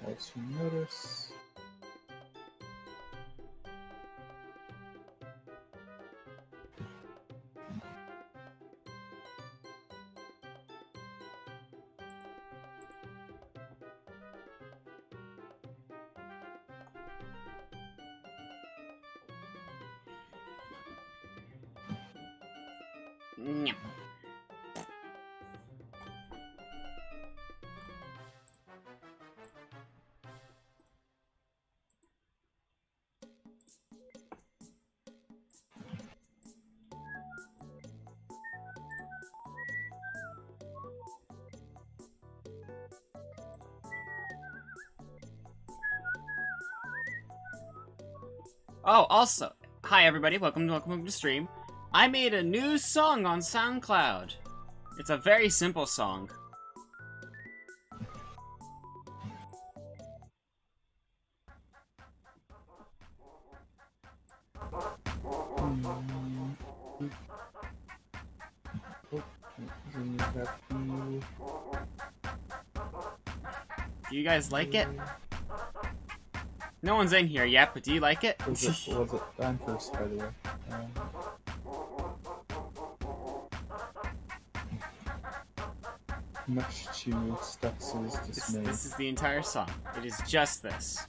As you notice. Nyeh. Oh, also, hi everybody, welcome to the stream. I made a new song on SoundCloud. It's a very simple song. Do you guys like it? No one's in here yet, but do you like it? Was it I'm first, by the way. Much to Stux's dismay. This is the entire song. It is just this.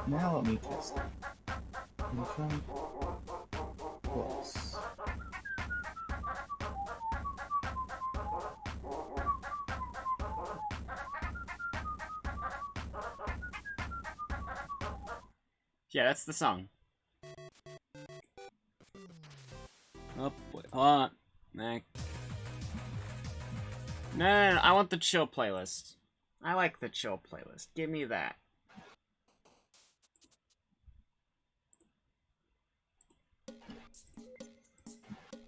Now let me test it. Let me try plus. Yeah, that's the song. Oh boy, hold on. No, I want the chill playlist. I like the chill playlist. Give me that.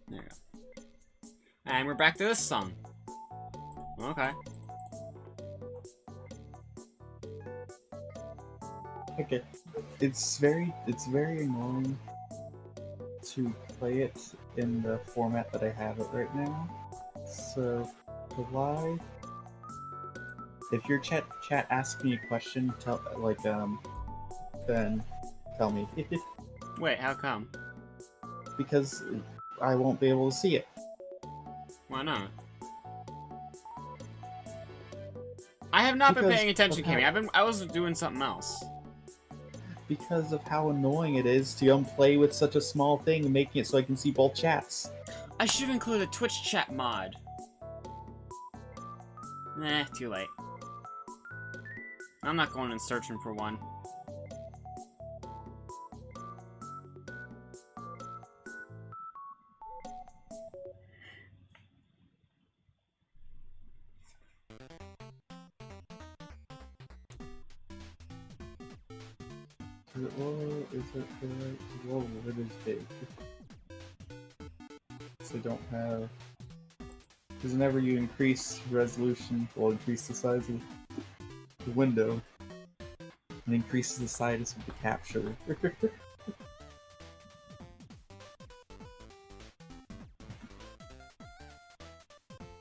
There you go. And we're back to this song. Okay. Okay. It's very annoying to play it in the format that I have it right now. So, to lie, if your chat asks me a question, then tell me. Wait, how come? Because I won't be able to see it. Why not? I have not been paying attention, Cammy. I was doing something else. Because of how annoying it is to play with such a small thing, making it so I can see both chats. I should include a Twitch chat mod. Nah, too late. I'm not going and searching for one. Is it low? Is it low? It is big. So don't have... Because whenever you increase resolution, will increase the size of the window. And increases the size of the capture.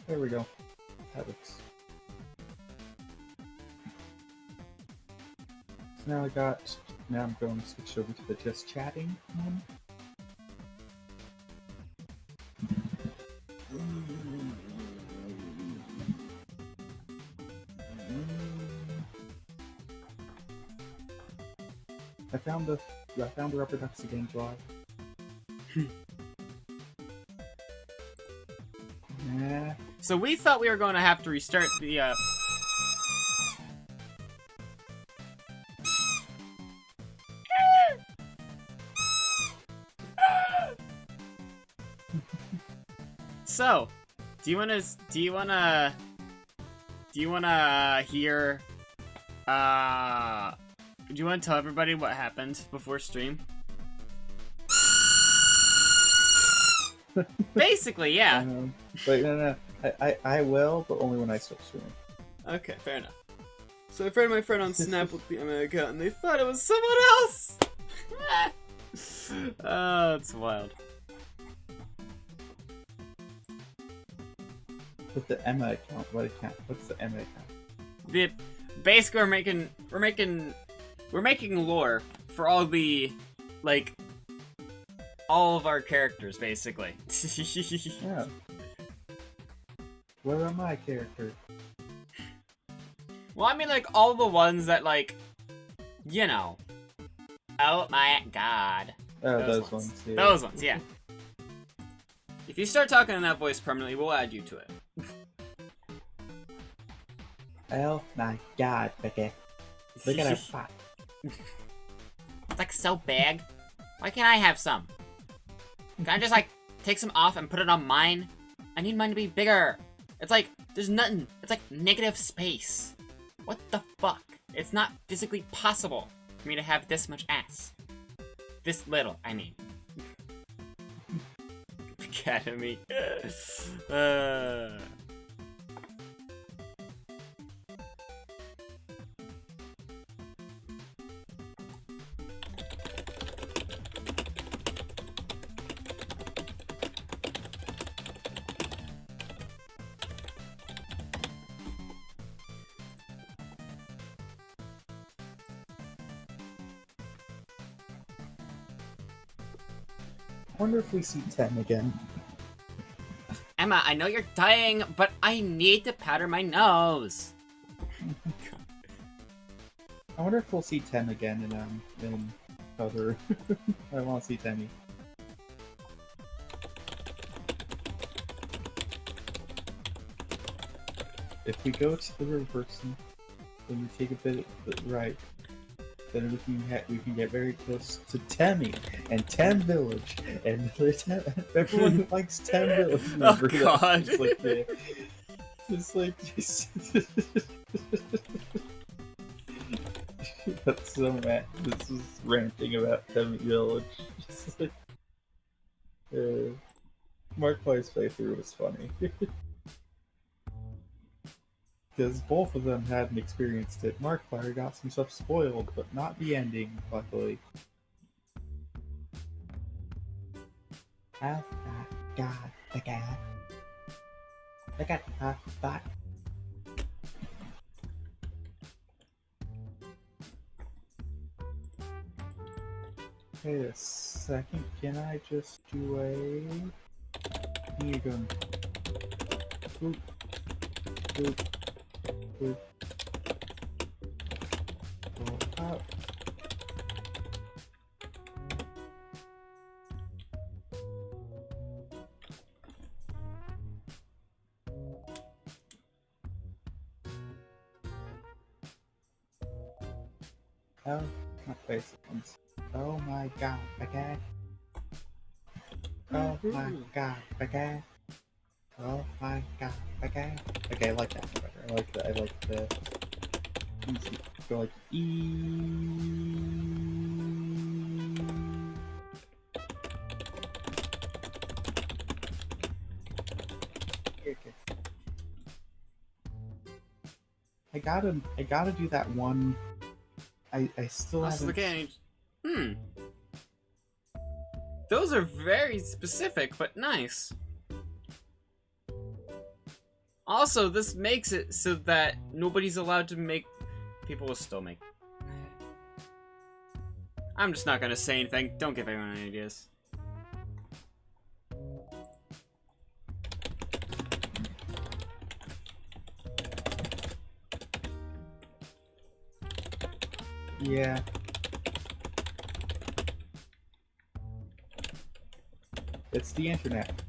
There we go. That looks... So now I'm going to switch over to the just chatting one. I found the rubber ducks again, July. Nah. So we thought we were going to have to restart the So, do you wanna hear, do you wanna tell everybody what happened before stream? Basically, yeah. Wait, no. I will, but only when I start streaming. Okay, fair enough. So I friended my friend on Snap with the MA account, and they thought it was someone else! Oh, it's wild. with the Emma account. What account? What's the Emma account? Basically, we're making lore for all the, like, all of our characters, basically. Yeah. What about my character? Well, I mean, like, all the ones that, like, you know. Oh my god. Oh, those ones. Yeah. Those ones, yeah. If you start talking in that voice permanently, we'll add you to it. Oh my god, Becky. Look at her pot. It's like so big. Why can't I have some? Can I just like take some off and put it on mine? I need mine to be bigger. It's like there's nothing. It's like negative space. What the fuck? It's not physically possible for me to have this much ass. This little, I mean. Academy. I wonder if we see 10 again. Emma, I know you're dying, but I need to powder my nose. I wonder if we'll see 10 again in cover. I want to see Temmy. If we go to the reversing, then we take a bit right, then we can get very close to Temmy and Tem Village and everyone who likes Tem Village. Oh god! It's like, yeah, it's like that's so mad. This is ranting about Tem Village. Just like, Markiplier's playthrough was funny. Because both of them hadn't experienced it. Markiplier got some stuff spoiled, but not the ending, luckily. Oh my god, the guy. Look at her butt. Wait a second, can I just do a... Here you go. Boop. Boop. Boop. Go up. Oh, not basic ones. Oh my god, okay. Oh my god, okay. Oh my god, okay. Okay, I like that one better. I like that. I like the. Go like Okay. I gotta do that one. I still Also, haven't. Those are very specific, but nice. Also, this makes it so that nobody's allowed to make... People will still make... I'm just not gonna say anything. Don't give anyone any ideas. Yeah. It's the internet.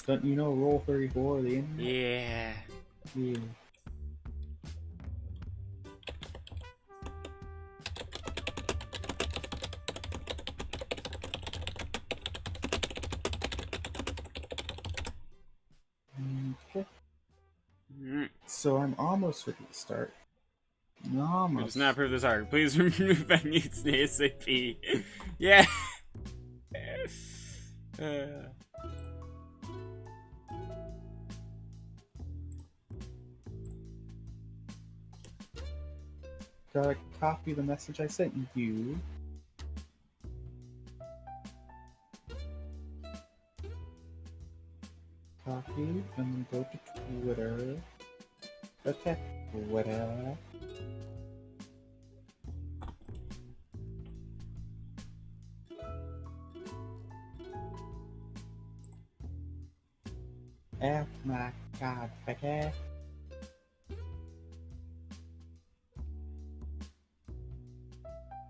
Don't you know Roll 34 the internet? Yeah. Yeah. Okay. So I'm almost ready to start. Almost. It does not prove this hard. Please remove menus ASAP. Yeah. Gotta copy the message I sent you. copy and go to Twitter. Okay, Twitter. Oh my god, okay.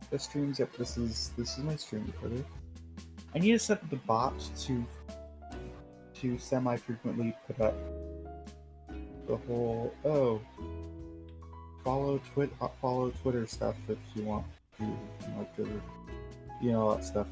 The streams, yep, this is my stream Twitter. I need to set the bot to semi-frequently put up the whole follow Twitter stuff if you want to, like the all that stuff.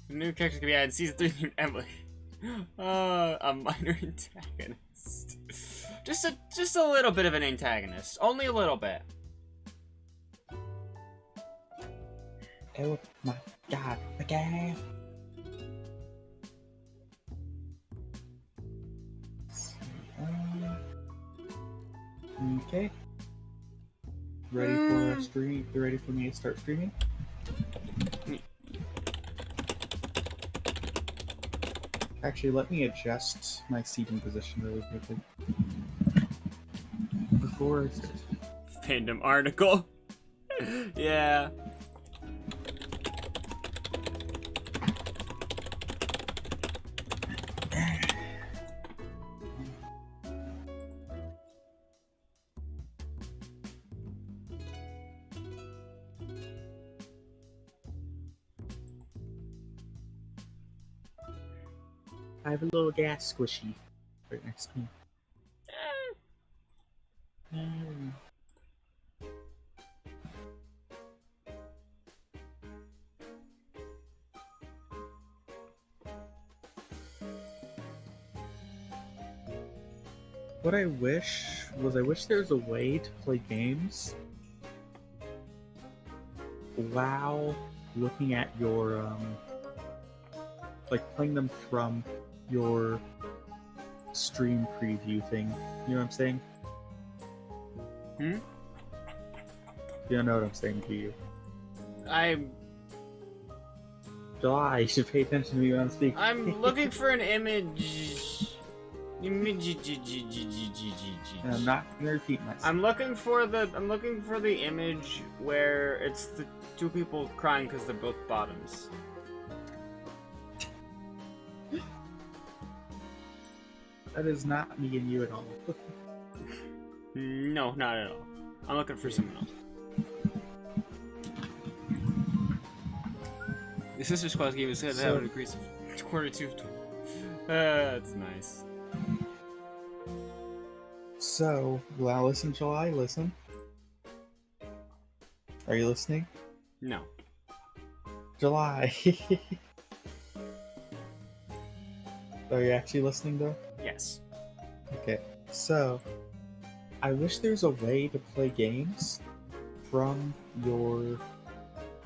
The new character can be added in season 3 named Emily. A minor antagonist. Just a little bit of an antagonist. Only a little bit. Oh my god, okay. Okay. Ready for a stream? You ready for me to start streaming? Actually, let me adjust my seating position really quickly. Before I start. Fandom article. Yeah. I have a little gas squishy right next to me. What I wish there was a way to play games while looking at your like playing them from your stream preview thing. You know what I'm saying? Hmm? You don't know what I'm saying, do you? I'm July, you should pay attention to me when I'm speaking. I'm looking for an image. I'm not gonna repeat myself. I'm looking for the image where it's the two people crying because they're both bottoms. That is not me and you at all. No, not at all. I'm looking for someone else. The Sister Squad game is going to have an increase of quarter two. That's nice. So, well, listen, July, listen. Are you listening? No. July. Are you actually listening, though? Yes. Okay, so I wish there's a way to play games from your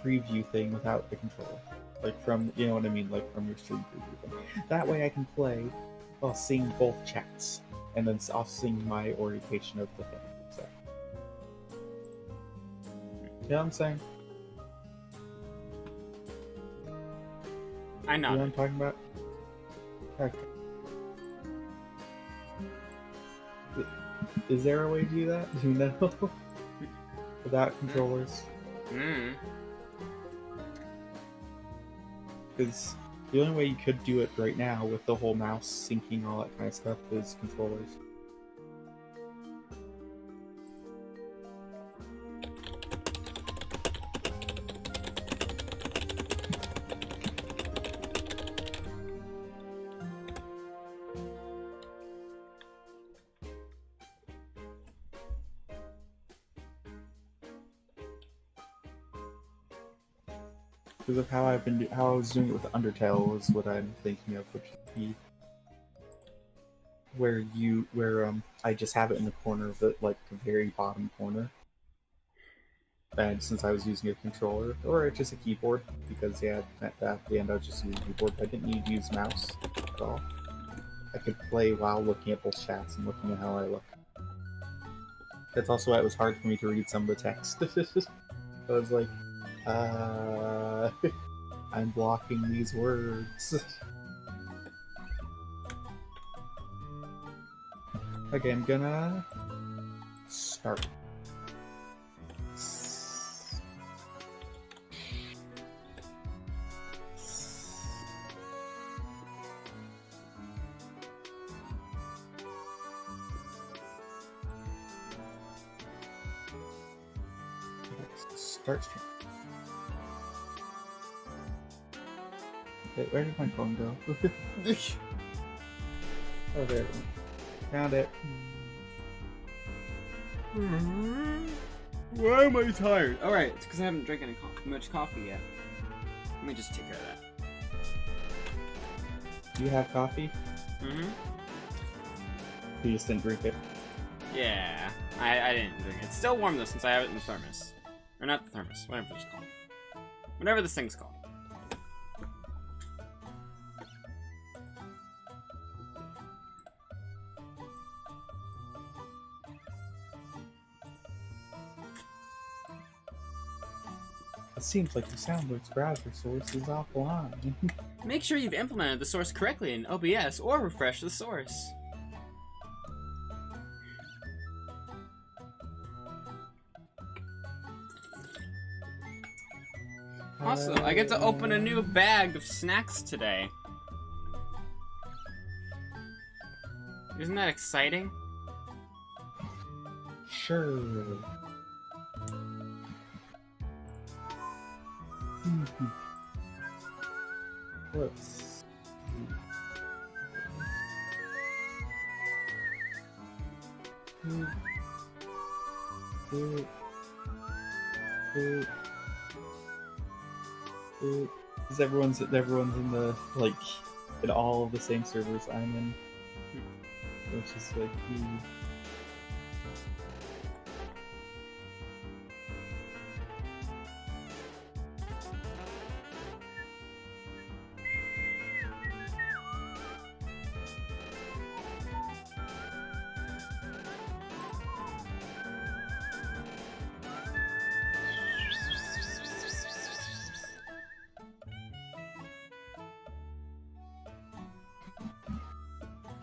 preview thing without the controller. Like from, you know what I mean, like from your stream preview thing. That way I can play while seeing both chats, and then I'll seeing my orientation of the thing. So. You know what I'm saying? I know. You know what I'm talking about? Okay. Is there a way to do that? Do you know? Without controllers? Because the only way you could do it right now with the whole mouse syncing all that kind of stuff is controllers. Because of how how I was doing it with Undertale was what I'm thinking of, which would be where I just have it in the corner of it, like the very bottom corner. And since I was using a controller or just a keyboard, because yeah, at the end I was just using a keyboard, I didn't need to use mouse at all. I could play while looking at both chats and looking at how I look. That's also why it was hard for me to read some of the text. I was like, I'm blocking these words. Okay, I'm gonna start. Start stream. Wait, where did my phone go? Oh, there it went. Found it. Why am I tired? Alright, it's because I haven't drank much coffee yet. Let me just take care of that. Do you have coffee? Mm-hmm. You just didn't drink it? Yeah, I didn't drink it. It's still warm though since I have it in the thermos. Or not the thermos, whatever it's called. Whatever this thing's called. It seems like the Soundworks browser source is offline. Make sure you've implemented the source correctly in OBS or refresh the source. Also, I get to open a new bag of snacks today. Isn't that exciting? Sure. Let's because everyone's in the in all of the same servers I'm in, which is like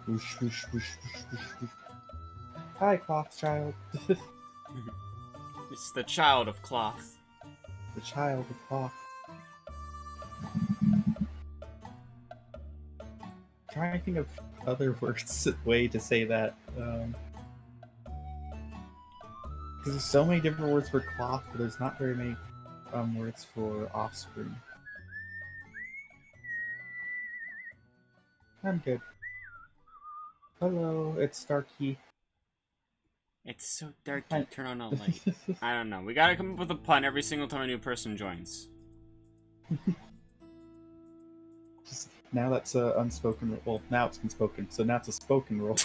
whoosh, whoosh, whoosh, whoosh, whoosh, whoosh. Hi, cloth child. It's the child of cloth. The child of cloth. Trying to think of other words, way to say that. Because there's so many different words for cloth, but there's not very many words for offspring. I'm good. Hello, it's Starkey. It's so dark, you turn on a light. I don't know. We gotta come up with a pun every single time a new person joins. Just, now that's a unspoken. Well, now it's been spoken, so now it's a spoken rule.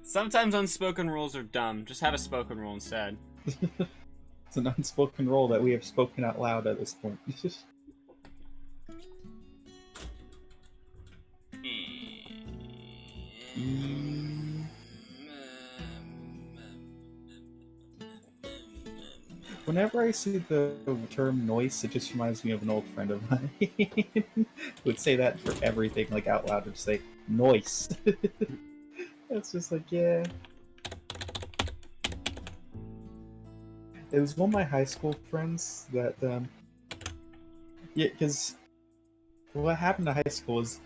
Sometimes unspoken rules are dumb. Just have a spoken rule instead. It's an unspoken rule that we have spoken out loud at this point. Whenever I see the term noise, it just reminds me of an old friend of mine. Would say that for everything, like out loud, would say noise. It's just like, yeah. It was one of my high school friends that, yeah, because what happened to high school is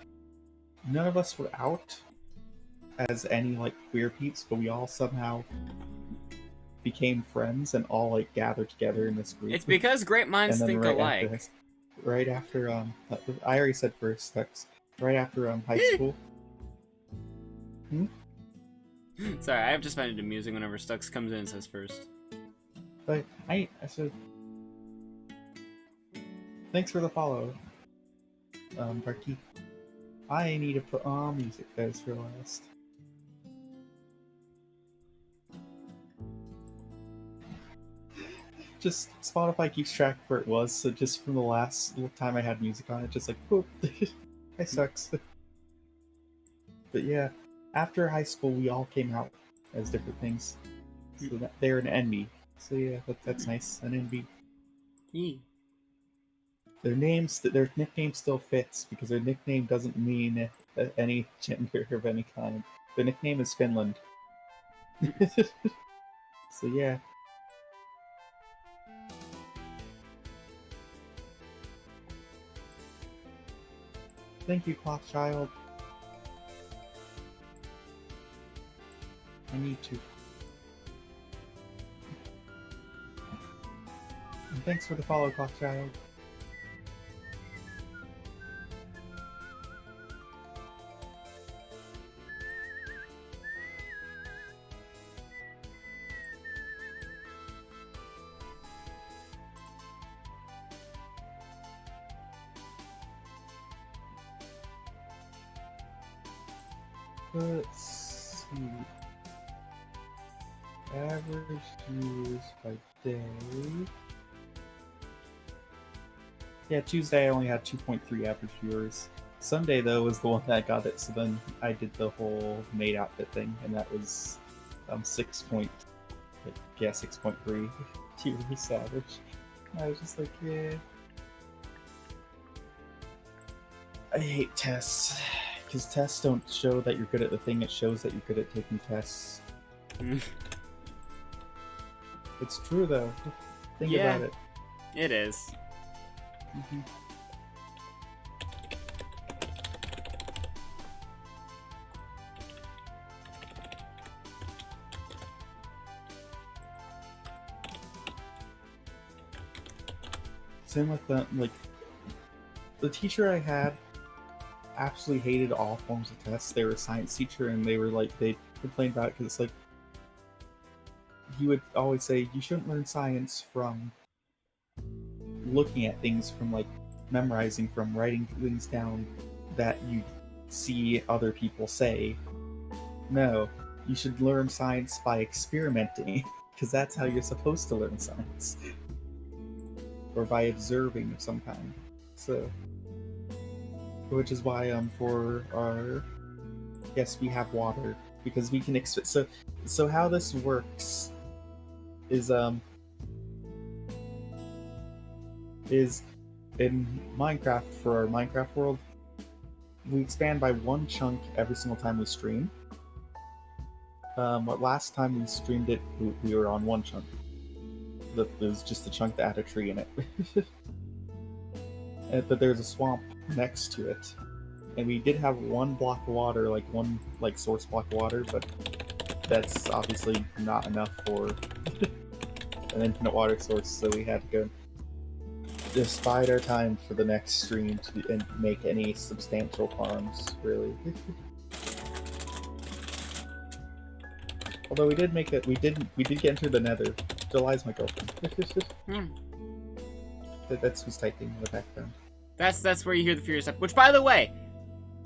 none of us were out as any, like, queer peeps, but we all somehow became friends and all, like, gathered together in this group. It's because great minds think alike. Right after, I already said first, that's right after, high school. Sorry, I just find it amusing whenever Stux comes in and says first. But I said, thanks for the follow, Barky. I need to put on music, I just realized. Just Spotify keeps track of where it was, so just from the last time I had music on it, just like, whoop, I sucks. But yeah, after high school, we all came out as different things. So they're an NB. So yeah, that's nice. An NB. Yee. Their nickname still fits because their nickname doesn't mean any gender of any kind. Their nickname is Finland. So yeah. Thank you, Clock Child. I need to. And thanks for the follow, Clock Child. Let's see. Average views by day. Yeah, Tuesday I only had 2.3 average viewers. Sunday though was the one that got it, so then I did the whole maid outfit thing, and that was 6.3 viewers average. I was just like, yeah. I hate tests. Because tests don't show that you're good at the thing, it shows that you're good at taking tests. It's true though. Think about it. It is. Mm-hmm. Same with the, like, the teacher I had absolutely hated all forms of tests. They were a science teacher, and they complained about it because it's like, he would always say, you shouldn't learn science from looking at things, from like memorizing, from writing things down that you see other people say. No, you should learn science by experimenting, because that's how you're supposed to learn science. Or by observing of some kind. So, which is why for our, yes, we have water, because we can so how this works is in Minecraft, for our Minecraft world, we expand by one chunk every single time we stream. But last time we streamed it, we were on one chunk. It was just a chunk that had a tree in it. But there's a swamp next to it, and we did have one block of water, like one source block of water, but that's obviously not enough for an infinite water source, so we had to go just bide our time for the next stream and make any substantial farms, really. Although we did make it, we did get into the Nether. July's my girlfriend. That's who's typing in the background. That's where you hear the furious stuff. Which, by the way,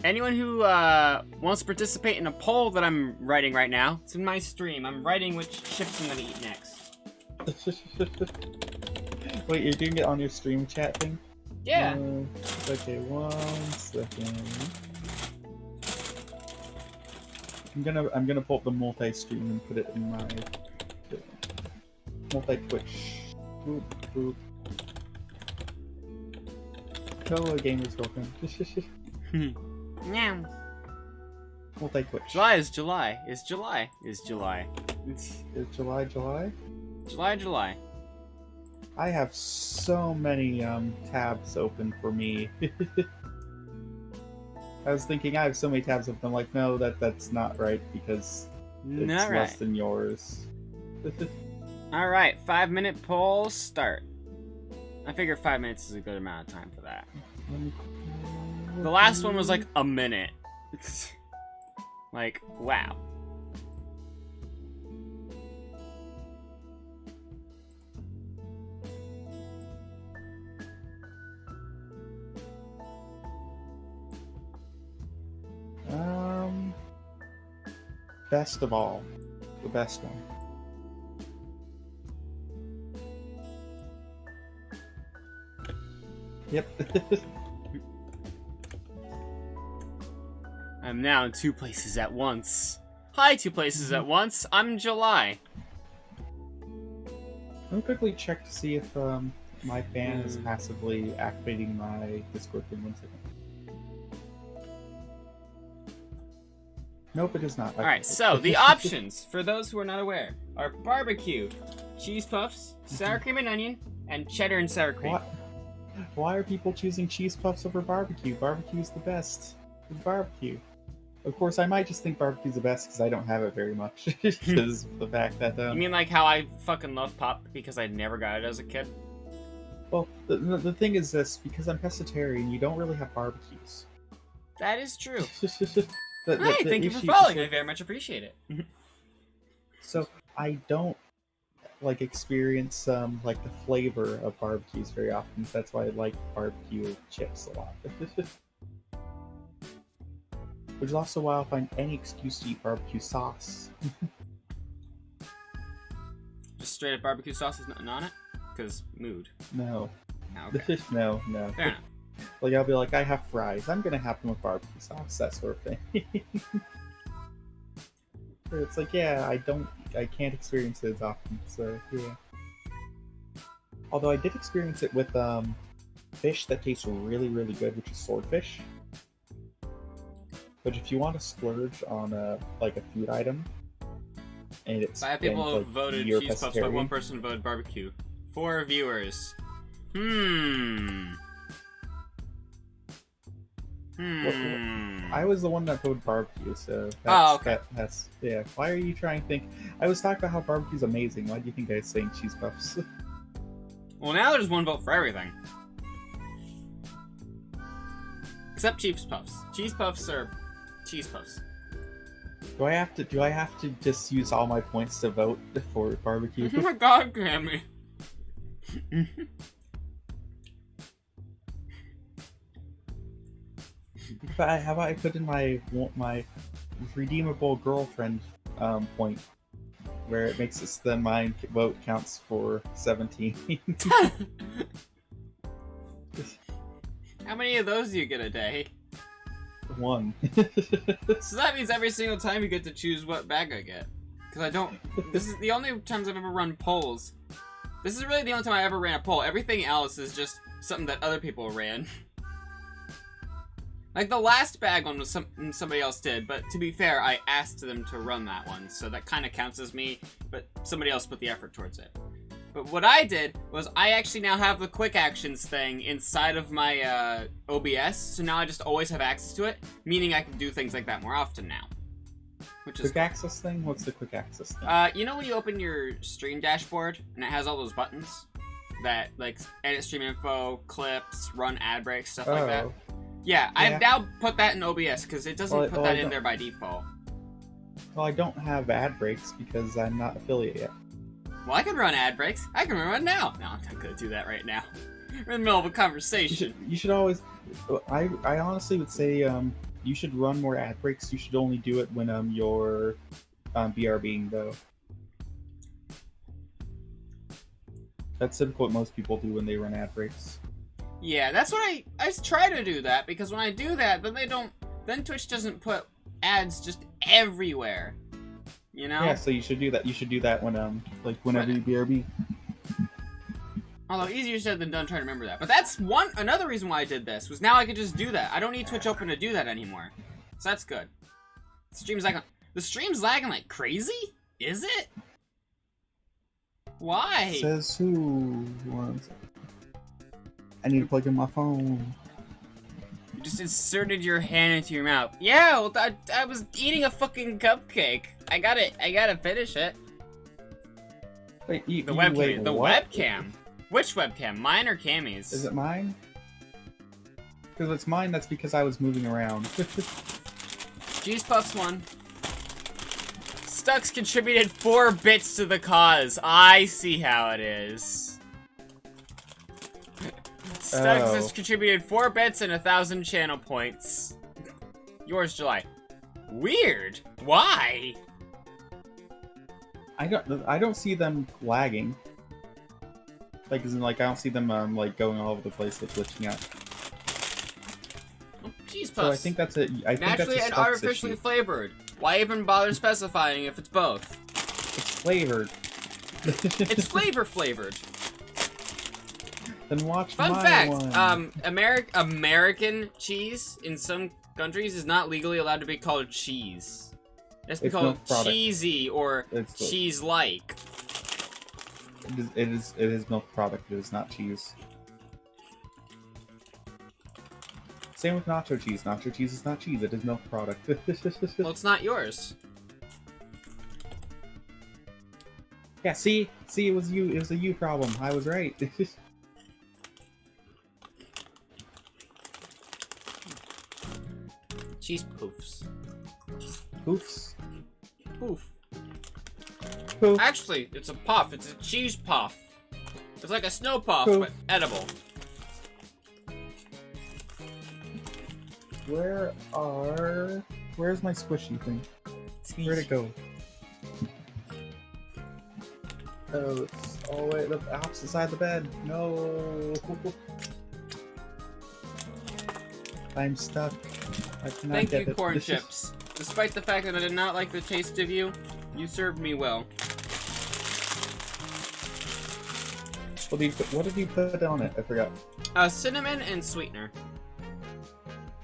anyone who wants to participate in a poll that I'm writing right now, it's in my stream. I'm writing which chips I'm gonna eat next. Wait, you're doing it on your stream chat thing? Yeah. Okay, 1 second. I'm gonna pull up the multi-stream and put it in my multi-Twitch. Boop, boop. Hello, gamer's girlfriend. Yeah. Multi-Twitch. July is July. Is July. Is July. Is July July? July. I have so many tabs open for me. I was thinking I have so many tabs open. I'm like, no, that's not right, because it's less than yours. Alright, 5-minute poll start. I figure 5 minutes is a good amount of time for that. The last one was like a minute. Like, wow. Best of all. The best one. Yep. I'm now in 2 places at once. Hi, 2 places at once. I'm July. Let me quickly check to see if my fan is passively activating my Discord in 1 second. Nope, it is not. Alright, so the options, for those who are not aware, are barbecue, cheese puffs, sour cream and onion, and cheddar and sour cream. Why are people choosing cheese puffs over barbecue? Barbecue's the best. It's barbecue. Of course, I might just think barbecue's the best because I don't have it very much. Because of the fact that... You mean like how I fucking love pop because I never got it as a kid? Well, the thing is this, because I'm pescatarian, you don't really have barbecues. That is true. Hey, thank you for following. I very much appreciate it. So, I don't like experience like the flavor of barbecues very often. So that's why I like barbecue chips a lot. Which is also why I'll find any excuse to eat barbecue sauce. Just straight up barbecue sauce is nothing on it? Because mood. No. Oh, okay. No. Fair enough. Like, I'll be like, I have fries. I'm gonna have them with barbecue sauce, that sort of thing. It's like, yeah, I can't experience it as often, so, yeah. Although I did experience it with, fish that tastes really, really good, which is swordfish. But if you want to splurge on like a food item, and it's 5 people like, voted cheese puffs, but 1 person voted barbecue. 4 viewers. I was the one that voted barbecue, so okay. That's yeah. Why are you trying to think? I was talking about how barbecue's amazing. Why do you think I was saying cheese puffs? Well, now there's 1 vote for everything. Except cheese puffs. Cheese puffs are cheese puffs. Do I have to just use all my points to vote for barbecue? Oh my god, Grammy. How about I put in my redeemable girlfriend point, where it makes it so that my vote counts for 17. How many of those do you get a day? 1. So that means every single time you get to choose what bag I get. Because I don't... This is the only times I've ever run polls. This is really the only time I ever ran a poll. Everything else is just something that other people ran. Like, the last bag one was somebody else did, but to be fair, I asked them to run that one, so that kind of counts as me, but somebody else put the effort towards it. But what I did was I actually now have the quick actions thing inside of my OBS, so now I just always have access to it, meaning I can do things like that more often now. Which is quick access thing? What's the quick access thing? You know when you open your stream dashboard and it has all those buttons that like edit stream info, clips, run ad breaks, stuff like that? Yeah, I've now put that in OBS because it doesn't put that in there by default. Well, I don't have ad breaks because I'm not affiliate yet. Well, I can run ad breaks. I can run one now. No, I'm not gonna do that right now. We're in the middle of a conversation. You should always... I honestly would say you should run more ad breaks. You should only do it when you're BRBing, though. That's typical what most people do when they run ad breaks. Yeah, that's what I try to do that, because when I do that, then Twitch doesn't put ads just everywhere. You know? Yeah, so you should do that. You should do that when like whenever you BRB. Although easier said than done trying to remember that. But that's another reason why I did this, was now I could just do that. I don't need Twitch open to do that anymore. So that's good. The stream's lagging like crazy? Is it? Why? Says who? I need to plug in my phone. You just inserted your hand into your mouth. Yeah, well, I was eating a fucking cupcake. I gotta finish it. Wait, the webcam. Which webcam? Mine or Cammy's? Is it mine? Because if it's mine, that's because I was moving around. Cheese Puffs won. Stux contributed 4 bits to the cause. I see how it is. Stux has contributed 4 bits and 1,000 channel points. Yours, July. Weird. Why? I don't see them lagging. Like, I don't see them like going all over the place, like glitching out. Oh, cheese So I think that's it. I think that's naturally a and specs artificially issue. flavored. Why even bother specifying if it's both? It's flavored. It's flavored. Then watch Fun my fact, one. American cheese in some countries is not legally allowed to be called cheese. It's It's called milk product. cheesy or cheese-like. It is milk product. It is not cheese. Same with nacho cheese. Nacho cheese is not cheese. It is milk product. Well, it's not yours. Yeah, see, it was you. It was a you problem. I was right. Cheese poofs. Poofs. Poof. Poof. Actually, it's a puff. It's a cheese puff. It's like a snow puff, Poof. but edible. Where's my squishy thing? Where'd it go? Oh, it's all the way the opposite side of the bed. No. I'm stuck. I cannot Thank get you, it. corn chips. Despite the fact that I did not like the taste of you, you served me well. What did you put on it? I forgot. Cinnamon and sweetener.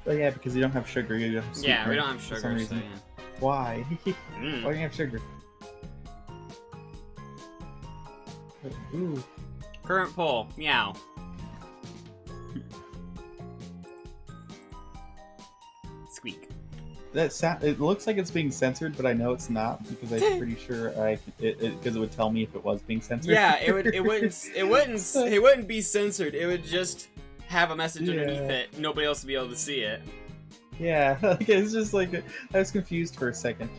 Oh yeah, because you don't have sugar. You don't have sweetener. Yeah, we don't have for sugar, some so reason. yeah. Why? Why Mm. don't you have sugar? Ooh. Current poll, meow. Squeak. It looks like it's being censored, but I know it's not because I'm pretty sure because it would tell me if it was being censored. Yeah, it wouldn't be censored. It would just have a message underneath it. Nobody else would be able to see it. Yeah, like, it's just like I was confused for a second.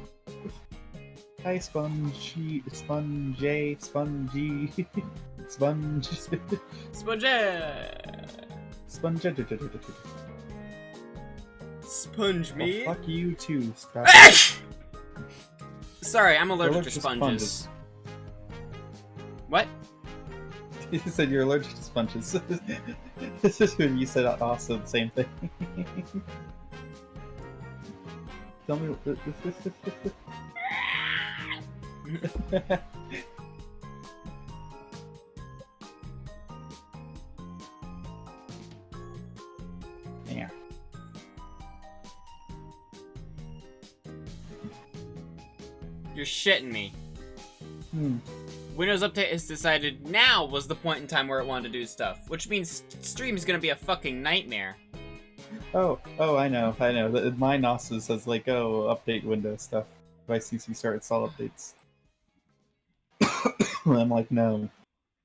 Hi, spongy, spongy, spongy, sponge, Sponge. sponge. Sponge me. Well, fuck you too, Scott. Sorry, I'm allergic Allergic to to sponges. What? You said you're allergic to sponges. This is when you said also the same thing. Tell me. Yeah. You're shitting me. Hmm. Windows Update has decided now was the point in time where it wanted to do stuff, which means stream is gonna be a fucking nightmare. Oh, I know. Mine also says like, oh, update Windows stuff. If I CC start install updates. I'm like, no.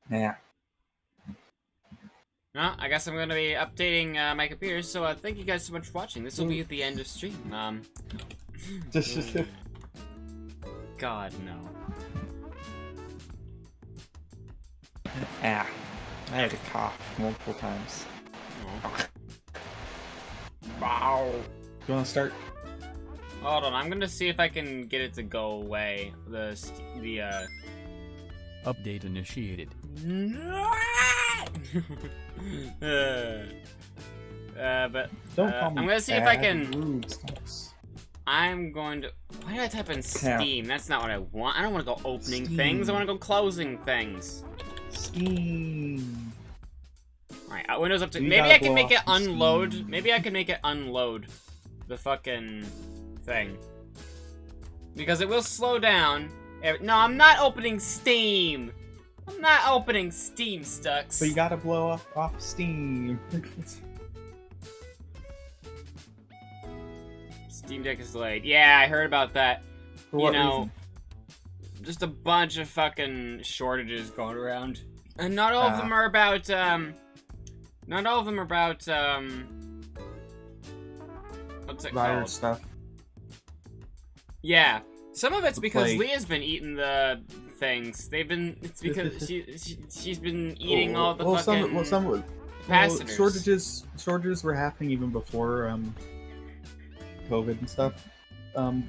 Nah. Well, I guess I'm gonna be updating my computer, so thank you guys so much for watching. This will be at the end of stream. God, no. I had to cough multiple times. Wow. You want to start? Hold on, I'm gonna see if I can get it to go away. Update initiated. But Don't call me I'm gonna see if I bad, can. rude stuffs. I'm going to. Why did I type in Steam? That's not what I want. I don't want to go opening things. I want to go closing things. Steam. Alright, Windows Update. You Maybe gotta I can blow make it off the unload. Steam. Maybe I can make it unload the fucking thing. Because it will slow down. No, I'm not opening Steam. I'm not opening Steam, Stux. But you gotta blow off Steam. Steam Deck is delayed. Yeah, I heard about that. For what you know, reason? just a bunch of fucking shortages going around. And not all of them are about, not all of them are about, what's it Virus called? stuff. Yeah. Some of it's The because plague. Leah's been eating the things. It's because she's been eating all the fucking capacitors. Shortages were happening even before COVID and stuff. The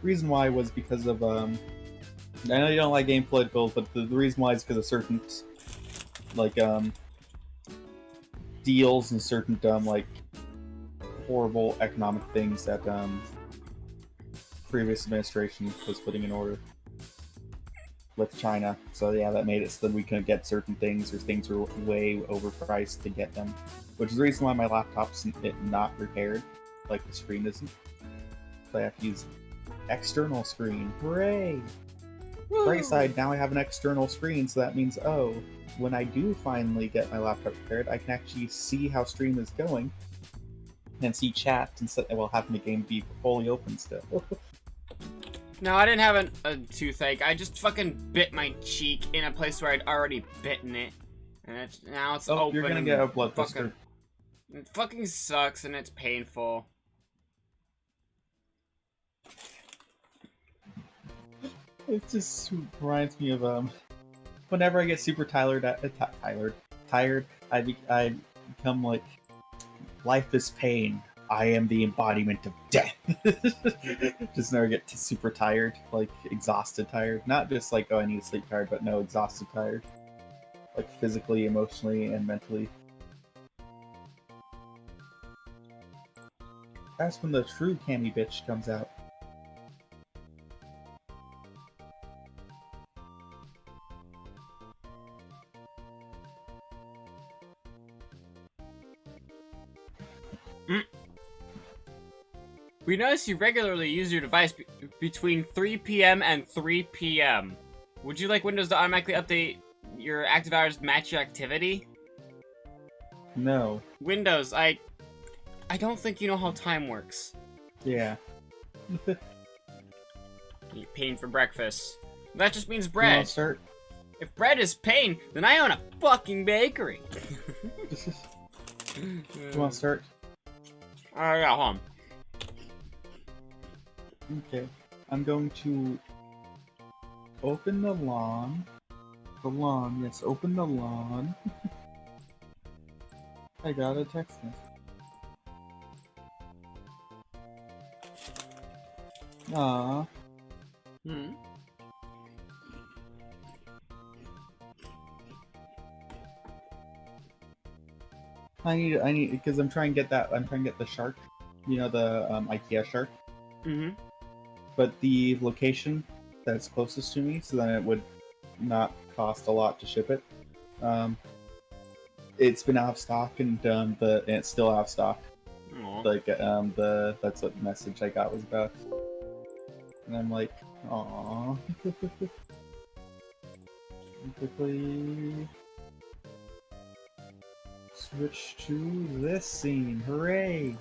reason why was because of I know you don't like game political, but the reason why is because of certain like deals and certain horrible economic things that previous administration was putting in order with China. So yeah, that made it so that we couldn't get certain things, or things were way overpriced to get them. Which is the reason why my laptop's not repaired, like the screen isn't. So I have to use external screen. Hooray! Woo! Bright side, now I have an external screen, so that means, oh, when I do finally get my laptop repaired, I can actually see how stream is going, and see chat instead of having the game be fully open still. No, I didn't have a toothache. I just fucking bit my cheek in a place where I'd already bitten it. And now it's open. You're gonna get a blood blister. It fucking sucks and it's painful. It just reminds me of whenever I get super tired, I become like, life is pain. I am the embodiment of death. Just never get super tired, like exhausted tired. Not just like, oh, I need to sleep tired, but no, exhausted tired. Like physically, emotionally, and mentally. That's when the true cami bitch comes out. We notice you regularly use your device between 3 p.m. and 3 p.m. Would you like Windows to automatically update your active hours to match your activity? No. Windows, I don't think you know how time works. Yeah. Eat pain for breakfast. That just means You bread. wanna start? If bread is pain, then I own a fucking bakery. You wanna start? Yeah, hold on. Okay. I'm going to open the lawn. The lawn, yes, open the lawn. I got a text message. Aww. Hmm. I need, because I'm trying to get the shark. You know, the IKEA shark. Mm-hmm. But the location that's closest to me, so then it would not cost a lot to ship it. It's been out of stock, and it's still out of stock. Aww. Like that's what the message I got was about. And I'm like, aww. Quickly switch to this scene. Hooray!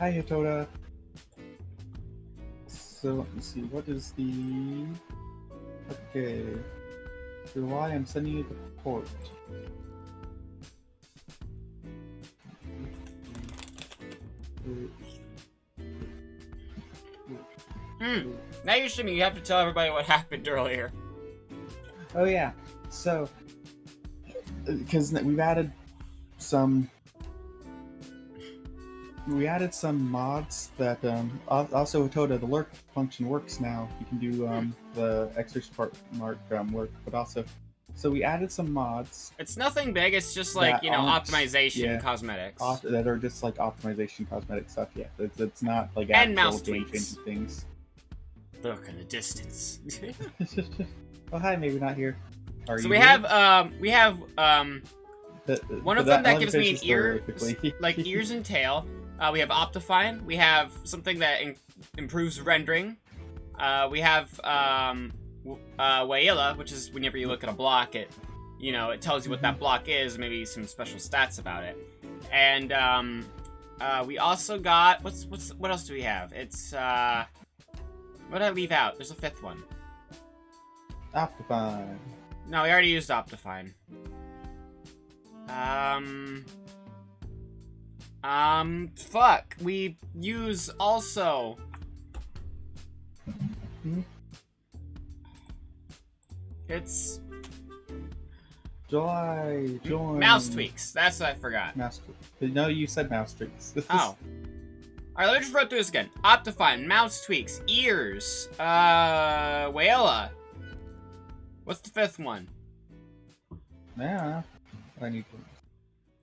Hi, Hitoda. So let me see. What is the? Okay. So why I'm sending you the port. Now you're streaming, you have to tell everybody what happened earlier. Oh yeah. So, because we've added some mods that also Toda, the lurk function works now. You can do the extra part mark work, but also, so we added some mods. It's nothing big, it's just like, you know, optimization yeah, cosmetics. that are just like optimization cosmetic stuff. Yeah, it's not like And actual mouse game tweaks. changing things. Look in the distance. Oh hi, maybe not here. Are So you we here? have one of them that gives me an ear, quickly. like ears and tail. We have Optifine. We have something that improves rendering. We have Waila, which is whenever you look at a block, it tells you what that block is, maybe some special stats about it. And we also got what else do we have? It's what did I leave out? There's a fifth one. Optifine. No, we already used Optifine. Fuck. We use also. Hmm? It's. July, join. Mouse tweaks. That's what I forgot. Mouse tweaks. No, you said mouse tweaks. Oh. Alright, let me just run through this again. Optifine, mouse tweaks, ears, Wayla. What's the fifth one? Yeah, I need to.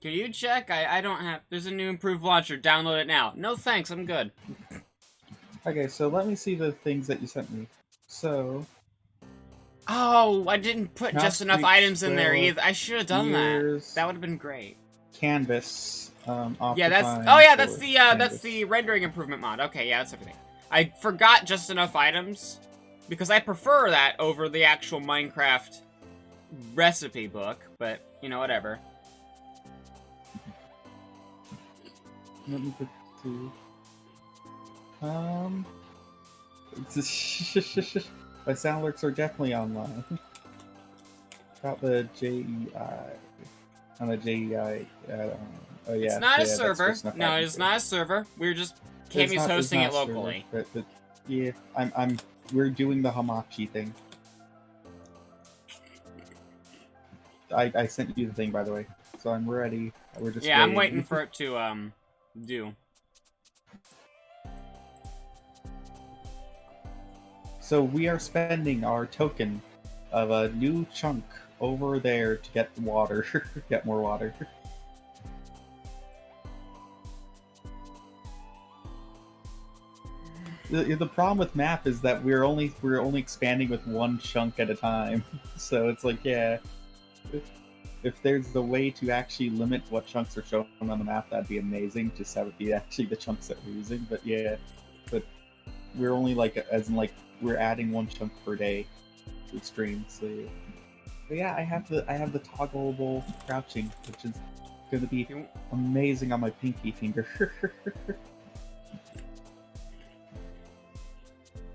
Can you check? I don't have... There's a new improved launcher. Download it now. No thanks, I'm good. Okay, so let me see the things that you sent me. So... Oh, I didn't put Mouse just enough tweaks, items in there either. I should have done ears, that. That would have been great. Canvas. Yeah, that's... Optifine Oh, yeah, for that's the rendering improvement mod. Okay, yeah, that's everything. I forgot just enough items, because I prefer that over the actual Minecraft recipe book, but, you know, whatever. Let me put two. My sound alerts are definitely online. Got the JEI. On the JEI. Oh yeah. It's not a that's server. just enough No, items it's there. not a server. We're just... It's Cami's not- it's hosting not it a server, locally. but yeah, we're doing the Hamachi thing. I sent you the thing, by the way, so I'm ready. We're just Yeah, I'm waiting for it to, do. So we are spending our token of a new chunk over there to get water, get more water. The problem with map is that we're only expanding with one chunk at a time. So it's like, yeah, if there's the way to actually limit what chunks are shown on the map, that'd be amazing. Just have it be actually the chunks that we're using. But yeah, but we're only like, as in like, we're adding one chunk per day to the stream. So yeah. But yeah, I have the toggleable crouching, which is gonna be amazing on my pinky finger.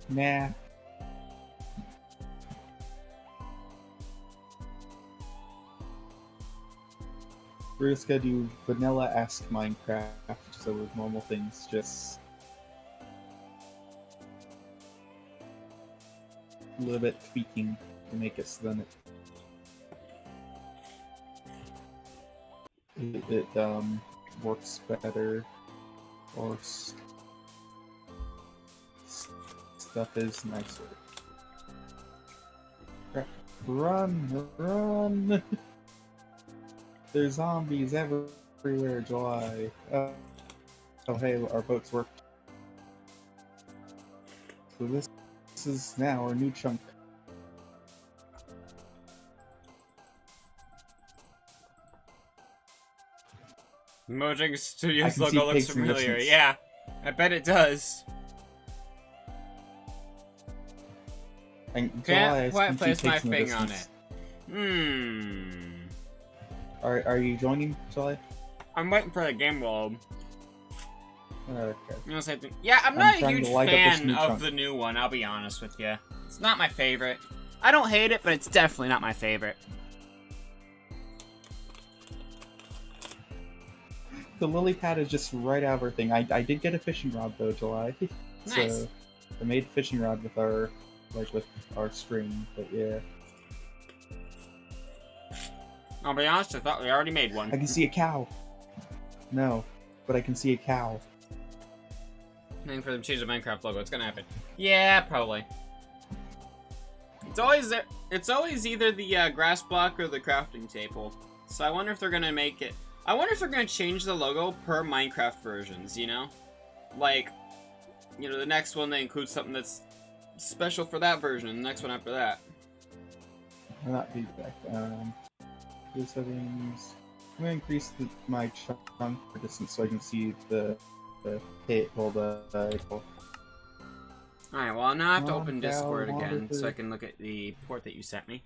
Nah. We're just gonna do vanilla-esque Minecraft, so with normal things, just a little bit tweaking to make it so then it works better, or stuff is nicer. Crap. Run! Run! There's zombies everywhere, July. Oh hey, our boats worked. So this is now our new chunk. Mojang Studios I can see logo looks pigs in the familiar. distance. Yeah, I bet it does. And July, I Can't can quite see place my pigs in the finger on it. distance. Are you joining, July? I'm waiting for the game load. Okay. You know, same thing. Yeah, I'm I'm not a trying huge to light up this fan new of chunk. the new one, I'll be honest with you. It's not my favorite. I don't hate it, but it's definitely not my favorite. The lily pad is just right out of our thing. I did get a fishing rod though, July. Nice. So I made a fishing rod with our string, but yeah. I'll be honest, I thought we already made one. I can see a cow. No, but I can see a cow. Waiting for them to change the Minecraft logo. It's gonna happen. Yeah, probably. It's always there. It's always either the grass block or the crafting table. So I wonder if they're gonna make it. I wonder if they're gonna change the logo per Minecraft versions. You know, like, you know, the next one they include something that's special for that version. The next one after that. Not feedback. The settings. I'm gonna increase my chunk for distance so I can see the hit. Well, the Alright, well now I have to Calm open down, Discord again monitor. so I can look at the port that you sent me.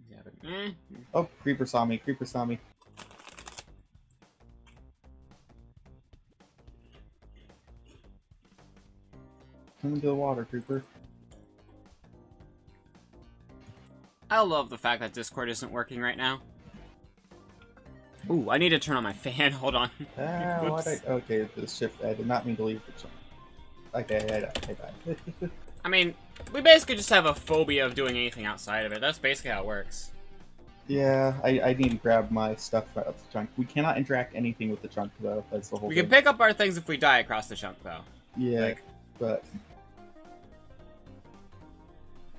Yeah, but, Oh, creeper saw me. Creeper saw me. Come into the water, creeper. I love the fact that Discord isn't working right now. Ooh, I need to turn on my fan. Hold on. Ah, Oops. what? Okay, the ship. I did not mean to leave the chunk. Okay, I died. I mean, we basically just have a phobia of doing anything outside of it. That's basically how it works. Yeah, I need to grab my stuff out of the chunk. We cannot interact anything with the chunk, though. That's the whole We thing. can pick up our things if we die across the chunk, though. Yeah, Like, but...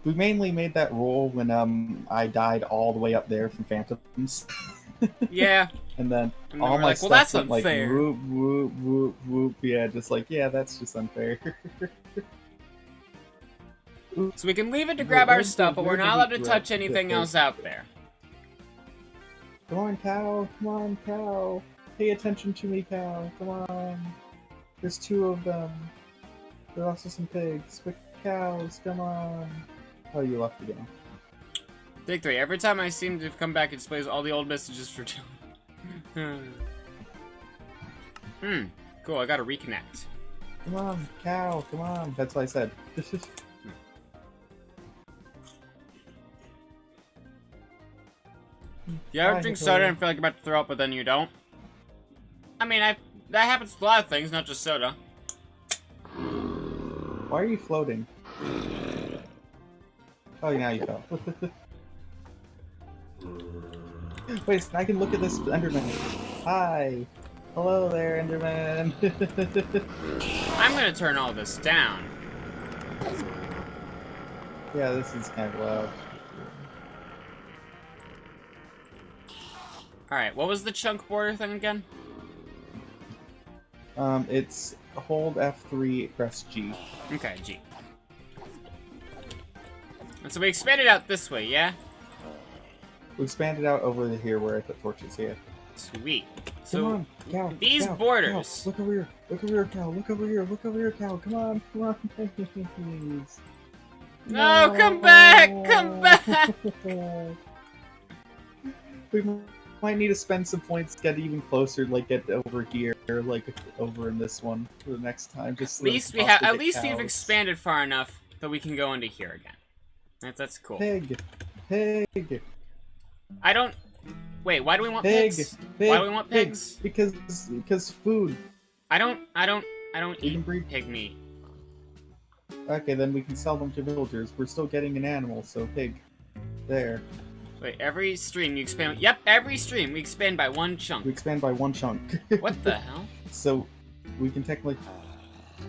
We mainly made that rule when I died all the way up there from Phantoms. yeah. And then And then all we're my like, well, stuff that's went like unfair. whoop, whoop, whoop, whoop. Yeah, just like, yeah, that's just unfair. So we can leave it to grab our stuff, but we're not allowed to touch Grab anything this. else out there. Come on, cow. Come on, cow. Pay attention to me, cow. Come on. There's 2 of them. There are also some pigs. But cows, come on. Oh, you left again. Take 3. Every time I seem to come back, it displays all the old messages for Dylan. Cool, I gotta reconnect. Come on, cow. Come on. That's what I said. You ever Hi, drink Nicole. soda and feel like you're about to throw up, but then you don't? I mean, that happens to a lot of things, not just soda. Why are you floating? Oh, now you fell. Wait, I can look at this Enderman. Hi. Hello there, Enderman. I'm gonna turn all this down. Yeah, this is kind of loud. Alright, what was the chunk border thing again? It's hold F3, press G. Okay, G. And so we expanded out this way, yeah? We expanded out over here where I put torches here. Sweet. Come So, on, cow. these cow, borders. Cow. Look over here. Look over here, cow. Look over here. Look over here, cow. Come on. Come on. Please. No, come back! Come back! We might need to spend some points to get even closer, like get over here, like over in this one for the next time. Just At least we have. At least we've expanded far enough that we can go into here again. That's cool. Pig, pig, I don't. Wait, why do we want pig, pigs? pig. Why do we want pig. pigs? Because food. I don't You eat can breed. pig meat. Okay, then we can sell them to villagers. We're still getting an animal, so pig. There. Wait, every stream you expand. Yep, every stream we expand by 1 chunk. We expand by 1 chunk. What the hell? So, we can technically...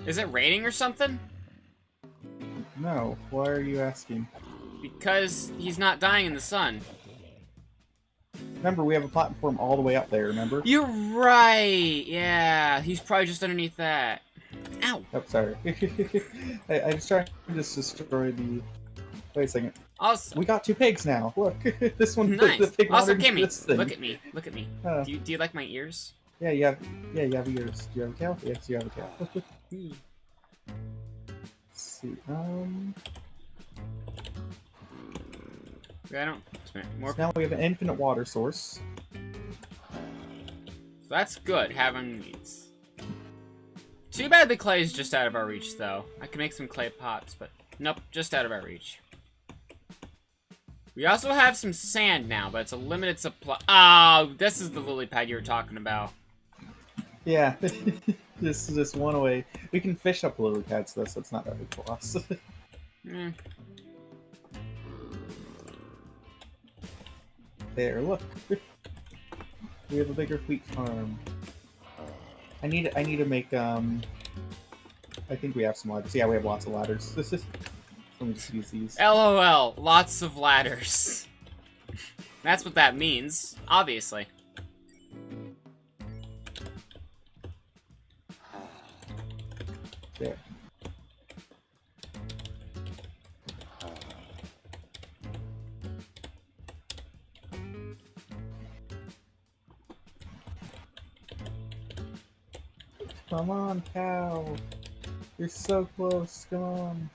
Is it raining or something? No. Why are you asking? Because he's not dying in the sun. Remember, we have a platform all the way up there, remember? You're right. Yeah, he's probably just underneath that. Ow. Oh, sorry. I just tried to just destroy the... Wait a second. Also, We got 2 pigs now. Look, this one. nice. The pig Also, wandered Kimmy, this thing. look at me. Look at me. Do you like my ears? Yeah, you have ears. Do you have a tail? Yes, you have a tail. Hmm. Let's see. I don't. More. So now we have an infinite water source. That's good having these. Too bad the clay is just out of our reach, though. I can make some clay pots, but nope, just out of our reach. We also have some sand now, but it's a limited supply. Oh, this is the lily pad you were talking about. Yeah, just one away. We can fish up lily pads though, so it's not that big for us. Hmm. There, look. We have a bigger wheat farm. I need to make I think we have some ladders. Yeah, we have lots of ladders. Let me just use these. LOL, lots of ladders. That's what that means, obviously. There. Come on, cow. You're so close. Come on.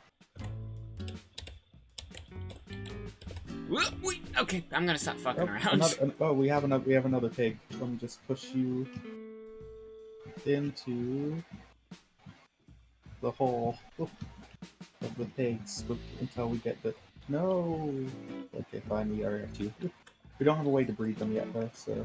Okay, I'm gonna stop fucking Oh, around. we have another pig. Let me just push you into the hole of the pigs until we get the... No! Okay, fine, we already have 2. We don't have a way to breed them yet, though, so...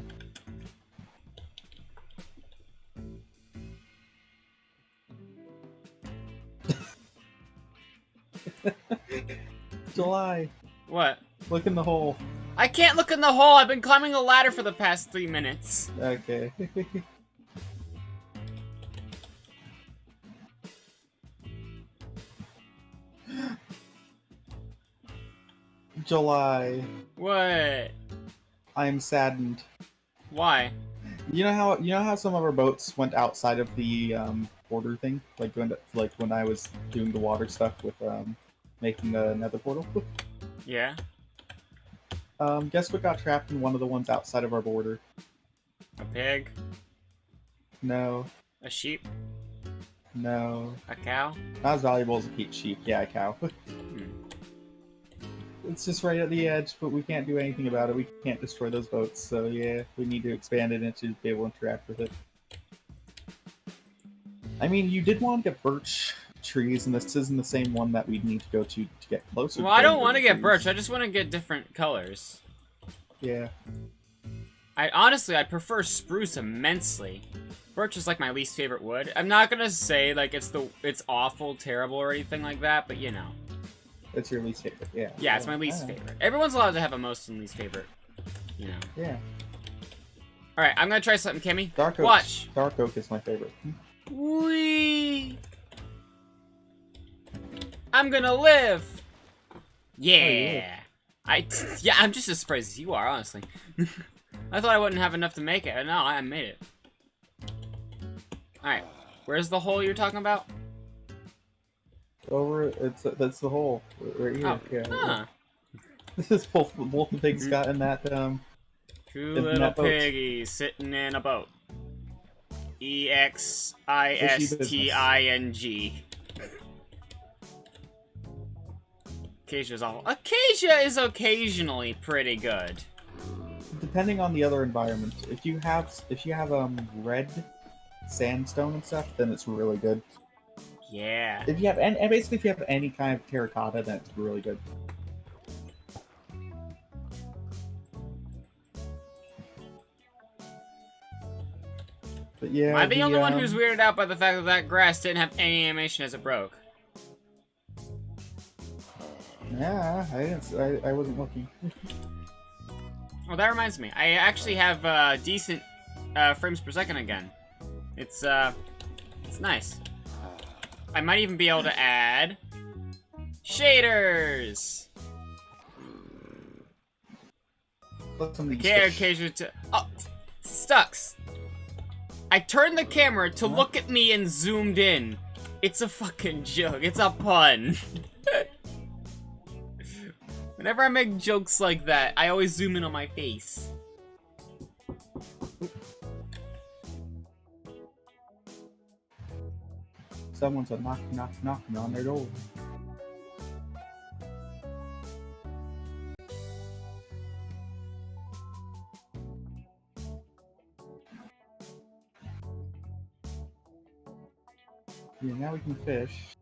July, What? look in the hole. I can't look in the hole. I've been climbing a ladder for the past 3 minutes. Okay. July, What? I am saddened. Why? You know how some of our boats went outside of the border thing, like when I was doing the water stuff with making the nether portal. Yeah? Guess what got trapped in one of the ones outside of our border? A pig? No, A sheep? no, A cow? not as valuable as a sheep. Yeah, a cow. It's just right at the edge, but we can't do anything about it. We can't destroy those boats, so yeah, we need to expand it and to be able to interact with it. I mean, you did want to get birch trees, and this isn't the same one that we'd need to go to get closer. Well, I don't want to get birch. I just want to get different colors. Yeah. I prefer spruce immensely. Birch is like my least favorite wood. I'm not gonna say like it's awful, terrible, or anything like that, but you know. It's your least favorite, yeah. Yeah, it's my least favorite. Everyone's allowed to have a most and least favorite, you know. Yeah. Alright, I'm gonna try something, Kimmy. Dark oak. Watch! Dark oak is my favorite. Whee! I'm gonna live! Yeah! Yeah, I'm just as surprised as you are, honestly. I thought I wouldn't have enough to make it, but no, I made it. Alright, where's the hole you're talking about? Over, that's the hole right here. Oh. Yeah. Huh. This is both the pigs got in that Two in little that boat. piggies sitting in a boat. EXISTING. Acacia's awful. Acacia is occasionally pretty good. Depending on the other environment, if you have red sandstone and stuff, then it's really good. Yeah. If you have and basically if you have any kind of terracotta, then it's really good. But yeah, Am I the only one who's weirded out by the fact that that grass didn't have any animation as it broke? Yeah, I wasn't looking. Well, that reminds me. I actually have decent frames per second again. It's nice. I might even be able to add shaders. Oh, Stucks. I turned the camera to look at me and zoomed in. It's a fucking joke. It's a pun. Whenever I make jokes like that, I always zoom in on my face. Someone's knocking on their door. Yeah, now we can fish.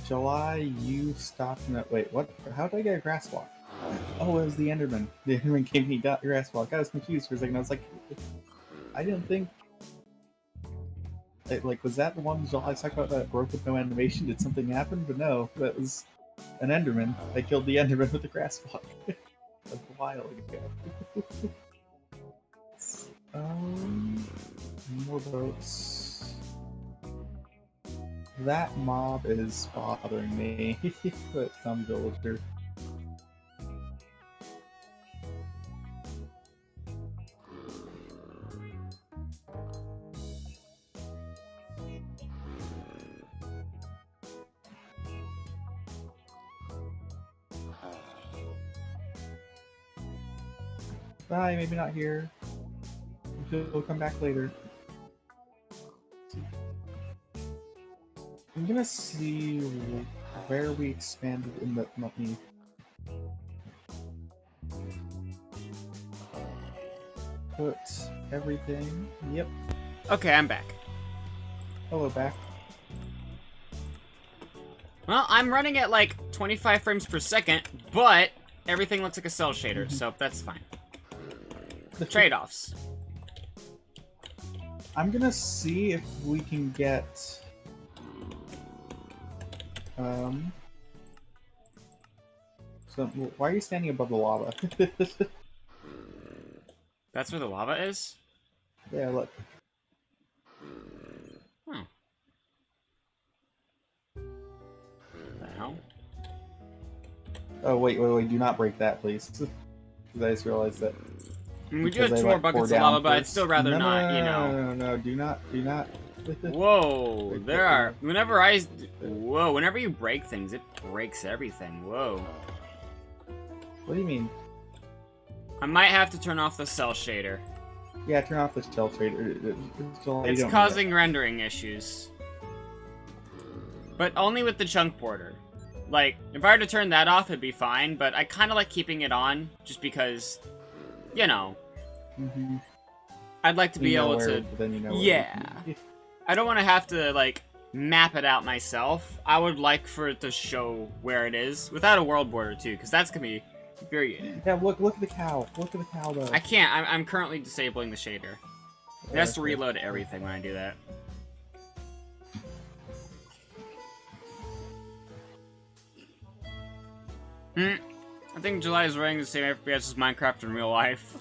July, you stopped in that. Wait, what? How did I get a grass walk? Oh, it was the Enderman. The Enderman came and he got grass walk. I was confused for a second. I was like, I didn't think. Like, was that the one July talked about that broke with no animation? Did something happen? But no, that was an Enderman. I killed the Enderman with the grass walk. A while ago. More boats. That mob is bothering me. But some villager. Bye, maybe not here. We'll come back later. I'm gonna see where we expanded in the money. Put everything. Yep. Okay, I'm back. Hello, back. Well, I'm running at like 25 frames per second, but everything looks like a cell shader, so that's fine. The trade-offs. I'm gonna see if we can get So why are you standing above the lava? That's where the lava is? Yeah, look. Hmm. The hell? Oh wait, do not break that, please. Because I just realized that. I mean, we do Because have I two more let pour buckets of down lava, but I'd first. still rather No, not, you know. No, do not. Whoa, Like, there are. Whenever you break things, it breaks everything. Whoa. What do you mean? I might have to turn off the cell shader. Yeah, turn off the shell trader. It's causing rendering issues. But only with the chunk border. Like, if I were to turn that off, it'd be fine, but I kind of like keeping it on, just because, you know, I'd like to be able to... Then you know yeah. I don't want to have to, like, map it out myself. I would like for it to show where it is, without a world border, too, because that's going to be very... Yeah, look at the cow. Look at the cow, though. I can't. I'm currently disabling the shader. It has to reload everything when I do that. I think July is running the same FPS as Minecraft in real life.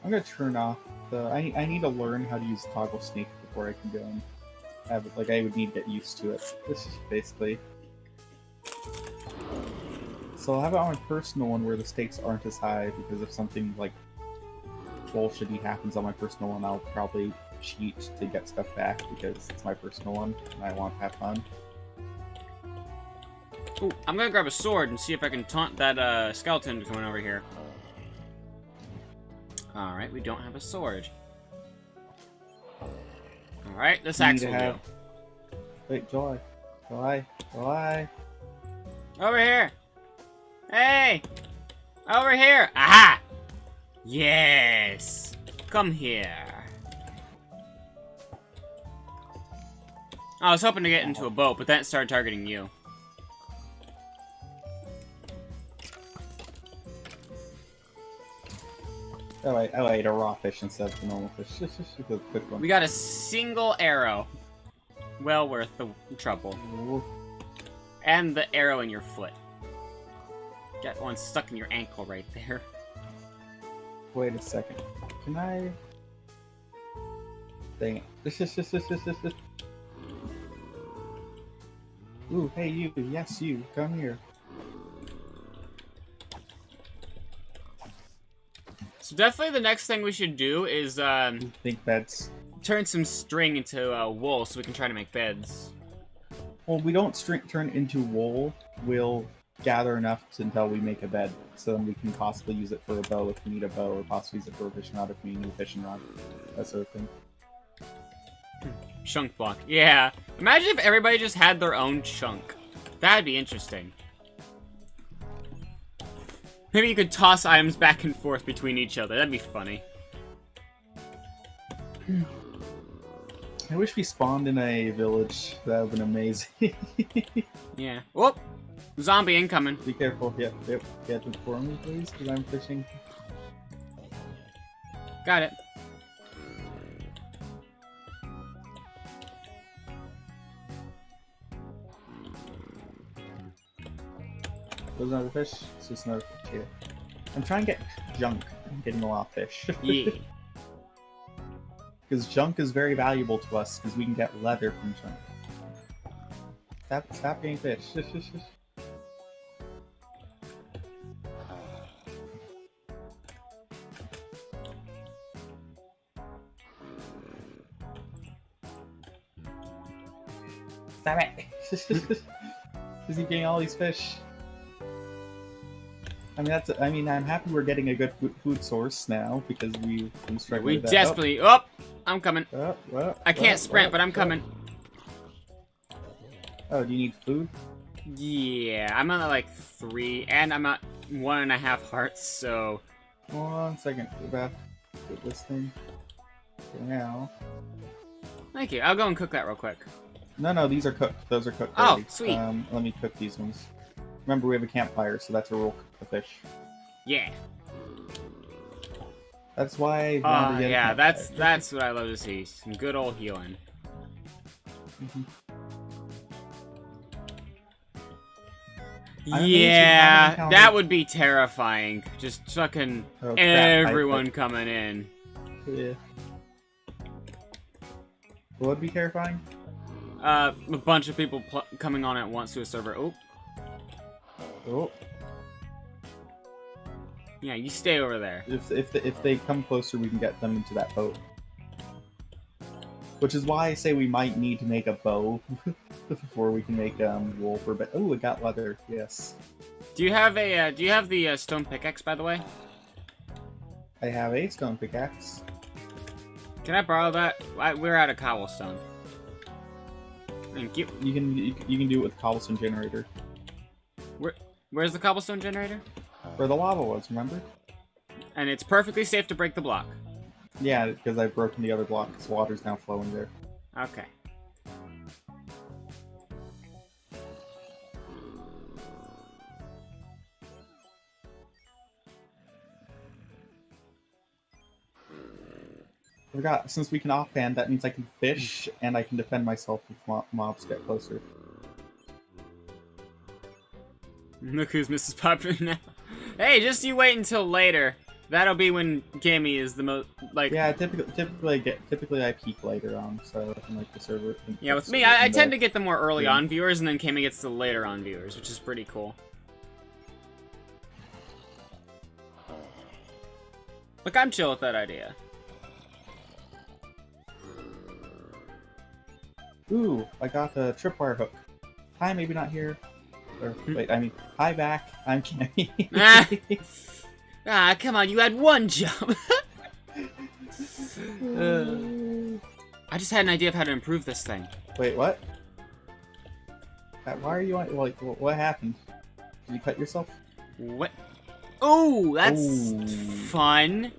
I'm gonna turn off the... I need to learn how to use toggle snake before I can go and have it. Like, I would need to get used to it. This is basically... So I'll have it on my personal one where the stakes aren't as high, because if something, like, bullshitty happens on my personal one, I'll probably cheat to get stuff back, because it's my personal one, and I want to have fun. Ooh, I'm gonna grab a sword and see if I can taunt that skeleton coming over here. Alright, we don't have a sword. Alright, this axe will do. Wait, July. Over here! Hey! Over here! Aha! Yes! Come here. I was hoping to get into a boat, but then it started targeting you. Oh, I ate a raw fish instead of the normal fish. Just a quick one. We got a single arrow. Well worth the trouble. Ooh. And the arrow in your foot. Got one stuck in your ankle right there. Wait a second. Can I... Dang it. Ooh, hey you. Yes, you. Come here. So definitely the next thing we should do is, Think beds. turn some string into wool so we can try to make beds. Well, we don't turn it into wool. We'll gather enough until we make a bed, so then we can possibly use it for a bow if we need a bow, or possibly use it for a fishing rod if we need a fishing rod. That sort of thing. Chunk block. Yeah. Imagine if everybody just had their own chunk. That'd be interesting. Maybe you could toss items back and forth between each other. That'd be funny. I wish we spawned in a village. That would have been amazing. Yeah. Whoop! Zombie incoming. Be careful. Yep. Get it for me, please, because I'm fishing. Got it. There's another fish. It's just another fish here. I'm trying to get junk. I'm getting a lot of fish. Yeah. Because junk is very valuable to us, because we can get leather from junk. Stop getting fish. Stop it! Is he getting all these fish? I mean, I'm happy we're getting a good food source now, because we've been struggling We with that. desperately... Oh! I'm coming. Well, I can't sprint, but I'm coming. Oh, do you need food? Yeah, I'm at like 3, and I'm at 1.5 hearts, so... 1 second. Go back. Get this thing. For now. Thank you. I'll go and cook that real quick. No, these are cooked. Those are cooked Oh, already. sweet. Let me cook these ones. Remember, we have a campfire, so that's where we'll cook the fish. Yeah. That's why I wanted to get a yeah, campfire. that's what I love to see. Some good old healing. Yeah, encountered- that would be terrifying. Just fucking Oh, crap, everyone coming in. Yeah. What would be terrifying? A bunch of people coming on at once to a server. Oh. Oh. Yeah, you stay over there. If they come closer, we can get them into that boat. Which is why I say we might need to make a bow before we can make wool for. But oh, it got leather. Yes. Do you have a? Do you have the stone pickaxe, by the way? I have a stone pickaxe. Can I borrow that? We're out of cobblestone. Thank you. You can do it with cobblestone generator. Where's the cobblestone generator? Where the lava was, remember? And it's perfectly safe to break the block. Yeah, because I've broken the other block, because water's now flowing there. Okay. I forgot, since we can offhand, that means I can fish, and I can defend myself if mobs get closer. Look who's Mrs. Poppin now. Hey, just you wait until later. That'll be when Cami is the most, like... Yeah, typically I peak later on, so in like the server... Yeah, with me, I tend to get the more early on viewers, and then Cami gets the later on viewers, which is pretty cool. Look, I'm chill with that idea. Ooh, I got the tripwire hook. Hi, maybe not here. Or, wait, I mean, hi back, I'm Cami. Come on, you had one jump. I just had an idea of how to improve this thing. Wait, what? Why are you on, like, what happened? Did you cut yourself? What? Oh, that's fun.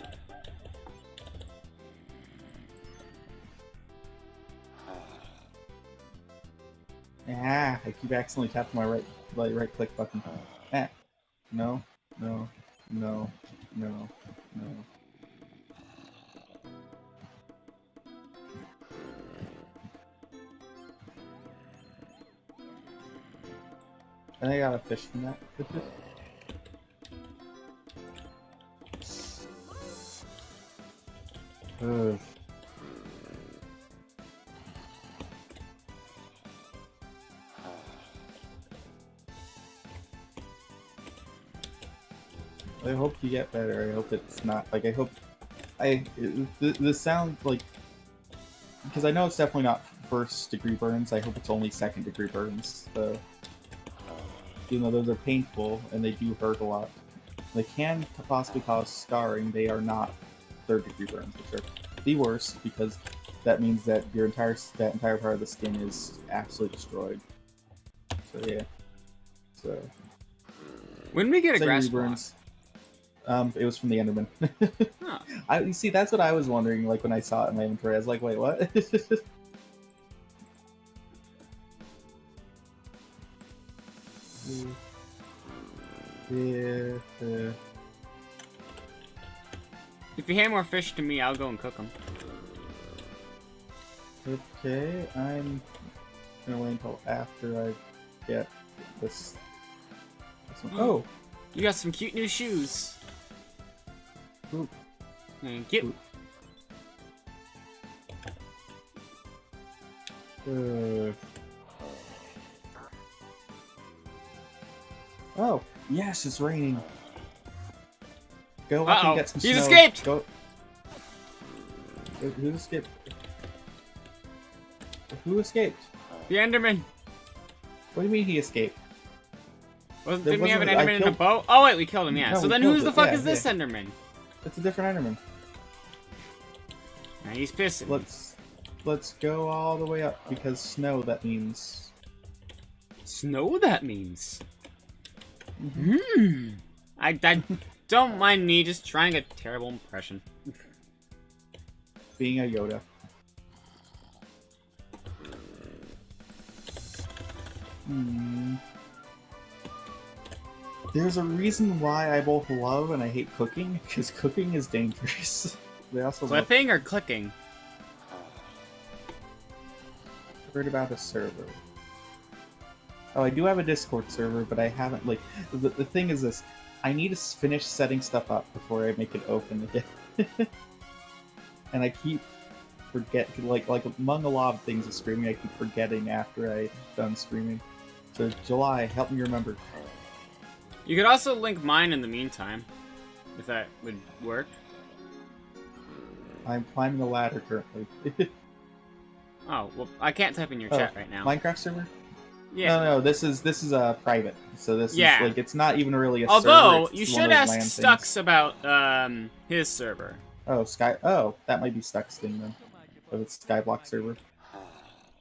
Ah, I keep accidentally tapping my right click button. Ah, no, no, no, no, no. And I got a fish from that. Ugh. I hope you get better. I hope it's not like this sounds like, because I know it's definitely not first degree burns. I hope it's only second degree burns. So, even though those are painful and they do hurt a lot, they can possibly cause scarring. They are not third degree burns, which are the worst, because that means that that entire part of the skin is absolutely destroyed. So yeah. So when we get a grass burns. It was from the Enderman. Huh. You see, that's what I was wondering, like, when I saw it in my inventory. I was like, wait, what? If you hand more fish to me, I'll go and cook them. Okay, I'm gonna wait until after I get this one. Oh! You got some cute new shoes. Ooh. Thank you. Oh, yes, it's raining. Go up and get some snow. He's escaped! Go. Who escaped? Who escaped? The Enderman. What do you mean he escaped? Didn't we have an Enderman in a boat? Oh wait, we killed him, yeah. No, so then killed who's the it. fuck Yeah, is this Enderman? It's a different Enderman. Nah, he's pissing. Let's go all the way up, because snow, that means... Snow, that means? I don't mind me just trying a terrible impression. Being a Yoda. There's a reason why I both love and I hate cooking, because cooking is dangerous. They also Flipping or clicking? heard about a server. Oh, I do have a Discord server, but I haven't, like... The thing is this. I need to finish setting stuff up before I make it open again. And I keep like among a lot of things of streaming, I keep forgetting after I'm done streaming. So, July, help me remember. You could also link mine in the meantime, if that would work. I'm climbing the ladder currently. Oh, well, I can't type in your chat right now. Minecraft server? Yeah. No, this is private. So this is like it's not even really a Although server. you should ask Stux about his server. Oh, that might be Stux thing then. But it's Skyblock server.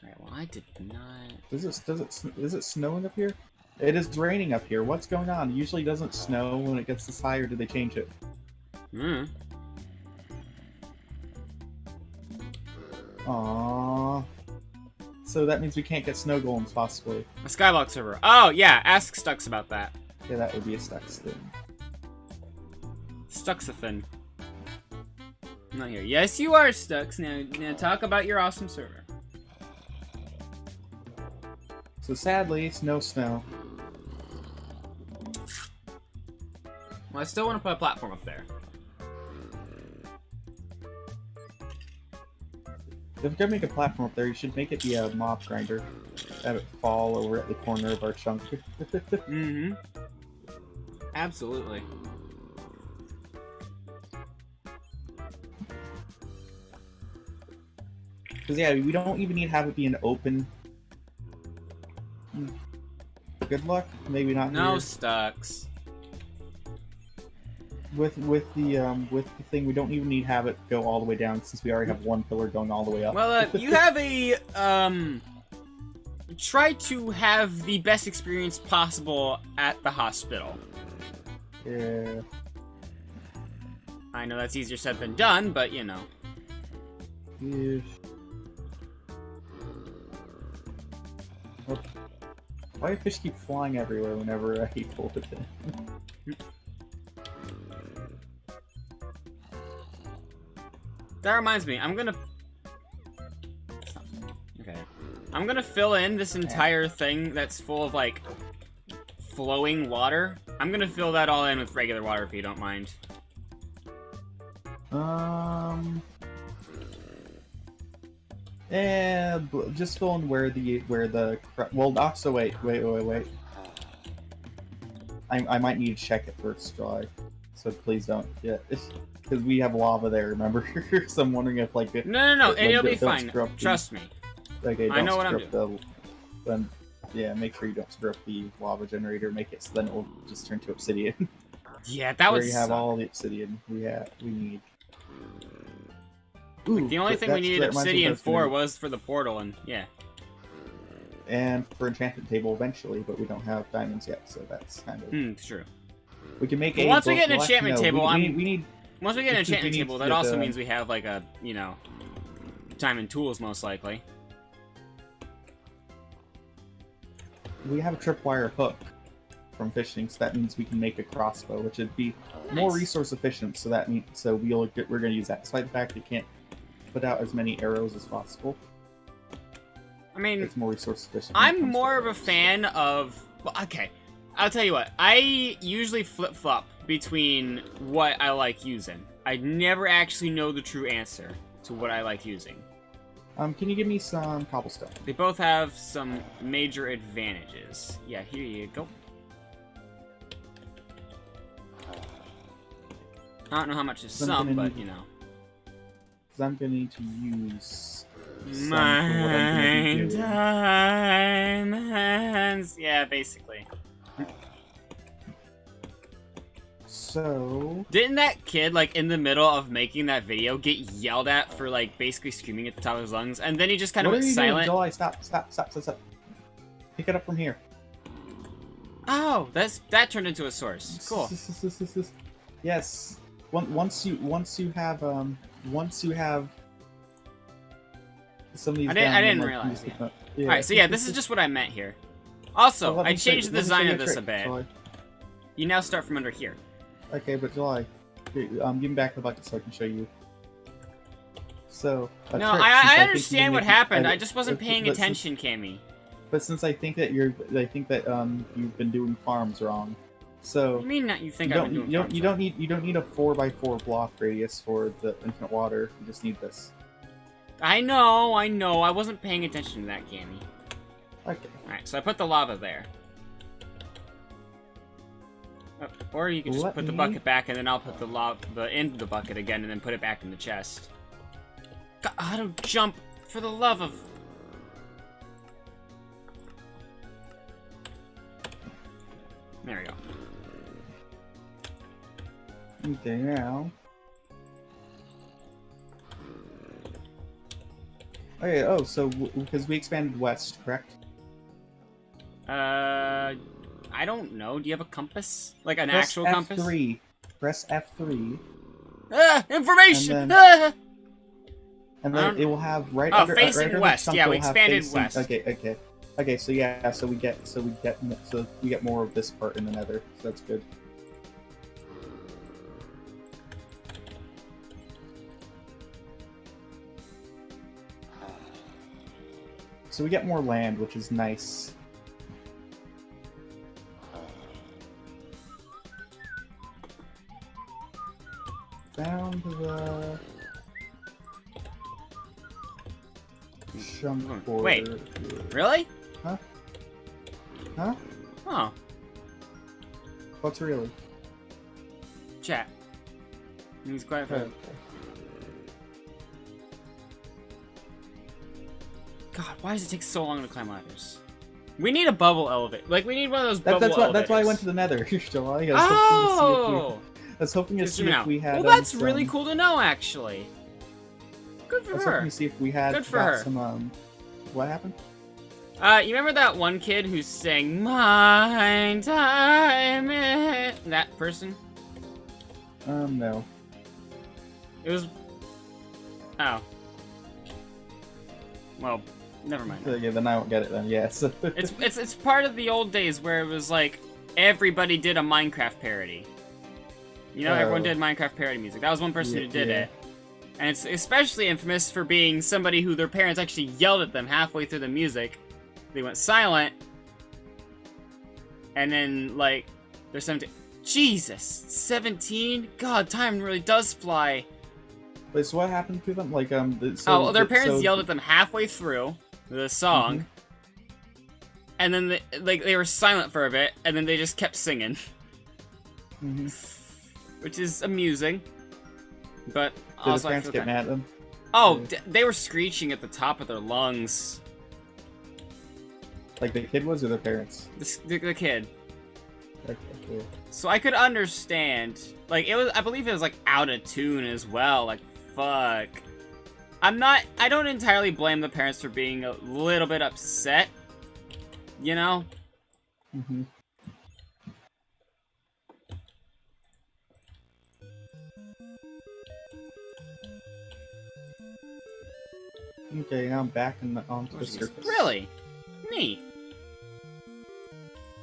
Alright, well I did not. Is it snowing up here? It is raining up here. What's going on? It usually doesn't snow when it gets this high, or did they change it? Hmm. Aww. So that means we can't get snow golems, possibly. A Skyblock server. Oh, yeah, ask Stux about that. Yeah, that would be a Stux thing. Stuxathin. Not here. Yes, you are, Stux. Now talk about your awesome server. So sadly, it's no snow. Well, I still want to put a platform up there. If you're gonna make a platform up there, you should make it be a mob grinder. Have it fall over at the corner of our chunk. Mm-hmm. Absolutely. Because yeah, we don't even need to have it be an open. Good luck. Maybe not. No here. Stux. With the thing, we don't even need to have it go all the way down since we already have one pillar going all the way up. Well, you have a try to have the best experience possible at the hospital. Yeah. I know that's easier said than done, but you know. Yeah. Oh. Why do fish keep flying everywhere whenever I pull it in? That reminds me, I'm gonna fill in this entire thing that's full of, like, flowing water. I'm gonna fill that all in with regular water if you don't mind. Yeah, just fill in where the well, also wait. I might need to check it first, July. So please don't. Yeah, because we have lava there. Remember? So I'm wondering if like No, it'll be fine. Trust me. Okay, I know what I'm doing. Then yeah, make sure you don't screw up the lava generator. Make it so then it will just turn to obsidian. Yeah, that would. Where you have all the obsidian we need. Ooh, the only thing we needed obsidian for was for the portal, and yeah. And for enchantment table eventually, but we don't have diamonds yet, so that's kind of. True. We can make a. Once we get an enchantment table, we need. Once we get an enchantment table, that also means we have like a diamond tools most likely. We have a tripwire hook from fishing, so that means we can make a crossbow, which would be more resource efficient. So that means we're going to use that, despite the fact we can't put out as many arrows as possible. I mean, it's more resource efficient. I'm more of a fan of. Well, okay, I'll tell you what. I usually flip-flop between what I like using. I never actually know the true answer to what I like using. Can you give me some cobblestone? They both have some major advantages. Yeah, here you go. I don't know how much is some, but you know. Because I'm going to need to use some my diamonds. Yeah, basically. So... Didn't that kid, like, in the middle of making that video get yelled at for, like, basically screaming at the top of his lungs? And then he just kind of went silent? July, stop. Pick it up from here. Oh, that turned into a source. Cool. Yes. Once you have some of these. I didn't realize. Yeah. All right, so yeah, this is just what I meant here. Also, I changed the design of this a bit. July. You now start from under here. Okay, but July, give me back the bucket so I can show you. So. No, I understand what happened. I just wasn't paying attention, Cammy. But since I think that you've been doing farms wrong, What so do you mean that you think you I've been don't doing you don't farms you wrong? don't need you don't need a 4x4 block radius for the infinite water. You just need this. I know. I wasn't paying attention to that, Cammy. Okay. Alright, so I put the lava there. Or you could just Let put the me- bucket back, and then I'll put the lava into the bucket again, and then put it back in the chest. God, how to jump for the love of... There we go. Okay, now. Okay. Oh, so because we expanded west, correct? I don't know. Do you have a compass? Like an Press actual F3. compass? Press F3, Ah! Information! And Ah! and then it will have right Oh, under facing right under west. the chunk, Yeah, we it'll have expanded facing- west. Okay. So yeah, so we get more of this part in the Nether. So that's good. So we get more land, which is nice. Found the chunk border. Wait. here. Really? Huh? Oh, What's really? chat. He's quite Okay. God, why does it take so long to climb ladders? We need a bubble elevator. Like, we need one of those bubble That's elevators. why I went to the Nether, July. Oh! I was hoping to Just see zoom if out. we had. Well, that's really cool to know, actually. Good I for was hoping her. to see if we had Good for got her. some. What happened? You remember that one kid who sang "My Time"? That person? No. It was. Oh. Well, never mind. Yeah, then I won't get it then. Yeah. So. It's part of the old days where it was like everybody did a Minecraft parody. You know, everyone Oh. did Minecraft parody music. That was one person who did Yeah. it. And it's especially infamous for being somebody who their parents actually yelled at them halfway through the music. They went silent. And then, like, they're 17. Jesus! 17? God, time really does fly. Wait, so what happened to them? Like, Their parents yelled at them halfway through the song. And then, they were silent for a bit, and then they just kept singing. Which is amusing. But Did also, the parents get mad at them? Oh, Yeah. they were screeching at the top of their lungs. Like the kid was, or the parents? The kid. Okay. Yeah. So I could understand. Like, it was, I believe it was, like, out of tune as well. Like, fuck. I don't entirely blame the parents for being a little bit upset. You know? Okay, now I'm back onto the surface. Really? Neat.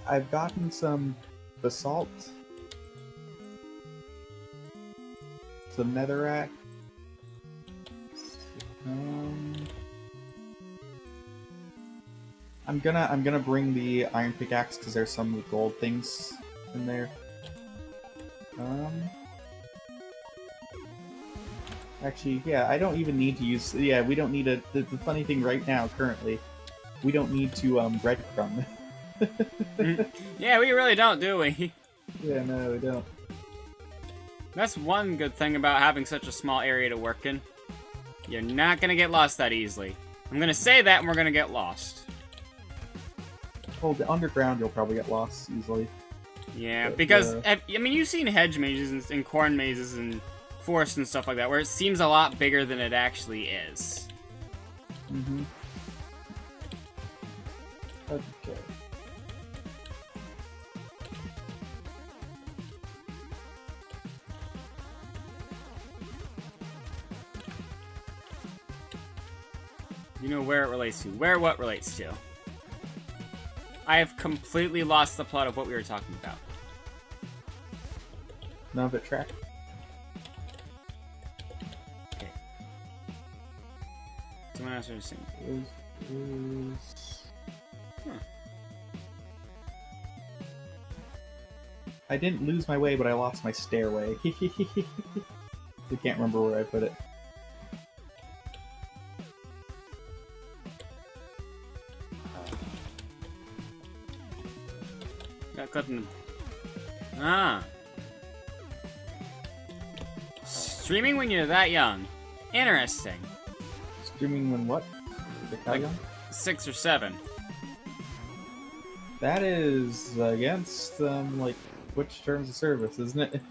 I've gotten some basalt, some netherrack. I'm gonna bring the iron pickaxe because there's some gold things in there. Actually, yeah, I don't even need to use. Yeah, we don't need a. The funny thing right now, currently, we don't need to breadcrumb. Yeah, we really don't, do we? Yeah, no, we don't. That's one good thing about having such a small area to work in. You're not gonna get lost that easily. I'm gonna say that and we're gonna get lost. Oh, the underground, you'll probably get lost easily. Yeah, But, because, I mean, you've seen hedge mazes and corn mazes and forests and stuff like that, where it seems a lot bigger than it actually is. Okay. You know where it relates to. Where what relates to. I have completely lost the plot of what we were talking about. None of it track. Okay. Someone else was saying. I didn't lose my way, but I lost my stairway. I can't remember where I put it. Got cut in the... Ah. Streaming when you're that young. Interesting. Streaming when what? Like 6 or 7. That is against, like, Twitch terms of service, isn't it?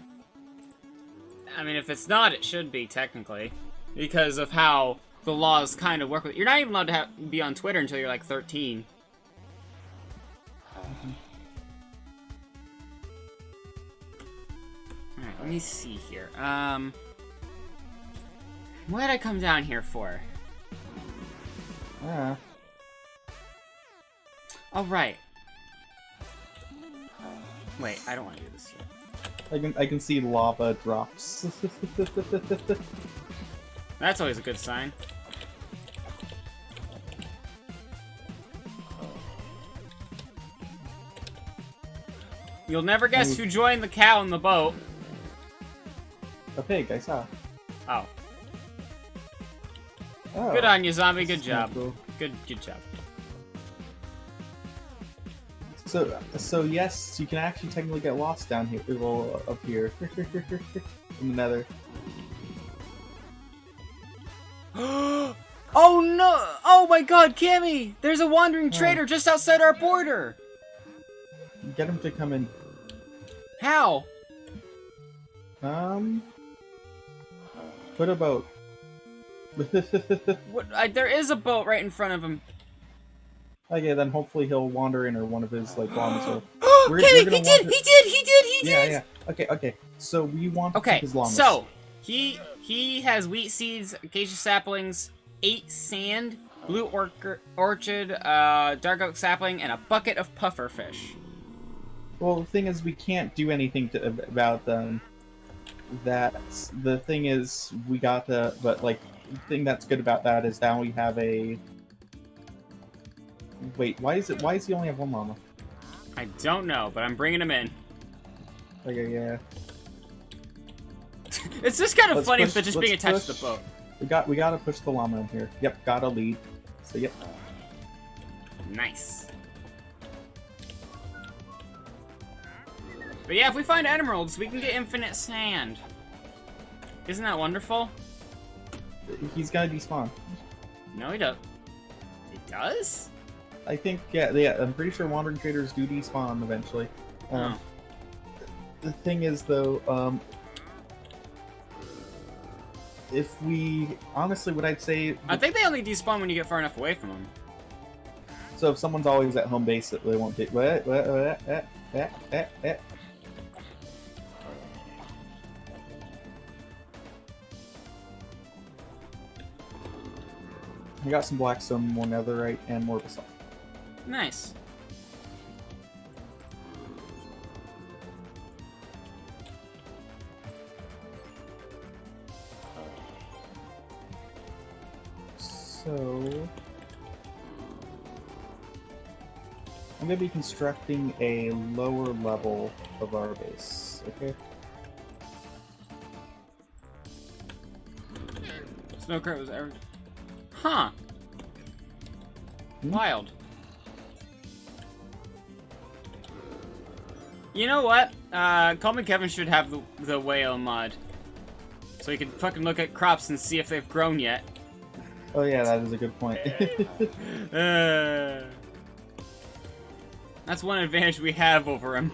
I mean, if it's not, it should be, technically. Because of how the laws kind of work with... You're not even allowed to be on Twitter until you're, like, 13. Alright, let me see here. What did I come down here for? Yeah. Oh, right. Wait, I don't want to do this yet. I can see lava drops. That's always a good sign. You'll never guess who joined the cow in the boat. A pig, I saw. Oh. Oh. Good on you, zombie. Good job. Cool. Good job. So yes, you can actually technically get lost down here, well, up here, in the nether. Oh no! Oh my god, Cammy! There's a wandering trader just outside our border! Get him to come in. How? Put a boat. What, there is a boat right in front of him. Okay, then hopefully he'll wander in, or one of his, like, llamas will. Cammy, he did! Yeah. Okay. So we want to keep his llamas. So, he has wheat seeds, acacia saplings, 8 sand, blue orchid, dark oak sapling, and a bucket of puffer fish. Well, the thing is, we can't do anything about them. That's the thing is, we got the. But like, the thing that's good about that is now we have a. Wait, why does he only have one llama? I don't know, but I'm bringing him in. Okay, yeah. It's just kind of funny if they're just being attached to the boat. We gotta push the llama in here. Yep, gotta lead. So yep. Nice. But yeah, if we find emeralds, we can get infinite sand. Isn't that wonderful? He's gonna despawn. No, he doesn't. He does? I think, yeah, I'm pretty sure wandering traders do despawn eventually. The thing is, though, if we... Honestly, what I'd say... I think they only despawn when you get far enough away from them. So if someone's always at home base, they won't take... I got some blackstone, more netherite, and more basalt. Nice. So... I'm going to be constructing a lower level of our base, okay? Snowcart was average. Huh. Wild. You know what? Coleman Kevin should have the whale mod. So he can fucking look at crops and see if they've grown yet. Oh yeah, that is a good point. That's one advantage we have over him.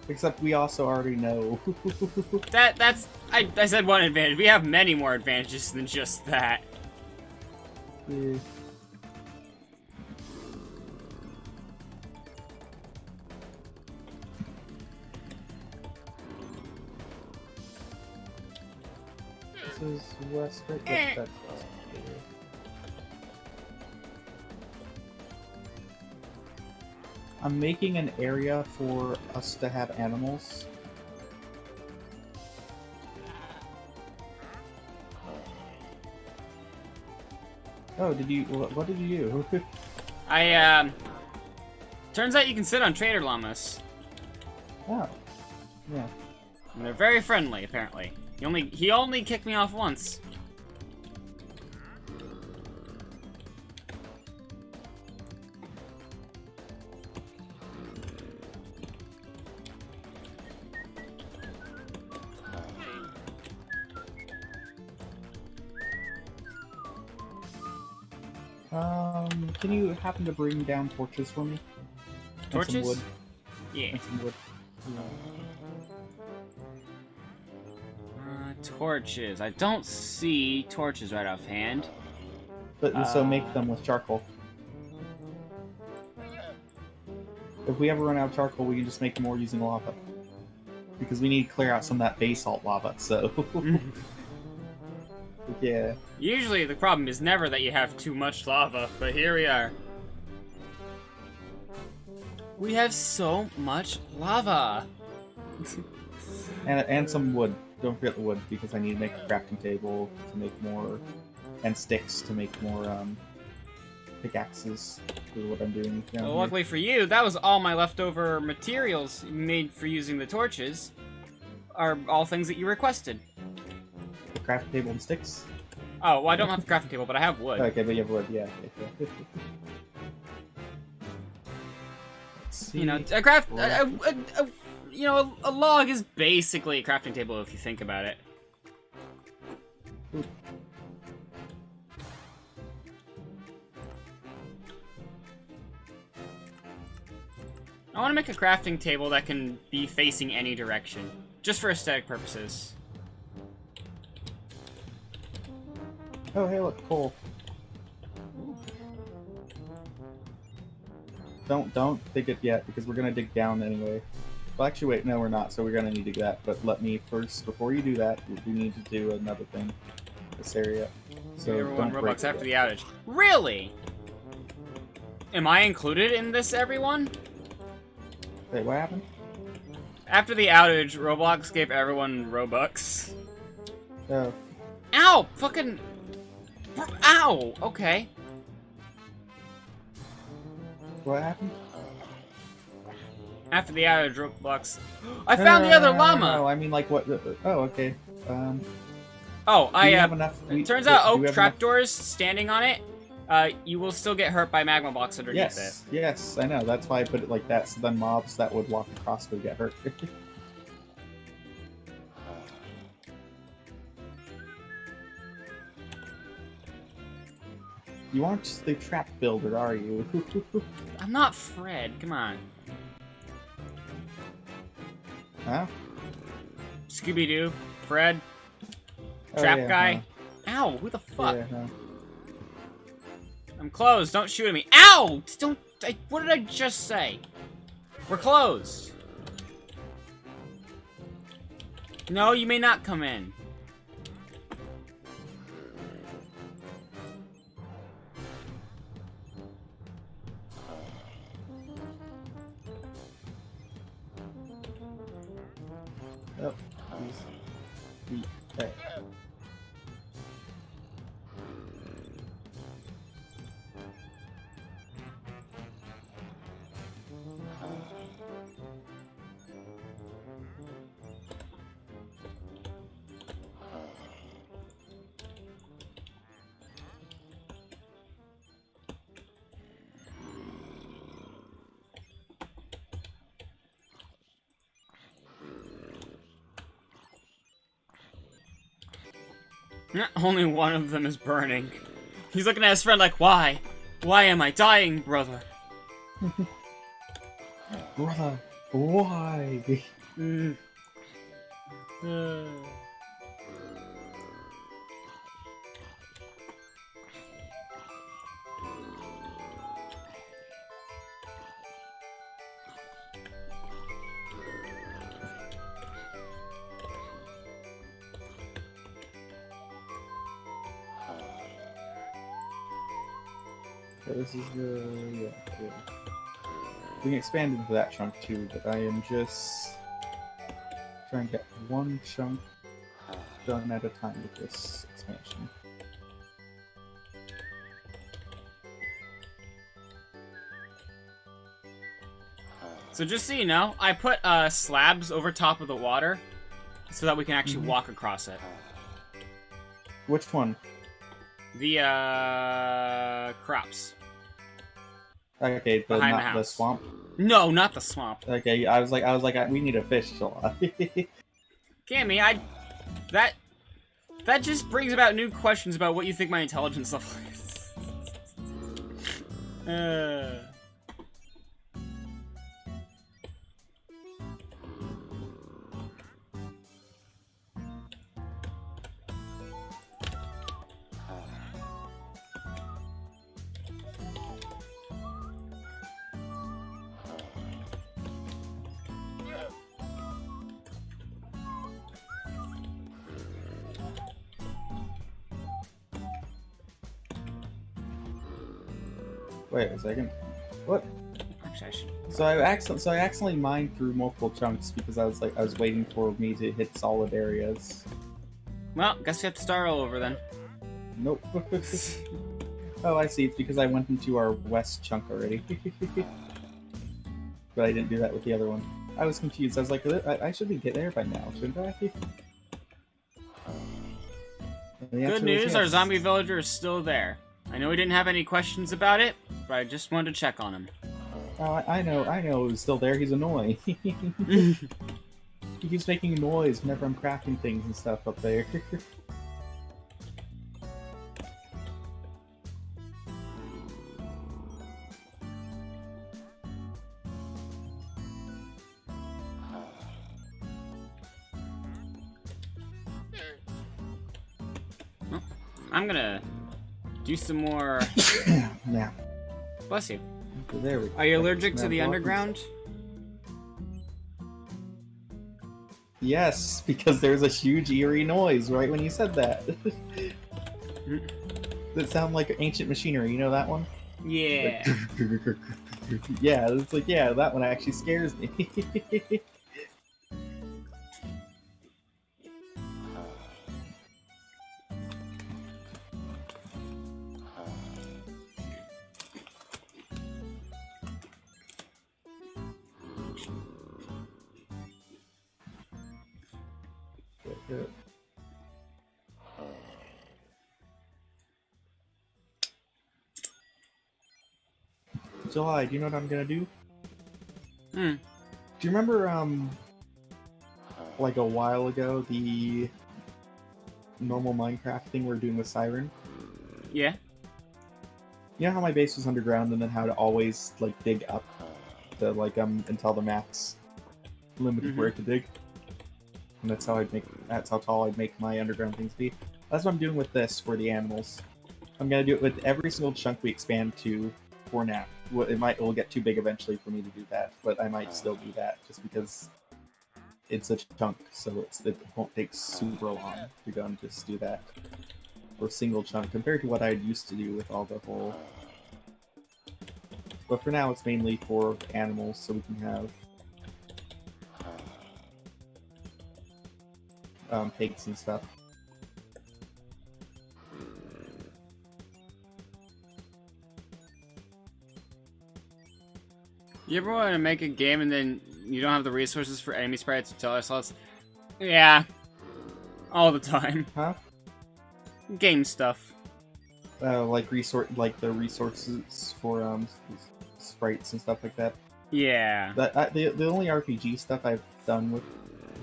Except we also already know. I said one advantage. We have many more advantages than just that. Yeah. This is west, right? That's west. I'm making an area for us to have animals. Oh, what did you do? Turns out you can sit on trader llamas. Oh. Yeah. And they're very friendly, apparently. He only kicked me off once. Can you happen to bring down torches for me? Torches? And some wood. Yeah. And some wood. Torches. I don't see torches right offhand. But so make them with charcoal. If we ever run out of charcoal, we can just make more using lava. Because we need to clear out some of that basalt lava, so... yeah. Usually the problem is never that you have too much lava, but here we are. We have so much lava! And some wood. Don't forget the wood, because I need to make a crafting table to make more... And sticks to make more, pickaxes for what I'm doing down Well, here. luckily for you, that was all my leftover materials made for using the torches. Are all things that you requested. The crafting table and sticks? Oh, well, I don't have the crafting table, but I have wood. Okay, but you have wood, yeah. Okay. Let's see. You know, a log is basically a crafting table if you think about it. Ooh. I want to make a crafting table that can be facing any direction, just for aesthetic purposes. Oh, hey, look, coal. Don't dig it yet, because we're gonna dig down anyway. Well, actually, wait, no, we're not, so we're gonna need to do that. But let me first, before you do that, we need to do another thing. This area. So Everyone don't break Robux it after yet. the outage. Really? Am I included in this, everyone? Wait, what happened? After the outage, Roblox gave everyone Robux. Oh, Ow! Fucking... Ow! Okay. what happened? After the outage, Roblox... I found the other llama! No, I mean, like, what? Oh, okay. Oh, Do you have enough? It turns out do we oak have trapdoors, standing on it, you will still get hurt by magma blocks underneath Yes, yes, I know. That's why I put it like that, so then mobs that would walk across would get hurt. You aren't the trap builder, are you? it. I'm not Fred, come on. Huh? Scooby-Doo, Fred, Oh, trap yeah, guy. Ow, who the no. fuck? Yeah, no. I'm closed, don't shoot at me. Ow! Don't, what did I just say? We're closed. No, you may not come in. Oh, please. Okay. Only one of them is burning. He's looking at his friend like, why? Why am I dying, brother? Brother, why? Mm. So this is the... yeah. We can expand into that chunk too, but I am just trying to get one chunk done at a time with this expansion. So just so you know, I put slabs over top of the water so that we can actually walk across it. Which one? The Okay, crops. not Behind the the house. swamp. No, not the swamp. Okay, I was like, we need a fish July. Cami, that just brings about new questions about what you think my intelligence level is. Wait a second. What? Actually, I should. So I accidentally mined through multiple chunks because I was waiting for me to hit solid areas. Well, guess we have to start all over then. Nope. Oh, I see. It's because I went into our west chunk already. But I didn't do that with the other one. I was confused. I was like, I should be get there by now, shouldn't I? Good news, our zombie villager is still there. I know we didn't have any questions about it, but I just wanted to check on him. Oh, I know he's still there. He's annoying. He keeps making noise whenever I'm crafting things and stuff up there. I'm gonna do some more. Yeah. Bless you. There we go. Are you allergic to the underground? Yes, because there's a huge eerie noise right when you said that. That sound like ancient machinery. You know that one? Yeah. Like, yeah, it's like, yeah, that one actually scares me. July, do you know what I'm gonna do? Hmm. Do you remember, like a while ago, the normal Minecraft thing we were doing with Siren? Yeah. You know how my base was underground and then how to always, like, dig up to, like, until the max limit of where I could dig? And that's how tall I'd make my underground things be. That's what I'm doing with this for the animals. I'm gonna do it with every single chunk we expand to for now. It will get too big eventually for me to do that, but I might still do that just because it's a chunk, so it won't take super long to go and just do that for a single chunk compared to what I used to do with all the whole. But for now, it's mainly for animals, so we can have pigs and stuff. You ever want to make a game and then you don't have the resources for enemy sprites or teller slots? Yeah. All the time. Huh? Game stuff. Like the resources for sprites and stuff like that. Yeah. The only RPG stuff I've done with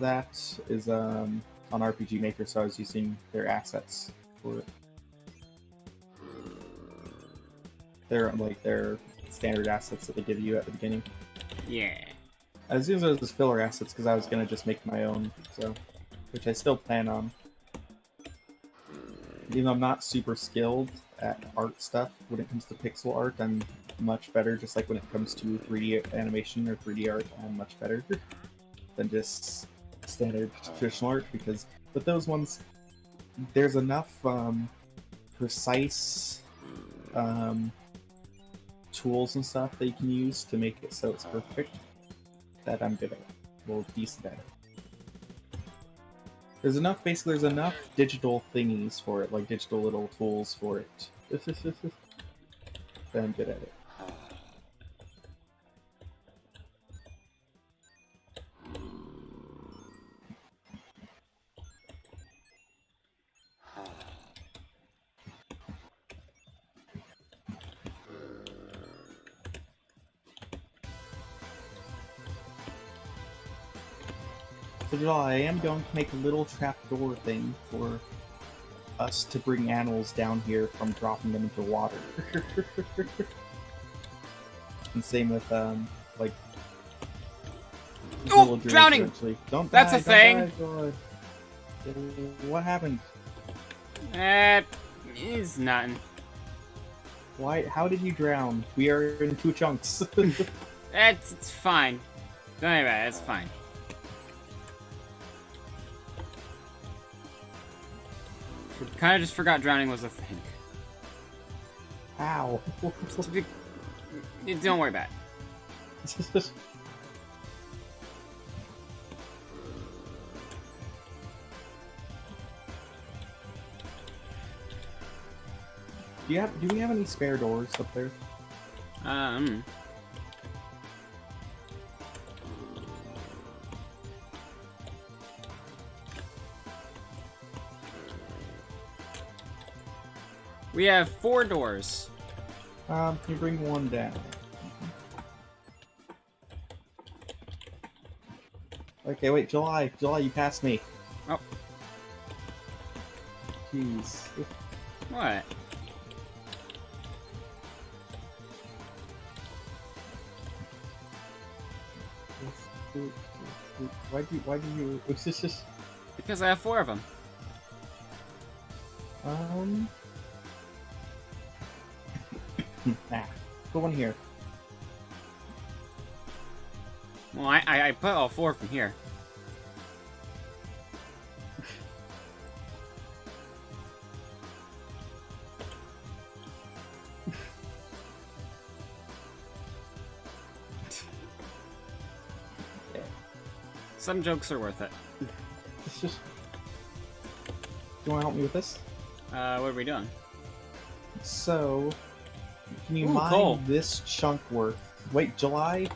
that is on RPG Maker, so I was using their assets for it. Their standard assets that they give you at the beginning. Yeah. I was using those as filler assets because I was gonna just make my own, so which I still plan on. Even though I'm not super skilled at art stuff, when it comes to pixel art, I'm much better. Just like when it comes to 3D animation or 3D art, I'm much better than just standard traditional art, because with those ones, there's enough precise tools and stuff that you can use to make it so it's perfect that I'm good at it. Well, decent at it. There's enough digital thingies for it, like digital little tools for it. That I'm good at it. So I am going to make a little trapdoor thing for us to bring animals down here from dropping them into water. And same with like Oh, villagers drowning! eventually. Don't That's die, a thing. don't die, what happened? It's nothing. Why? How did you drown? We are in 2 chunks. It's fine. Don't worry about it, it's fine. Kind of just forgot drowning was a thing. Ow. Don't worry about it. Do we have any spare doors up there? We have 4 doors. Can you bring one down? Okay, wait, July, you passed me. Oh. Jeez. What? Why do you, it's just, Because I have 4 of them. nah, put one here. Well, I put all 4 from here. Some jokes are worth it. It's just, do you want to help me with this? What are we doing? So, can you Ooh, mine coal. this chunk worth? Wait, July?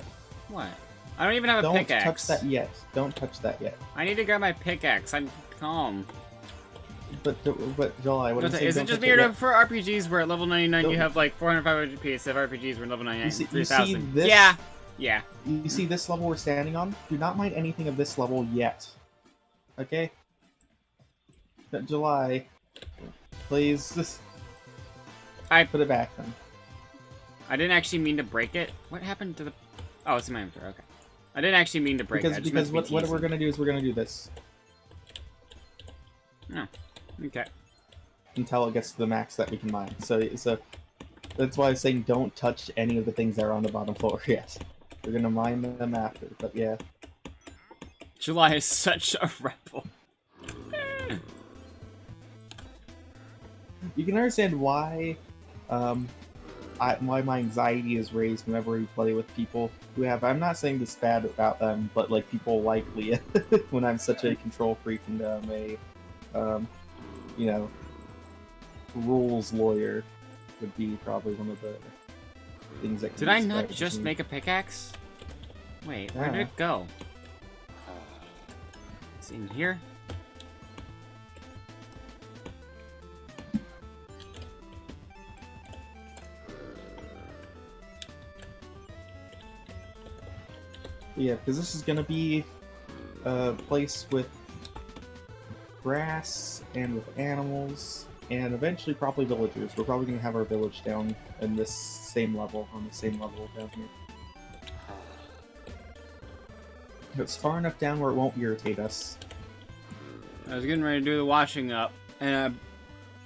What? I don't even have a Don't pickaxe. touch that yet. Don't touch that yet. I need to grab my pickaxe. I'm calm. But July, what Is it just me or for RPGs where at level 99 you have like 400-500 PS of RPGs where level 99 You see 3000? this? Yeah. Yeah. You see this level we're standing on? Do not mind anything of this level yet. Okay? But July, please, just I put it back then. I didn't actually mean to break it. What happened to the... Oh, it's in my inventory. Okay. I didn't actually mean to break it. I just Because meant to be what we're teasing. gonna do is we're gonna do this Oh. Okay. until it gets to the max that we can mine. So that's why I was saying don't touch any of the things that are on the bottom floor yet. We're gonna mine them after, but yeah. July is such a rebel. You can understand why, why my anxiety is raised whenever we play with people who have. I'm not saying this bad about them, but like people like Leah, when I'm such a control freak and you know, rules lawyer would be probably one of the things that. Did I not just make a pickaxe? Wait, where did Yeah. it go? It's in here? Yeah, because this is gonna be a place with grass and with animals, and eventually probably villagers. We're probably gonna have our village down in this same level, on the same level down here. It's far enough down where it won't irritate us. I was getting ready to do the washing up, and I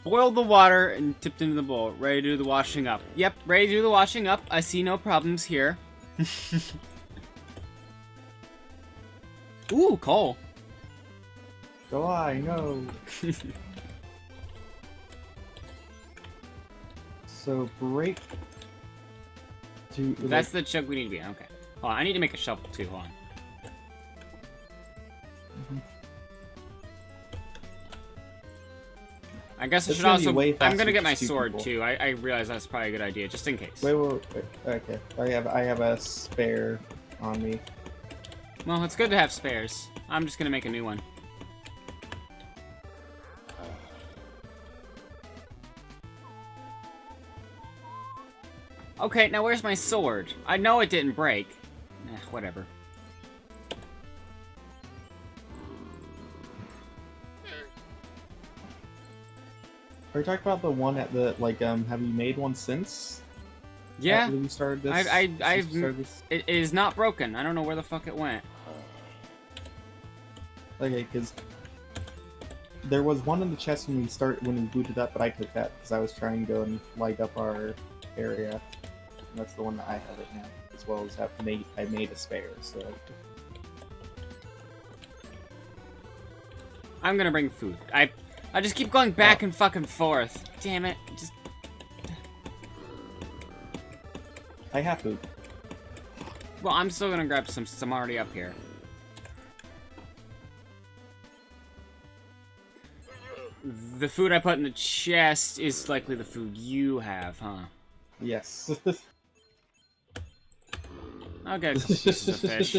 boiled the water and tipped into the bowl. Ready to do the washing up. Yep, ready to do the washing up. I see no problems here. Ooh, coal. July, no. So break. That's the chunk we need to be. Okay. Hold on, I need to make a shovel too. Hold on. I guess I It's should gonna be also. way I'm faster gonna get with my just 2 sword people. too. I realize that's probably a good idea, just in case. Wait, okay. I have a spare on me. Well, it's good to have spares. I'm just gonna make a new one. Okay, now where's my sword? I know it didn't break. Eh, whatever. Are you talking about the one at the like? Have you made one since? Yeah. After we started this. I've Since we started this? it is not broken. I don't know where the fuck it went. Okay, because there was one in the chest when we booted up, but I took that because I was trying to go and light up our area. And that's the one that I have right now, as well as I made a spare. So I'm gonna bring food. I just keep going back and fucking forth. Damn it! Just I have food. well, I'm still gonna grab some already up here. The food I put in the chest is likely the food you have, huh? Yes. I'll get a couple pieces of fish.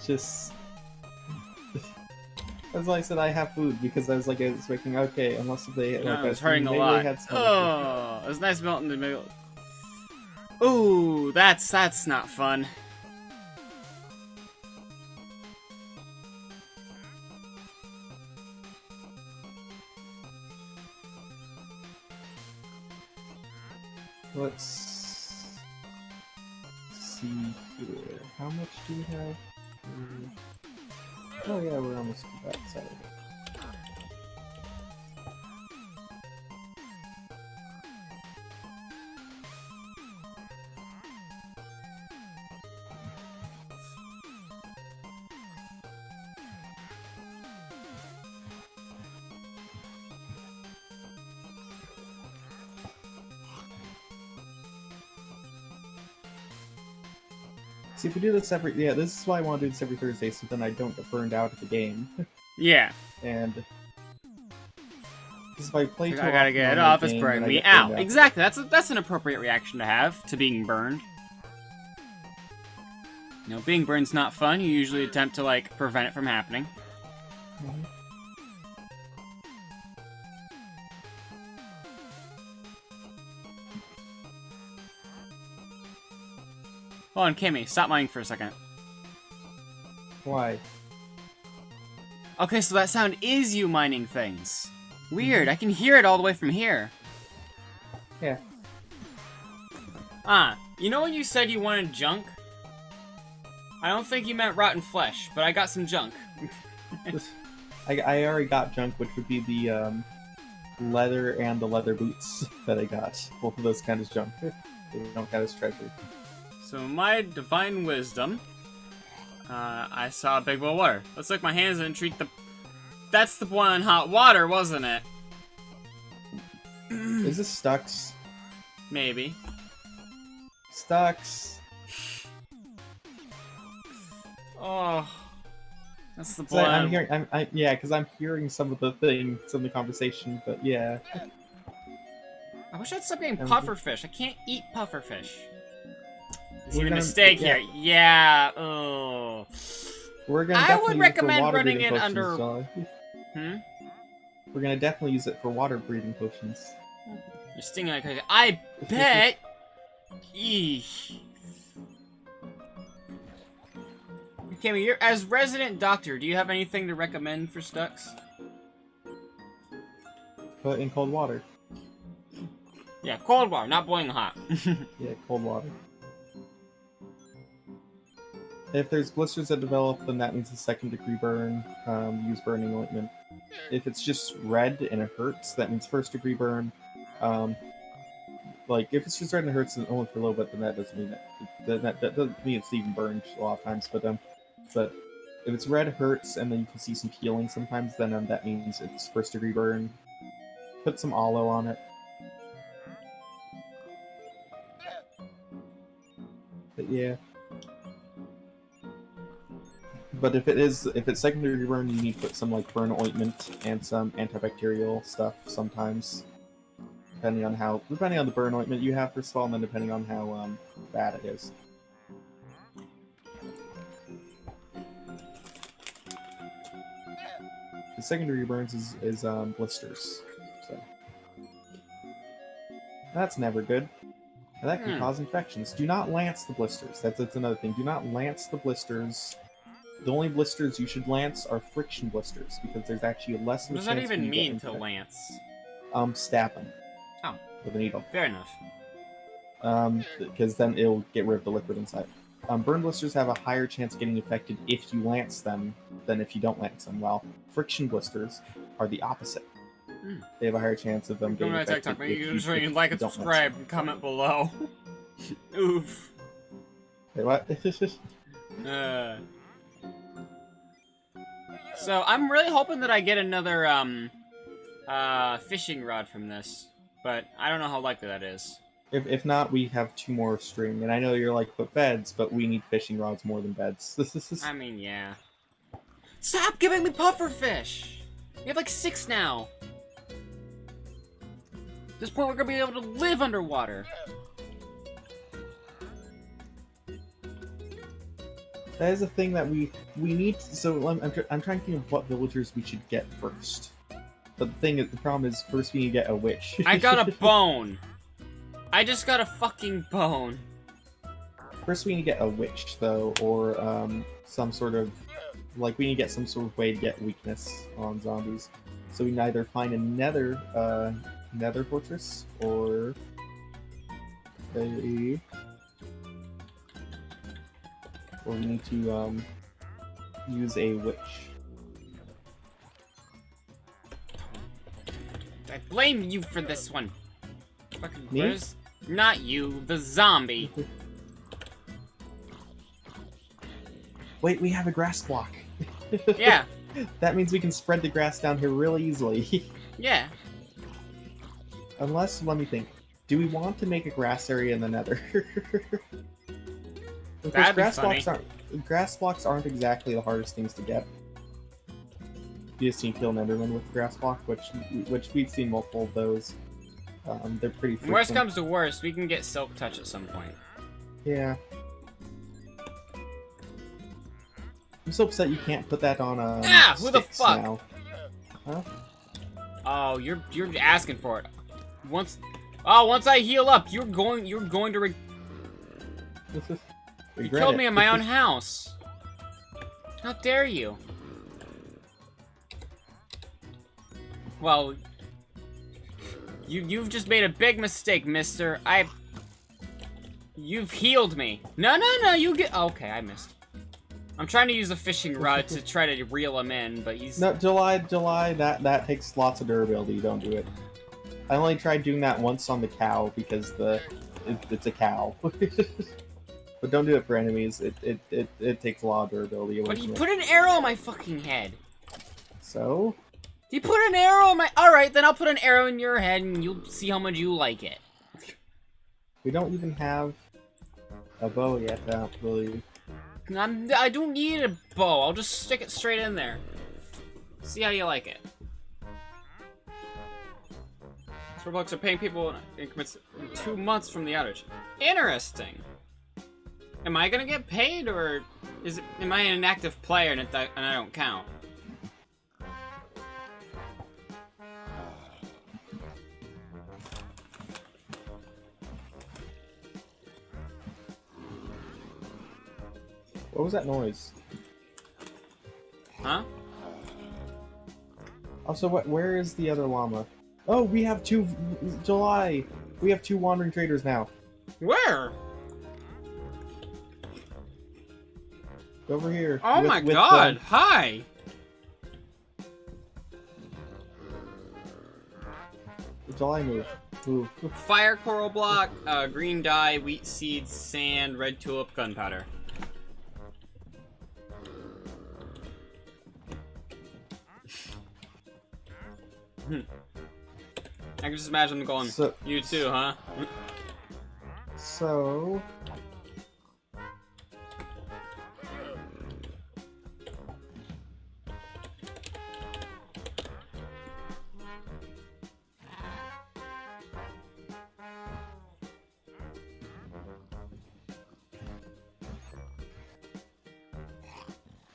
Just. That's why I said I have food, because I was expecting, okay, unless they No, like I was hurting a lot. Oh, it was nice melting the middle. Ooh, that's not fun. Let's see here. How much do we have? Oh yeah, we're almost to that side of it. See, if we do this this is why I want to do this every Thursday, so then I don't get burned out at the game. Yeah. And because if I play too I gotta often get it on off. the It's game, burning then I me. get burned Ow. out. Exactly. That's an appropriate reaction to have to being burned. You know, being burned's not fun. You usually attempt to like prevent it from happening. Mhm. Hold on, Kimmy, stop mining for a second. Why? Okay, so that sound is you mining things. Weird, I can hear it all the way from here. Yeah. Ah, you know when you said you wanted junk? I don't think you meant rotten flesh, but I got some junk. I already got junk, which would be the leather and the leather boots that I got. Both of those kind of junk. They don't count as treasure. So my divine wisdom, I saw a big bowl of water. Let's lick my hands and treat the... That's the boiling hot water, wasn't it? Is this Stux? Maybe. Stux. Oh, that's the So I'm boiling... hearing, yeah, because I'm hearing some of the things in the conversation, but yeah. I wish I'd stop getting Um, pufferfish. I can't eat pufferfish. I see We're the gonna- mistake yeah. here. Yeah, oh. We're gonna I definitely would use it for recommend water running breathing it potions, under- Jolly. Hmm? We're gonna definitely use it for water breathing potions. You're stinging like crazy. I bet... Eesh. Kimmy, you're as resident doctor, do you have anything to recommend for Stux? Put in cold water. Yeah, cold water, not boiling hot. Yeah, cold water. If there's blisters that develop, then that means a second degree burn. Use burning ointment. If it's just red and it hurts, that means first degree burn. Like if it's just red and it hurts and only for a little bit, then that doesn't mean that doesn't mean it's even burned a lot of times. But if it's red hurts and then you can see some healing sometimes, then that means it's first degree burn. Put some aloe on it. But yeah. But if it's second degree burn, you need to put some like burn ointment and some antibacterial stuff sometimes. Depending on the burn ointment you have first of all, and then depending on how bad it is. The secondary burns is blisters, so that's never good. And that can cause infections. Do not lance the blisters. That's another thing. Do not lance the blisters the only blisters you should lance are friction blisters because there's actually less of What a does that chance even you get mean to infected. lance? Stab them. Oh. With a needle. Fair enough. Because then it'll get rid of the liquid inside. Burn blisters have a higher chance of getting infected if you lance them than if you don't lance them. While friction blisters are the opposite. They have a higher chance of them getting Go to infected. TikTok, if make sure you if like and don't lance subscribe them. and comment below. Oof. Wait, what? So I'm really hoping that I get another fishing rod from this, but I don't know how likely that is. If not, we have 2 more string, and I know you're like, but beds, but we need fishing rods more than beds. I mean, yeah. Stop giving me pufferfish! We have like 6 now. At this point, we're gonna be able to live underwater. That is a thing that we need. So I'm trying to think of what villagers we should get first. But the problem is, first we need to get a witch. I got a bone. I just got a fucking bone. First we need to get a witch, though, or some sort of, like, we need to get some sort of way to get weakness on zombies. So we can either find a nether fortress, or we need to use a witch. I blame you for this one. Fucking Me? where's... Not you, the zombie. Wait, we have a grass block. Yeah, That means we can spread the grass down here really easily. yeah. Unless, let me think. Do we want to make a grass area in the nether? Because That'd be grass blocks aren't exactly the hardest things to get. You just need to kill an enderman with a grass block, which we've seen multiple of those. They're pretty frequent. Worst comes to worst, we can get silk touch at some point. Yeah. I'm so upset you can't put that on who the sticks fuck? now. Huh? Oh, you're asking for it. Once I heal up, you're going to You killed me in my own house. How dare you? Well, you've just made a big mistake, mister. You've healed me. No, you get... Okay, I missed. I'm trying to use a fishing rod to try to reel him in, but he's... No, July, that takes lots of durability, don't do it. I only tried doing that once on the cow, because it's a cow. But don't do it for enemies, it takes a lot of durability away But from he it. put an arrow on my fucking head. So? He put an arrow on my... Alright, then I'll put an arrow in your head and you'll see how much you like it. We don't even have a bow yet, I don't believe. I don't need a bow. I'll just stick it straight in there. See how you like it. Roblox are paying people in increments in 2 months from the outage. Interesting. Am I gonna get paid, or am I an inactive player and I don't count? What was that noise? Huh? Also, where is the other llama? Oh, we have 2... July! We have 2 wandering traders now. Where? Over here. Oh my god! Hi! July move. Move. Fire coral block, green dye, wheat seeds, sand, red tulip, gunpowder. I can just imagine them going, you too, huh? So...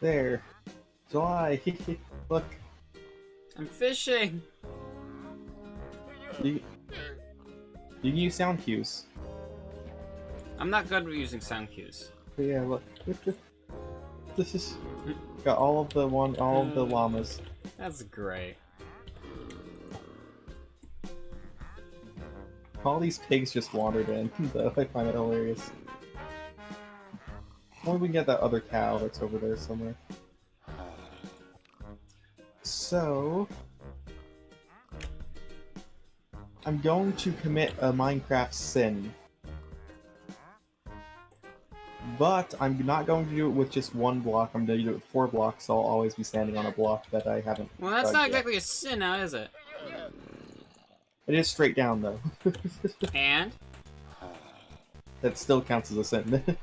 There. July. Look. I'm fishing. You can use sound cues. I'm not good at using sound cues. But yeah, look. This is got all of the llamas. That's great. All these pigs just wandered in, though. I find it hilarious. Or we can get that other cow that's over there somewhere. So... I'm going to commit a Minecraft sin. But I'm not going to do it with just one block, I'm going to do it with 4 blocks, so I'll always be standing on a block that I haven't Well, that's dug not yet. exactly a sin now, is it? It is straight down, though. And? That still counts as a sin.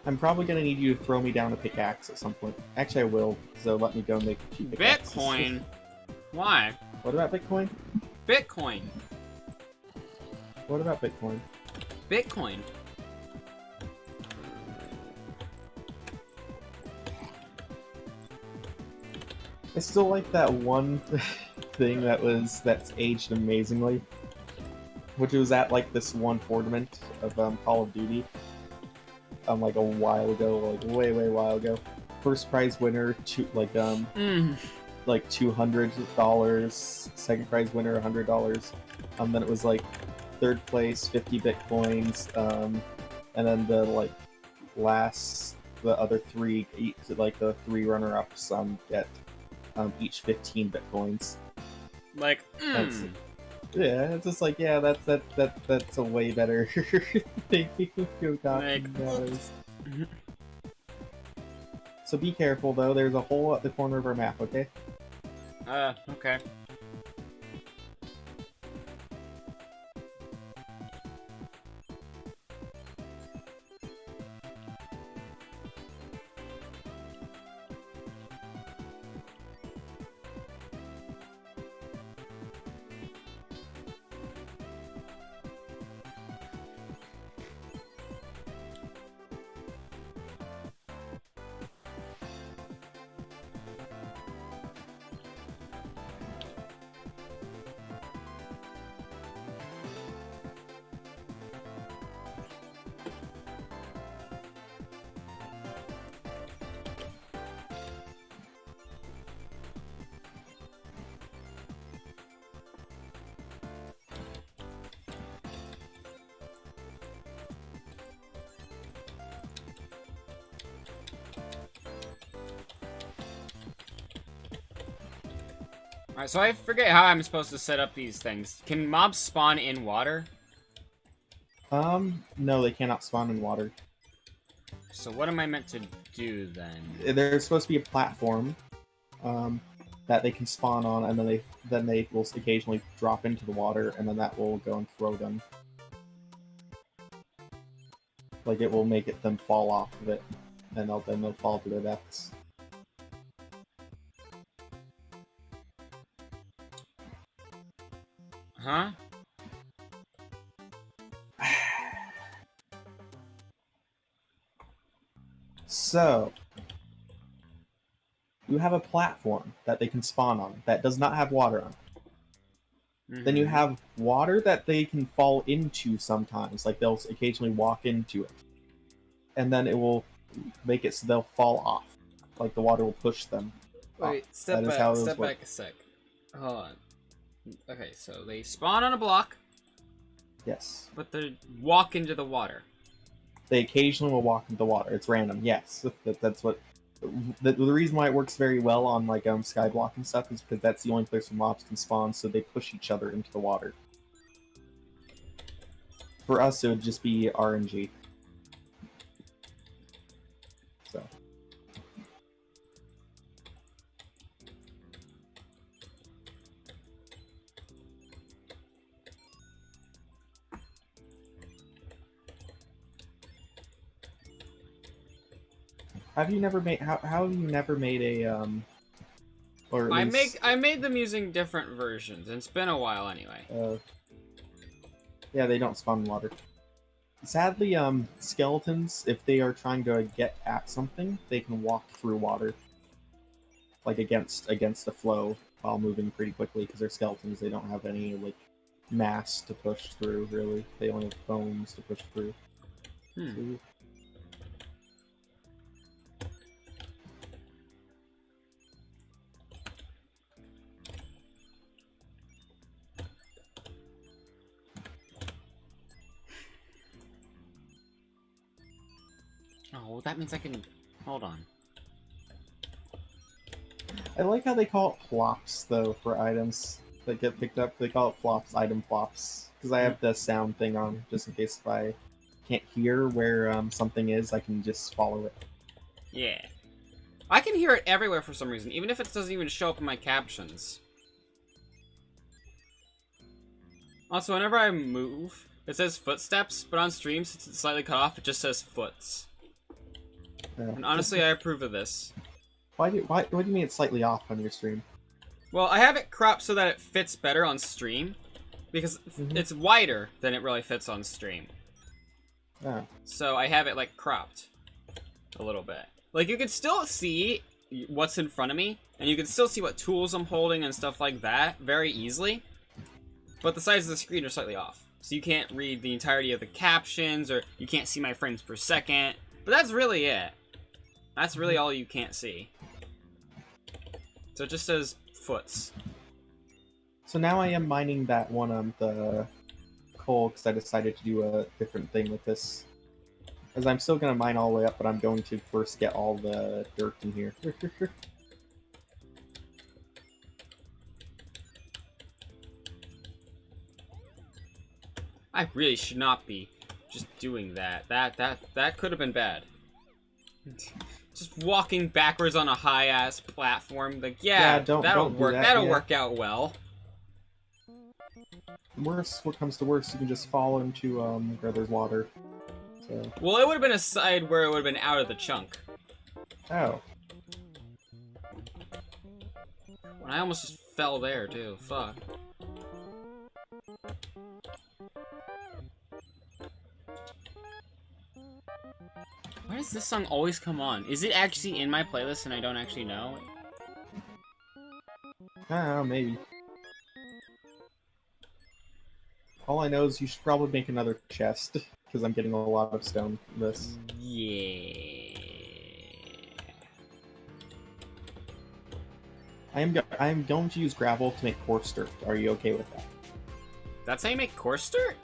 I'm probably gonna need you to throw me down a pickaxe at some point. Actually, I will, so let me go make a few pickaxes. Bitcoin? Why? What about Bitcoin? Bitcoin. What about Bitcoin? Bitcoin. I still like that one thing that's aged amazingly, which was at like this one tournament of Call of Duty, like a while ago, like way while ago. First prize winner, like $200. Second prize winner, $100. Then it was like third place, 50 bitcoins, and then the other three, like the 3 runner-ups, get each 15 bitcoins. Like, Yeah, it's just like, yeah, that's a way better thing to got nowadays. So be careful though, there's a hole at the corner of our map, okay? Okay. Alright, so I forget how I'm supposed to set up these things. Can mobs spawn in water? No, they cannot spawn in water. So what am I meant to do then? There's supposed to be a platform, that they can spawn on, and then they will occasionally drop into the water, and then that will go and throw them. Like, it will make them fall off of it, and then they'll fall to their deaths. Huh? So, you have a platform that they can spawn on that does not have water on it. Then you have water that they can fall into sometimes, like they'll occasionally walk into it. And then it will make it so they'll fall off. Like the water will push them. Wait, off. step back a sec. Hold on. Okay, so they spawn on a block, Yes. but they walk into the water. They occasionally will walk into the water. It's random, yes. That's what... The reason why it works very well on like Skyblock and stuff is because that's the only place where mobs can spawn, so they push each other into the water. For us, it would just be RNG. So. Have you never made? How have you never made a Or at least, I made them using different versions. And it's been a while anyway. yeah, they don't spawn in water. Sadly, skeletons, if they are trying to get at something, they can walk through water, like against the flow while moving pretty quickly because they're skeletons. They don't have any like mass to push through. Really, they only have bones to push through. Hmm. Oh, well, that means I can... Hold on. I like how they call it plops though for items that get picked up. They call it flops, item flops, because I have the sound thing on just in case if I can't hear where something is, I can just follow it. Yeah. I can hear it everywhere for some reason, even if it doesn't even show up in my captions. Also, whenever I move, it says footsteps, but on stream, since it's slightly cut off, it just says foots. And honestly, I approve of this. Why do you mean it's slightly off on your stream? Well, I have it cropped so that it fits better on stream, because it's wider than it really fits on stream. Oh. So I have it, like, cropped a little bit. Like, you can still see what's in front of me, and you can still see what tools I'm holding and stuff like that very easily, but the size of the screen are slightly off. So you can't read the entirety of the captions, or you can't see my frames per second, but that's really it. That's really all you can't see. So it just says foots. So now I am mining that one on the coal because I decided to do a different thing with this. As I'm still going to mine all the way up, but I'm going to first get all the dirt in here. I really should not be just doing that. That could have been bad. Just walking backwards on a high-ass platform. Like, yeah, that'll work. That'll work out well. Worst, what comes to worst, you can just fall into where there's water. So. Well, it would have been a side where it would have been out of the chunk. Oh. I almost just fell there too. Fuck. Why does this song always come on? Is it actually in my playlist and I don't actually know? I don't know, maybe. All I know is you should probably make another chest, because I'm getting a lot of stone from this. Yeah. I am going to use gravel to make coarse dirt. Are you okay with that? That's how you make coarse dirt?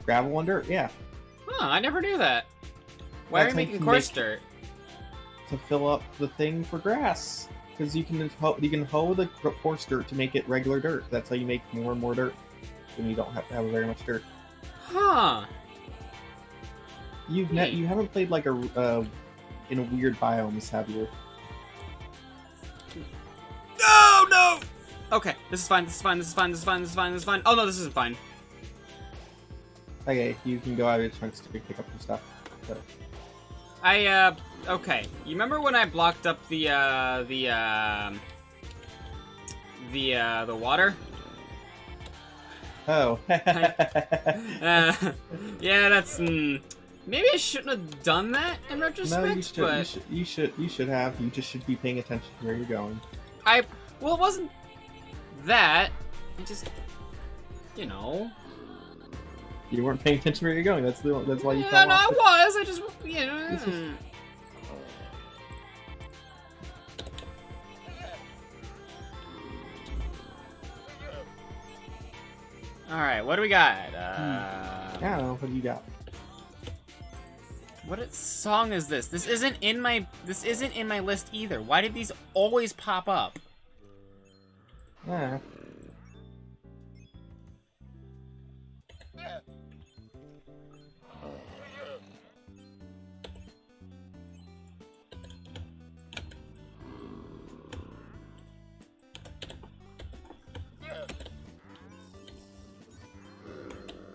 Gravel and dirt? Yeah. Huh, I never knew that. Why are you making coarse dirt? To fill up the thing for grass. Because you can hoe the coarse dirt to make it regular dirt. That's how you make more and more dirt. When you don't have to have very much dirt. Huh. You haven't played like in a weird biomes, have you? No! Okay, this is fine, this is fine, this is fine, this is fine, this is fine, this is fine. Oh no, this isn't fine. Okay, you can go out of your chunks to pick up your stuff. So. Okay. You remember when I blocked up the water? Oh. Yeah, that's... maybe I shouldn't have done that in retrospect, no, you should have. You just should be paying attention to where you're going. Well, it wasn't that. I just... You know... You weren't paying attention to where you're going. That's why you fell Yeah, no, off. I was. I just... You know... Alright, what do we got? I don't know, what do you got? What song is this? This isn't in my list either. Why did these always pop up? Yeah.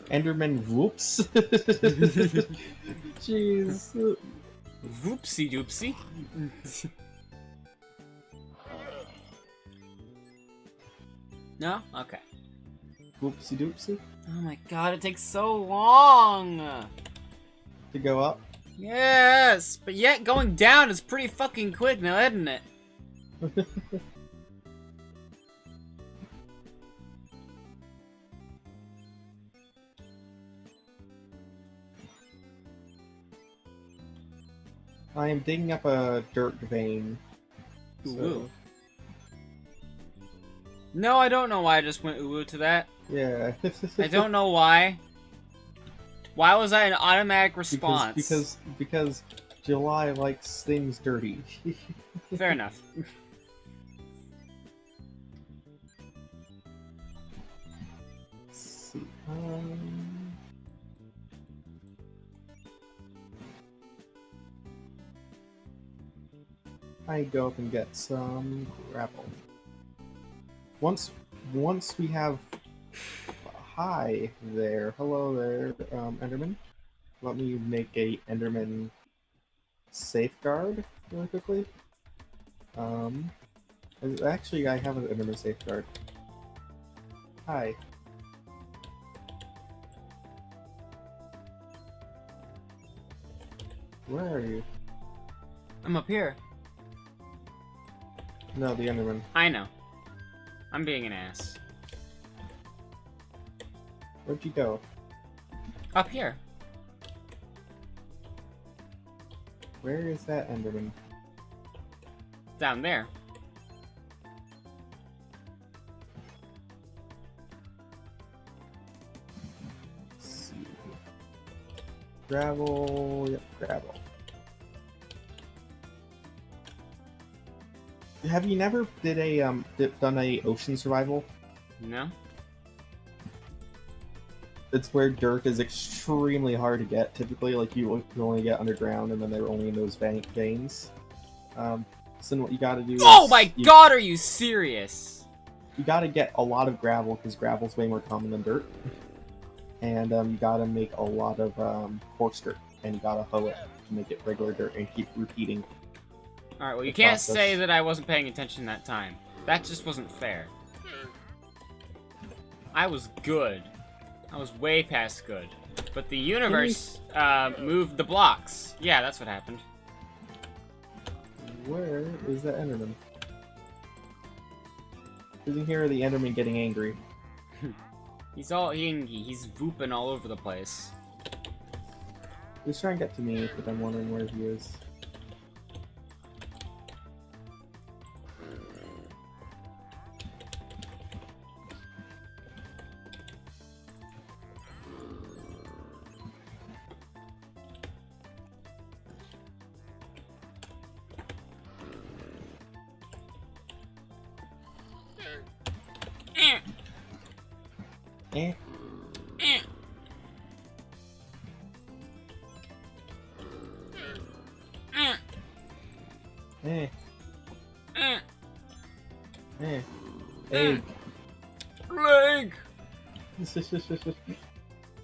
Enderman whoops. Jeez. Whoopsie doopsie. No? Okay. Whoopsie doopsie. Oh my god, it takes so long! To go up. Yes! But yet going down is pretty fucking quick now, isn't it? I am digging up a dirt vein. Ooh. No, I don't know why I just went ooh to that. Yeah. I don't know why. Why was that an automatic response? Because July likes things dirty. Fair enough. Let's see. I go up and get some gravel. Once we have... Hi there. Hello there, Enderman. Let me make a Enderman safeguard really quickly. Actually, I have an Enderman safeguard. Hi. Where are you? I'm up here. No, the Enderman. I know. I'm being an ass. Where'd you go? Up here. Where is that Enderman? Down there. Let's see. Gravel. Yep, gravel. Have you never done a ocean survival? No? It's where dirt is extremely hard to get. Typically, like you only get underground, and then they're only in those veins. So then what you gotta do is... Oh my god, are you serious? You gotta get a lot of gravel, because gravel's way more common than dirt. And you gotta make a lot of coarse dirt, and you gotta hoe it to make it regular dirt, and keep repeating. Alright, well you can't say that I wasn't paying attention that time. That just wasn't fair. I was good. I was way past good. But the universe moved the blocks. Yeah, that's what happened. Where is the Enderman? Isn't here the Enderman getting angry? He's vooping all over the place. He's trying to get to me, but I'm wondering where he is. Eh. Eh. Eh. Egg. Leg!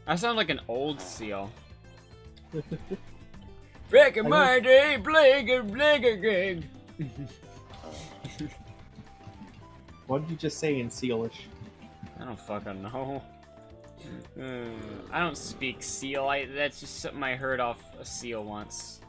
I sound like an old seal. Back in my day, plague. What did you just say in Sealish? I don't fucking know. I don't speak seal. That's just something I heard off a seal once.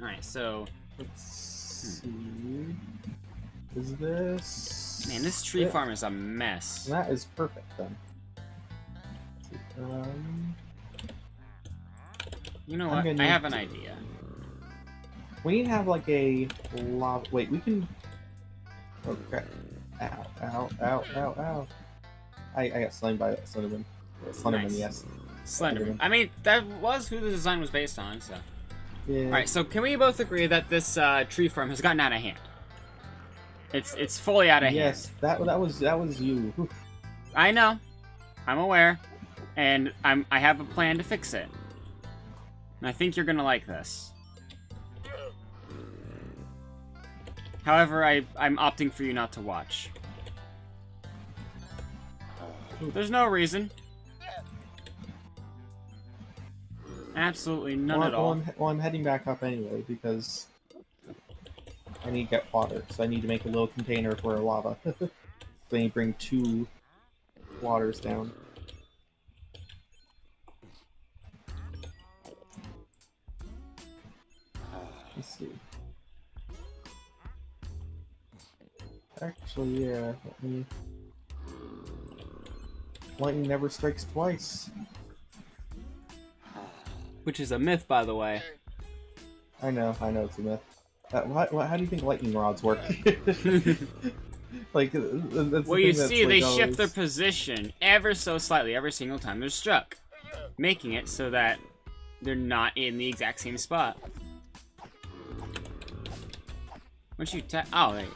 Alright, so... Let's see... Is this... Man, this tree farm is a mess. That is perfect, then. You know what? I have an idea. We need to have like a lava. Wait, we can. Oh crap! Ow! Ow! Ow! Ow! Ow! I got slain by that Slenderman. Slenderman, Nice. yes. Slenderman. I mean, that was who the design was based on, so. Yeah. Alright, so can we both agree that this tree farm has gotten out of hand? It's fully out of hand. Yes, that was you. Whew. I know. I'm aware. And I have a plan to fix it. And I think you're gonna like this. However, I'm opting for you not to watch. There's no reason. Absolutely none at all. Well, I'm heading back up anyway because I need to get water, so I need to make a little container for lava. So I need to bring 2 waters down. Let's see. Actually, yeah, let me... Lightning never strikes twice. Which is a myth, by the way. I know it's a myth. How do you think lightning rods work? Like, that's Well, the you thing see, that's, they like, shift their always... position ever so slightly every single time they're struck, making it so that they're not in the exact same spot. Once you tap, oh, wait.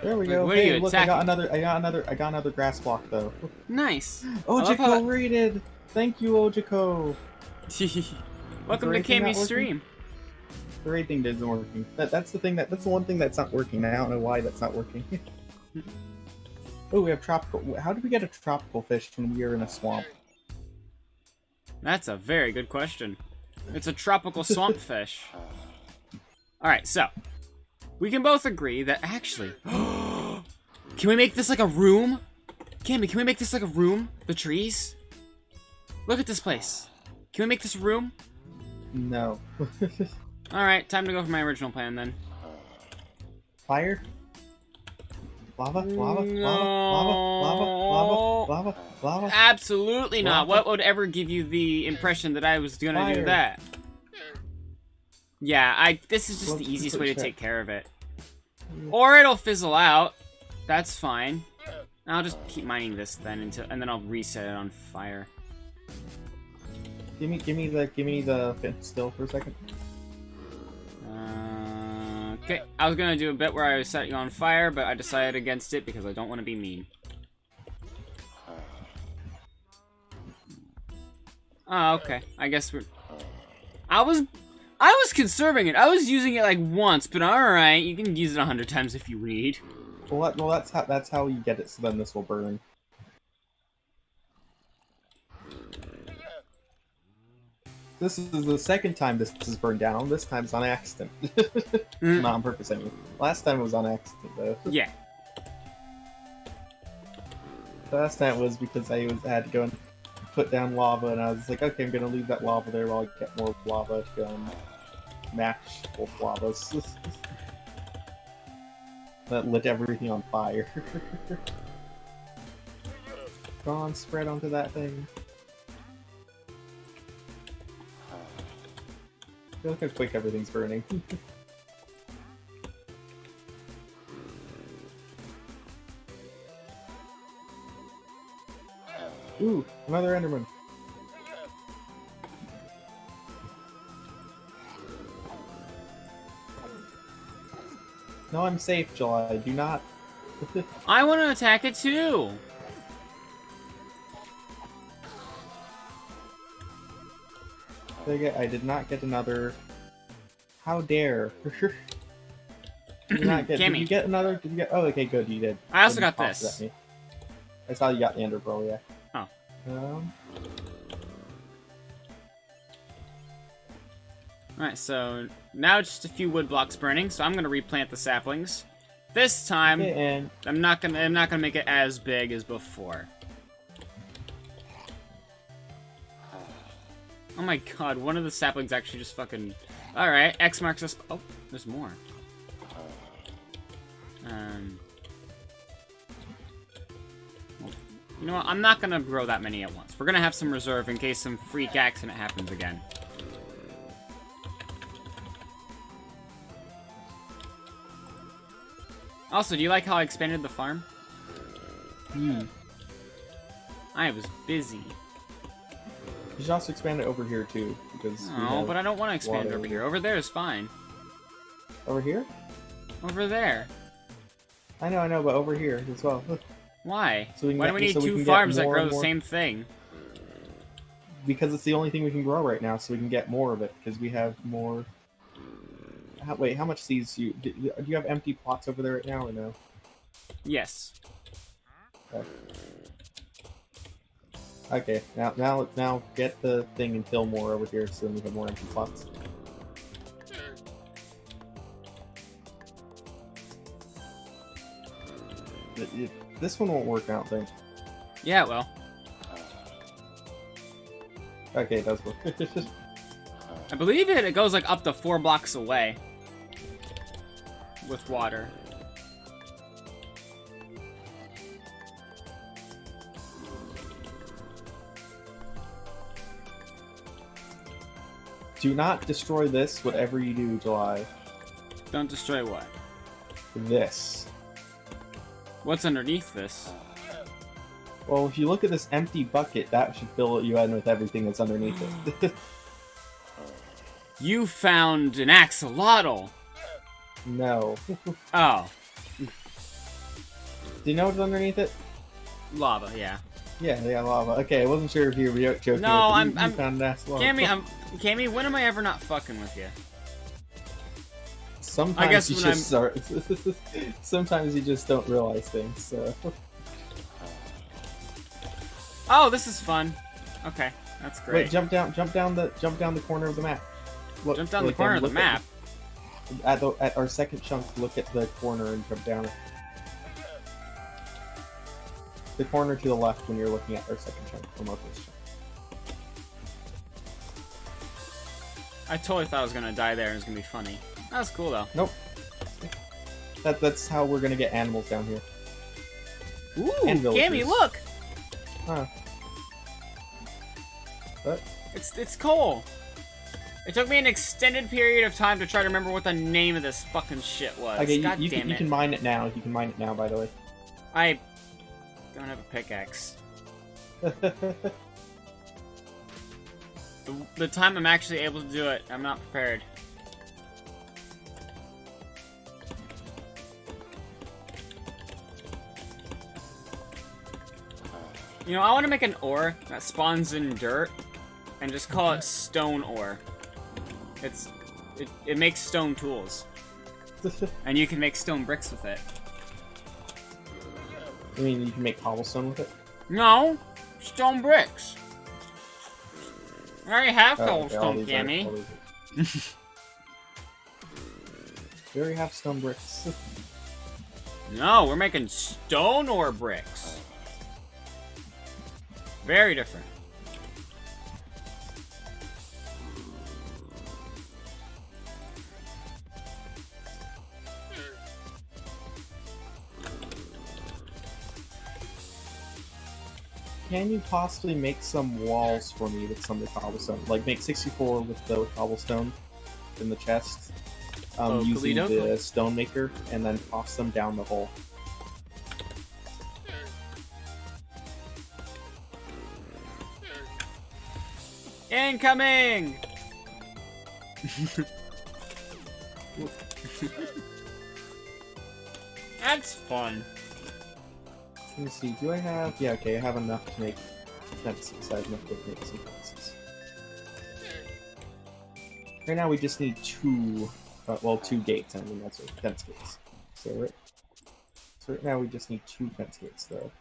There we Wait, go. what are Hey, you look, attacking? I got another grass block though. Nice. I love how Ojiko raided. Thank you, Ojiko. Welcome to rating not Cami's working? stream. The raid thing isn't working. That's the thing that's the one thing that's not working. I don't know why that's not working. Oh, we have tropical. How did we get a tropical fish when we were in a swamp? That's a very good question. It's a tropical swamp fish. Alright, so. We can both agree that actually... Can we make this like a room? Cami, can we make this like a room? The trees? Look at this place. Can we make this a room? No. Alright, time to go for my original plan then. Fire? Lava? Lava? No. Lava? Lava? Absolutely not. Lava? What would ever give you the impression that I was gonna do Fire. that? Yeah, this is just Let's the easiest put way to check. take care of it. Or it'll fizzle out. That's fine. I'll just keep mining this then and then I'll reset it on fire. Give me the fin still for a second. Okay, I was gonna do a bit where I was setting you on fire, but I decided against it because I don't want to be mean. Oh, okay. I guess we're... I was conserving it. I was using it like once, but alright, you can use it 100 times if you need. Well, that's how you get it. So then this will burn. This is the second time this is burned down. This time it's on accident. Not on purpose, I mean. Last time it was on accident, though. Yeah. Last time it was because I had to go and put down lava, and I was like, okay, I'm gonna leave that lava there while I get more lava to go and match both lavas. That lit everything on fire. Go on, spread onto that thing. Look how quick everything's burning. Ooh, another Enderman. No, I'm safe, July. Do not. I want to attack it too. I did not get another. How dare? Did you not get? Did Cammy. you get another? Did you get? Oh, okay, good. You did. I also Then got you tossed this. it at me. I saw you got the Ender Pearl, yeah. Oh. Alright, so now just a few wood blocks burning, so I'm gonna replant the saplings. This time, Okay, and I'm not gonna make it as big as before. Oh my god, one of the saplings actually just fucking... Alright, X marks us... Oh, there's more. You know what, I'm not gonna grow that many at once. We're gonna have some reserve in case some freak accident happens again. Also, do you like how I expanded the farm? Hmm. I was busy. You should also expand it over here too, because we No, have but I don't want to expand water. over here. Over there is fine. Over here? Over there. I know, but over here as well. Why? So we can Why do get- we need so we two can get farms that more grow and the more- same thing? Because it's the only thing we can grow right now, so we can get more of it, because we have more... wait, how much seeds do you have empty plots over there right now, or no? Yes. Okay, now get the thing and kill more over here, so then we have more empty plots. This one won't work, I don't think. Yeah, well. Okay, it does work. I believe it goes like up to 4 blocks away. With water. Do not destroy this, whatever you do, July. Don't destroy what? This. What's underneath this? Well, if you look at this empty bucket, that should fill you in with everything that's underneath it. You found an axolotl! No. Oh. Do you know what's underneath it? Lava, yeah. Yeah, lava. Okay, I wasn't sure if you were joking. No, with it. I'm You found an axolotl. Cammy, when am I ever not fucking with you? Sometimes I guess you when just start. Sometimes you just don't realize things. So. Oh, this is fun. Okay, that's great. Wait, jump down the corner of the map. Look, Jump down the corner of the map? At our second chunk, look at the corner and jump down it. The corner to the left when you're looking at our second chunk from our first chunk. I totally thought I was gonna die there and it was gonna be funny. That was cool though. Nope. That's how we're gonna get animals down here. Ooh, And Cammy, villagers. look! Huh. What? It's cool. It took me an extended period of time to try to remember what the name of this fucking shit was. Okay, God you damn it. can mine it now. You can mine it now, by the way. I don't have a pickaxe. The time I'm actually able to do it, I'm not prepared. You know, I want to make an ore that spawns in dirt and just call it stone ore. It makes stone tools. And you can make stone bricks with it. I mean, you can make cobblestone with it? No! Stone bricks! I already have Oh, okay, all cobblestone, these are- Cammy. all these are- We already have stone bricks. No, we're making stone ore bricks. Very different. Can you possibly make some walls for me with some of the cobblestone? Like, make 64 with the cobblestone in the chest, using the stone maker, and then toss them down the hole. Incoming! That's fun. Let me see, do I have... Yeah, okay, I have enough to make fences. I have enough to make some fences. Right now we just need two... well, 2 gates, I mean, that's right, fence gates. So right now we just need 2 fence gates, though.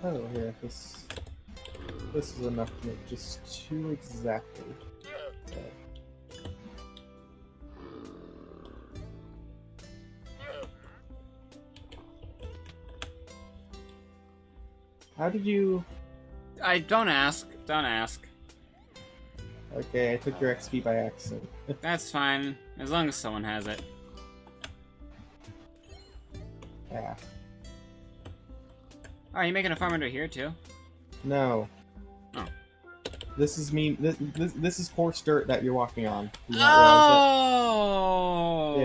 Oh, yeah, this is enough to make just 2 exactly. How did you... Don't ask. Don't ask. Okay, I took your XP by accident. That's fine, as long as someone has it. Yeah. Oh, are you making a farm under here too? No. Oh. This is me. This is coarse dirt that you're walking on. Do you not Oh.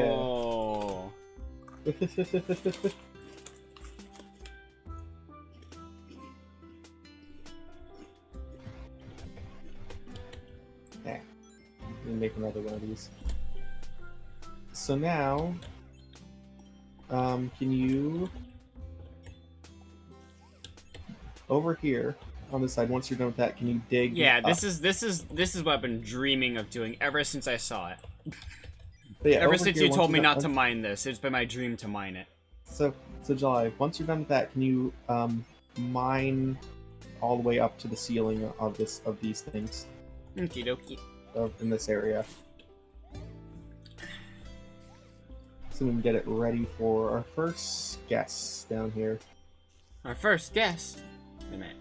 realize that? Yeah. Let me make another one of these. So now, can you over here on the side? Once you're done with that, can you dig? Yeah, up? this is what I've been dreaming of doing ever since I saw it. But yeah, Ever over since here, you once told you're me done- not to mine this, it's been my dream to mine it. So July, once you're done with that, can you mine all the way up to the ceiling of these things Okie dokie. in this area, so we can get it ready for our first guest down here. Our first guest. Wait a minute.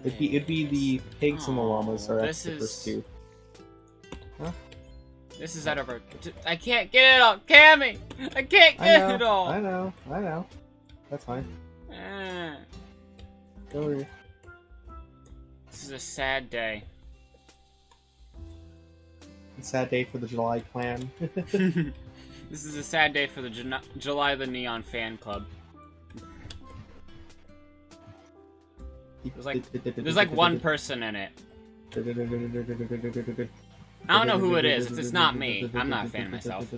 It'd be the pigs and the llamas are this actually the first two. This is out of our. I can't get it all, Cammy. I can't get it all. I know. That's fine. Go over here. This is a sad day. A sad day for the July clan. This is a sad day for the July the Neon fan club. There's like one person in it. I don't know who it is. It's not me. I'm not a fan of myself.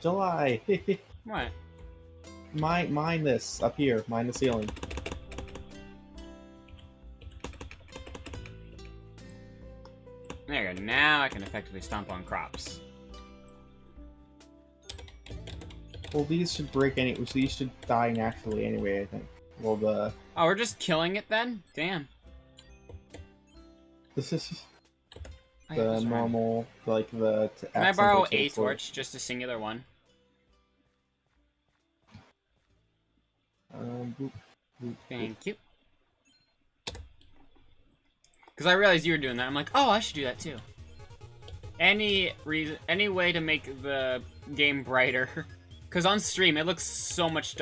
July. What? Mine this up here. Mine the ceiling. There you go. Now I can effectively stomp on crops. Well, these should break these should die naturally anyway, I think. Well, the... Oh, we're just killing it then? Damn. This is I hate the this run. normal, like the... Can I borrow a torch? Just a singular one? Boop, boop, Thank you. Because I realized you were doing that. I'm like, oh, I should do that too. Any way to make the game brighter. Because on stream, it looks so much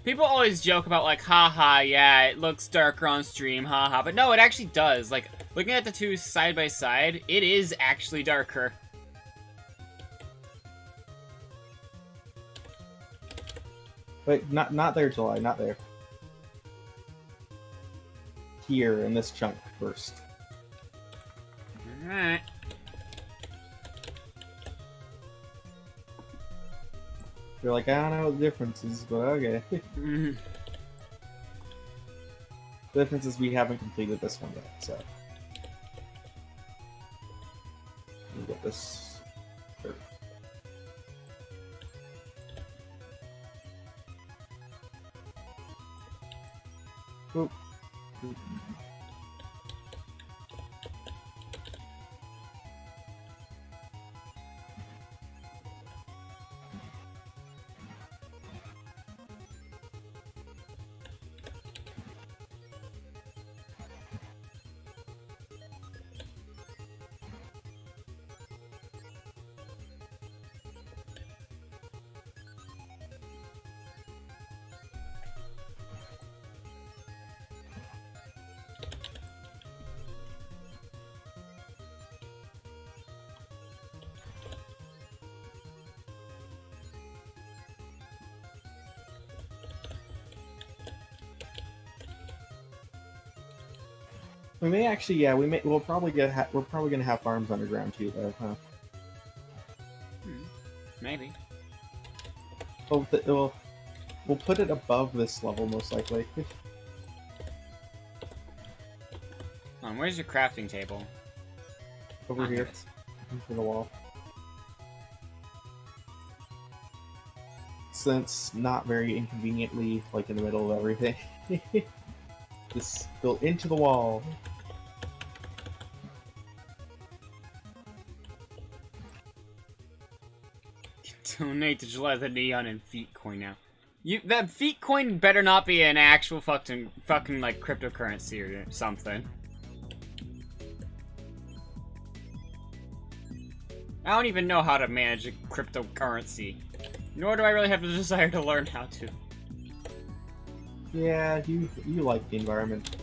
people always joke about, like, haha, yeah, it looks darker on stream, haha. But no, it actually does. Like, looking at the two side by side, it is actually darker. Wait, not there, July, not there. Here, in this chunk first. Alright. You're like, I don't know what the difference is, but okay. The difference is we haven't completed this one yet, so. Let me get this. Sure. Oop. Oop. We may actually, yeah, we'll probably we're probably gonna have farms underground too, though, huh? Maybe. Oh, we'll put it above this level most likely. Where's your crafting table? Over Ah, here, it is. into the wall. Since not very inconveniently, like in the middle of everything. Just go into the wall. Donate to July the Neon and Feet Coin now. That Feet Coin better not be an actual fucking like cryptocurrency or something. I don't even know how to manage a cryptocurrency. Nor do I really have the desire to learn how to. Yeah, you like the environment.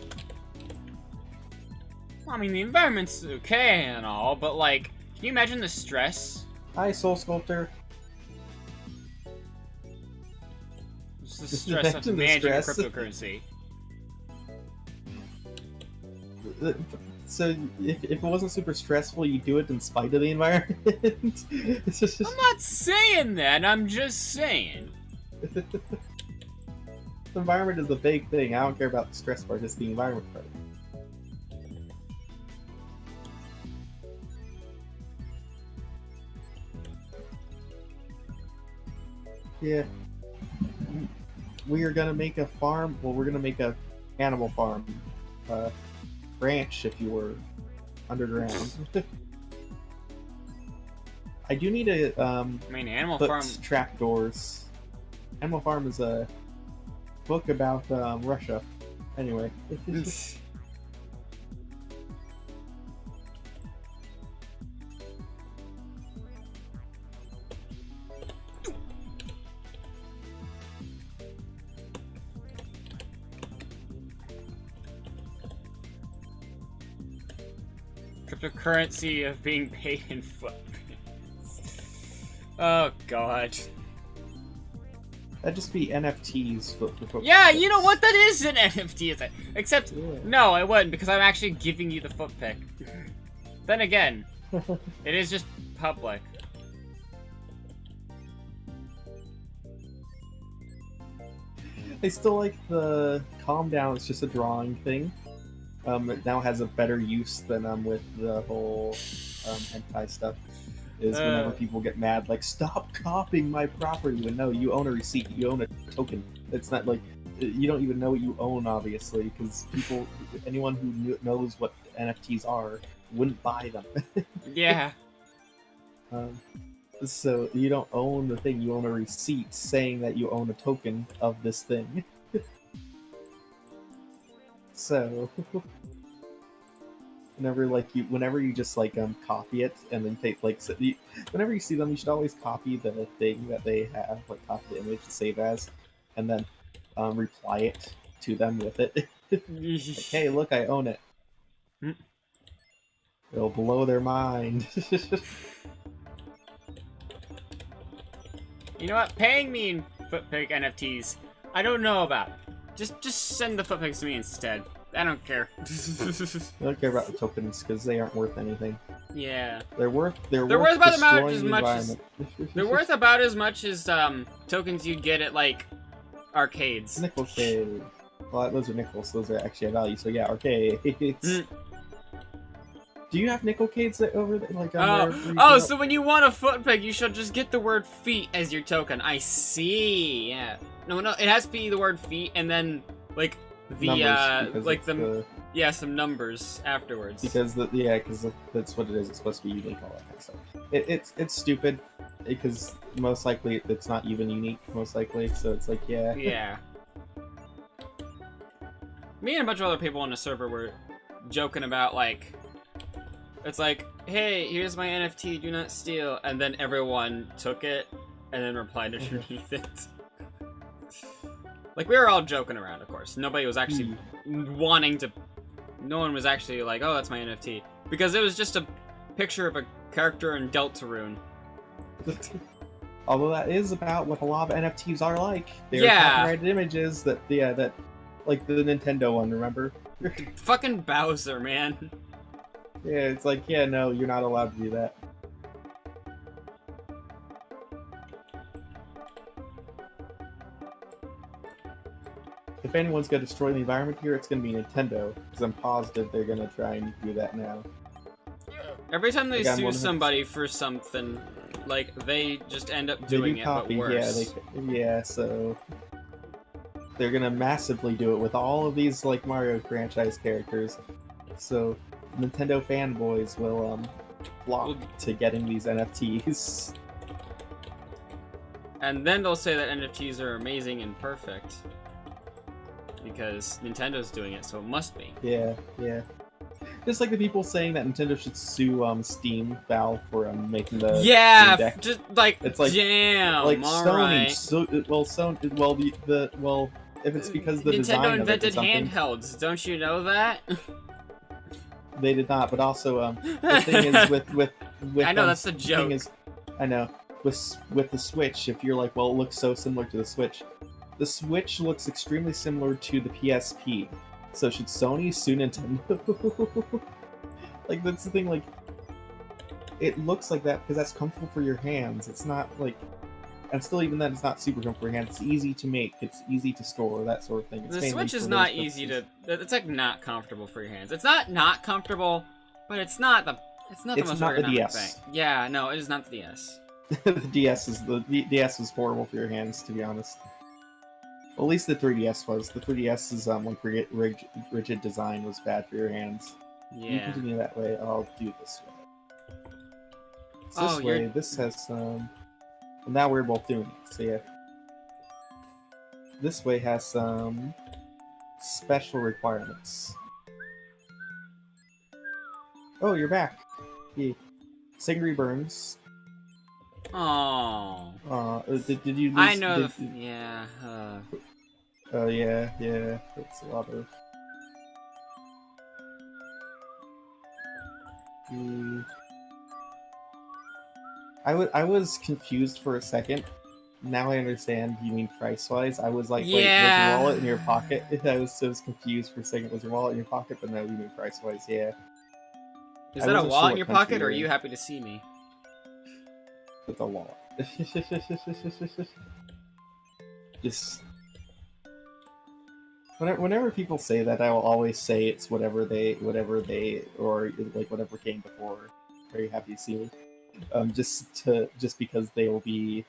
I mean, the environment's okay and all, but like, can you imagine the stress? Hi, Soul Sculptor. Just the stress of managing a cryptocurrency. So, if it wasn't super stressful, you do it in spite of the environment? I'm not saying that, I'm just saying. The environment is the big thing. I don't care about the stress part, it's the environment part. Yeah. We are gonna make a farm. Well, we're gonna make a animal farm. Branch, if you were underground. I do need to I mean, Animal put Farm. trapdoors. Animal Farm is a book about Russia. Anyway. Cryptocurrency of being paid in footprints. Oh god. That'd just be NFTs. Yeah, you know what? That is an NFT, is it? Except, Yeah. no, it wouldn't, because I'm actually giving you the foot pick. Then again, it is just public. I still like the calm down. It's just a drawing thing. It now has a better use than with the whole hentai stuff. Is whenever people get mad, like, stop copying my property. When no, you own a receipt, you own a token. It's not like you don't even know what you own, obviously, because anyone who knows what NFTs are wouldn't buy them. Yeah. So you don't own the thing, you own a receipt saying that you own a token of this thing. So whenever you just like copy it and then take whenever you see them, you should always copy the thing that they have, like copy the image to save as, and then reply it to them with it. Like, hey, look, I own it. It'll blow their mind. You know what? Paying me in footpick NFTs, I don't know about. Just send the footpics to me instead. I don't care. I don't care about the tokens because they aren't worth anything. Yeah. They're worth about destroying as the much as environment. they're worth about as much as tokens you'd get at like arcades. Nickel shade. Well, those are nickels. Those are actually a value. So yeah, arcades. Do you have nickelcades over there? Like, So when you want a footpick, you should just get the word feet as your token. I see. Yeah. No, it has to be the word feet and then like the numbers, like some numbers afterwards. Because that's what it is. It's supposed to be unique, all that kind of stuff. It's stupid because most likely it's not even unique. Most likely, so it's like yeah. Yeah. Me and a bunch of other people on the server were joking about like. It's like, hey, here's my NFT, do not steal. And then everyone took it and then replied underneath it. Like, we were all joking around, of course. Nobody was actually wanting to... No one was actually like, oh, that's my NFT. Because it was just a picture of a character in Deltarune. Although that is about what a lot of NFTs are like. They're copyrighted images that, like the Nintendo one, remember? Fucking Bowser, man. Yeah, it's like, yeah, no, you're not allowed to do that. If anyone's gonna destroy the environment here, it's gonna be Nintendo, because I'm positive they're gonna try and do that now. Every time they sue somebody for something, like, they just end up doing it, but worse. Yeah, so... They're gonna massively do it with all of these, like, Mario franchise characters. So... Nintendo fanboys will flock to getting these NFTs. And then they'll say that NFTs are amazing and perfect. Because Nintendo's doing it, so it must be. Yeah, yeah. Just like the people saying that Nintendo should sue Steam Valve for making the Yeah, Steam Deck. just like, It's like damn. like all Sony. right. Well, if it's because the Nintendo design invented of it or something, handhelds. Don't you know that? they did not. But also, the thing is with I know that's the thing joke. is, I know with the Switch, if you're like, well, it looks so similar to the Switch. The Switch looks extremely similar to the PSP. So should Sony sue Nintendo? Like that's the thing. Like it looks like that because that's comfortable for your hands. It's not like, and still even then, it's not super comfortable for your hands. It's easy to make. It's easy to store. That sort of thing. It's The mainly Switch is for not those easy to. purposes. It's like not comfortable for your hands. It's not comfortable, but it's not the. It's not the It's most not the ergonomic DS. thing. Yeah, no, it is not the DS. The DS is horrible for your hands, to be honest. Well, at least the 3DS was. The 3DS's like rigid design was bad for your hands. You Yeah. continue that way. I'll do this way. It's Oh, this you're- way. This has some. Well, now we're both doing it. So yeah. This way has some special requirements. Oh, you're back. Yeah. Singry Burns. Oh. Did you lose? I know. Did, Yeah. Oh yeah. That's a lot of. I was confused for a second. Now I understand you mean price-wise. I was like, wait, was Yeah. your wallet in your pocket? I was confused for a second. Was your wallet in your pocket? But no, you mean price-wise, yeah. Is I that a wasn't wallet sure in your what country pocket, or are you're you in. happy to see me? It's a wallet. Just whenever people say that, I will always say it's whatever they, or like whatever came before. Very happy to see me. Just because they will be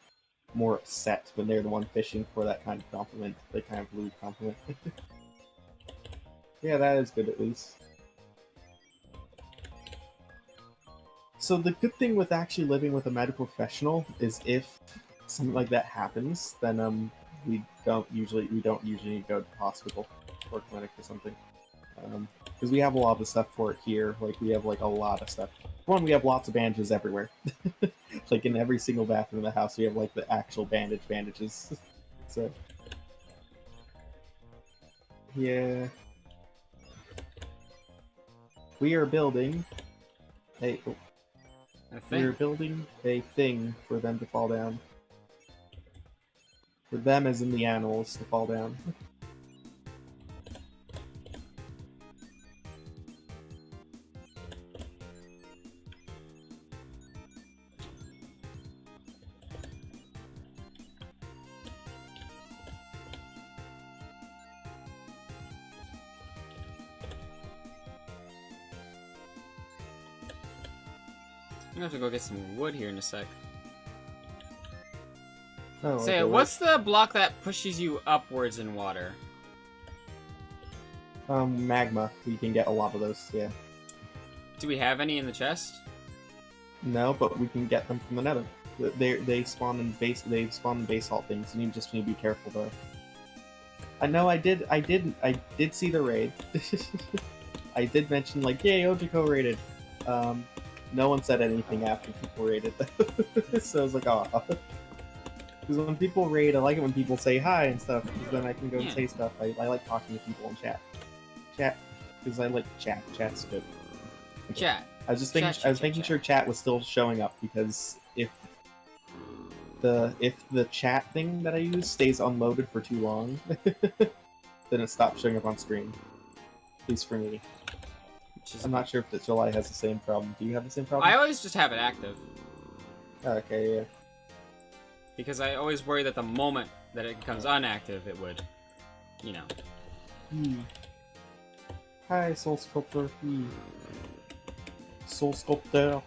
more upset when they're the one fishing for that kind of compliment, that kind of lewd compliment. Yeah, that is good at least. So the good thing with actually living with a medical professional is if something like that happens, then we don't usually go to the hospital or clinic or something. Because we have a lot of stuff for it here. Like we have like a lot of stuff. One, we have lots of bandages everywhere. Like in every single bathroom in the house, we have like the actual bandages. So yeah, we are building a we're building a thing for them to fall down. For them, as in the animals, to fall down. I'm gonna have to go get some wood here in a sec. Oh, Say, okay, what's the block that pushes you upwards in water? magma. We can get a lot of those. Yeah. Do we have any in the chest? No, but we can get them from the Nether. They spawn in basalt things, and you just need to be careful though. I know I did see the raid. I did mention like, yay, Ojiko raided. No one said anything after people raided. So I was like, oh. Because when people raid, I like it when people say hi and stuff, because then I can go and say stuff. I like talking to people in chat. Because I like chat. Chat's good. Okay. Chat. I was just making sure chat was still showing up, because if the chat thing that I use stays unloaded for too long, then it stops showing up on screen. At least for me. I'm not sure if the July has the same problem. Do you have the same problem? I always just have it active. Okay, yeah. Because I always worry that the moment that it becomes inactive, it would, you know. Hi, Soul Sculptor. Soul Sculptor.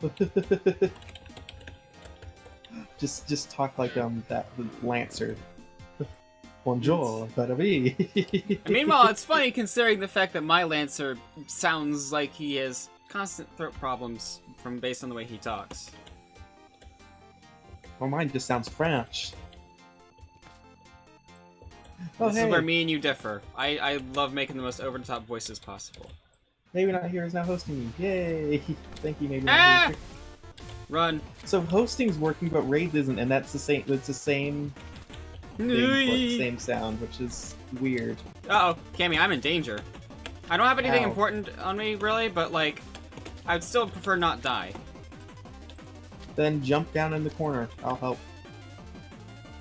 just talk like that Lancer. Bonjour, better be. Meanwhile, it's funny considering the fact that my Lancer sounds like he has constant throat problems based on the way he talks. Well, mine just sounds French. This is where me and you differ. I love making the most over-the-top voices possible. Maybe Not Here is now hosting me. Yay! Thank you, Maybe Not Ah! Here. Run. So hosting's working, but Raid isn't, and that's the same. It's the same thing, like, same sound, which is weird. Uh-oh, Cammy, I'm in danger. I don't have anything Ow. important on me, really, but, like, I'd still prefer not die. Then jump down in the corner. I'll help.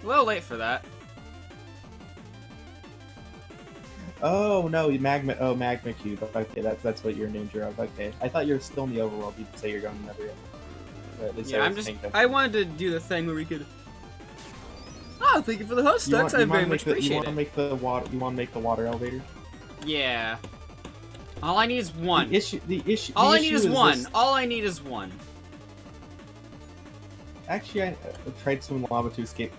A little late for that. Oh no, magma. Oh, magma cube. Okay, that's what you're in danger of. Okay, I thought you were still in the overworld. You'd say you're going to Netherrealm. Yeah, I wanted to do the thing where we could. Oh, thank you for the host stocks. I very much appreciate it. You want to make the water? You want to make the water elevator? Yeah. All I need is one. All I need is one. All I need is one. Actually, I tried some lava to escape.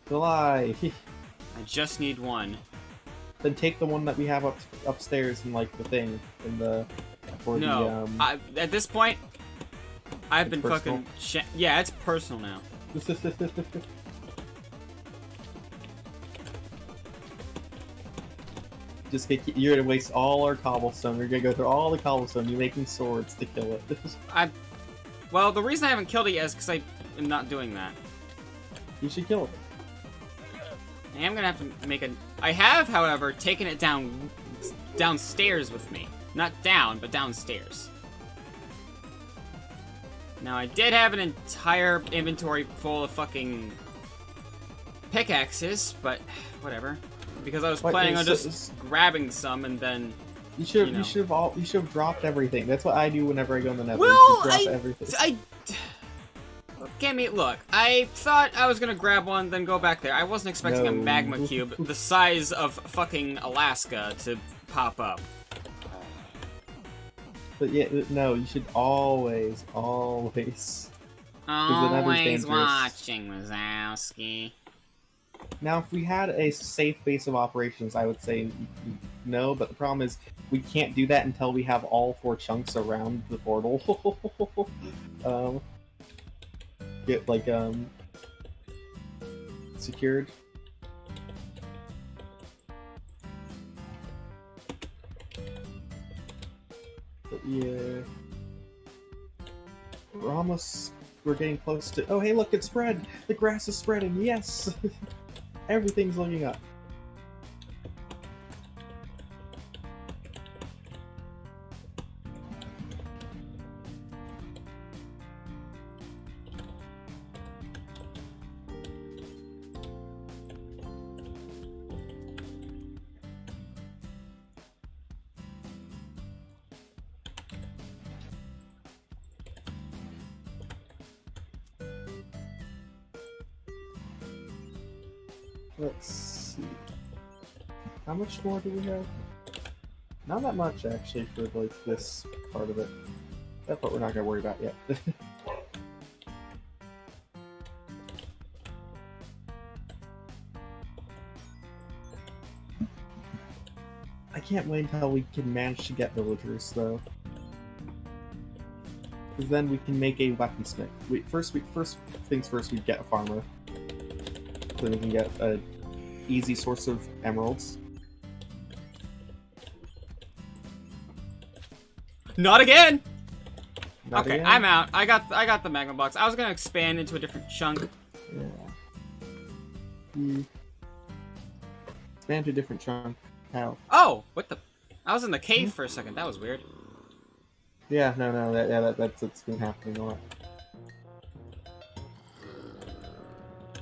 July. I just need one. Then take the one that we have upstairs in like the thing in the. No. At this point, I've been personal? fucking. Yeah, it's personal now. You're gonna waste all our cobblestone. You're gonna go through all the cobblestone. You're making swords to kill it. Well, the reason I haven't killed it yet is because I am not doing that. You should kill it. I am gonna have to make a. I have, however, taken it downstairs with me. Not down, but downstairs. Now, I did have an entire inventory full of fucking pickaxes, but whatever. Because I was planning on just grabbing some and then. You should have dropped everything. That's what I do whenever I go in the Nether. Well, drop everything. Cammy, look, I thought I was gonna grab one, then go back there. I wasn't expecting a magma cube the size of fucking Alaska to pop up. But yeah, no, you should always. Always watching, Wazowski. Now, if we had a safe base of operations, I would say no, but the problem is we can't do that until we have all 4 chunks around the portal. Get, like, secured. But yeah. We're getting close to. Oh, hey, look, it's spread! The grass is spreading, yes! Everything's looking up. Let's see. How much more do we have? Not that much, actually, for like this part of it. That part we're not gonna worry about yet. I can't wait until we can manage to get villagers, though. Because then we can make a weaponsmith. First things first, we get a farmer. Then we can get an easy source of emeralds. Not again! Not okay, again? I'm out. I got the magma box. I was gonna expand into a different chunk. Yeah. Expand to a different chunk. How? Oh! What the? I was in the cave for a second. That was weird. Yeah, no, that's what's been happening a lot.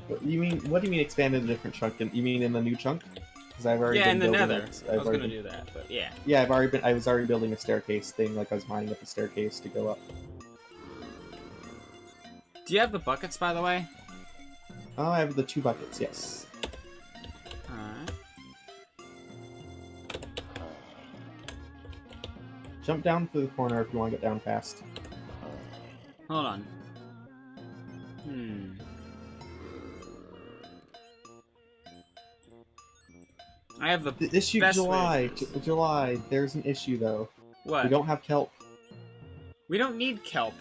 What do you mean expand in a different chunk? You mean in the new chunk? Because I've already been building Nether. it. I was gonna do that, but yeah. Yeah, I was already building a staircase thing. Like I was mining up a staircase to go up. Do you have the buckets, by the way? Oh, I have the 2 buckets. Yes. Alright. Jump down to the corner if you want to get down fast. Hold on. I have the issue best July. July. There's an issue though. What? We don't have kelp. We don't need kelp.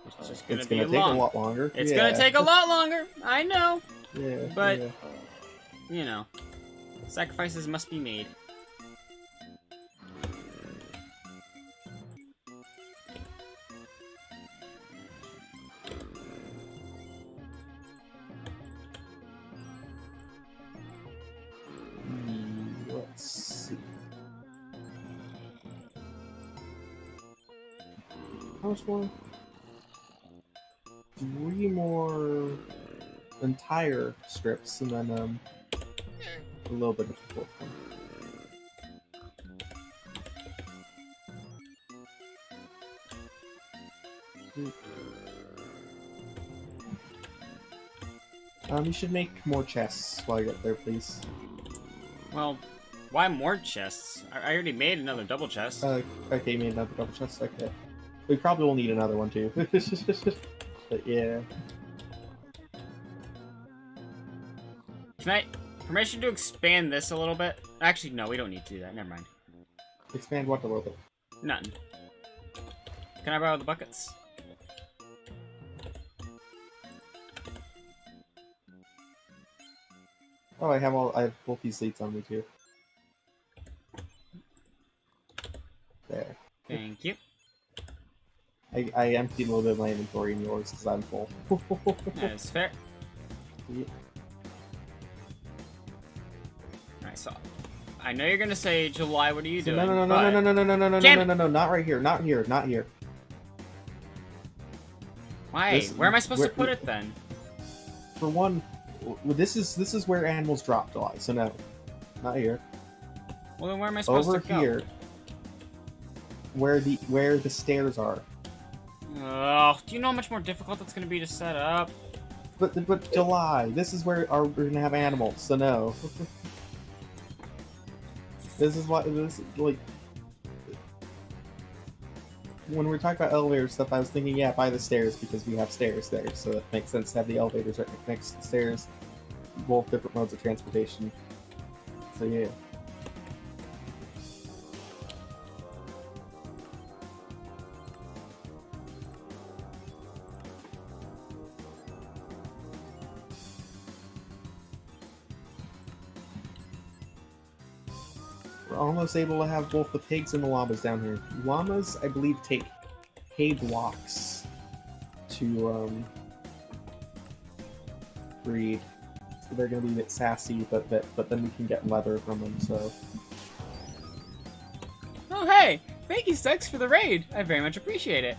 It's just gonna It's be gonna take a lot longer. It's gonna take a lot longer. I know. Yeah. But yeah. you know, sacrifices must be made. How much more? 3 more entire strips, and then a little bit of the fourth one. You should make more chests while you're up there, please. Well, why more chests? I already made another double chest. Okay, you made another double chest. Okay, we probably will need another one too. But yeah. Can I... Permission to expand this a little bit? Actually, no, we don't need to do that. Never mind. Expand what a little bit? Nothing. Can I borrow the buckets? Oh, I have both these seats on me too. There. Thank you. I emptied a little bit of my inventory in yours because I'm full. That's fair. Yeah. Alright, so... I know you're gonna say, July, what are you doing? No, not right here, not here, not here. Why? Where am I supposed to put it then? For one, this is where animals drop, July. So no, not here. Well, then where am I supposed to go? Over here, where the stairs are. Oh, do you know how much more difficult that's gonna be to set up? But July, this is where we're gonna have animals. So no. This is what like. When we're talking about elevator stuff, I was thinking, yeah, by the stairs, because we have stairs there, so it makes sense to have the elevators right next to the stairs. Both different modes of transportation. So yeah. We're almost able to have both the pigs and the llamas down here. Llamas, I believe, take hay blocks to breed. So they're going to be a bit sassy, but then we can get leather from them. So. Oh hey! Thank you, Stux, for the raid. I very much appreciate it.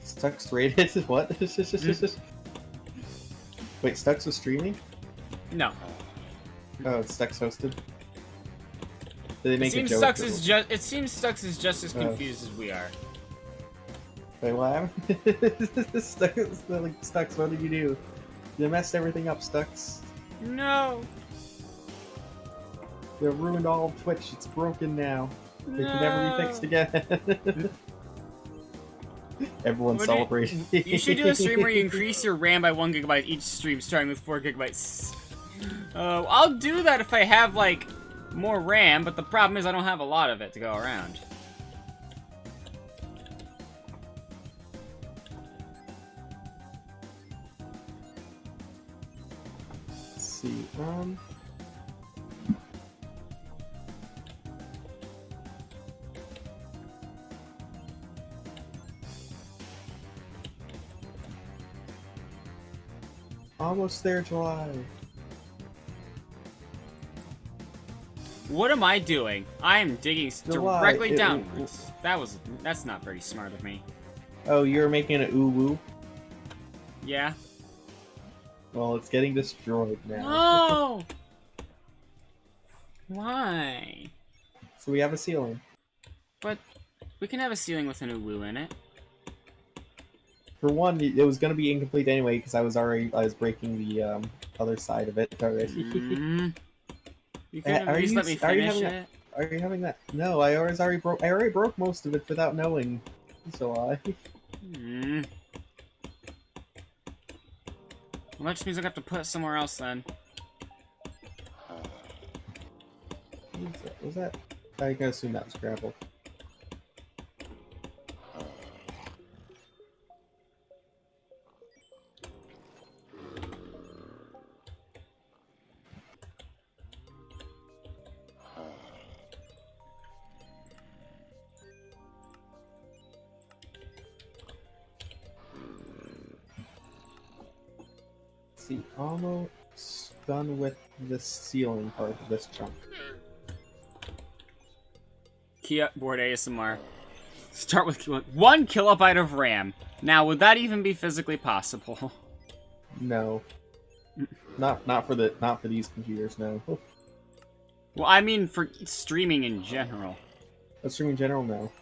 Stux raided? What? Wait, Stux was streaming? No. Oh, Stux hosted. Did they make It seems Stux is just as confused as we are. Wait, what happened? Stux, what did you do? You messed everything up, Stux. No. You ruined all of Twitch. It's broken now. It can never be fixed again. Everyone's celebrating. You should do a stream where you increase your RAM by 1 GB each stream, starting with 4 GB. I'll do that if I have, like, more RAM, but the problem is I don't have a lot of it to go around. Let's see, almost there, July. What am I doing? I am digging directly downwards. That's not very smart of me. Oh, you're making an ooh-woo? Yeah. Well, it's getting destroyed now. No! Why? So we have a ceiling. But we can have a ceiling with an uwu in it. For one, it was going to be incomplete anyway because I was breaking the other side of it already. You could have at least let me finish it. Are you having that? No, I already broke most of it without knowing. So Well, that just means I have to put it somewhere else then. Was that? I can assume that was gravel. See, almost done with the ceiling part of this chunk. Keyboard ASMR. Start with 1 kilobyte of RAM. Now, would that even be physically possible? No. Not for these computers, no. Well, I mean for streaming in general. Streaming in general, no.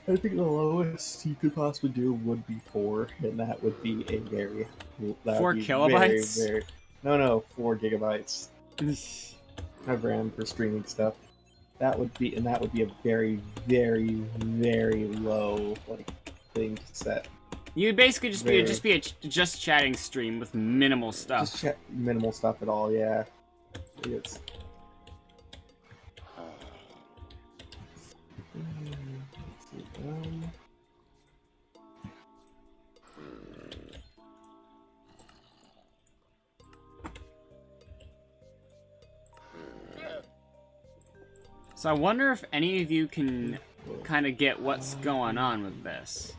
I think the lowest you could possibly do would be 4, and that would be a very... 4 kilobytes? Very, no, 4 gigabytes of RAM for streaming stuff. That would be a very, very, very low thing to set. You'd basically just be a just chatting stream with minimal stuff. Just minimal stuff at all, yeah. It's... So I wonder if any of you can kind of get what's going on with this.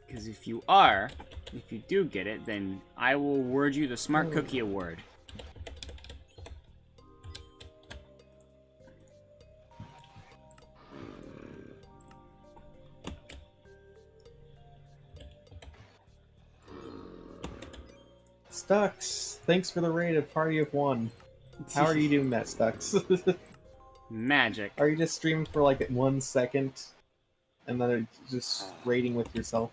Because if you do get it, then I will award you the Smart Cookie Award. Stux, thanks for the raid of Party of 1. How are you doing that, Stux? Magic. Are you just streaming for like 1 second, and then just raiding with yourself?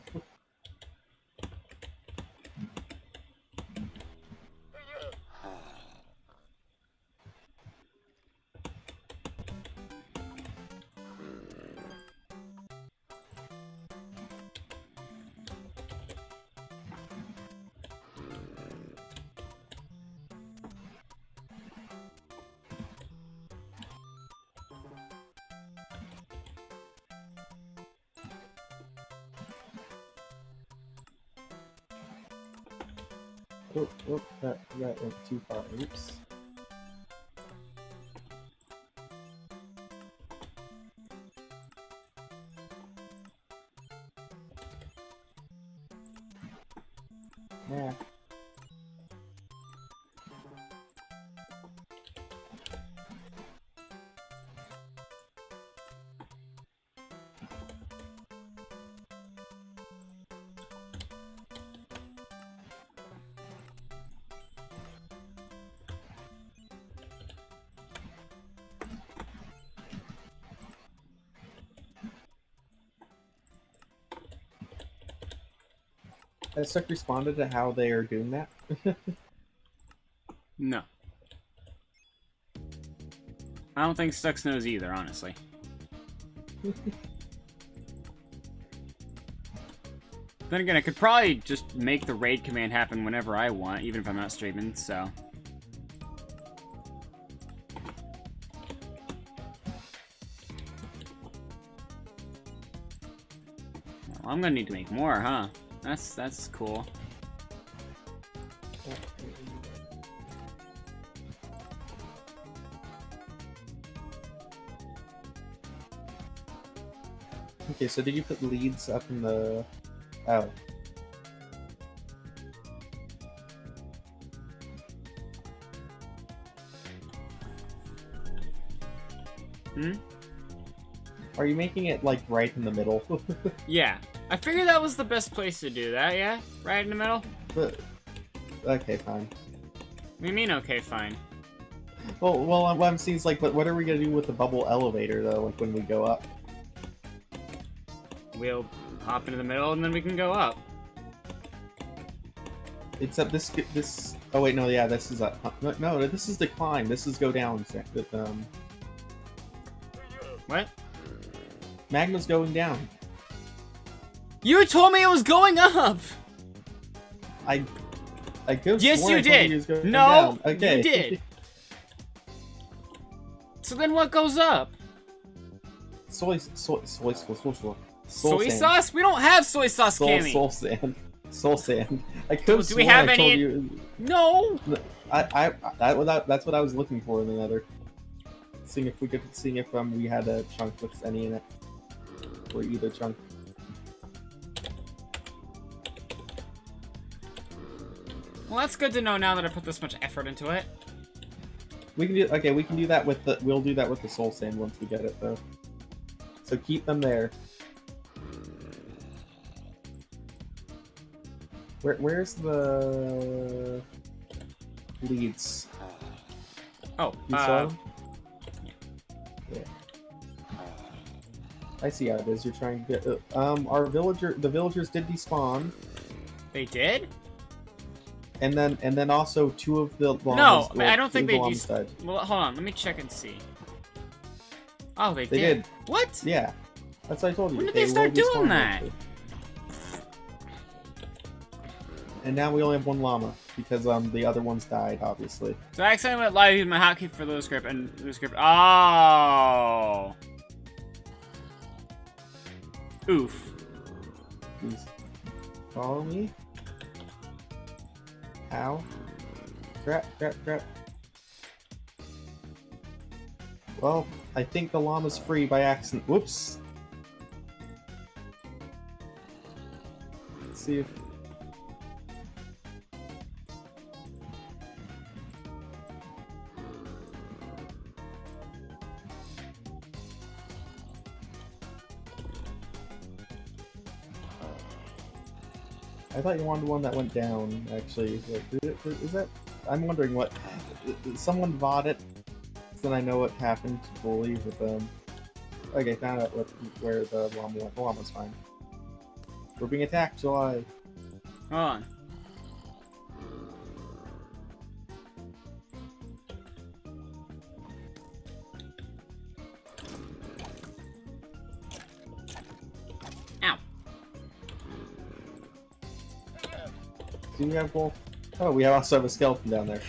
Oh, that went too far. Oops. Yeah. Has Stuck responded to how they are doing that? No. I don't think Stux knows either, honestly. Then again, I could probably just make the raid command happen whenever I want, even if I'm not streaming, so... Well, I'm gonna need to make more, huh? That's cool. Okay, so did you put leads up in the... Oh. Hmm? Are you making it, like, right in the middle? Yeah. I figured that was the best place to do that, yeah? Right in the middle? But... Okay, fine. What do you mean, okay, fine? Well, what I'm seeing is, like, what are we gonna do with the bubble elevator, though, like, when we go up? We'll hop into the middle and then we can go up. Except this... Oh, wait, no, yeah, this is a... No, this is the climb. This is go down. What? Magma's going down. You told me it was going up! I could Yes, swear you I told did! you it was going No, down. Okay. you did! So then what goes up? Soy Soy sand. sauce? We don't have soy sauce, Cammy! Soul sand. I could have Do we sworn have I told any- you... No! That's what I was looking for in another. Seeing if we had a chunk with any in it. Or either chunk. Well, that's good to know now that I put this much effort into it. We can do okay. We can do that with the. We'll do that with the soul sand once we get it though. So keep them there. Where's the leads? Oh, You saw them? Yeah. I see how it is. You're trying to get. The villagers did despawn. They did? And then also two of the No, llamas. I don't think they llamas died. Well, hold on. Let me check and see. Oh, they They did. did. What? Yeah, that's what I told you. When did they start will doing despawn that? eventually. And now we only have one llama because the other ones died, obviously. So I accidentally went live using my hotkey for the script and the script. Oh. Oof. Please follow me. Ow. Crap. Well, I think the llama's free by accident. Whoops. Let's see if... I thought you wanted one that went down, actually. Is that... I'm wondering what... Someone bought it, so then I know what happened fully with them. Okay, found out where the llama went. The llama's fine. We're being attacked, July. Hold on. Ow. Do we have both? Oh, we also have a skeleton down there.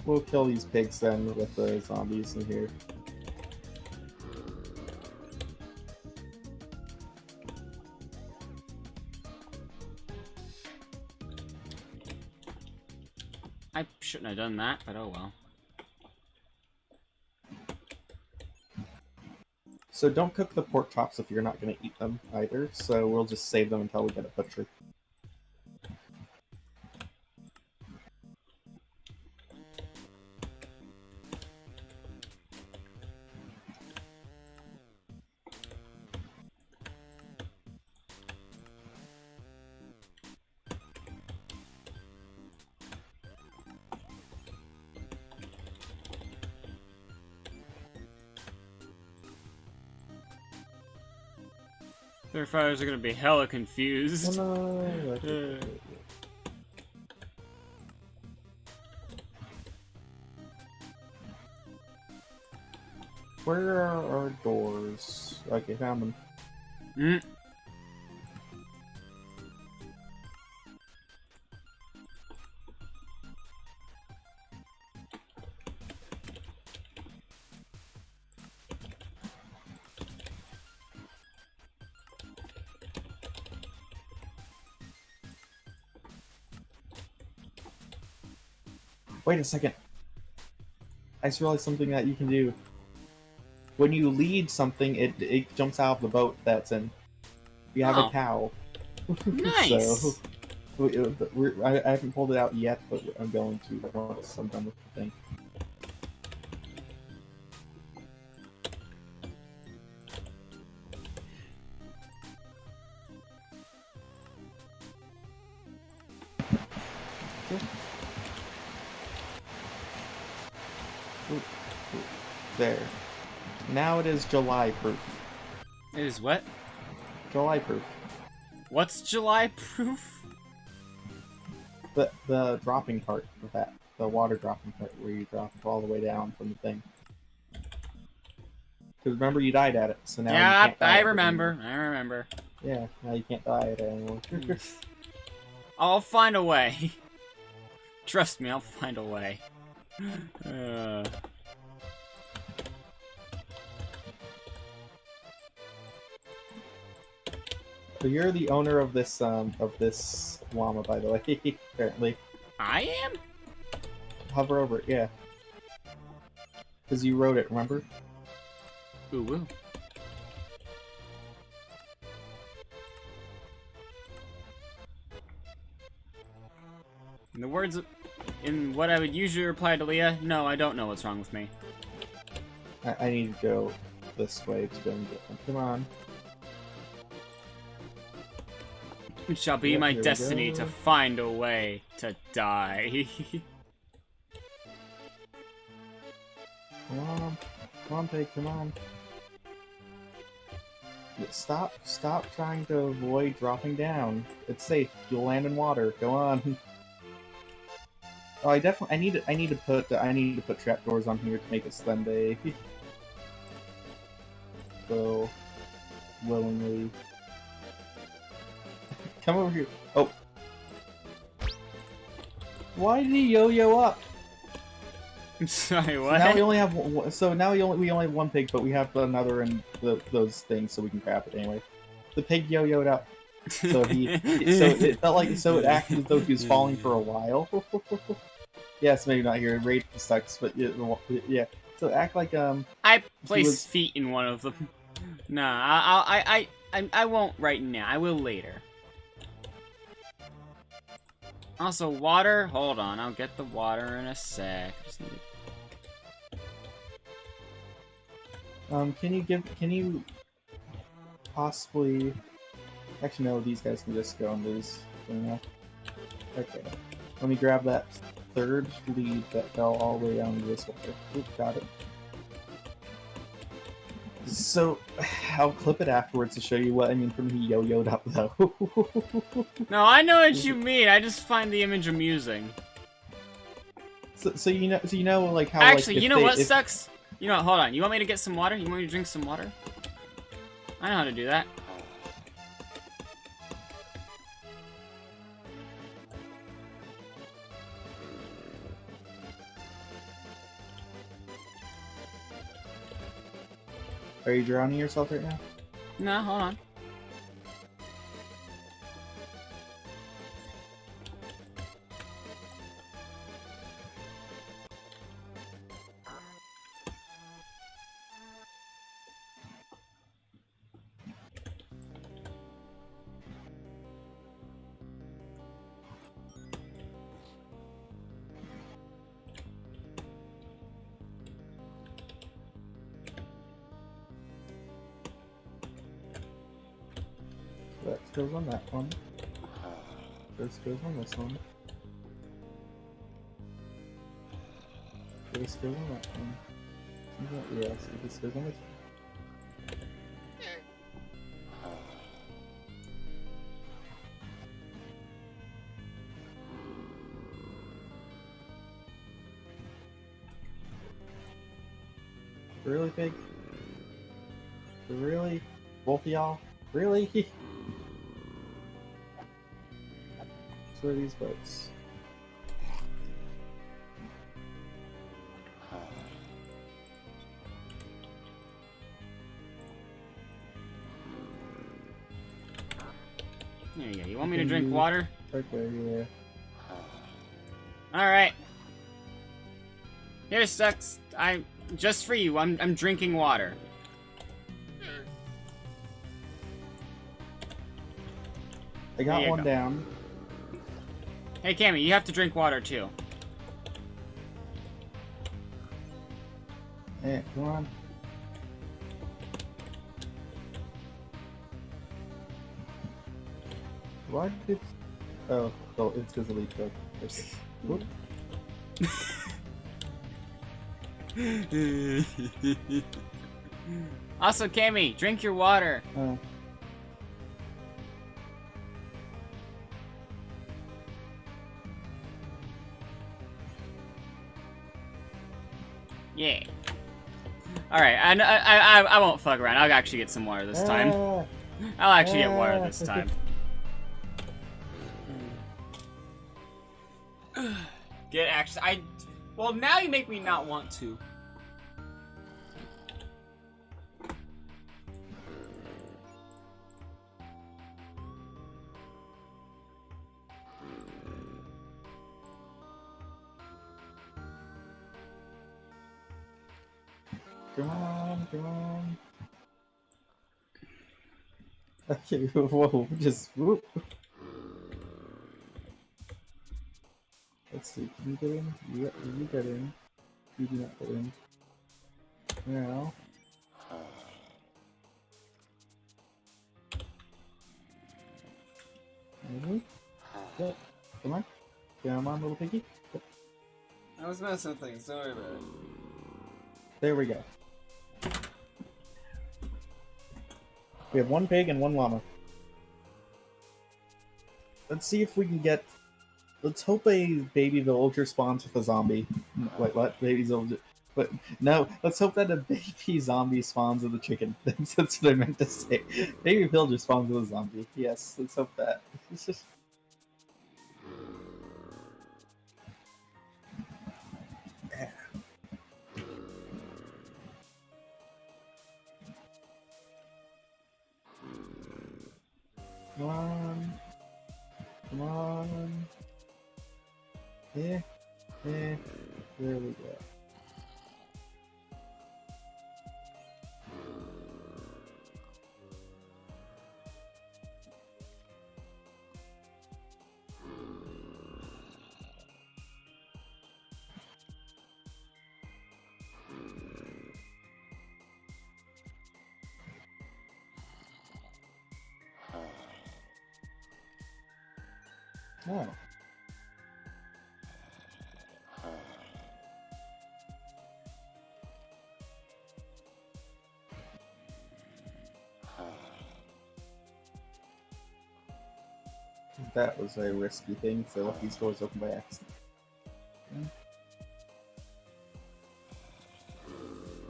We'll kill these pigs then with the zombies in here. I shouldn't have done that, but oh well. So don't cook the pork chops if you're not going to eat them either, so we'll just save them until we get a butcher. Their fires are gonna be hella Oh confused. no! Where are our doors? Okay, found them. Mm. Wait a second. I just realized something that you can do. When you lead something, it jumps out of the boat that's in. You have Oh. a cow. Nice. So, I haven't pulled it out yet, but I'm going to once I'm done with the thing. There. Now it is July proof. It is what? July proof. What's July proof? The dropping part of that. The water dropping part where you drop it all the way down from the thing. Because remember you died at it, so now you Yeah, can't die I at it remember. anymore. I remember. Yeah, now you can't die at it anymore. I'll find a way. Trust me, I'll find a way. So you're the owner of this llama, by the way. Apparently, I am? hover over it. Yeah, because you rode it. Remember? Ooh, woo. In the words, in what I would usually reply to Leah, no, I don't know what's wrong with me. I need to go this way to go and get them. Come on. It shall be Yep, my here we destiny go. to find a way to die. Come on. Come on, pig, come on. Stop trying to avoid dropping down. It's safe. You'll land in water. Go on. Oh, I need to put trapdoors on here to make it Sunday. So willingly. Come over here. Oh. Why did he yo-yo up? I'm sorry, what? Now we only have one, so now we only have one pig, but we have another in those things, so we can grab it anyway. The pig yo-yoed up, so it felt like it acted as though he was falling for a while. Yes, maybe not here. Raid sucks, but yeah. So act like I placed feet in one of them. Nah, I won't right now. I will later. Also, water. Hold on, I'll get the water in a sec. Just need to... Can you possibly? Actually, no. These guys can just go and lose. Okay. Let me grab that third lead that fell all the way down to this water. Oop, got it. So, I'll clip it afterwards to show you what I mean from he yo-yoed up, though. No, I know what you mean. I just find the image amusing. So you know, like how. Actually, like, you know what sucks? You know what? Hold on. You want me to get some water? You want me to drink some water? I know how to do that. Are you drowning yourself right now? No, hold on. That goes on that one. This goes on this one. This goes on that one. Yeah, so this goes on this one. Really, pig? Really? Both of y'all? Really? So are these boats? There you go. You want me to drink water? Okay, yeah. Alright. Here, Stux. Just for you, I'm drinking water. I got one down. Hey, Cammy, you have to drink water, too. Yeah, come on. Why did... Oh, it's because of leaf book. Whoop. Also, Cammy, drink your water. Oh. Yeah. Alright, I won't fuck around. I'll actually get some water this time. I'll actually get water this time. Well, now you make me not want to. Come on, come on. Okay, whoa, just whoop. Let's see. Can you get in? Yep, you get in. You do not get in. Now. Yep. Come on. Come on, little piggy. Yep. I was messing with things, don't worry about it. There we go. We have one pig and one llama. Let's see if we can get... Let's hope a baby villager spawns with a zombie. Wait, what? Baby villager... But no, let's hope that a baby zombie spawns with a chicken. That's what I meant to say. Baby villager spawns with a zombie. Yes, let's hope that. It's just... Yeah. Come on. Come on. Yeah. Yeah. There we go. Oh. That was a risky thing, so left these doors open by accident. Okay.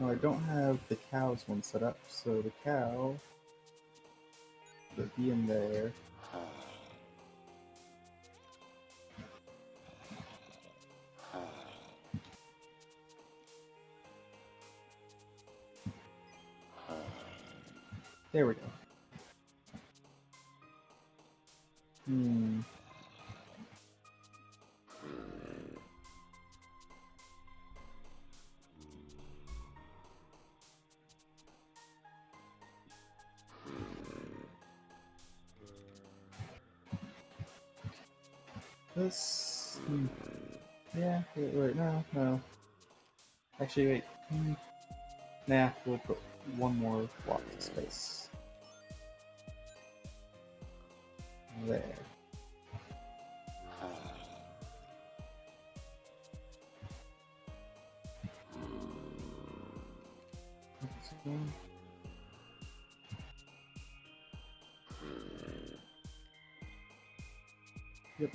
Oh, I don't have the cow's one set up, so the cow would be in there. There we go. This... Yeah, wait, no. Actually, wait. Nah, we'll put one more block of space. There. Yep.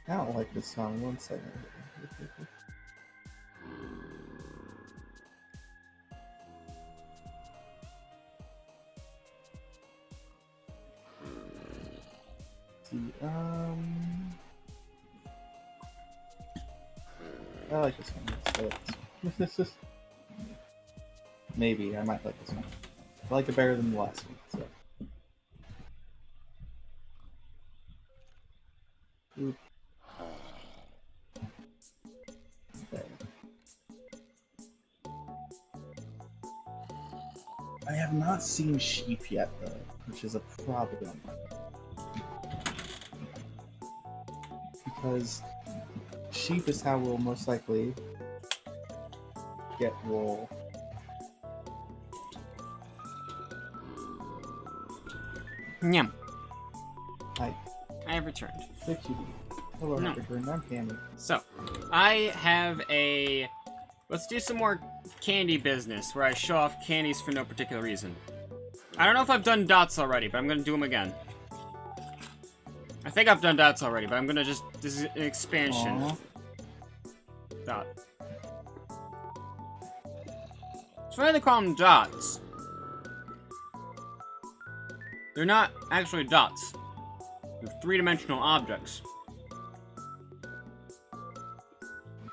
I don't like this song. One second. I like this one. Let's go. Maybe I might like this one. I like it better than the last one. So. Oop. Okay. I have not seen sheep yet, though, which is a problem. Because sheep is how we'll most likely get wool. Nyam. Hi. I have returned. Thank you. Hello, No. returned. I'm Cami. So, I have a... Let's do some more candy business, where I show off candies for no particular reason. I don't know if I've done dots already, but I'm gonna do them again. I think I've done dots already, but I'm gonna just... This is an expansion. Aww. Dot. It's why they call them dots. They're not actually dots. They're three-dimensional objects.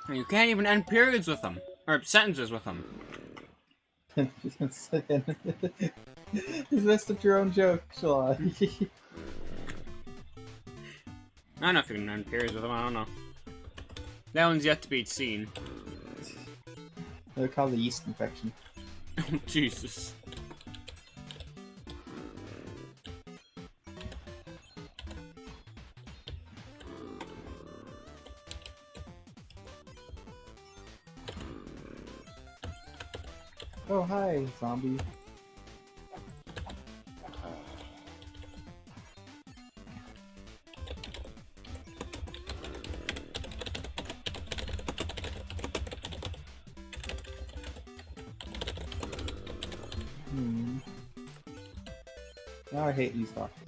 And you can't even end periods with them. Or sentences with them. You messed up your own joke, Shalai. I don't know if you can end periods with them, I don't know. That one's yet to be seen. They're called the yeast infection. Oh, Jesus. Oh, hi, zombie. Hmm. Now I hate these doctors.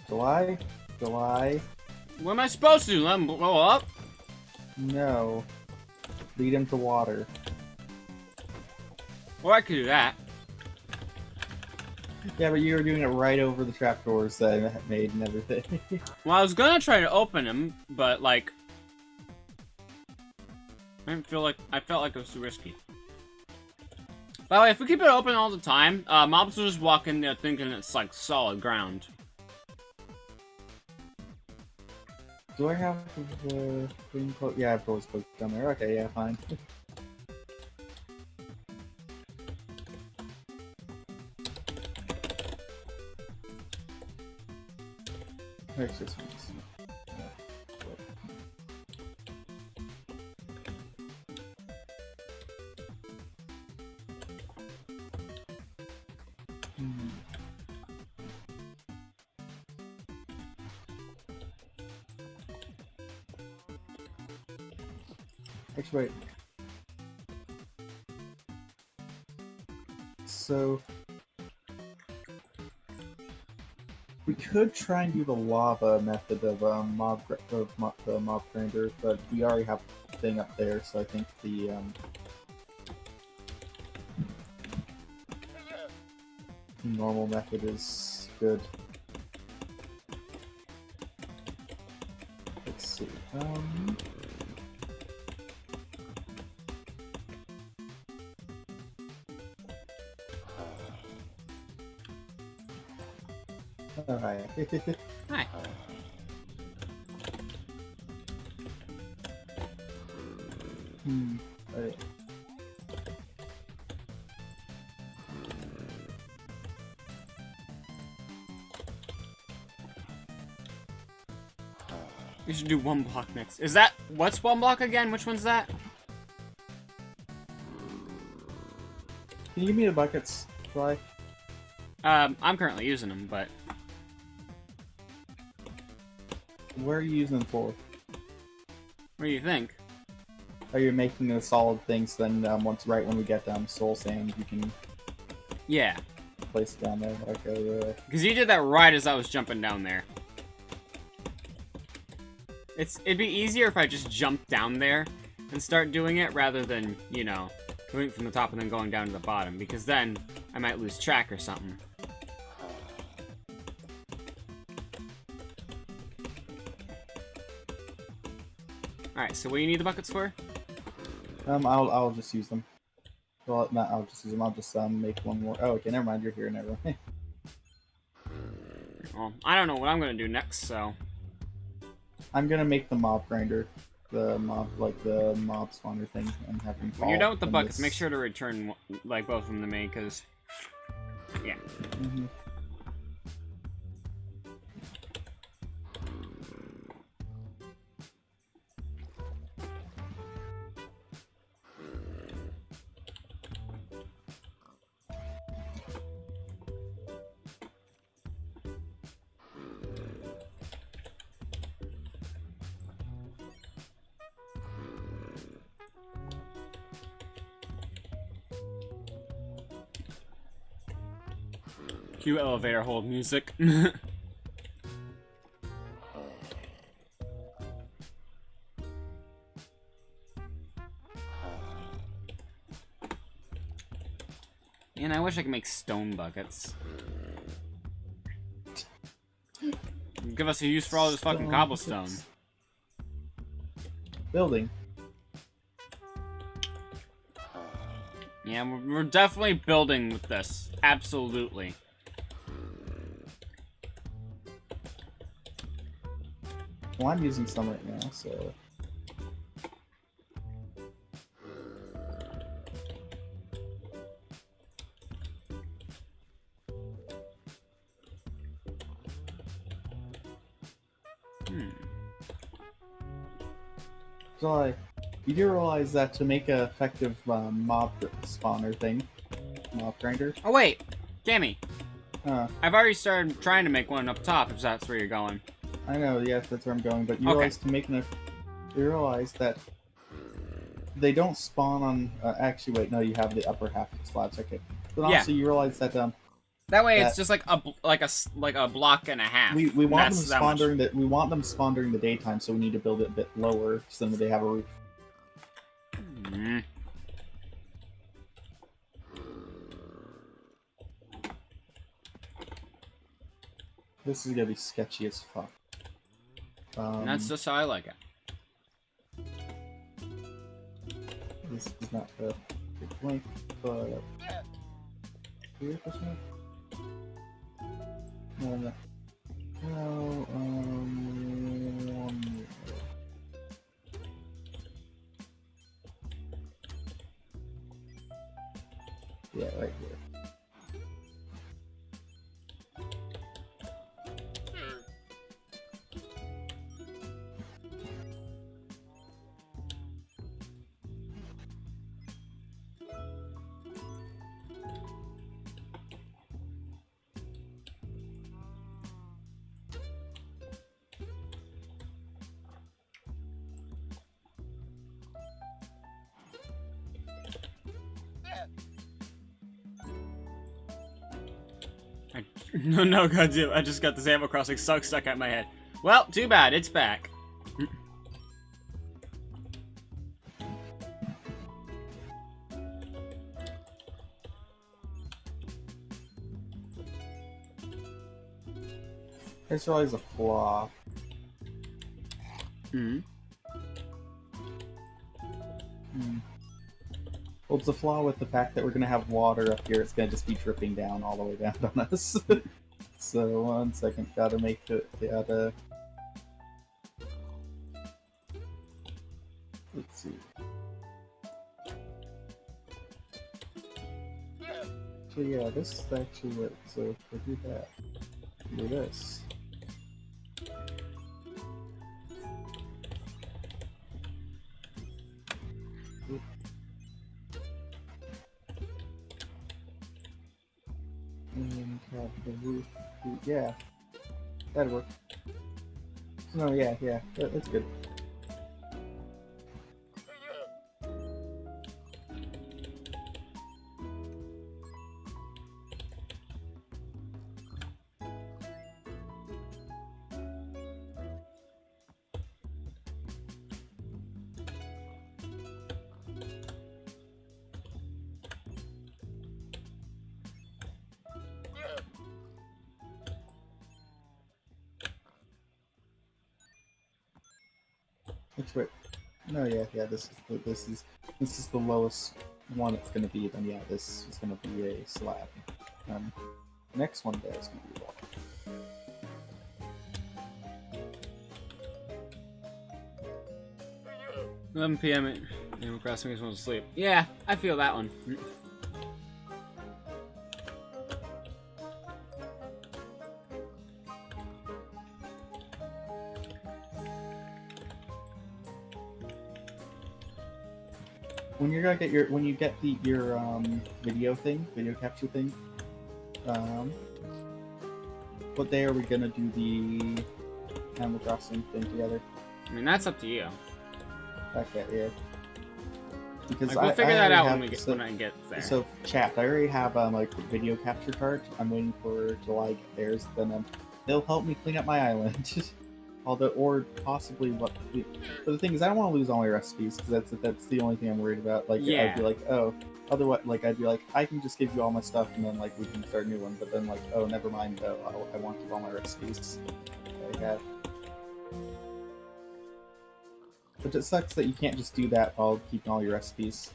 July? July? What am I supposed to do? Let him blow up? No. Lead him to water. Well, I could do that. Yeah, but you were doing it right over the trapdoors that I made and everything. Well, I was gonna try to open him, but like, I felt like it was too risky. By the way, if we keep it open all the time, mobs will just walk in there thinking it's like solid ground. Do I have the thing closed? Yeah, I have doors closed down there. Okay, yeah, fine. There's this one. Hmm. Actually, wait. So we could try and do the lava method of the mob grinder, but we already have a thing up there, so I think the normal method is good. Let's see. Oh, hi. Hi. Right. We should do one block next. Is that what's one block again? Which one's that? Can you give me the buckets, Fly? I'm currently using them, but Where are you using them for? what do you think? Are you making the solid things? Then once when we get soul sand, you can Yeah, place it down there. Okay. because you did that right as I was jumping down there. It'd be easier if I just jumped down there and start doing it rather than, you know, doing it from the top and then going down to the bottom, because then I might lose track or something. Alright, so what do you need the buckets for? I'll just use them. Well, not I'll just use them. I'll just make one more. Oh, okay. Never mind. You're here. Never mind. Well, I don't know what I'm gonna do next, so... I'm gonna make the mob grinder, the mob spawner thing, and have them fall. When you're done with the in buckets, this- make sure to return, like, both of them to me, because... Yeah. Mhm. Cue elevator hold music. Man, I wish I could make stone buckets. Give us a use for all this fucking Stone cobblestone. buckets. Building. Yeah, we're definitely building with this. Absolutely. Well, I'm using some right now, so. Hmm. So, you do realize that to make an effective mob spawner thing, mob grinder, Oh wait, Cammy. uh, I've already started trying to make one up top. If that's where you're going. I know, yes, that's where I'm going, but you Okay. realize you realize that they don't spawn on, actually, wait, no, you have the upper half of the slabs, okay. But Yeah. also, you realize that, That way, it's that- just like a block and a half. we and want them that's that spawn much. during the daytime, so we need to build it a bit lower so that they have a roof. Hmm. This is gonna be sketchy as fuck. And that's just how I like it. This is not the good point, but here for some. No. Yeah, right here. No, goddamn! I just got this Animal Crossing stuck at my head. Well, too bad. It's back. I just realized a flaw. Hmm. Well, it's a flaw with the fact that we're gonna have water up here. It's gonna just be dripping down all the way down on us. So, 1 second. Gotta make it. Gotta. Let's see. So yeah, this is actually what. So if we do that, do this. And have the roof. Yeah, that'd work. No, yeah, that's good. Which way? No, yeah. This is the lowest one it's gonna be. Then yeah, this is gonna be a slab. The next one there is gonna be wall. 11 p.m. Animal Crossing makes me want to sleep. Yeah, I feel that one. When you're gonna get when you get your video capture thing, what day are we gonna do the Animal Crossing thing together? I mean, that's up to you. Okay, yeah. Because Like, we'll figure that already out have- when I get there. So chat, I already have like the video capture card. I'm waiting for July to get theirs. Then they'll help me clean up my island. Although, or possibly what? But the thing is, I don't want to lose all my recipes because that's the only thing I'm worried about. Like, Yeah. I'd be like, oh, otherwise, like I'd be like, I can just give you all my stuff and then like we can start a new one. But then like, oh, never mind though. I want to keep all my recipes that I have. But it sucks that you can't just do that while keeping all your recipes.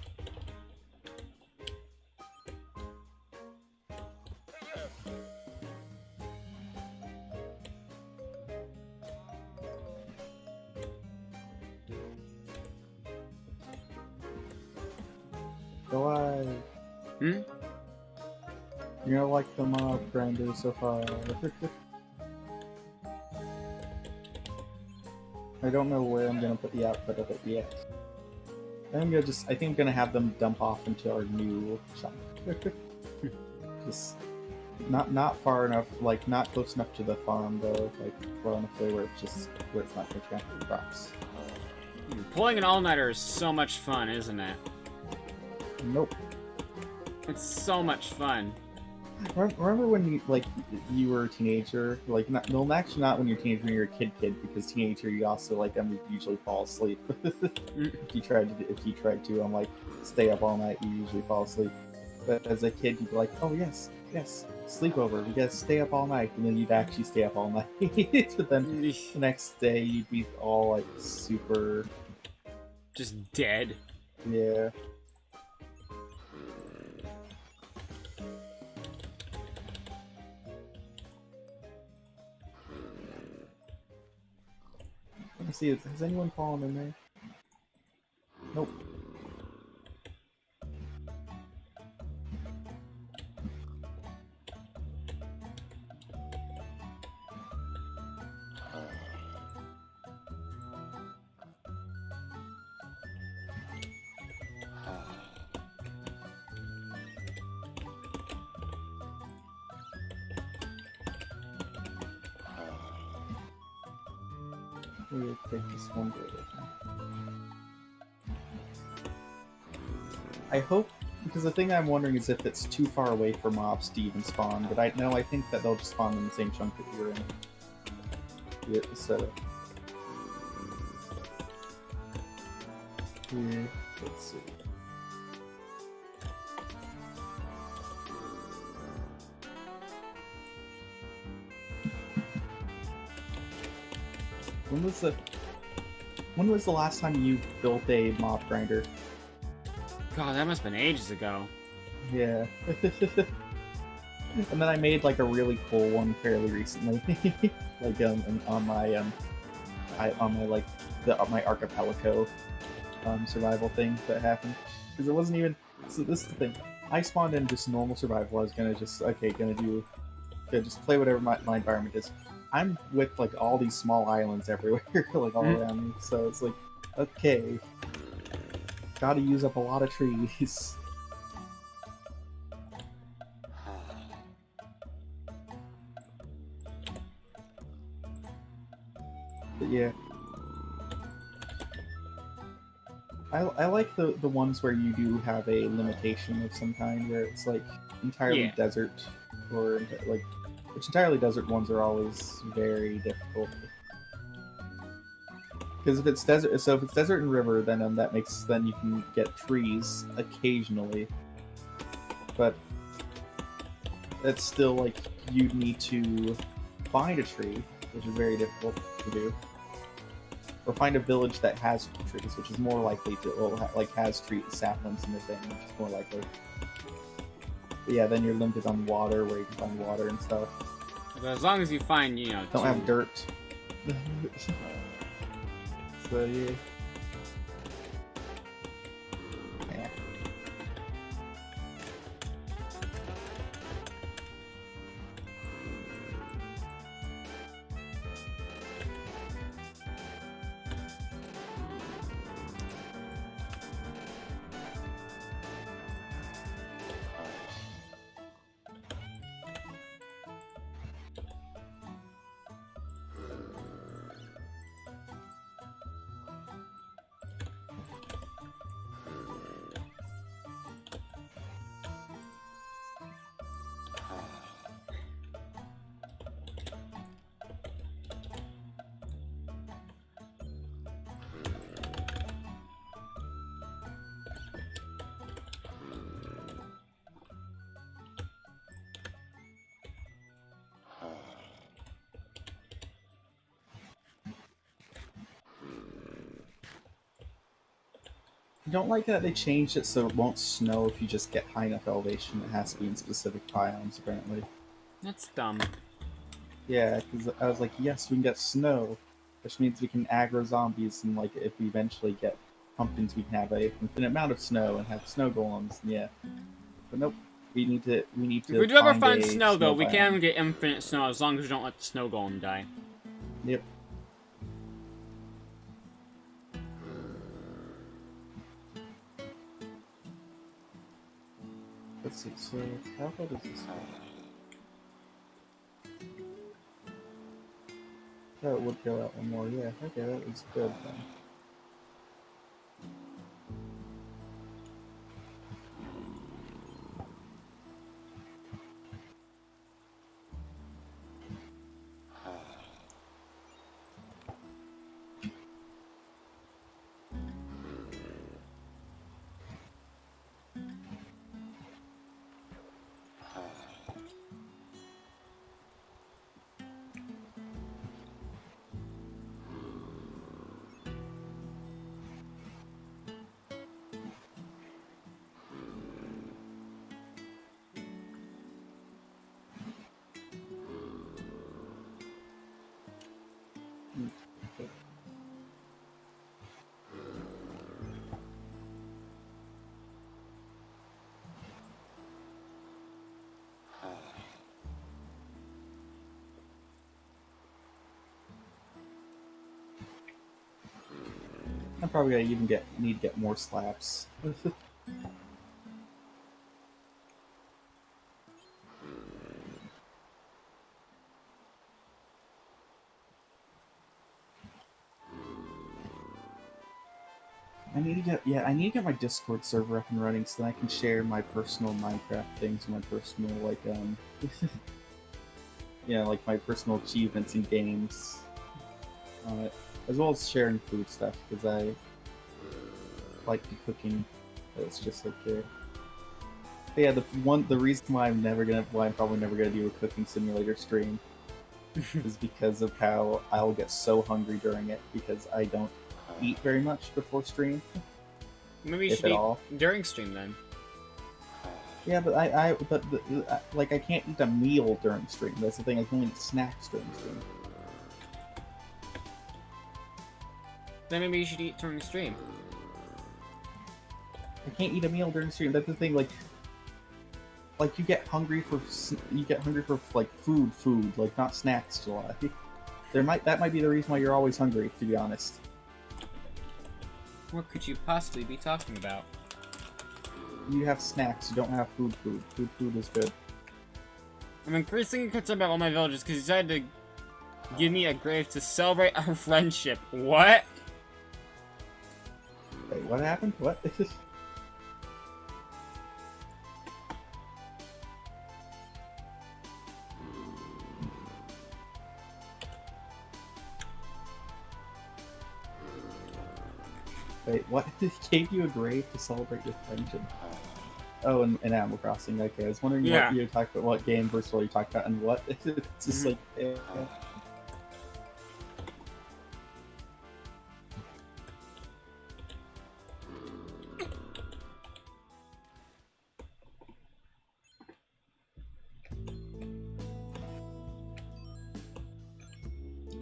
Go I. Hmm? You know, like the mob grinder so far. I don't know where I'm gonna put the output of it yet. I think I'm gonna have them dump off into our new chunk. Just not far enough, like not close enough to the farm though, like far enough away where it's not gonna trample the crops. Pulling an all-nighter is so much fun, isn't it? Nope. It's so much fun. Remember when you were a teenager? Like, actually not when you're a teenager, when you're a kid, because teenager you also usually fall asleep. If you tried to stay up all night, you usually fall asleep. But as a kid, you'd be like, oh yes, sleepover, we gotta stay up all night, and then you'd actually stay up all night. But then the next day you'd be all like super, just dead. Yeah. Let me see, has anyone fallen in there? Nope. We'll take this one bit. I hope, because the thing I'm wondering is if it's too far away for mobs to even spawn, but I think that they'll just spawn in the same chunk that you're in. Yeah, so... Yeah, let's see. When was the last time you built a mob grinder? God, that must have been ages ago. Yeah. And then I made like a really cool one fairly recently, like on my my archipelago survival thing that happened, because it wasn't even. So this is the thing. I spawned in just normal survival. I was gonna just just play whatever my environment is. I'm with like all these small islands everywhere, like all around me. So it's like, okay, gotta use up a lot of trees. But yeah, I like the ones where you do have a limitation of some kind, where it's like entirely desert, or like. Which entirely desert ones are always very difficult. Because if it's desert, and river, then then you can get trees occasionally. But it's still like you'd need to find a tree, which is very difficult to do, or find a village that has trees, which is more likely to has saplings in the thing, which is more likely. But yeah, then you're limited on water, where you can find water and stuff. But as long as you find, don't have dirt. So yeah. I don't like that they changed it so it won't snow if you just get high enough elevation. It has to be in specific biomes, apparently. That's dumb. Yeah, because I was like, yes, we can get snow, which means we can aggro zombies, and like if we eventually get pumpkins, we can have an infinite amount of snow and have snow golems. And yeah, but nope. We need to. If we do ever find snow, though, we can get infinite snow as long as we don't let the snow golem die. Yep. Let's see, so how about does this go? Oh, it would go out one more, yeah. Okay, that was good then. I'm probably gonna even need to get more slabs. I need to get my Discord server up and running so that I can share my personal Minecraft things, my personal like my personal achievements in games, as well as sharing food stuff because I like the cooking. It's just like but yeah, the reason why I'm probably never gonna do a cooking simulator stream is because of how I'll get so hungry during it because I don't eat very much before stream. Maybe you if should at eat all. during stream then. Yeah, but I can't eat a meal during stream. That's the thing. I can only eat snacks during stream. Then maybe you should eat during stream. I can't eat a meal during stream. That's the thing. Like you get hungry for like food, like not snacks, July. That might be the reason why you're always hungry, to be honest. What could you possibly be talking about? You have snacks. You don't have food. Food is good. I'm increasingly concerned about all my villagers because he decided to give me a grave to celebrate our friendship. What? Wait, what happened? What? Wait, what? He gave you a grave to celebrate your friendship? Oh, in Animal Crossing. Okay, I was wondering what you talked about, what game first of all you talked about, and what. It's just like.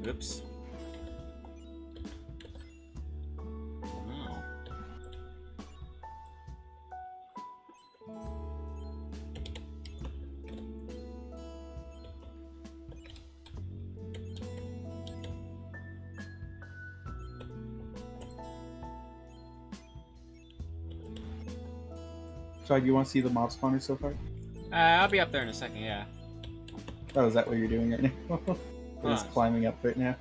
Oops. So, do you want to see the mob spawner so far? I'll be up there in a second, yeah. Oh, is that what you're doing right now? You're just climbing up right now.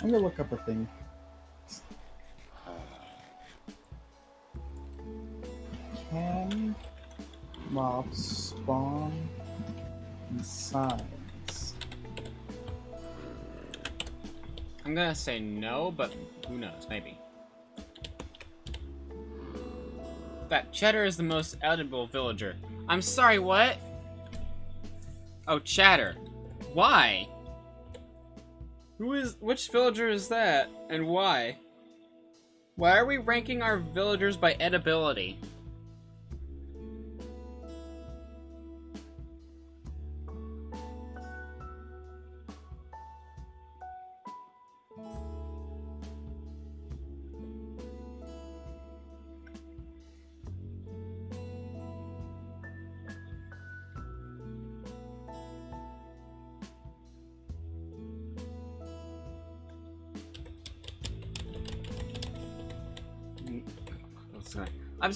I'm gonna look up a thing. Can mobs spawn in signs? I'm gonna say no, but who knows, maybe. That Cheddar is the most edible villager. I'm sorry, what? Oh, Chatter. Why? Which villager is that, and why? Why are we ranking our villagers by edibility?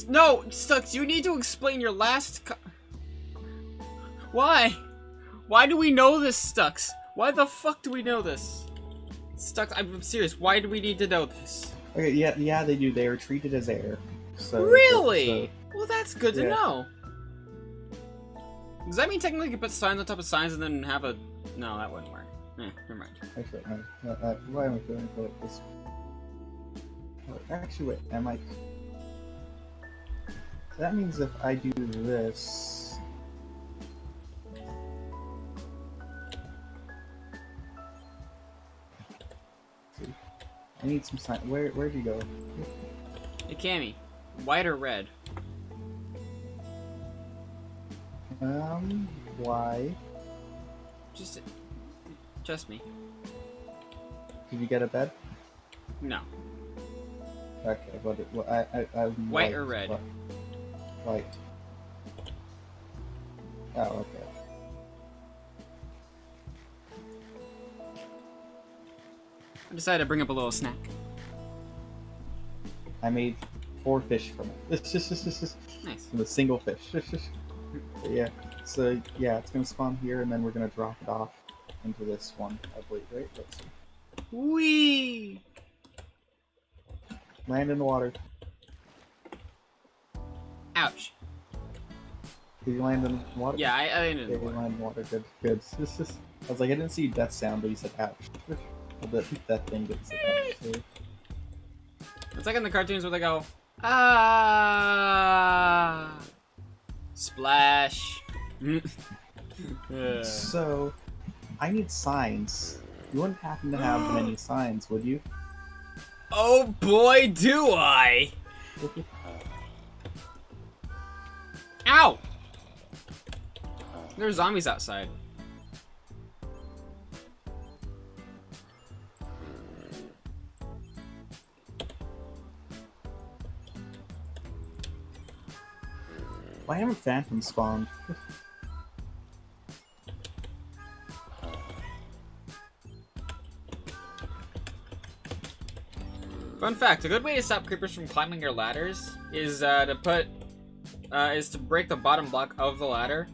No, Stux, you need to explain your last Why? Why do we know this, Stux? Why the fuck do we know this? Stux, I'm serious, why do we need to know this? Okay, yeah, they do. They are treated as air. So Really? Well, that's good to Yeah. know. Does that mean technically you can put signs on top of signs and then have a... No, that wouldn't work. Never mind. Actually, no, why am I doing like this? Oh, actually, wait. Am I? That means if I do this. See, I need some sign. Where'd you go? Hey, Cammy. White or red? Why? Just me. Did you get a bed? No. Okay, I'm White or red? White. Oh, okay. I decided to bring up a little snack. I made 4 fish from it. Nice. From a single fish. Yeah. So yeah, it's gonna spawn here, and then we're gonna drop it off into this one, I believe, right? Let's see. Whee! Land in the water. Ouch. Did you land in the water? Yeah, I landed in Yeah, the you water. landed in the water. Good, good. I was like, I didn't see death sound, but you said ouch. That thing didn't say ouch. So. It's like in the cartoons where they go, ah, splash. So, I need signs. You wouldn't happen to have many signs, would you? Oh boy, do I! Ow! There's zombies outside. Why haven't phantoms spawned? Fun fact: a good way to stop creepers from climbing your ladders is to break the bottom block of the ladder,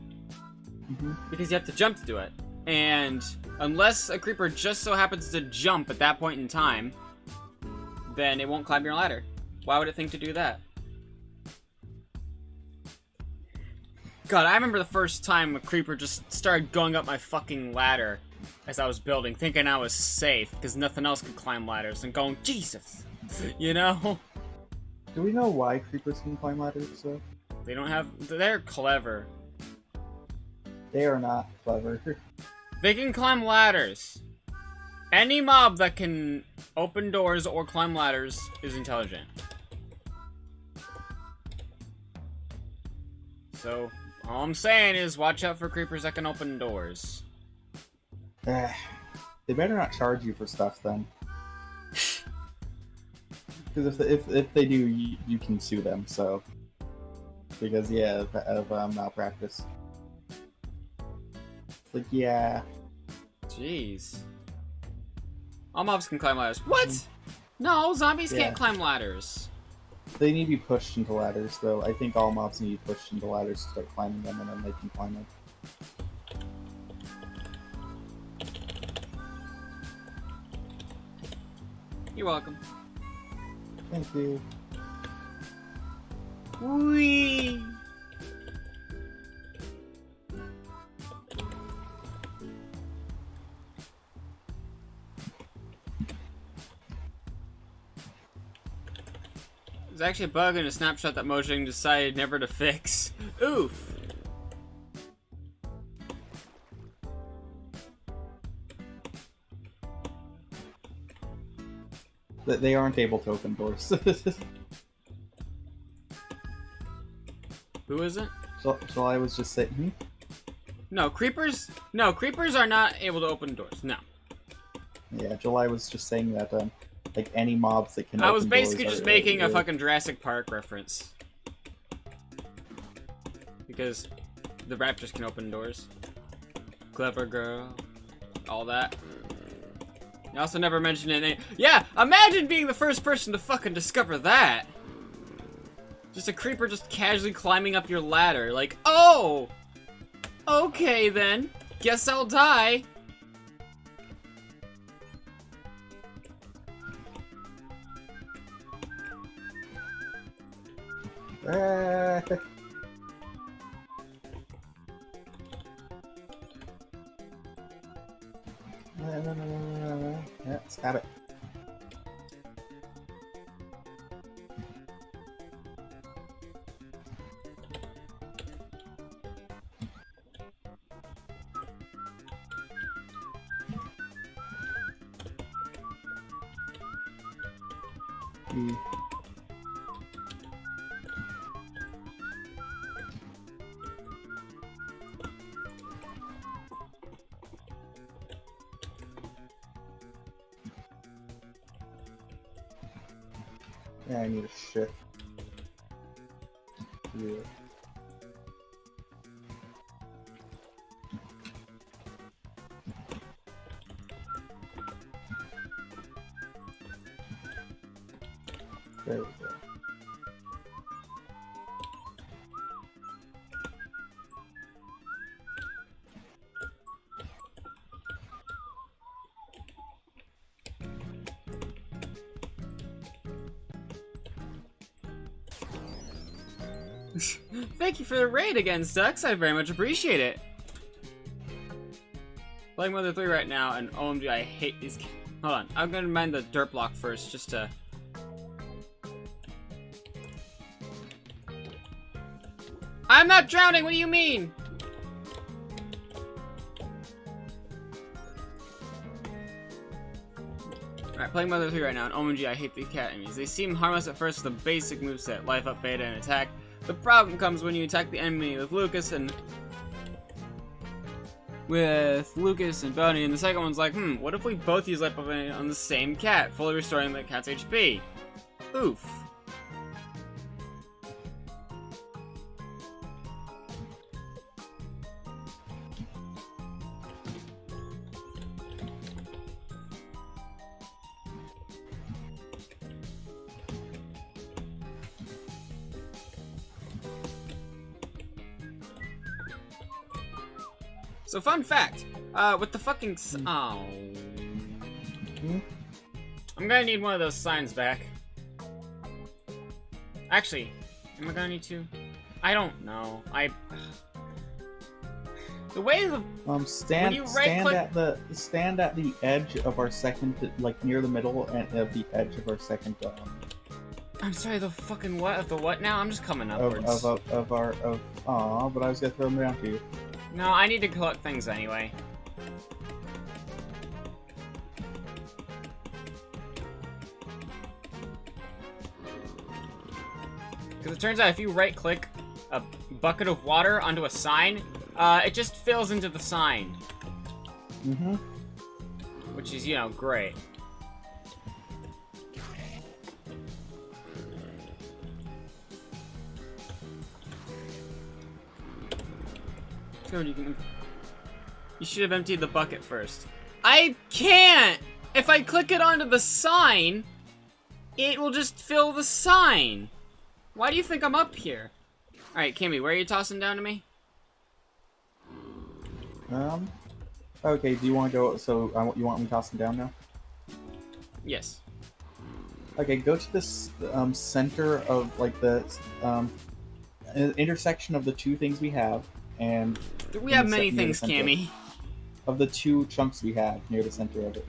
because you have to jump to do it. And unless a creeper just so happens to jump at that point in time, then it won't climb your ladder. Why would it think to do that? God, I remember the first time a creeper just started going up my fucking ladder as I was building, thinking I was safe because nothing else could climb ladders, and going, Jesus, you know? Do we know why creepers can climb ladders? So They don't have. They're clever. they are not clever. They can climb ladders. Any mob that can open doors or climb ladders is intelligent. So, all I'm saying is watch out for creepers that can open doors. They better not charge you for stuff then. Because if they do, you can sue them. So because yeah, of malpractice. It's like yeah. Jeez. All mobs can climb ladders. What? No, zombies Yeah. can't climb ladders. They need to be pushed into ladders, though. I think all mobs need to be pushed into ladders to start climbing them, and then they can climb them. You're welcome. Thank you. Whee! There's actually a bug in a snapshot that Mojang decided never to fix. Oof! that they aren't able to open doors. Who is it? So I was just saying. No, creepers. No, creepers are not able to open doors. No. Yeah, July was just saying that like any mobs that can. I was open doors basically just are- making a are- fucking Jurassic Park reference. Because the raptors can open doors. Clever girl. All that. You also never mentioned any. Yeah, imagine being the first person to fucking discover that. Just a creeper just casually climbing up your ladder. Like, oh! Okay then. Guess I'll die. Ah. Yeah, stab it. E. Yeah, I need a shift. Yeah. There we go. Thank you for the raid again, Stux. I very much appreciate it. Playing Mother 3 right now, and OMG, I hate these. Hold on, I'm gonna mine the dirt block first, just to. I'm not drowning. What do you mean? Alright, playing Mother 3 right now, and OMG, I hate the cat enemies. They seem harmless at first with a basic moveset, life up, beta, and attack. The problem comes when you attack the enemy with Lucas and Bonnie, and the second one's like, what if we both use life up on the same cat, fully restoring the cat's HP? Oof. So fun fact, with the fucking oh, I'm gonna need one of those signs back. Actually, am I gonna need to? I don't know. The way the Stand you right-click- stand at the edge of our second, like near the middle and of the edge of our second. I'm sorry, the fucking what of the what now? I'm just coming upwards. Aw, but I was gonna throw them around to you. No, I need to collect things anyway. Because it turns out if you right-click a bucket of water onto a sign, it just fills into the sign. Mm-hmm. Which is, you know, great. You should have emptied the bucket first. I can't! If I click it onto the sign, it will just fill the sign. Why do you think I'm up here? Alright, Kimmy, where are you tossing down to me? Okay, do you want to go, so you want me tossing down now? Yes. Okay, go to this, center of, like, the, intersection of the two things we have, and... We have many things, Cammy. Of the two chunks we have near the center of it.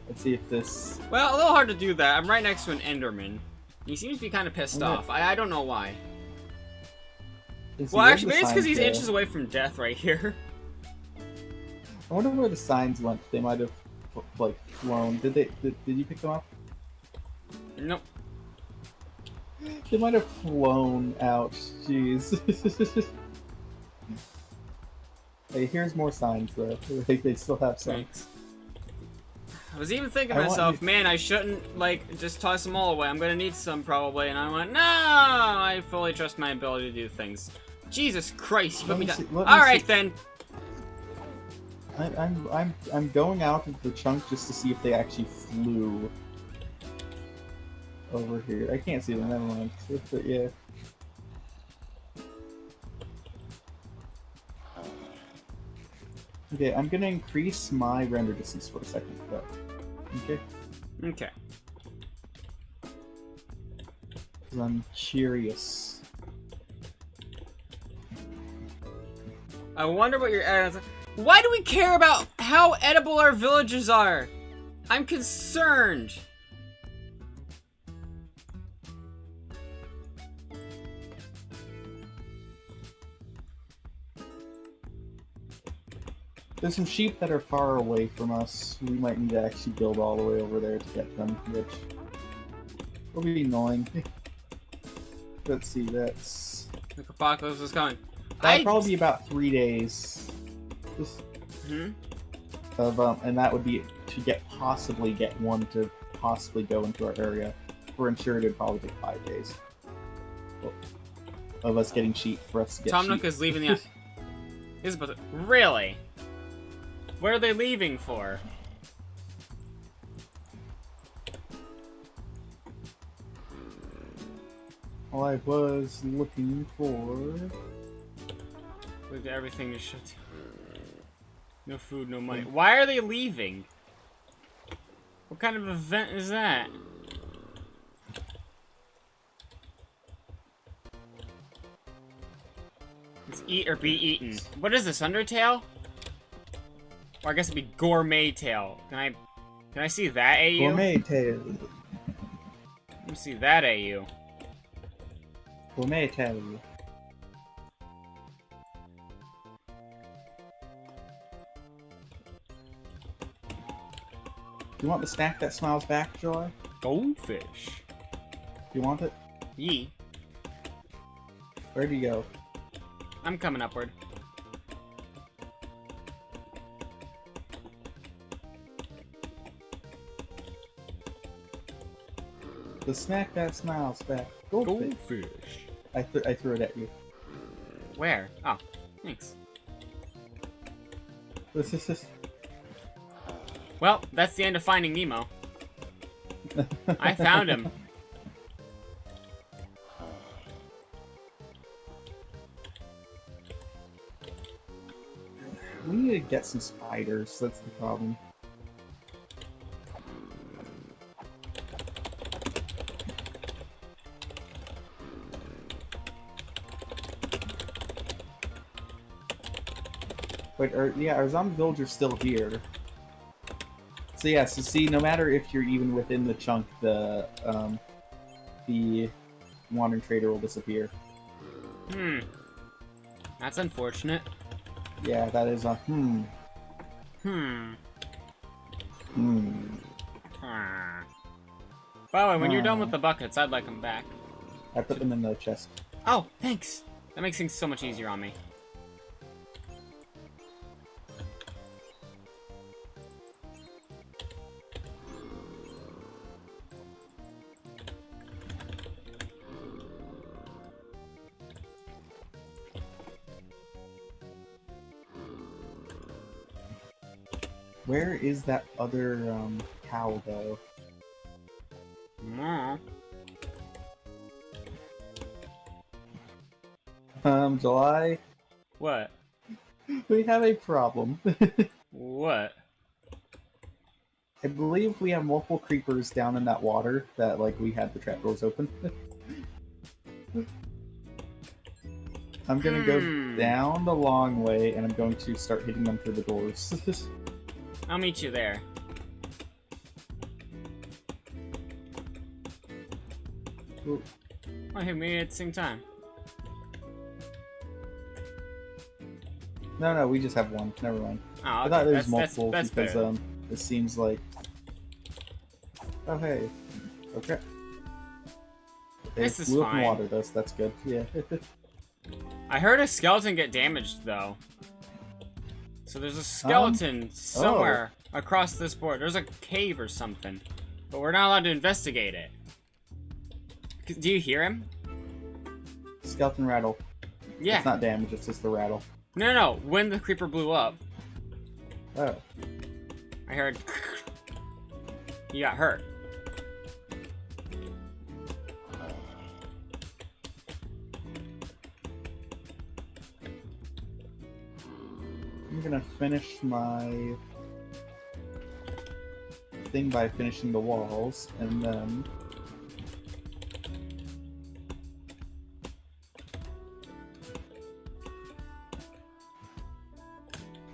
Let's see if this... Well, a little hard to do that. I'm right next to an Enderman. He seems to be kind of pissed off. I don't know why. Well, actually, maybe it's because he's inches away from death right here. I wonder where the signs went. They might have, like, flown. Did you pick them up? Nope. They might have flown out. Jeez. Hey, here's more signs though. I think they still have some. Thanks. I was even thinking I to want myself, you- man, I shouldn't, like, just toss them all away. I'm gonna need some, probably. And I went, no! I fully trust my ability to do things. Jesus Christ, you put Let me me down. see- let me Alright, see. then. I'm going out of the chunk just to see if they actually flew over here. I can't see them. Never mind. But yeah. Okay, I'm gonna increase my render distance for a second, though. Okay, Okay. because I'm curious. I wonder what your ads. Why do we care about how edible our villages are? I'm concerned. There's some sheep that are far away from us. We might need to actually build all the way over there to get them, which will be annoying. Let's see, that's... The apocalypse is coming. That'll probably be about 3 days. Just Hmm? of and that would be to possibly get one to possibly go into our area. We're insured it'd probably take 5 days. Of us getting sheep for us to get Tom Nook sheep. is leaving the. He's about to. Really? Where are they leaving for? All I was looking for... Look, everything is shut down. No food, no money. Why are they leaving? What kind of event is that? It's eat or be eaten. What is this, Undertale? Or I guess it'd be Gourmet Tail. Can I see that AU? Gourmet tail. Let me see that AU. Gourmet tail. Do you want the snack that smiles back, Joy? Goldfish. Do you want it? Yee. Where do you go? I'm coming upward. The snack that smiles back. Goldfish. Goldfish. I threw it at you. Where? Oh, thanks. This is Well, that's the end of Finding Nemo. I found him. We need to get some spiders. That's the problem. Wait, yeah, our zombie villager's still here. So yeah, so see, no matter if you're even within the chunk, the wandering trader will disappear. Hmm. That's unfortunate. Yeah, that is a Hmm. hmm. Ah. By the way, when you're done with the buckets, I'd like them back. I put them in the chest. Oh, thanks. That makes things so much easier on me. Where is that other cow though? Aw. July, What? we have a problem. What? I believe we have multiple creepers down in that water that, like, we had the trapdoors open. I'm gonna go down the long way, and I'm going to start hitting them through the doors. I'll meet you there. Ooh. Oh, hey, maybe at the same time. No, we just have one. Never mind. Oh, I okay. thought there was That's multiple better. because, it seems like... Oh, hey. Okay. They This is blew up in fine. water, though, so that's good. Yeah. I heard a skeleton get damaged, though. So there's a skeleton somewhere across this board. There's a cave or something. But we're not allowed to investigate it. Do you hear him? Skeleton rattle. Yeah. It's not damage, it's just the rattle. No. When the creeper blew up, Oh. I heard... He got hurt. I'm gonna finish my thing by finishing the walls, and then...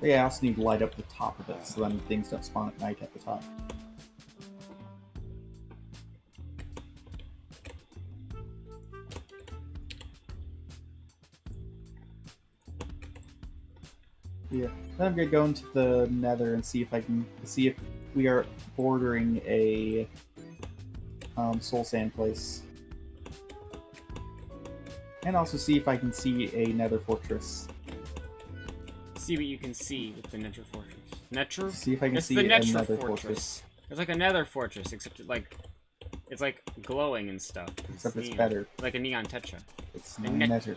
Yeah, I also need to light up the top of it, so then things don't spawn at night at the top. Yeah, then I'm gonna go into the Nether and see if we are bordering a soul sand place, and also see if I can see a Nether fortress. See what you can see with the Nether Fortress. Nether? See if I can It's see the a Nether Nether Fortress. fortress. It's like a Nether Fortress, except it's like glowing and stuff. Except it's neon. better. Like a neon tetra. It's A Nether.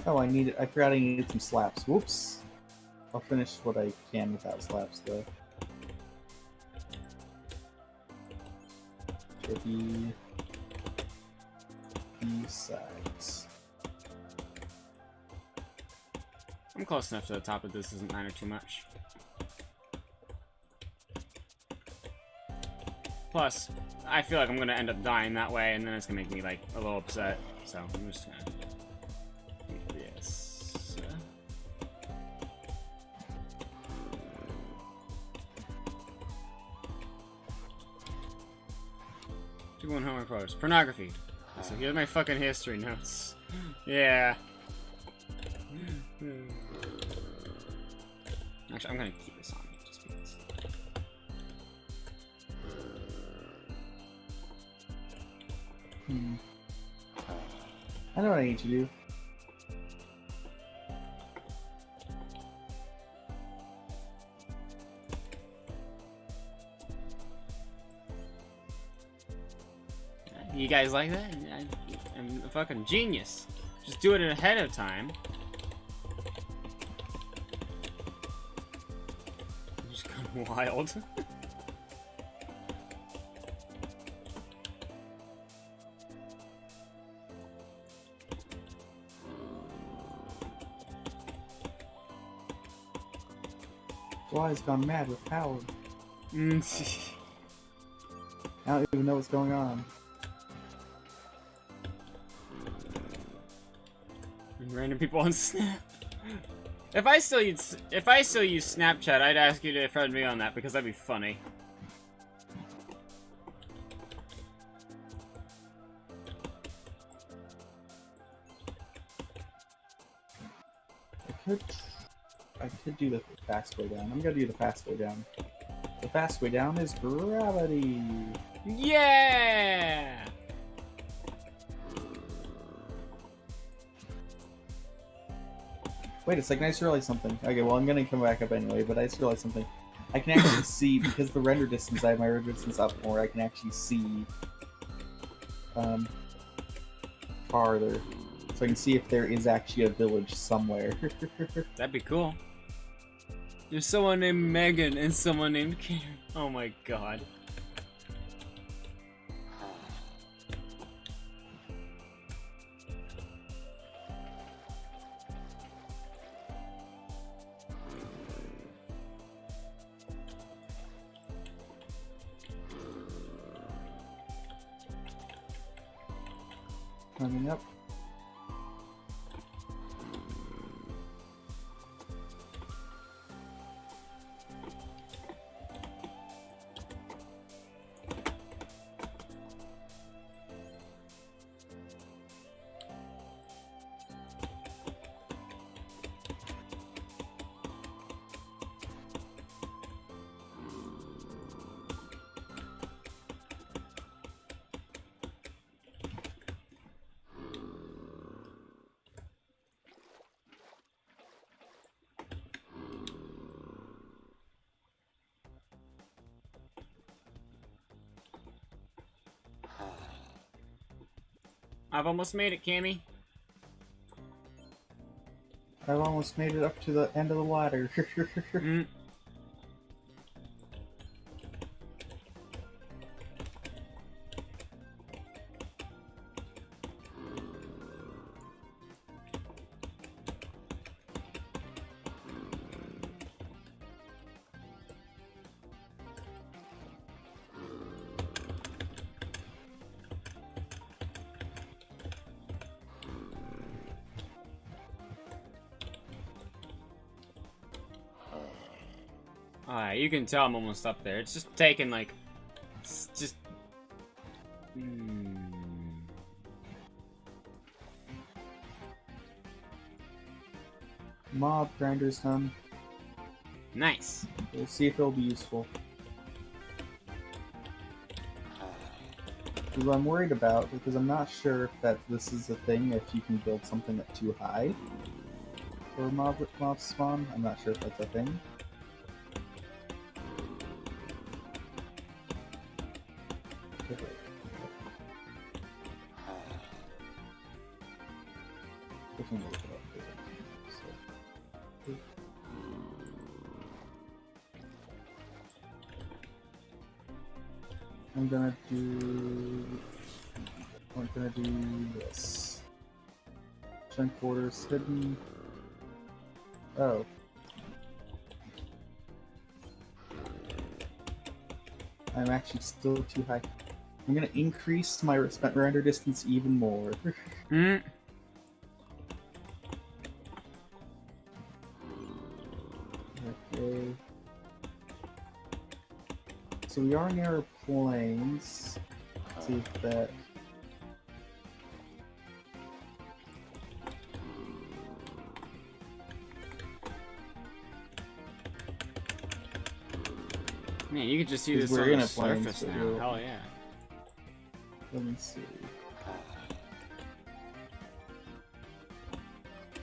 Oh, I forgot I needed some slaps. Whoops. I'll finish what I can without slaps, though. For the sides. I'm close enough to the top of this, doesn't matter too much. Plus, I feel like I'm gonna end up dying that way, and then it's gonna make me like a little upset. So I'm just gonna do this. Doing homework photos. Pornography. So here's my fucking history notes. Yeah. Actually, I'm gonna keep this on just because. I know what I need to do. You guys like that? I'm a fucking genius. Just do it ahead of time. Just gone wild. Fly's gone mad with power. And I don't even know what's going on. random people on Snap. If I still use Snapchat, I'd ask you to friend me on that because that'd be funny. I could do the fast way down. I'm gonna do the fast way down. The fast way down is gravity. Yeah! Wait a second, I just realized something. Okay, well I'm gonna come back up anyway, but I just realized something. I can actually see, because the render distance, I have my render distance up more, I can actually see farther. So I can see if there is actually a village somewhere. That'd be cool. There's someone named Megan and someone named Karen. Oh my god. Coming up. I've almost made it, Cammy. I've almost made it up to the end of the ladder. Mm. Alright, you can tell I'm almost up there. It's just taking like... It's just... Mob grinder's done. Nice. We'll see if it'll be useful. What I'm worried about, because I'm not sure if this is a thing, if you can build something up too high for mob spawn. I'm not sure if that's a thing. I'm gonna do this. Chunk borders hidden. Oh. I'm actually still too high. I'm gonna increase my render distance even more. Mm. Okay. So we are near plains. Let's see if that. Man, you can just see this We're on in the a plains, surface so now. we'll- Hell yeah. Let me see.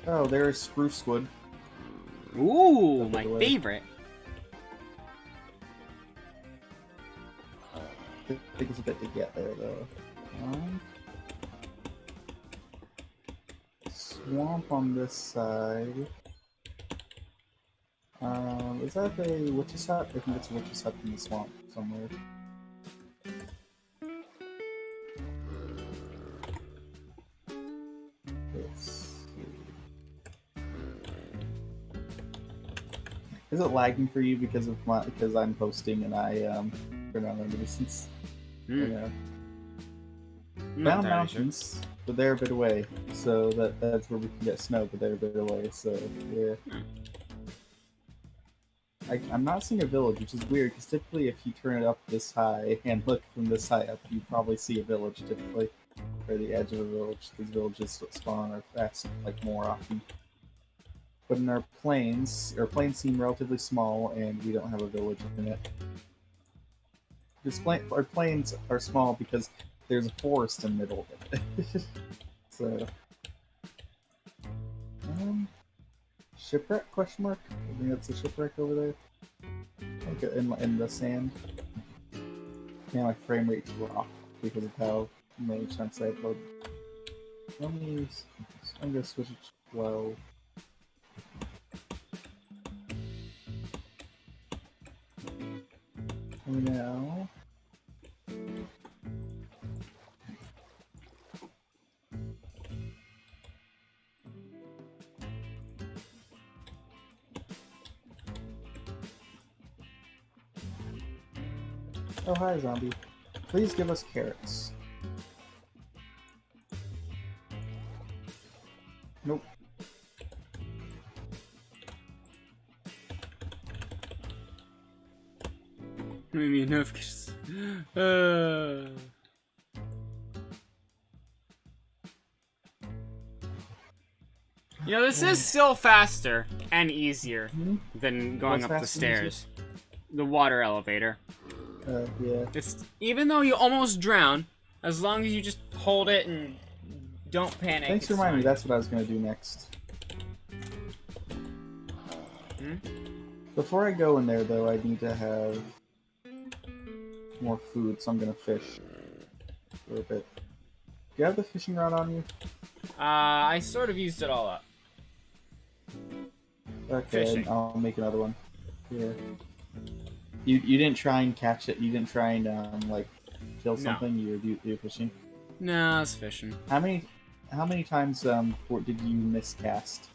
Oh, there's spruce wood. Ooh, By my the way. favorite. I think it's a bit to get there, though. Swamp on this side. Is that a witch's hut? I think it's a witch's hut in the swamp somewhere. Let's see. Is it lagging for you because I'm hosting and I turn on the distance? Mm. Yeah. I'm not Found entirely sure. mountains, but they're a bit away. So that's where we can get snow, but they're a bit away. So yeah. I'm not seeing a village, which is weird, because typically if you turn it up this high and look from this high up, you probably see a village typically, or the edge of a village. These villages spawn or fast like more often. But in our plains seem relatively small, and we don't have a village in it. Our plains are small because there's a forest in the middle of it. So, shipwreck? Question mark? I think that's a shipwreck over there. Like in the sand. Yeah, my frame rate's off because of how many chunks I upload. I'm gonna switch it to 12. And now. Oh, hi, zombie. Please give us carrots. Nope. Maybe enough. You know, this is still faster and easier than going What's up the faster and easier? stairs. The water elevator. Yeah. It's even though you almost drown, as long as you just hold it and don't panic. Thanks for it's reminding me. fine. That's what I was gonna do next. Before I go in there, though, I need to have more food, so I'm gonna fish for a bit. Do you have the fishing rod on you? I sort of used it all up. Okay, Fishing. I'll make another one. Yeah. You didn't try and catch it. You didn't try and like kill No. something. You're fishing. No, I was fishing. How many times did you miscast?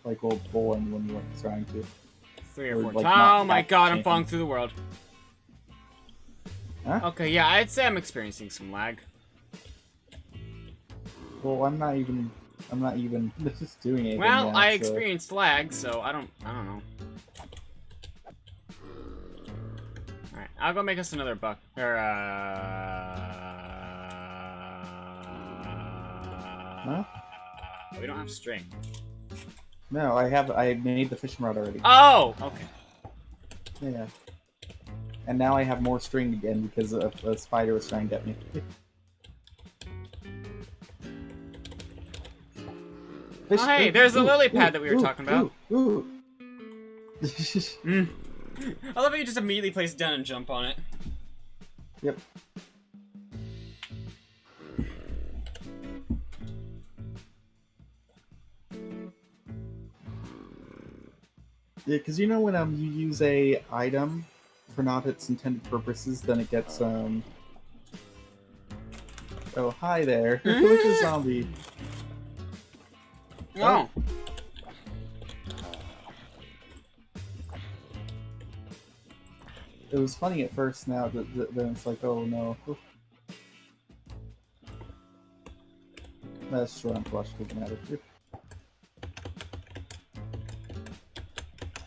Like while bowling when you weren't trying to? 3 or Or, 4 like, times. not Oh my catch god, I'm anything. falling through the world. Huh? Okay, yeah, I'd say I'm experiencing some lag. Well, I'm not even just doing anything. Well, yet, I so- experienced lag, so I don't know. Alright, I'll go make us another buck. Or, Huh? We don't have string. No, I made the fishing rod already. Oh! Okay. Yeah. And now I have more string again because a spider was trying to get me. Oh, hey, there's the lily pad that we were talking about. Ooh. I love how you just immediately place it down and jump on it. Yep. Yeah, because you know when you use a item for not its intended purposes, then it gets Oh, hi there. Look at zombie. Wow. It was funny at first. Now then it's like, oh no. That's shrimp flush. Doesn't matter.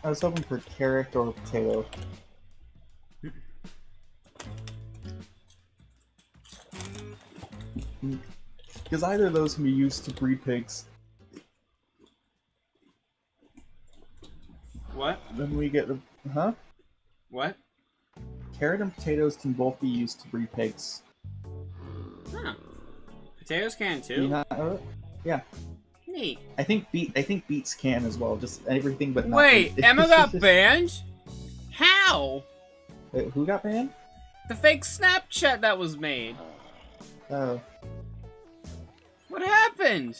I was hoping for carrot or potato. Because either of those can be used to breed pigs. What? Then we get the... Huh? What? Carrot and potatoes can both be used to breed pigs. Huh. Potatoes can Do you too? not know it? Yeah. Neat. I think beets can as well. Just everything but not Wait, beet. Emma got banned? How? Wait, who got banned? The fake Snapchat that was made. Oh. What happened?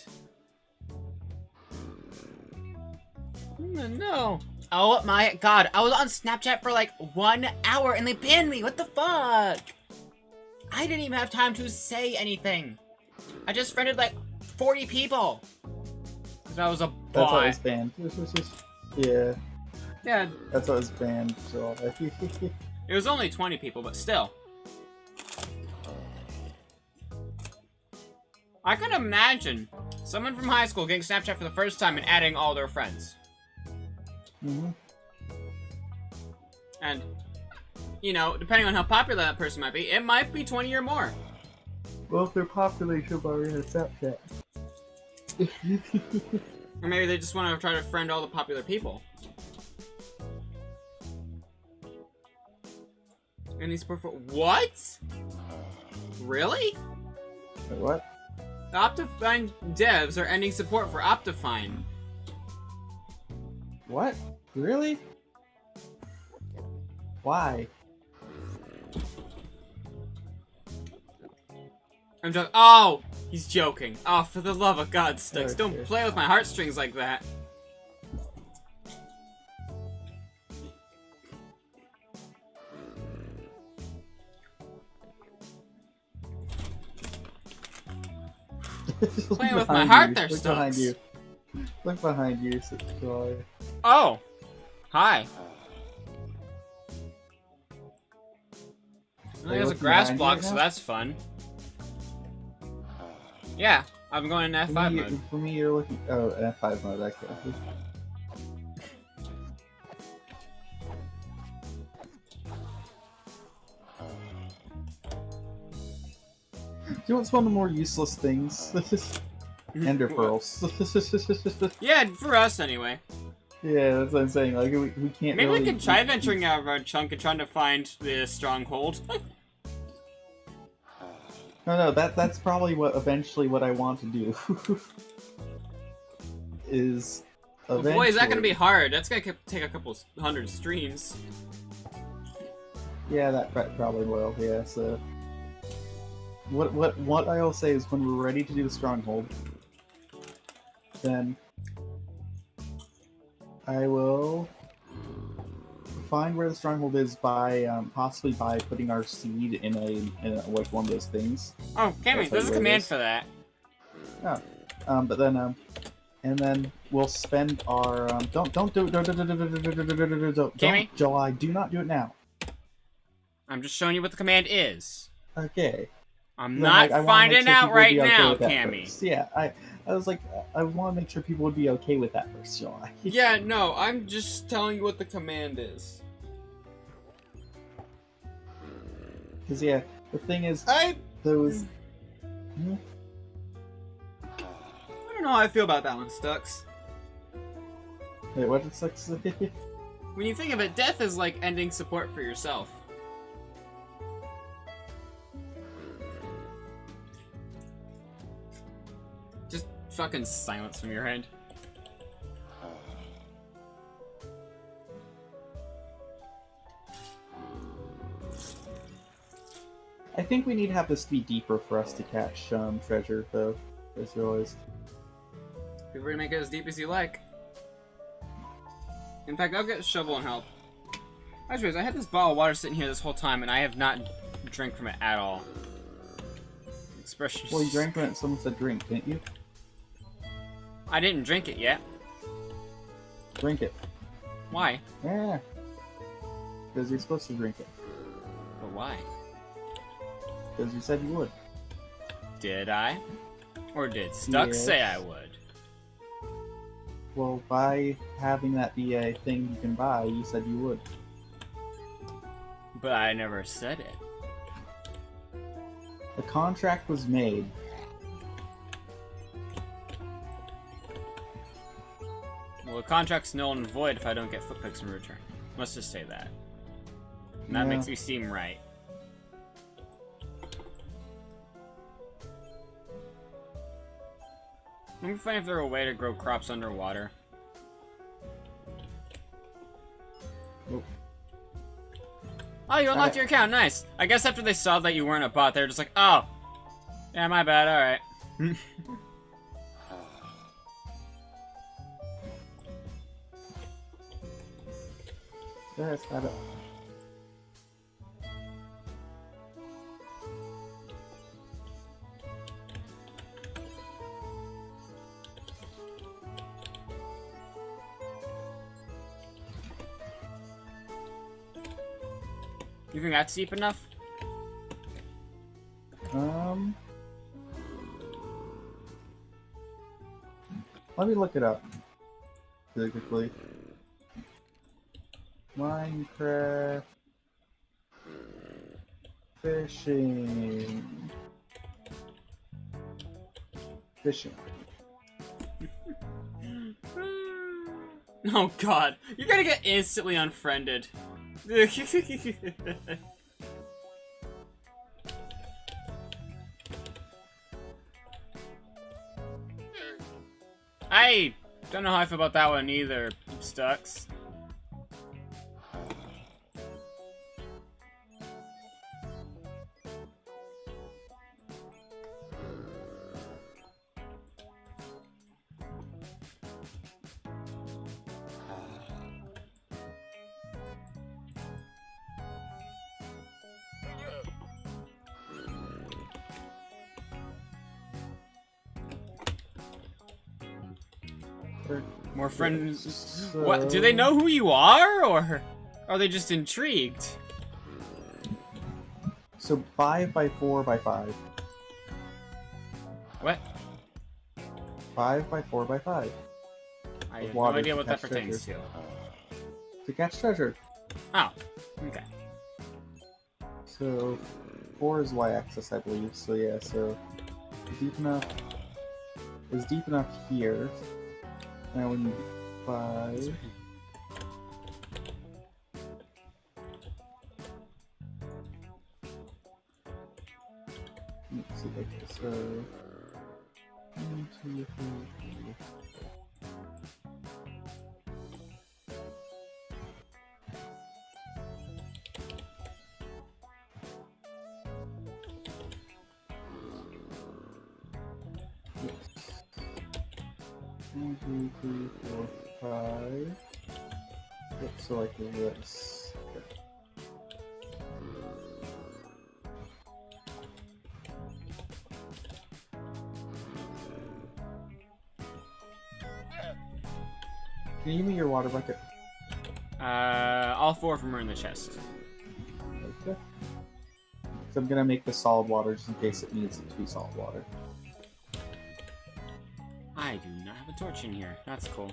No. Oh my god, I was on Snapchat for like 1 hour and they banned me. What the fuck? I didn't even have time to say anything. I just friended like 40 people. Cause I was a bot. That's why it was banned. Yeah, Yeah, that's why it was banned. So it was only 20 people, but still. I could imagine someone from high school getting Snapchat for the first time and adding all their friends. And, you know, depending on how popular that person might be, it might be 20 or more. Well, if they're popular, they should already have Snapchat. Or maybe they just want to try to friend all the popular people. Any support for what? Really? Wait, what? The Optifine devs are ending support for Optifine. What? Really? Why? I'm just. Oh! He's joking. Oh, for the love of God, Sticks. Okay. Don't play with my heartstrings like that. Look Playing with my behind heart you. there, Look behind Stokes. you. Look behind you, Joy. Oh! Hi. Are you There's a looking grass behind you block, right so now? that's fun. Yeah, I'm going in F5 mode. For me, you're looking. Oh, F5 mode. Okay. Do you want one of the more useless things? Ender pearls. Yeah, for us anyway. Yeah, that's what I'm saying. Like we can't. Maybe really, we could try venturing out of our chunk and trying to find the stronghold. No, that's probably what eventually what I want to do. Is Oh eventually... boy, is that gonna be hard. That's gonna take a couple hundred streams. Yeah, that probably will. Yeah. So what I will say is when we're ready to do the stronghold, then I will find where the stronghold is by possibly by putting our seed in a like one of those things. Oh, Cammy, there's a command for that. Yeah. But then and then we'll spend our don't Cammy? July, do not do it now. I'm just showing you what the command is. Okay. I'm Then, not like, I wanna finding make sure out people would right be okay now, with that Cammy. first. Yeah, I was like, I want to make sure people would be okay with that first, July. Yeah, no, I'm just telling you what the command is. Because yeah, the thing is, I those. don't know how I feel about that one, Stux. Wait, what did Suck say? When you think of it, death is like ending support for yourself. Just fucking silence from your head. I think we need to have this be deeper for us to catch treasure, though. As always. Feel free to make it as deep as you like. In fact, I'll get a shovel and help. I just realized I had this bottle of water sitting here this whole time, and I have not drank from it at all. Expression. Well, you drank when someone said drink, didn't you? I didn't drink it yet. Drink it. Why? Yeah. Because you're supposed to drink it. But why? Because you said you would. Did I? Or did Stuck Yes. say I would? Well, by having that be a thing you can buy, you said you would. But I never said it. The contract was made. Well, the contract's null and void if I don't get footpicks in return. Let's just say that. And that Yeah. makes me seem right. Let me find if there's a way to grow crops underwater. Nope. Oh, you unlocked your account. Nice. I guess after they saw that you weren't a bot, they were just like, oh. Yeah, my bad. Alright. Yes, I don't. You think that's deep enough? Let me look it up really quickly. Minecraft fishing. Oh god, you're gonna get instantly unfriended. I don't know how I feel about that one either, Stux. More friends. So... What? Do they know who you are, or are they just intrigued? So 5 by 4 by 5. What? 5 by 4 by 5 I With have no water idea to what that catch pertains treasure. to. to catch treasure. Oh, okay. So 4 is y-axis, I believe. So yeah, so deep enough is deep enough here. Now we need 5. Let's see, like this. So 1, 2, 3, 4. One, two, three, four, 5. Yep, so like this. Okay. Can you give me your water bucket? All 4 of them are in the chest. Okay. So I'm gonna make the solid water just in case it needs it to be solid water. I do not have a torch in here. That's cool.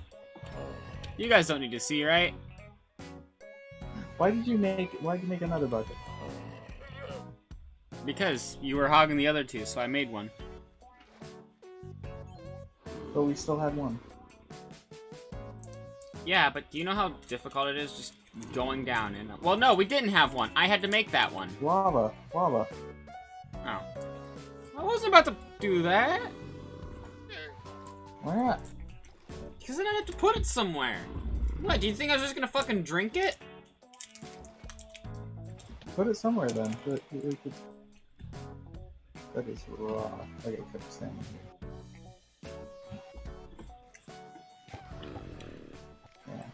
You guys don't need to see, right? Why did you make another bucket? Because you were hogging the other 2, so I made one. But we still had one. Yeah, but do you know how difficult it is just going down and... Well, no, we didn't have one. I had to make that one. Lava. Oh. I wasn't about to do that. Why not? Because then I'd have to put it somewhere. What, do you think I was just gonna fucking drink it? Put it somewhere then. That is raw. Okay, keep standing here. Yeah.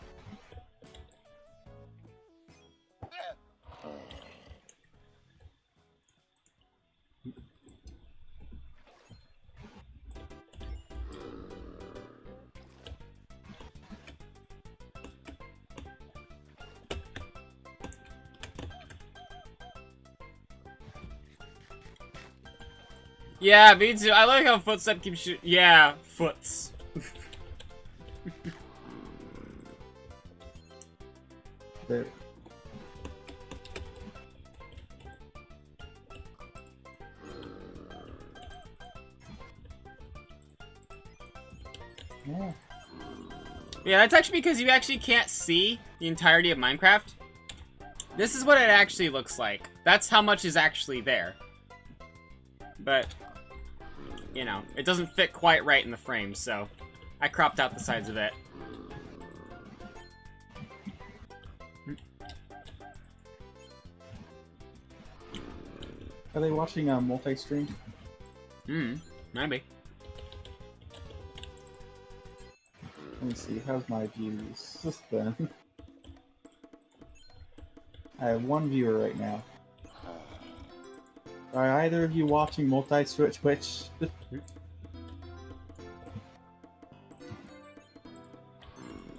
Yeah, me too. I like how Footstep keeps shooting. Yeah, Foots. There. Yeah. Yeah, that's actually because you actually can't see the entirety of Minecraft. This is what it actually looks like. That's how much is actually there. But, you know, it doesn't fit quite right in the frame, so I cropped out the sides of it. Are they watching a multi-stream? Maybe. Let me see, how's my views? Just then. I have 1 viewer right now. Are either of you watching multi-Twitch?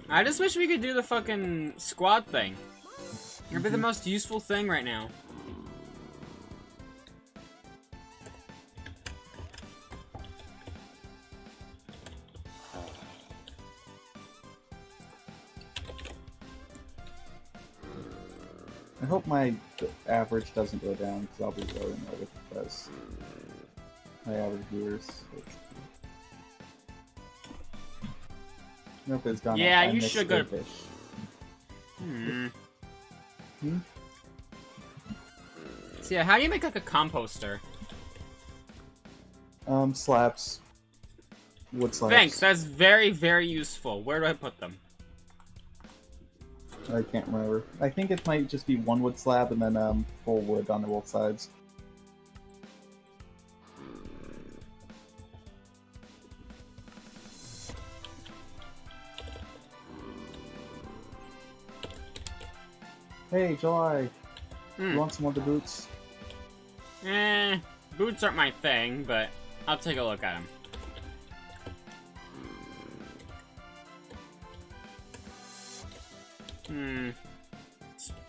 I just wish we could do the fucking squad thing. It'd be the most useful thing right now. I hope my average doesn't go down, because I'll be really annoyed if it does. My average viewers. I hope it's gone Yeah, up. I you missed should go to- Fish. So yeah, how do you make like a composter? Slabs. Wood slabs. Thanks, that's very, very useful. Where do I put them? I can't remember. I think it might just be 1 wood slab and then full wood on both sides. Hey, July! You want some of the boots? Boots aren't my thing, but I'll take a look at them.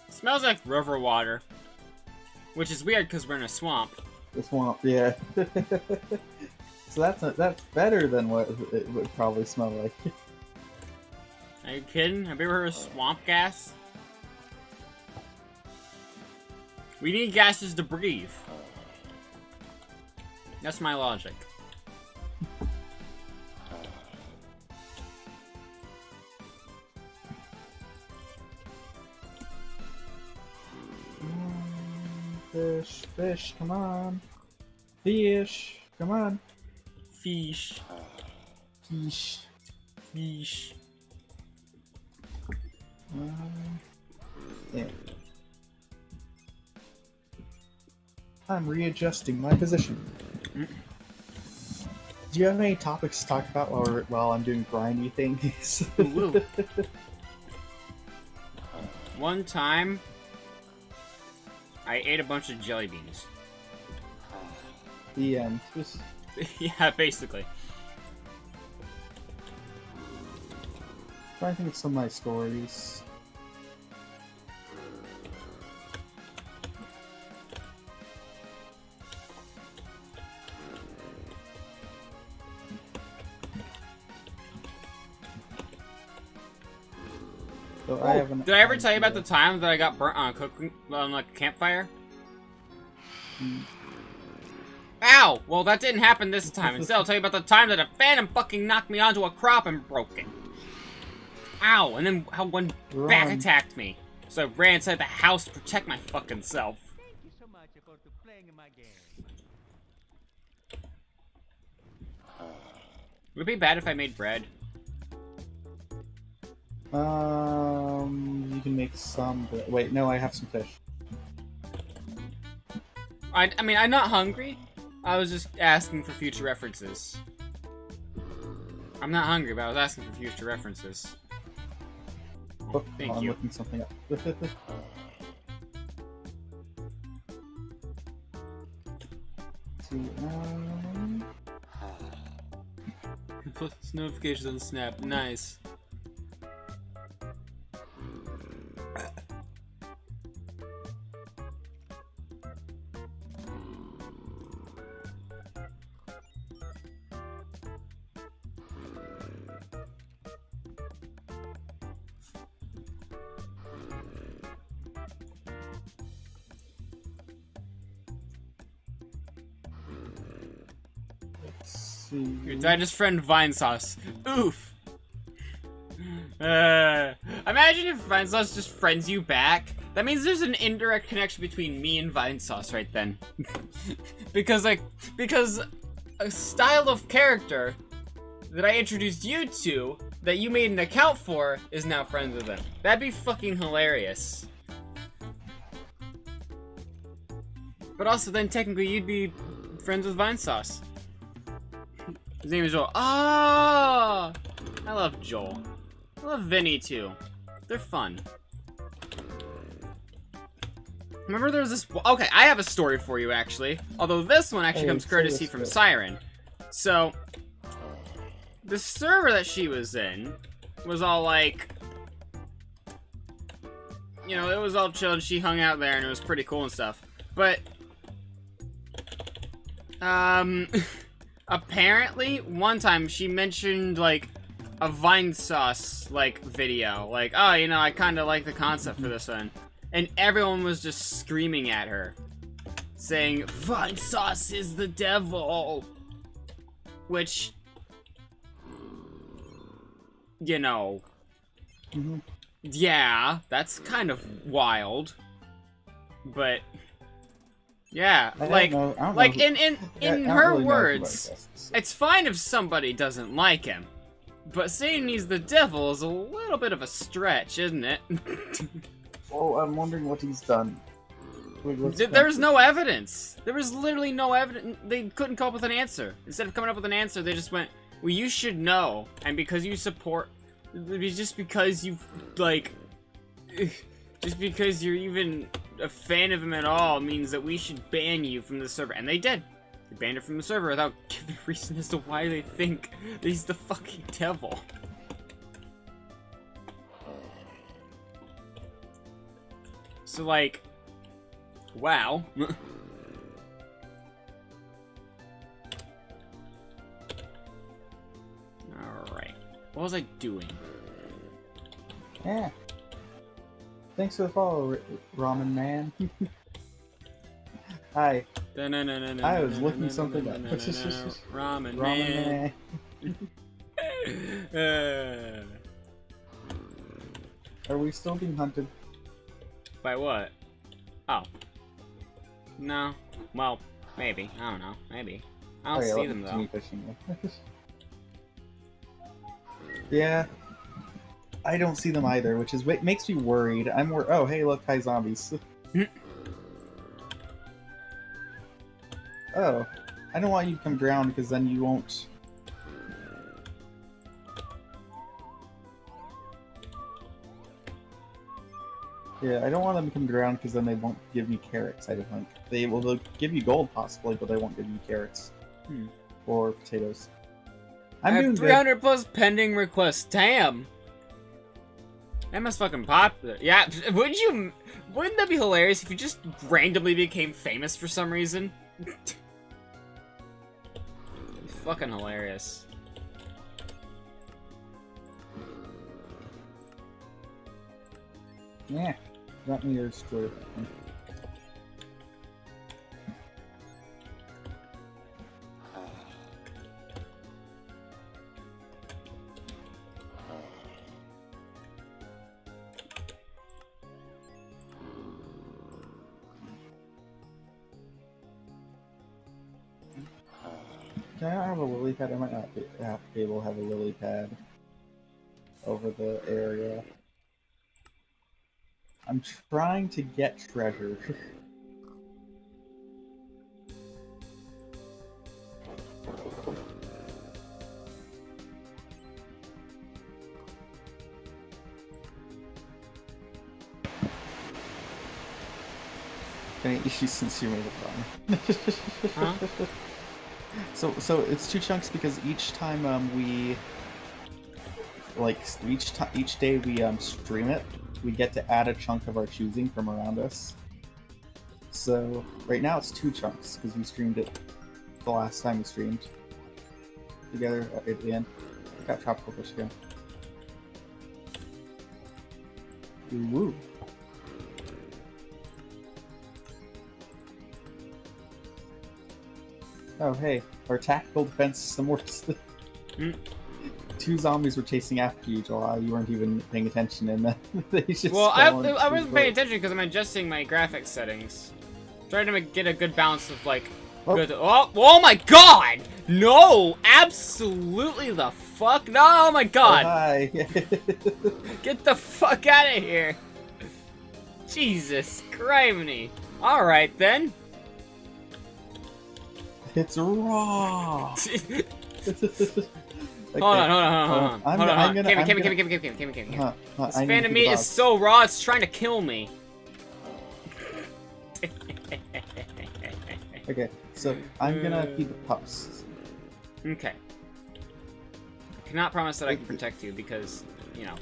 Smells like river water. Which is weird because we're in a swamp. The swamp, yeah. So that's better than what it would probably smell like. Are you kidding? Have you ever heard of swamp gas? We need gases to breathe. That's my logic. Fish, fish, come on. Fish, come on. Fish. Fish. Fish. Yeah. I'm readjusting my position. Do you have any topics to talk about while I'm doing grindy things? Ooh. One time, I ate a bunch of jelly beans. The end. Just Yeah, basically. trying to think of some of my stories. So Did I ever tell you about the time that I got burnt on like a campfire? Ow! Well, that didn't happen this time. Instead, I'll tell you about the time that a phantom fucking knocked me onto a crop and broke it. Ow! And then how one back attacked me. So I ran inside the house to protect my fucking self. Thank you so much for playing my game. Would it be bad if I made bread? You can make some. Wait, no, I have some fish. I mean, I'm not hungry. I was just asking for future references. I'm not hungry, but I was asking for future references. Oh, Thank I'm you. looking something up. Plus notifications on Snap. Nice. Your dinosaur friend Vine Sauce. Oof. Imagine if Vine Sauce just friends you back. That means there's an indirect connection between me and Vine Sauce right then. because a style of character that I introduced you to, that you made an account for, is now friends with them. That'd be fucking hilarious. But also then technically you'd be friends with Vine Sauce. His name is Joel. Ah, I love Joel. I love Vinny too. They're fun. Remember there was this... Okay, I have a story for you actually. Although this one actually comes courtesy from Siren. So, the server that she was in was all like... You know, it was all chill and she hung out there and it was pretty cool and stuff. But... apparently, one time she mentioned, like, a Vine Sauce, like, video. Like, oh, you know, I kind of like the concept for this one. And everyone was just screaming at her. Saying, Vine Sauce is the devil! Which... You know... Yeah, that's kind of wild. But... Yeah, like in her words, it's fine if somebody doesn't like him, but saying he's the devil is a little bit of a stretch, isn't it? Oh, I'm wondering what he's done. There's no evidence. There was literally no evidence. They couldn't come up with an answer. Instead of coming up with an answer, they just went, well, you should know, and because you support, just because you, like, just because you're even a fan of him at all means that we should ban you from the server. And they did. They banned her from the server without giving a reason as to why they think that he's the fucking devil. So, like, wow. What was I doing? Yeah. Thanks for the follow, Ramen Man. Hi. I was looking something up. Ramen Ramen Man. Man. Are we still being hunted? By what? Oh. No. Well, maybe. I don't know. Maybe. I don't see them though. Fishing. Yeah. I don't see them either, which is what makes me worried. Oh, hey, look, hi zombies. Oh, I don't want you to come drown because then you won't. Yeah, I don't want them to come drown because then they won't give me carrots. I don't think they'll give you gold possibly, but they won't give you carrots or potatoes. I have 300 plus pending requests. Damn. That must fucking popular. Yeah, wouldn't that be hilarious if you just randomly became famous for some reason? Fucking hilarious. Yeah, got me your story. Can I not have a lily pad? I might not be able to have a lily pad over the area. I'm trying to get treasure. Can I eat you since you made it wrong? Huh? So it's 2 chunks because each time we each day we stream it, we get to add a chunk of our choosing from around us. So right now it's 2 chunks because we streamed it the last time we streamed together at the end. I got tropical fish again. Woo! Oh hey, our tactical defense system works. 2 zombies were chasing after you, July. You weren't even paying attention, and they just. Well, I wasn't paying attention because I'm adjusting my graphics settings, trying to get a good balance of like. Oh. Good. Oh my God! No, absolutely the fuck no! Oh my God! Oh, hi. Get the fuck out of here! Jesus criminy! All right then. It's raw. Okay. Okay. Hold on. Kimmy. Huh, This phantom meat is so raw, it's trying to kill me. Okay, so I'm gonna feed the pups. Okay. I cannot promise that I can protect you because, you know,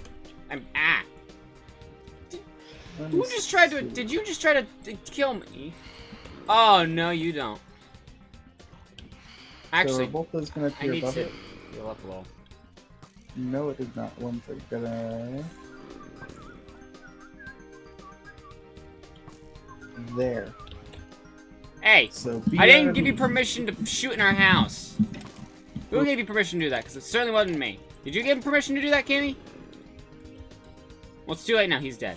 Who just tried to? Did you just try to kill me? Oh no, you don't. Actually, so both those gonna appear I need above to it. heal up a little. No, it is not. One second. There. Hey, So I didn't give you permission to shoot in our house. Who gave you permission to do that? Because it certainly wasn't me. Did you give him permission to do that, Kimmy? Well, it's too late now. He's dead.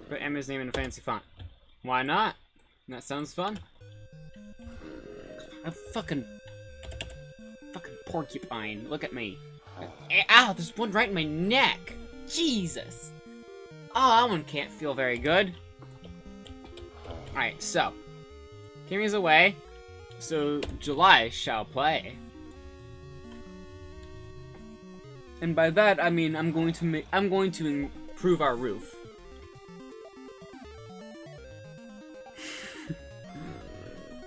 Put Emma's name in a fancy font. Why not? That sounds fun. A fucking porcupine. Look at me. Ow, there's one right in my neck. Jesus. Oh, that one can't feel very good. Alright, so. Kimmy's away. So, July shall play. And by that, I mean I'm going to improve our roof.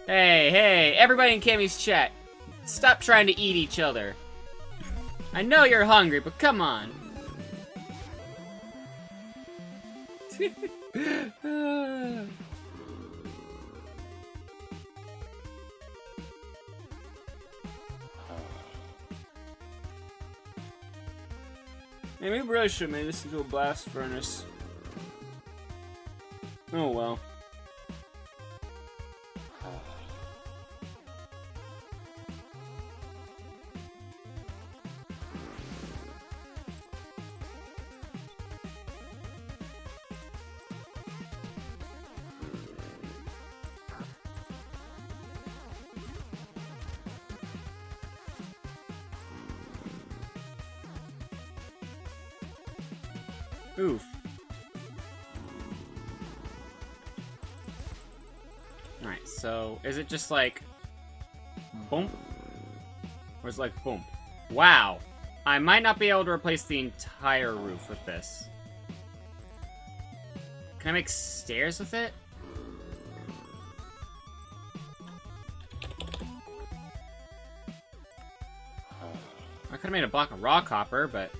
Hey, everybody in Cammy's chat. Stop trying to eat each other. I know you're hungry, but come on. Maybe we really should have made this into a blast furnace. Oh well. Oof. Alright, so is it just like boom? Or is it like boom? Wow! I might not be able to replace the entire roof with this. Can I make stairs with it? I could have made a block of raw copper, but...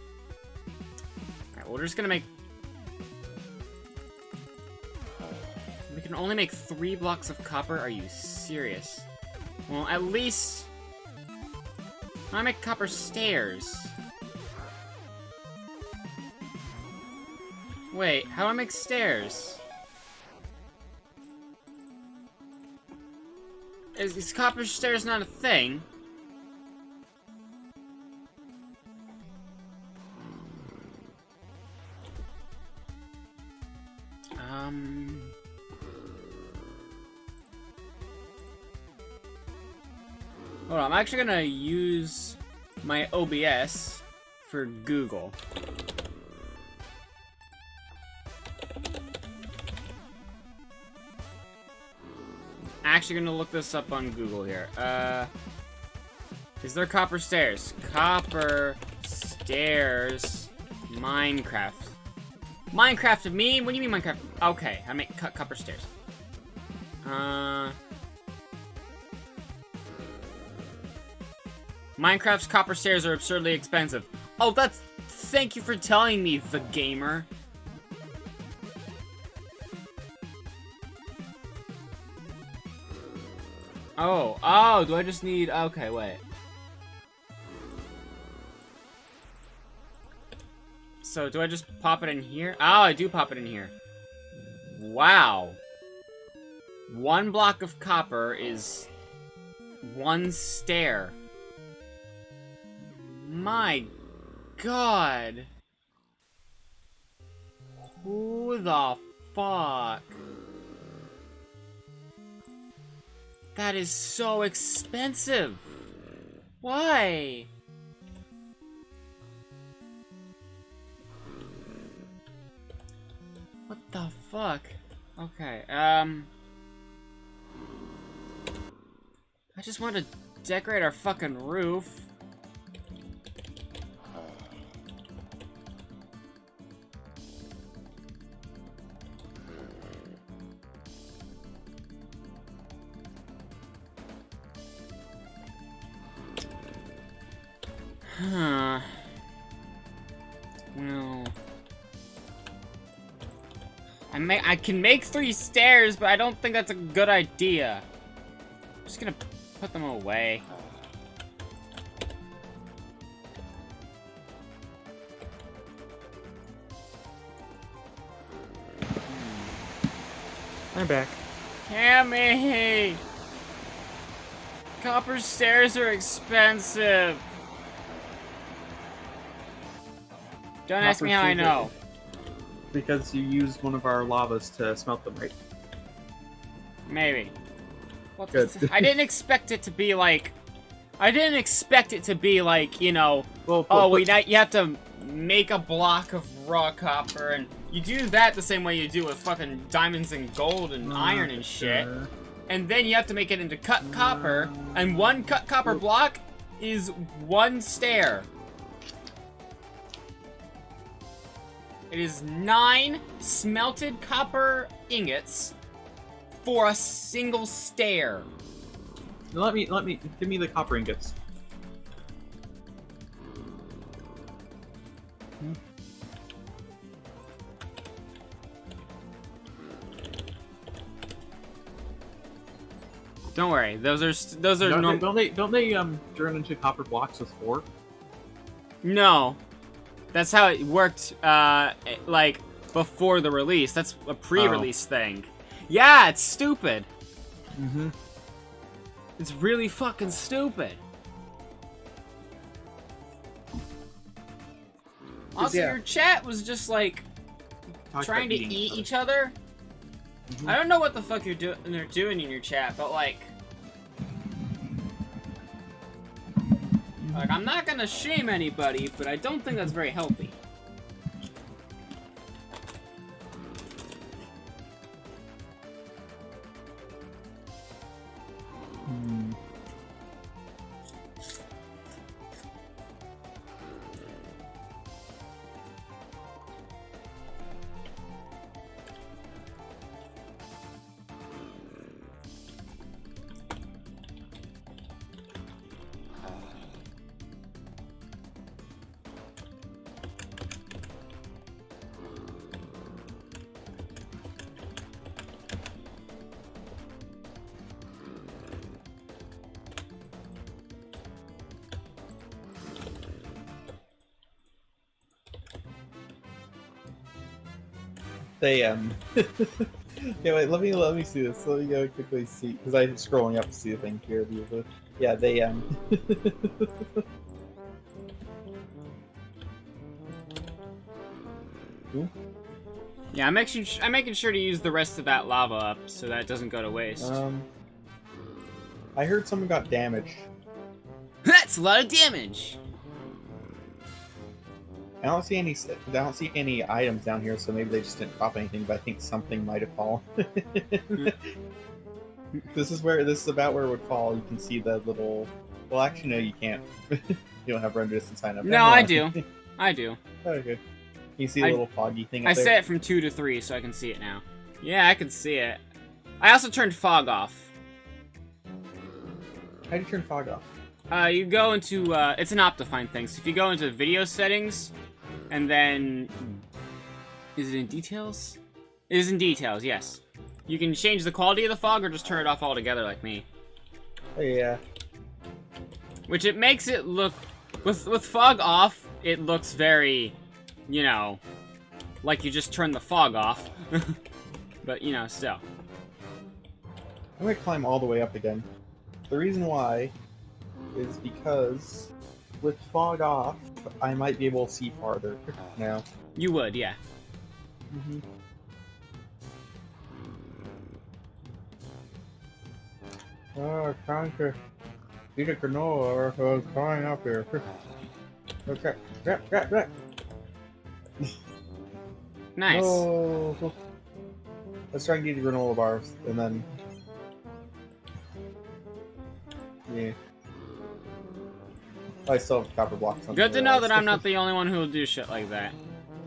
Alright, we're just gonna make... We can only make 3 blocks of copper? Are you serious? Well, at least... I make copper stairs. Wait, how do I make stairs? Is copper stairs not a thing? Hold on, I'm actually gonna use my OBS for Google. Actually gonna look this up on Google here. Is there copper stairs? Copper stairs Minecraft. Minecraft to me? What do you mean Minecraft? Okay, I make copper stairs. Minecraft's copper stairs are absurdly expensive. Oh, that's... Thank you for telling me, the gamer. Oh, do I just need... Okay, wait. So, do I just pop it in here? Oh, I do pop it in here. Wow. 1 block of copper is 1 stair. My God. Who the fuck? That is so expensive. Why? What the fuck? Okay, I just wanted to decorate our fucking roof. Huh. Well... I can make 3 stairs, but I don't think that's a good idea. I'm just gonna put them away. I'm back. Cami! Copper stairs are expensive. Don't ask me how I know. Because you used one of our lavas to smelt them, right? Maybe. What Good. I didn't expect it to be like... you know... Well, you have to make a block of raw copper, and you do that the same way you do with fucking diamonds and gold and iron and shit. And then you have to make it into cut copper, and 1 cut copper block is 1 stair. It is 9 smelted copper ingots for a single stair. Give me the copper ingots. Don't worry, those are normal. Don't they turn into copper blocks with 4? No. That's how it worked, like, before the release. That's a pre-release thing. Yeah, it's stupid. Mm-hmm. It's really fucking stupid. Also, Yeah. your chat was just, like, trying to about eat eating each other. Mhm. I don't know what the fuck they're doing in your chat, but, like, I'm not gonna shame anybody, but I don't think that's very healthy. Hmm. They yeah, wait, let me see this. Let me go quickly see because I'm scrolling up to see the thing here. Yeah, they Ooh. Yeah, I'm making sure to use the rest of that lava up so that it doesn't go to waste. I heard someone got damaged. That's a lot of damage. I don't see any items down here, so maybe they just didn't drop anything. But I think something might have fallen. This is about where it would fall. You can see the little. Well, actually, no, you can't. You don't have render distance sign up. No, I do. I do. Okay. You see the little foggy thing up I there? set it from 2 to 3 so I can see it now. Yeah, I can see it. I also turned fog off. How do you turn fog off? You go into, it's an Optifine thing. So if you go into video settings, and then... Is it in details? It is in details, yes. You can change the quality of the fog or just turn it off altogether like me. Oh, yeah. Which it makes it look... With fog off, it looks very, you know, like you just turned the fog off. But, you know, still. I'm gonna climb all the way up again. The reason why is because with fog off, I might be able to see farther now. You would, yeah. Mm-hmm. Oh, trying to eat a granola or I was crying up here. Okay, crap. Nice. Oh. Let's try and get the granola bars, and then... Yeah. I still have copper blocks. Good to know that I'm not the only one who will do shit like that.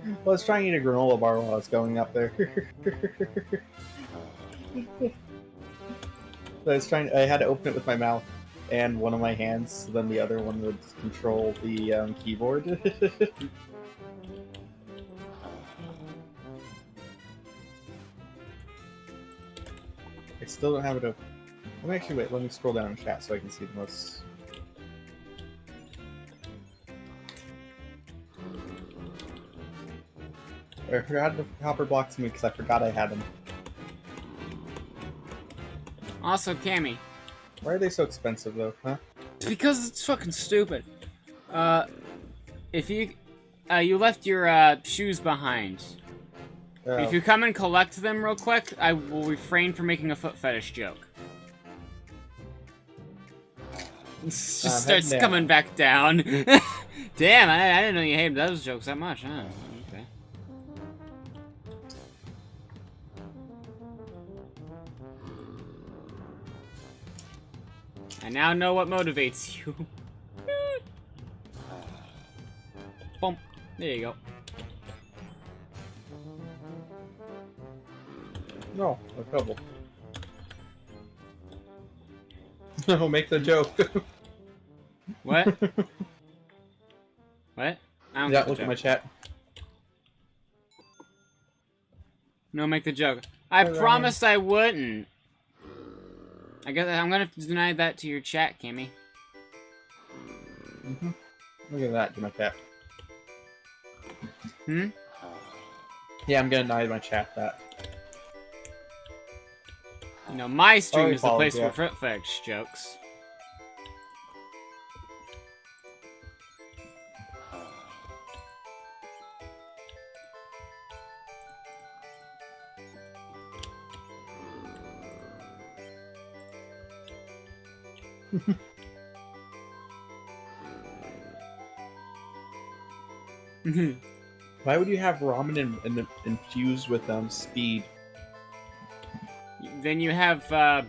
Well, I was trying to eat a granola bar while I was going up there. I had to open it with my mouth and one of my hands, so then the other one would control the keyboard. I still don't have it open. Wait, let me scroll down in chat so I can see the most... I forgot the copper blocks to me because I forgot I had them. Also, Cammy. Why are they so expensive though, huh? It's because it's fucking stupid. If you, you left your, shoes behind. Oh. If you come and collect them real quick, I will refrain from making a foot fetish joke. It just starts coming back down. Damn, I didn't know you hated those jokes that much, huh? Okay. I now know what motivates you. Boom. There you go. No, a couple. No, make the joke. What? What? I don't Yeah, get the look at joke. my chat. No, make the joke. I promised I wouldn't. I guess I'm gonna have to deny that to your chat, Kimmy. Look at that, to my chat. Hmm? Yeah, I'm gonna deny my chat that. You know, my stream Oh, is the place yeah. for FitFix jokes. Why would you have ramen infused with speed? Then you have, uh,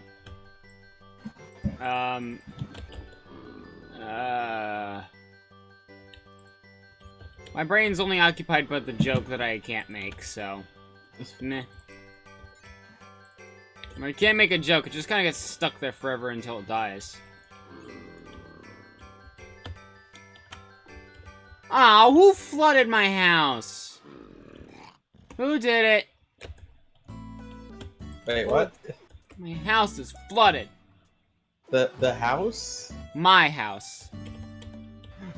my brain's only occupied by the joke that I can't make, so... Meh. I can't make a joke, it just kind of gets stuck there forever until it dies. Aw, who flooded my house? Who did it? Wait, what? My house is flooded. The house? My house.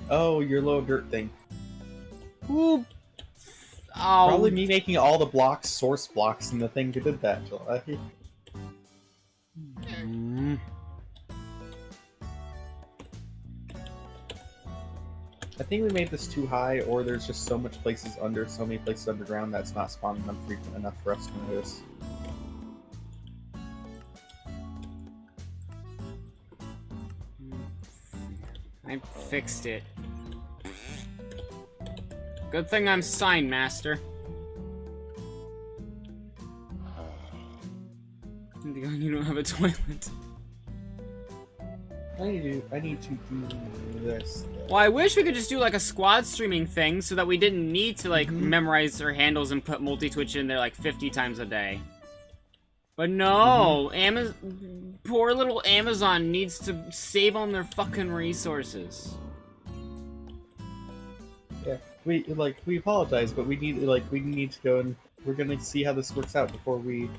Oh, your little dirt thing. Who? Oh. Probably me making all the blocks source blocks and the thing who did that, July. Mm. I think we made this too high, or there's just so many places underground that's not spawning them frequent enough for us to notice. I fixed it. Good thing I'm sign master. You don't have a toilet. I need to do this. Well, I wish we could just do like a squad streaming thing so that we didn't need to like memorize their handles and put multi-twitch in there like 50 times a day. But no, poor little Amazon needs to save on their fucking resources. Yeah, we apologize, but we need to go and we're gonna see how this works out before we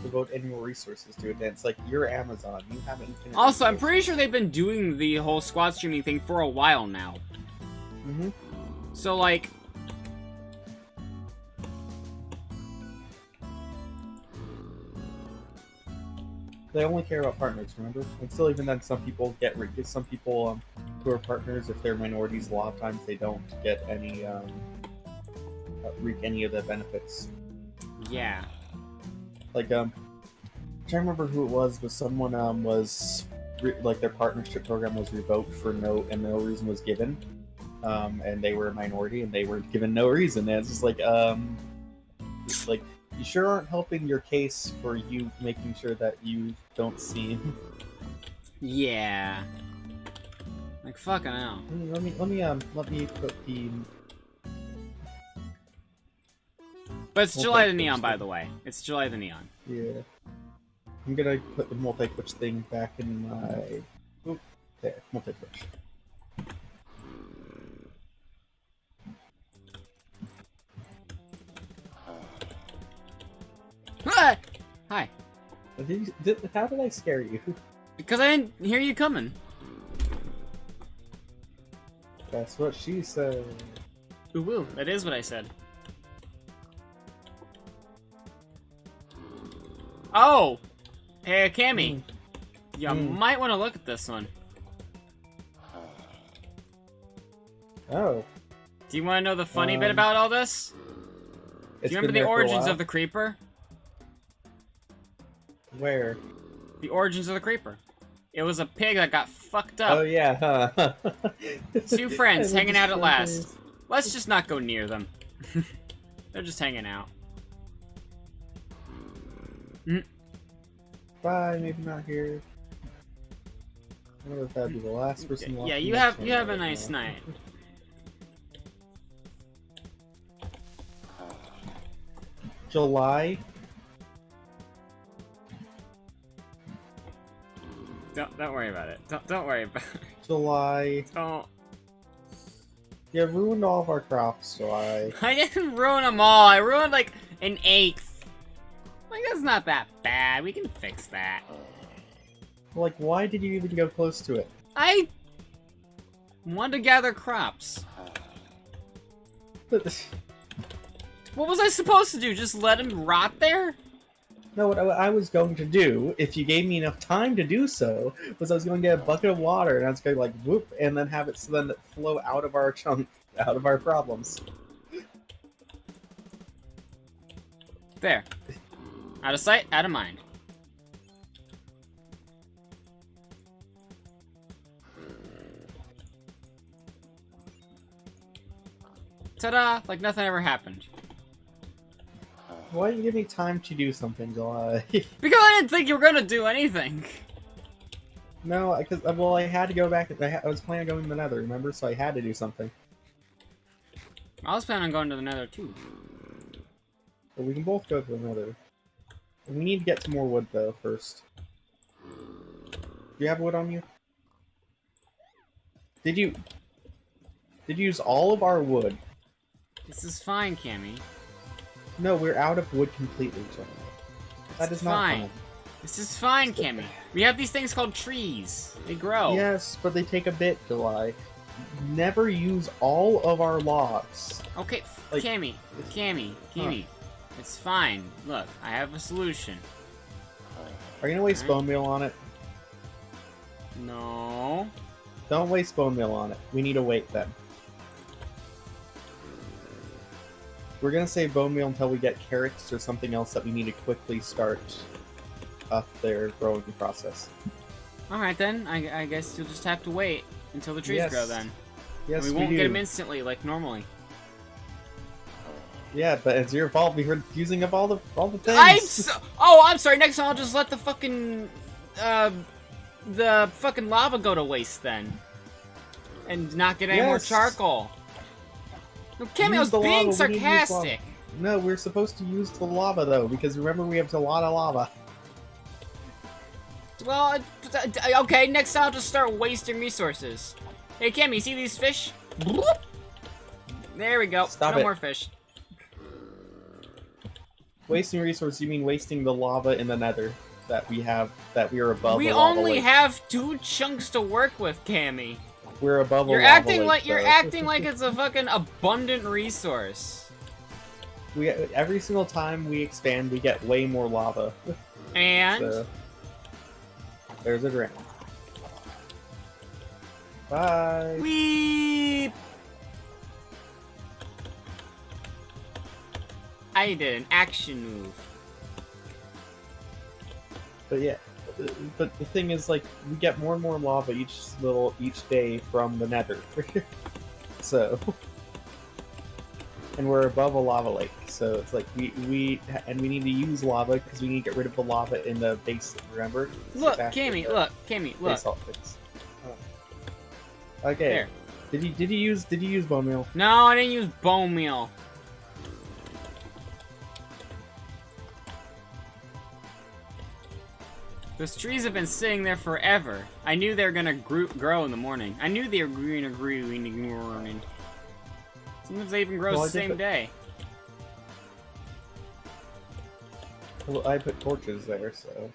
devote any more resources to it. And it's like, you're Amazon, you have infinite Also, I'm resources. pretty sure they've been doing the whole squad streaming thing for a while now. Mm-hmm. So like, They only care about partners, remember? And still, even then, some people who are partners, if they're minorities, a lot of times they don't get any reap any of the benefits. yeah. Like I'm trying to remember who it was, but someone like their partnership program was revoked for no reason was given, and they were a minority and they were given no reason. And it's just like you sure aren't helping your case for you making sure that you don't see. Yeah. Like fucking hell. Let me put the. But it's July the Neon, by the way. It's July the Neon. Yeah. I'm gonna put the multi-twitch thing back in my. Oop, there, multi-twitch. Ah! Hi. How did I scare you? Because I didn't hear you coming. That's what she said. Ooh, woo. That is what I said. Oh! Hey, Cami. You might want to look at this one. Oh. Do you want to know the funny bit about all this? Do you remember the origins of the creeper? Where? The origins of the creeper. It was a pig that got fucked up. Oh yeah, huh? Two friends hanging out at last. Let's just not go near them. They're just hanging out. Bye, maybe not here. I wonder if that'd be the last person. Yeah, you have a nice night. July. Don't worry about it. Don't worry about it. July. Don't. You have ruined all of our crops, July. I didn't ruin them all. I ruined like an eighth. Like that's not that bad. We can fix that. Like, why did you even go close to it? I wanted to gather crops. But What was I supposed to do? Just let him rot there? No, what I was going to do, if you gave me enough time to do so, was I was going to get a bucket of water and I was going to like whoop and then have it so then flow out of our chunk, out of our problems. There. Out of sight, out of mind. Ta-da! Like nothing ever happened. Why didn't you give me time to do something, July? Because I didn't think you were gonna do anything. No, because well, I had to go back. I was planning on going to the Nether, remember? So I had to do something. I was planning on going to the Nether too. But we can both go to the Nether. We need to get some more wood though first. Do you have wood on you? Did you use all of our wood? This is fine, Cammy. No, we're out of wood completely, John. That It's is not fine. fine. This is fine, Cammy. We have these things called trees. They grow. Yes, but they take a bit, July. Never use all of our logs. Okay, Like- Cammy. It's fine. Look, I have a solution. Are you gonna waste Alright. bone meal on it? No. Don't waste bone meal on it. We need to wait then. We're gonna save bone meal until we get carrots or something else that we need to quickly start up their growing process. Alright then, I guess you'll just have to wait until the trees Yes. grow then. Yes, And we won't do. get them instantly like normally. Yeah, but it's your fault. We were using up all the things. I'm sorry. Next time I'll just let the fucking lava go to waste then, and not get any more Yes. charcoal. No, Cammy, I was Use the being lava, we need to use lava. sarcastic. No, we're supposed to use the lava though, because remember we have a lot of lava. Well, okay. Next time I'll just start wasting resources. Hey, Cammy, see these fish? Bloop. There we go. Stop no it. more fish. Wasting resources, you mean wasting the lava in the Nether that we have, that we are above. We a lava only lake. have 2 chunks to work with, Cammy. We're above. You're a lava acting lake, like though. it's a fucking abundant resource. We every single time we expand, we get way more lava. And So, there's a drain. Bye. weep. I did an action move. But yeah, but the thing is, like, we get more and more lava each day from the Nether. So, and we're above a lava lake, so it's like we need to use lava because we need to get rid of the lava in the base. Remember? Look, Back Cammy, in the look, look. basalt things. Okay. There. Did you use bone meal? No, I didn't use bone meal. Those trees have been sitting there forever. I knew they were gonna grow in the morning. I knew they were gonna grow in the morning. Sometimes they even grow Well, I the did same put- day. Well, I put torches there, so.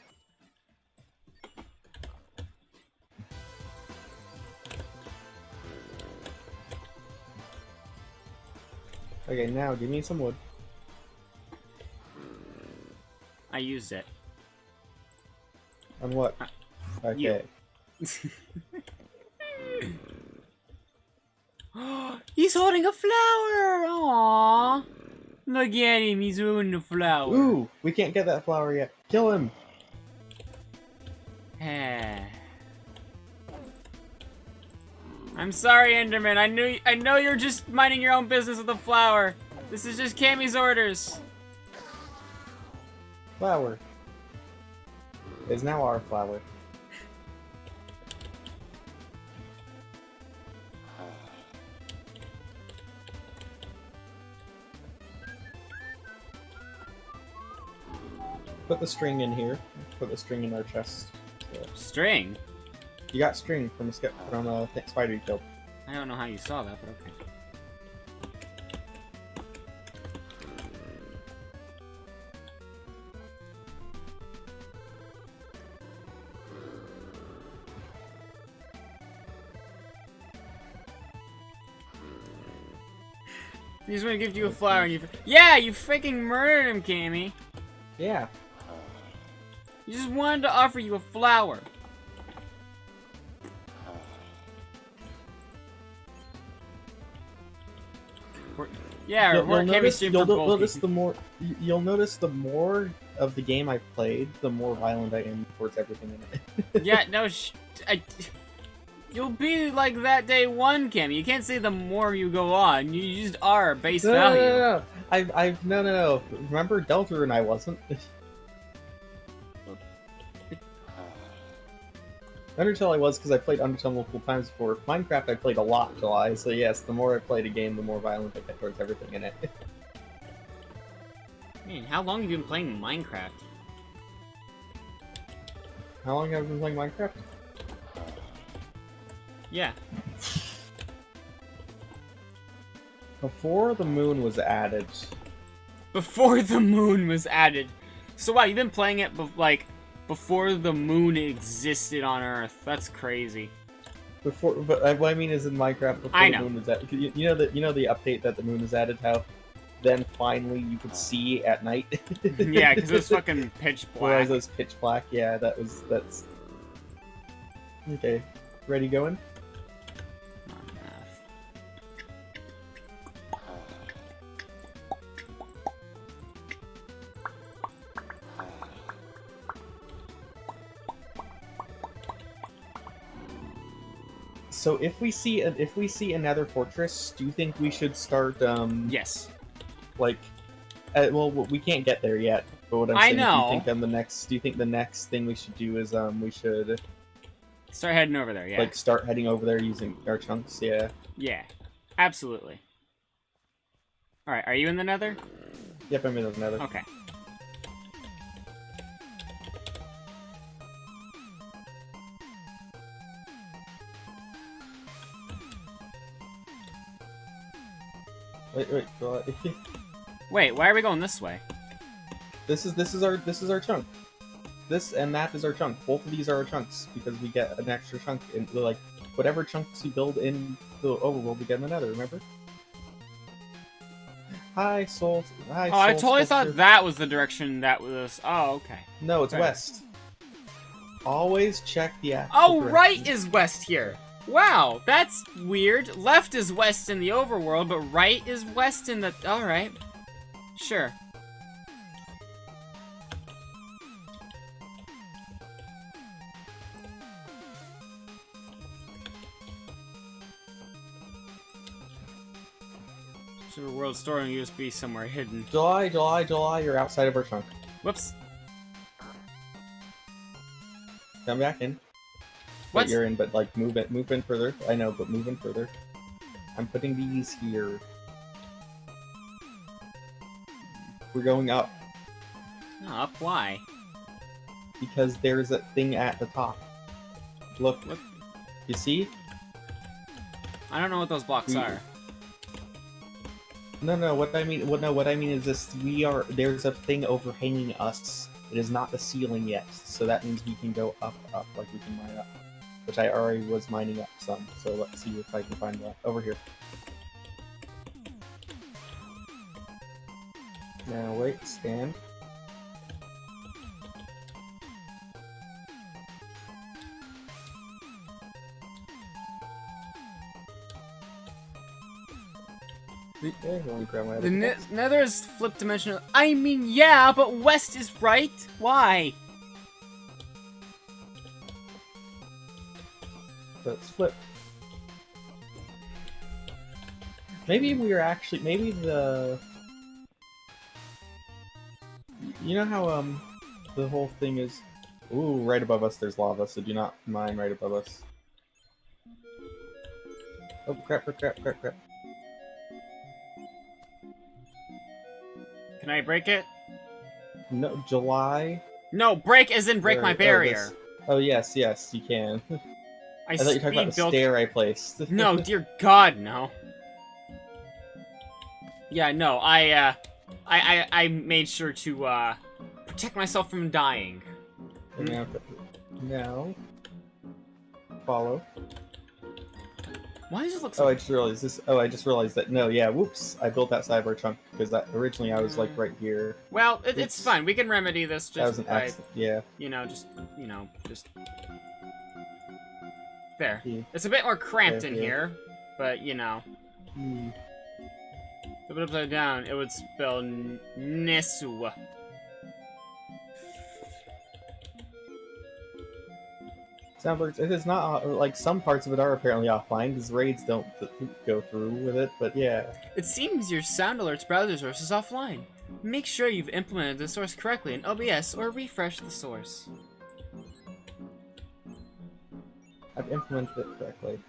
Okay, now give me some wood. I used it. On what? Okay. He's holding a flower! Aww. Look at him, he's holding the flower. Ooh, we can't get that flower yet. Kill him. I'm sorry, Enderman. I know you're just minding your own business with the flower. This is just Cammy's orders. Flower. Is now our flower. Put the string in here. Put the string in our chest. So, String? you got string from a spider you killed. I don't know how you saw that, but okay. He just want to give you a flower and you... Yeah, you freaking murdered him, Cammy. Yeah. He just wanted to offer you a flower. Yeah, we're Cammy's stream for both. You'll notice the more of the game I played, the more violent I am towards everything in it. Yeah, no, you'll be like that day one, Cammy. You can't say the more you go on. You just are base value. No. Remember, Delta and I wasn't. Undertale I was because I played Undertale multiple times before. Minecraft I played a lot, July, so yes, the more I played a game, the more violent I get towards everything in it. Man, how long have you been playing Minecraft? How long have I been playing Minecraft? Yeah. Before the moon was added. Before the moon was added. So wow, you've been playing it before the moon existed on Earth. That's crazy. But what I mean is in Minecraft before the moon was added. You know the update that the moon was added. How then finally you could see at night. Yeah, because it was fucking pitch black. Whereas it was pitch black. Yeah, that's. Okay, ready going? So if we see another fortress, do you think we should start? Yes. Like, well, we can't get there yet. But what I'm saying is, do you think the next thing we should do is we should start heading over there? Yeah. Like start heading over there using our chunks. Yeah. Yeah. Absolutely. All right. Are you in the Nether? Yep, I'm in the Nether. Okay. Wait, why are we going this way? This is our chunk. This and that is our chunk. Both of these are our chunks because we get an extra chunk in like whatever chunks we build in the overworld we get in the Nether. Remember? Hi, Soul. Hi. Oh, I totally thought that was the direction that was. Oh, okay. No, it's west. Always check the actual direction. Right is west here. Wow, that's weird. Left is west in the overworld, but right is west in the... Alright. Sure. Super World store and USB somewhere hidden. July, you're outside of our chunk. Whoops. Come back in. What? But you're in, but like move in further. I know, but move in further. I'm putting these here. We're going up. Up? Why? Because there's a thing at the top. Look. What? You see? I don't know what those blocks are. No. What I mean is this. There's a thing overhanging us. It is not the ceiling yet, so that means we can go up, like we can mine up. Which I already was mining up some, so let's see if I can find that. Over here. Now wait, stand. The Nether is flip dimensional. I mean, yeah, but west is right. Why? Let's flip. Maybe we are actually. Maybe the. You know how the whole thing is. Ooh, right above us there's lava, so do not mine right above us. Oh crap! Can I break it? No, July. No, break as in break my barrier. Oh yes, you can. I thought you were talking about the stair I placed. No, dear God, no. Yeah, no, I made sure to protect myself from dying. Now, follow. Why does it look Oh, so... I just realized this. Oh, I just realized that. No, yeah, whoops. I built that cyber chunk because that originally I was like right here. Well, it's Oops. fine. We can remedy this That was just an by, accident. Yeah. just... There. Yeah. It's a bit more cramped There, in yeah. here, but, you know. Hmm. Flip it upside down, it would spell Nesu. Soundbirds. It is not like some parts of it are apparently offline because raids don't go through with it. But yeah. It seems your sound alerts browser source is offline. Make sure you've implemented the source correctly in OBS or refresh the source. I've implemented it correctly.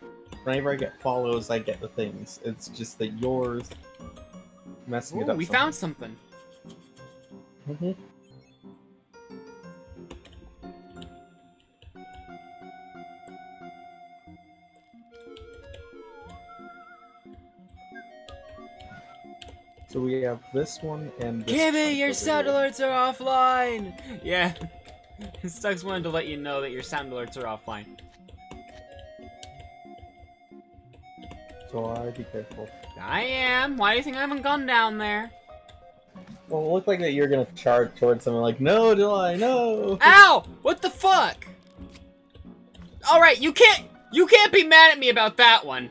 Whenever I get follows, I get the things. It's just that yours messing it Ooh, up. we found something. Mhm. So we have this one and this. Kimmy, chunk your over sound here. alerts are offline! Yeah. Stugs wanted to let you know that your sound alerts are offline. So I be careful. I am. Why do you think I haven't gone down there? Well, it looked like that you're gonna charge towards someone like, no, July, no! Ow! What the fuck? Alright, you can't be mad at me about that one.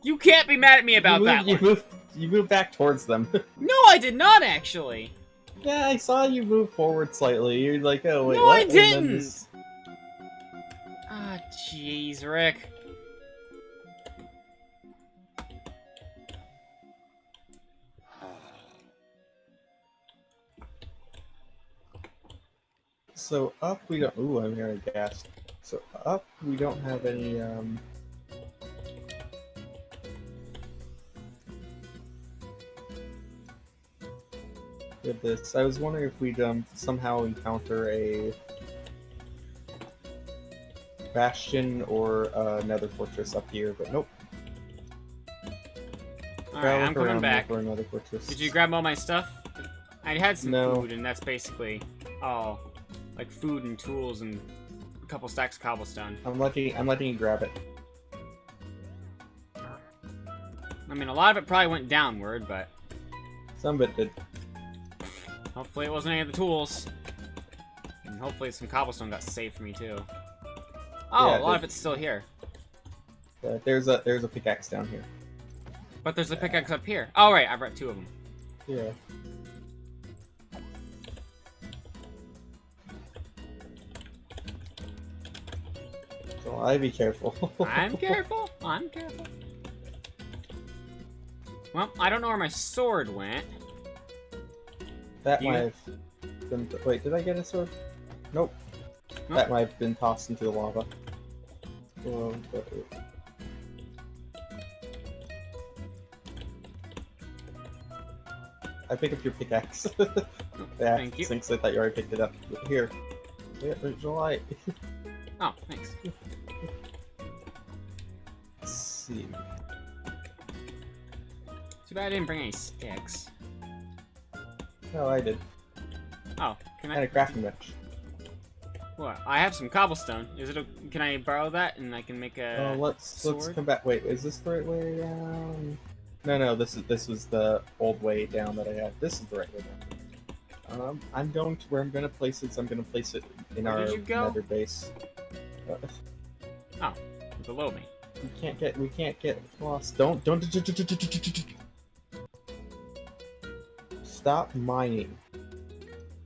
You can't be mad at me about that one. You moved back towards them. No, I did not actually. Yeah, I saw you move forward slightly. You're like, oh wait, No, what? I And then didn't. this- Ah, jeez, Rick. So up we don't. Ooh, I'm hearing gas. So up we don't have any. With this, I was wondering if we'd somehow encounter a bastion or another fortress up here, but nope. Alright, I'm coming back. For another fortress. Did you grab all my stuff? I had some No. food, and that's basically all. Like food and tools and a couple stacks of cobblestone. I'm letting you grab it. I mean, a lot of it probably went downward, but Some of it did. hopefully it wasn't any of the tools. And hopefully some cobblestone got saved for me, too. Oh, Yeah, a lot of it's still here. There's a pickaxe down here. But there's a pickaxe up here. Oh, right, I brought two of them. Yeah. So I be careful. I'm careful. I'm careful. Well, I don't know where my sword went. That You- might have been. Wait, did I get a sword? Nope. Nope. That might have been tossed into the lava. I pick up your pickaxe. Yeah, Thank you. since I thought you already picked it up. Here. Yeah, there's July. Oh, thanks. Let's see. Too bad I didn't bring any sticks. No, I did. Oh, can And a I? crafting bench. What? I have some cobblestone. Is it? Can I borrow that and I can make a? Let's sword? come back. Wait, is this the right way down? No, this was the old way down that I had. This is the right way down. I'm going to where I'm going to place it. So I'm going to place it in Where our did you go? nether base. Below me. We can't get lost. Don't. Stop mining.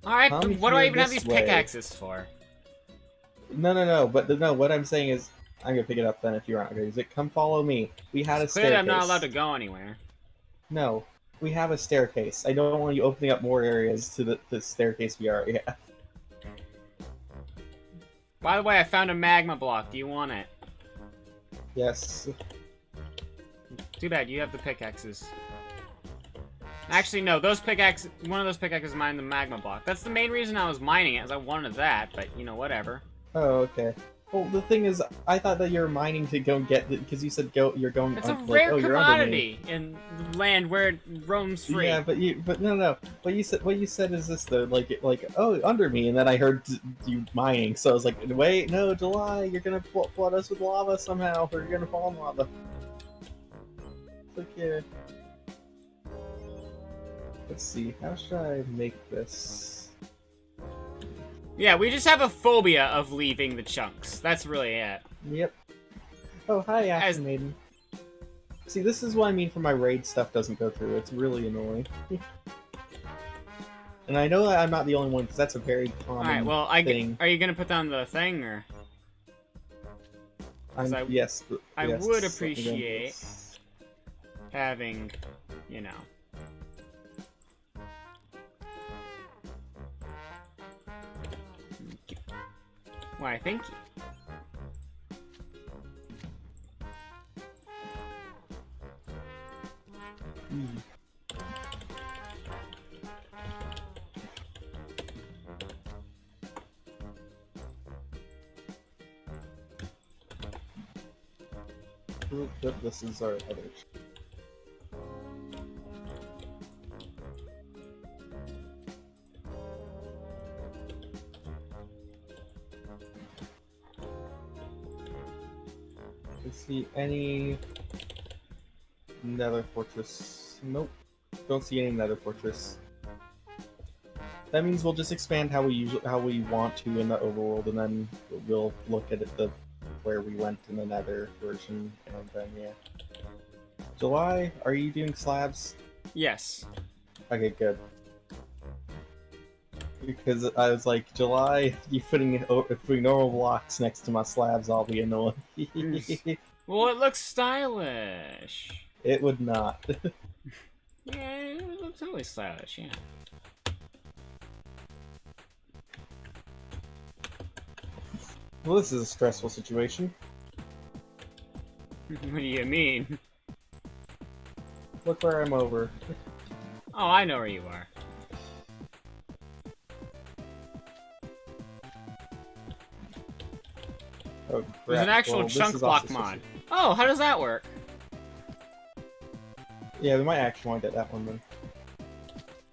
All right, Come but what do I here even have this these way. pickaxes for? No. But no, what I'm saying is, I'm gonna pick it up then if you aren't gonna use it. Come follow me. We had a Clearly, staircase. I'm not allowed to go anywhere. No, we have a staircase. I don't want you opening up more areas to the staircase we already have. By the way, I found a magma block. Do you want it? Yes. Too bad, you have the pickaxes. Actually, no, one of those pickaxes mined the magma block. That's the main reason I was mining it, is I wanted that, but, you know, whatever. Oh, okay. Well, the thing is, I thought that you're mining to go get because you said go. You're going. It's a like, rare oh, you're under me. commodity in land where it roams free. Yeah, but no. What you said is this though, like, oh, under me, and then I heard you mining, so I was like, wait, no, July, you're gonna flood us with lava somehow, or you're gonna fall in lava. It's like, yeah. Let's see, how should I make this? Yeah, we just have a phobia of leaving the chunks. That's really it. Yep. Oh, hi, Action Maiden. See, this is what I mean for my raid stuff doesn't go through. It's really annoying. And I know that I'm not the only one, because that's a very common Alright, well, thing. are you gonna put down the thing, or? Yes. I yes, would appreciate having, you know... Why, thank you. This is our other. See any nether fortress? Nope. Don't see any nether fortress. That means we'll just expand how we want to in the overworld, and then we'll look at it where we went in the nether version, and then yeah. July, are you doing slabs? Yes. Okay, good. Because I was like, July, if you're putting normal blocks next to my slabs, I'll be annoyed. Well, it looks stylish. It would not. Yeah, it looks totally stylish, yeah. Well, this is a stressful situation. What do you mean? Look where I'm over. Oh, I know where you are. Oh, crap. There's an actual Well, chunk this is block also mod. Oh, how does that work? Yeah, we might actually want to get that one then.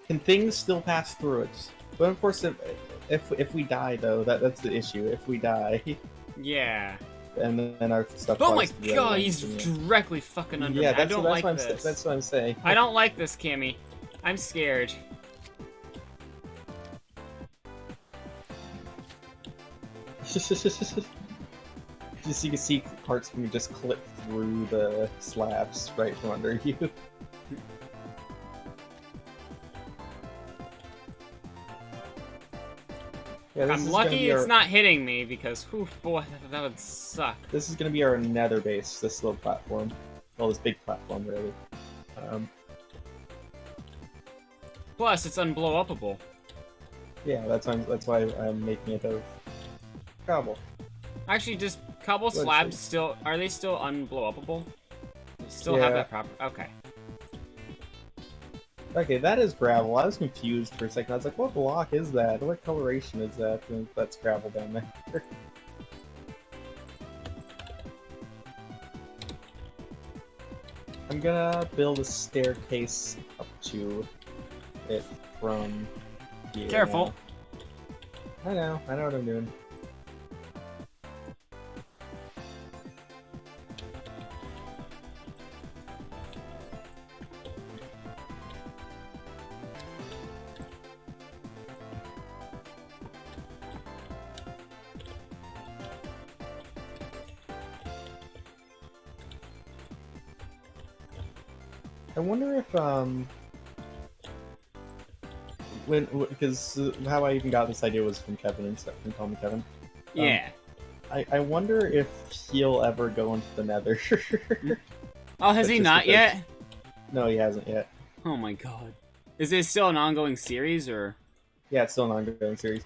Can things still pass through it? But of course, if we die though, that's the issue. If we die, Yeah. and then our stuff. Oh my flies to the god, other he's ones, and directly fucking under me. yeah, I don't like this. That's what I'm saying. I don't like this, Cammy. I'm scared. Just you can see parts can just clip through the slabs right from under you. Yeah, I'm lucky it's not hitting me because, whew, boy, that would suck. This is gonna be our nether base, this little platform. Well, this big platform, really. Plus, it's unblow-upable. Yeah, that's why I'm making it of cobble. Actually, just cobble Let's slabs see. still... Are they still unblow-upable? They still have Yeah. that proper... Okay. Okay, that is gravel. I was confused for a second. I was like, what block is that? What coloration is that? And that's gravel down there. I'm gonna build a staircase up to it from here. Careful. I know what I'm doing. I wonder if because how I even got this idea was from Kevin and stuff, from Call Me Kevin. Yeah. I wonder if he'll ever go into the Nether. Oh, has he just not because- yet? No, he hasn't yet. Oh my god. Is this still an ongoing series, or...? Yeah, it's still an ongoing series.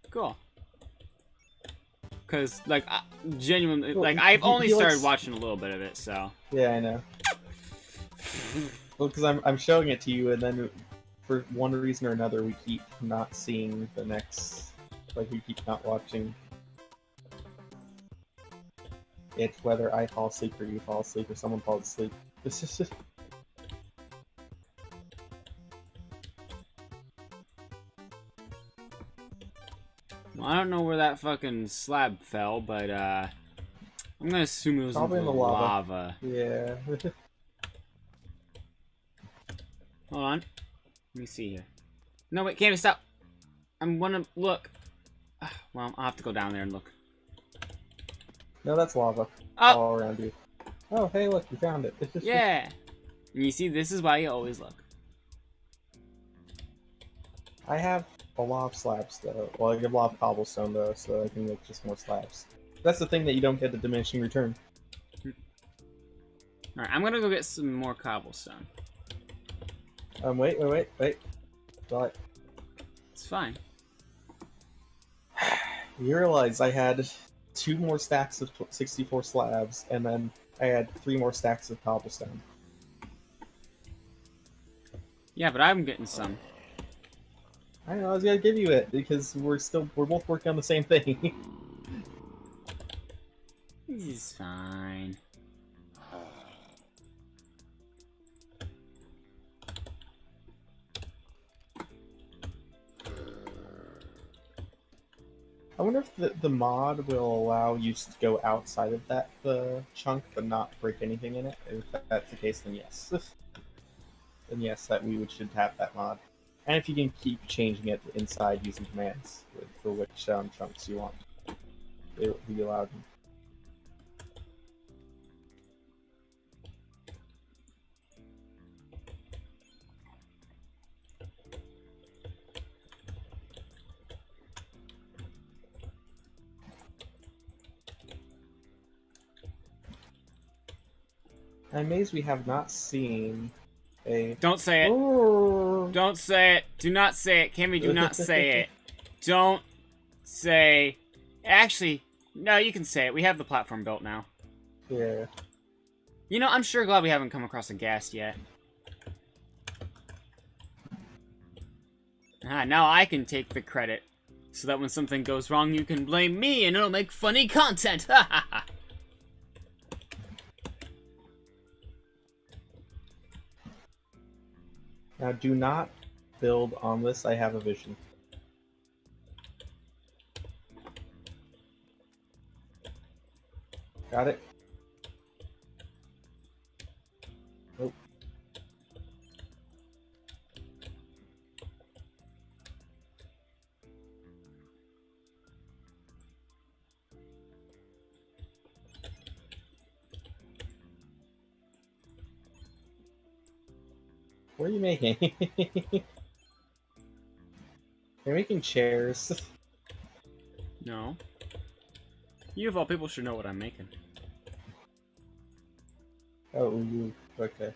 Cool. Because, like, genuinely, Well, like, I've he only likes- started watching a little bit of it, so... Yeah, I know. Well, because I'm showing it to you, and then for one reason or another, we keep not seeing the next. Like, we keep not watching. It's whether I fall asleep or you fall asleep or someone falls asleep. This is just... Well, I don't know where that fucking slab fell, but I'm gonna assume it was Probably in the in the lava. lava. Yeah. Hold on. Let me see here. No, wait, Cami, stop. I'm gonna look. Well, I'll have to go down there and look. No, that's lava. Oh! All around you. Oh, hey, look, you found it. Yeah! And you see, this is why you always look. I have a lot of slabs, though. Well, I have a lot of cobblestone, though, so I can make just more slabs. That's the thing that you don't get the diminishing return. Alright, I'm gonna go get some more cobblestone. Wait. But It's fine. you realize I had 2 more stacks of 64 slabs, and then I had 3 more stacks of cobblestone. Yeah, but I'm getting some. I know, I was gonna give you it, because we're both working on the same thing. This is fine. I wonder if the mod will allow you to go outside of that chunk, but not break anything in it. If that's the case, then yes. Then yes, should have that mod. And if you can keep changing it inside using commands for which chunks you want, it will be allowed. I'm amazed we have not seen a... Don't say it. Oh. Don't say it. Do not say it. Cammy, do not say it. Don't say... Actually, no, you can say it. We have the platform built now. Yeah. You know, I'm sure glad we haven't come across a ghast yet. Ah, now I can take the credit. So that when something goes wrong, you can blame me and it'll make funny content. Ha ha ha. Now, do not build on this. I have a vision. Got it? Nope. What are you making? You're making chairs. No. You of all people should know what I'm making. Oh, you. Okay.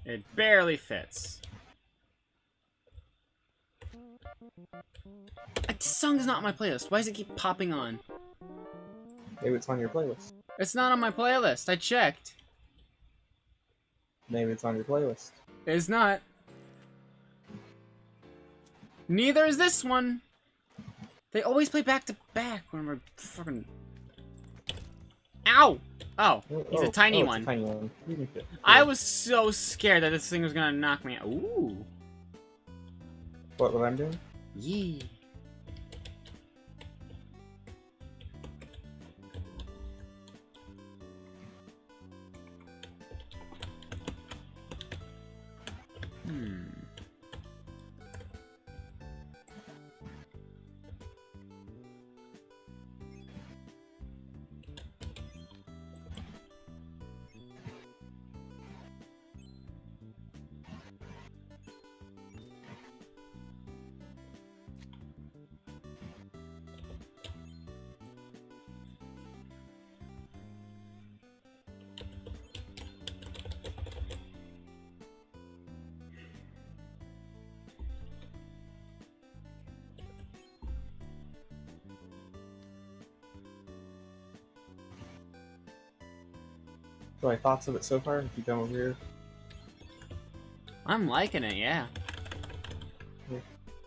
It barely fits. This song is not on my playlist. Why does it keep popping on? Maybe it's on your playlist. It's not on my playlist. I checked. Maybe it's on your playlist. It's not. Neither is this one. They always play back to back when we're fucking... Ow! Oh, he's a tiny it's one. A tiny one. You can fit. I was so scared that this thing was gonna knock me out. Ooh. What I'm doing? Yee. So my thoughts of it so far, if you come over here. I'm liking it, yeah.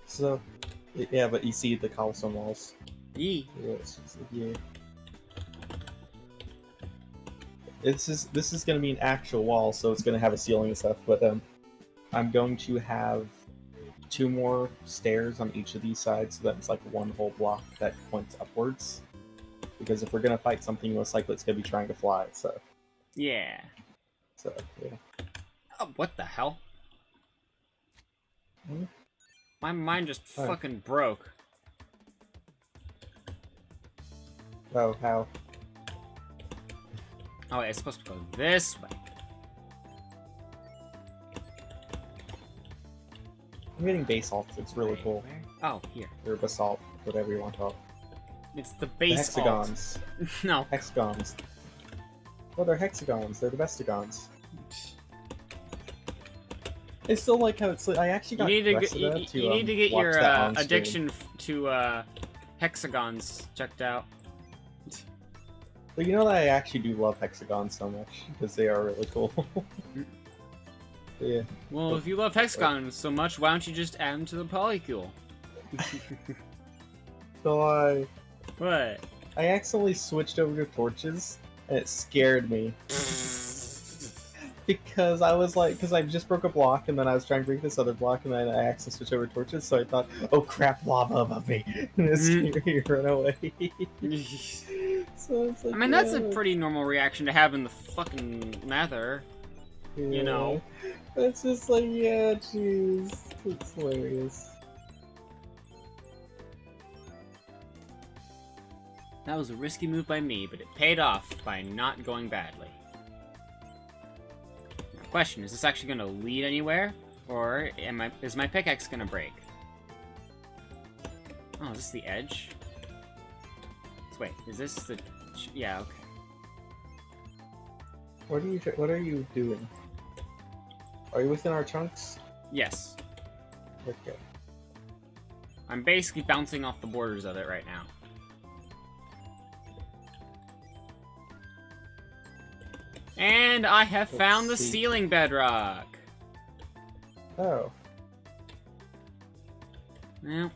So, yeah, but you see the cobblestone walls. Yee. Yeah, it's just, yeah. This is gonna be an actual wall, so it's gonna have a ceiling and stuff. But I'm going to have 2 more stairs on each of these sides, so that it's like one whole block that points upwards. Because if we're gonna fight something, most likely it's gonna be trying to fly. So Yeah. yeah. Oh, what the hell? Hmm? My mind just Oh. fucking broke. Oh, how? Oh, wait, it's supposed to go this way. I'm getting basalt. It's really Wait, cool. where? Oh, here. Or basalt, whatever you want to call it. It's the The base alt. hexagons. No. Hexagons. Well, they're hexagons. They're the bestigons. I still like how it's. I actually got You need to Cressida get, to you need to get watch your that on stream. addiction to hexagons checked out. But you know that I actually do love hexagons so much because they are really cool. Yeah. Well, if you love hexagons so much, why don't you just add them to the polycule? So What? I accidentally switched over to torches, and it scared me because I was like, because I just broke a block, and then I was trying to break this other block, and then I accidentally switched over to torches. So I thought, oh crap, lava above me, and it scared me to run away. So it's like, I mean, that's a yeah, pretty normal reaction to have in the fucking nether. You know. It's just like, yeah, jeez, it's hilarious. That was a risky move by me, but it paid off by not going badly. Now, question, is this actually going to lead anywhere? Or is my pickaxe going to break? Oh, is this the edge? So wait, is this the... Yeah, okay. What are you doing? Are you within our chunks? Yes. Okay. I'm basically bouncing off the borders of it right now. And I have found the see. ceiling bedrock. Oh. Yeah.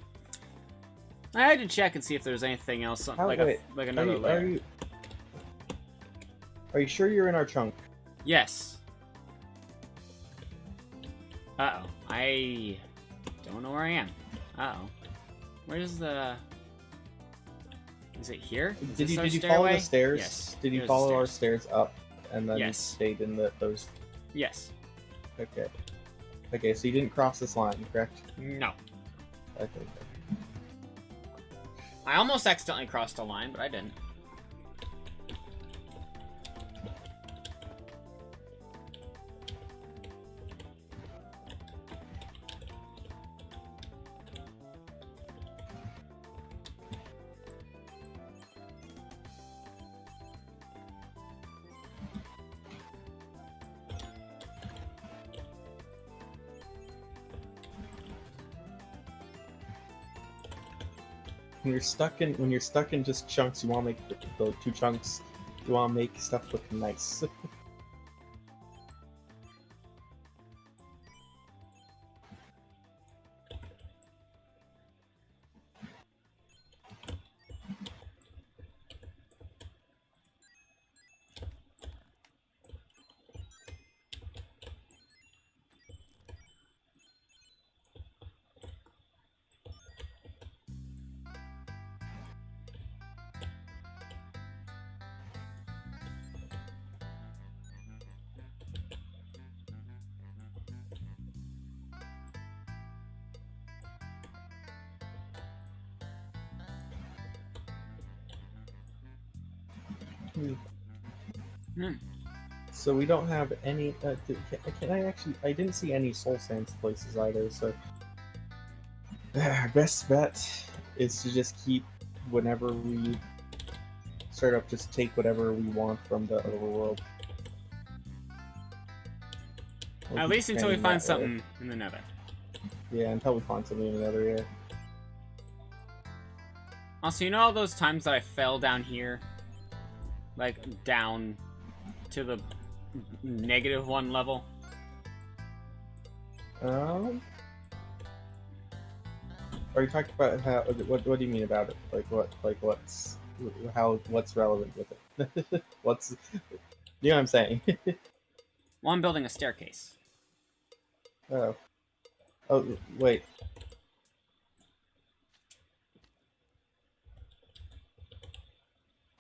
I had to check and see if there's anything else, like another layer. Are you sure you're in our chunk? Yes. Uh-oh. I don't know where I am. Uh-oh. Where's the... Is it here? Is Did this our you follow stairway? the stairs? Yes. Did you There's the follow our stairs up and then Yes. stayed in those? Yes. Okay. Okay, so you didn't cross this line, correct? No. Okay. I almost accidentally crossed a line, but I didn't. When you're stuck in just chunks, you want to make the 2 chunks. You want to make stuff look nice. Hmm. So we don't have any. Can I actually? I didn't see any soul sands places either. So our best bet is to just keep whenever we start up, just take whatever we want from the overworld. At least until we find something in the nether. Yeah, until we find something in another area. Also, you know all those times that I fell down here? Like, down to the -1 level. Are you talking about how? What do you mean about it? Like what? Like what's how? What's relevant with it? What's you know what I'm saying? Well, I'm building a staircase. Oh. Oh wait.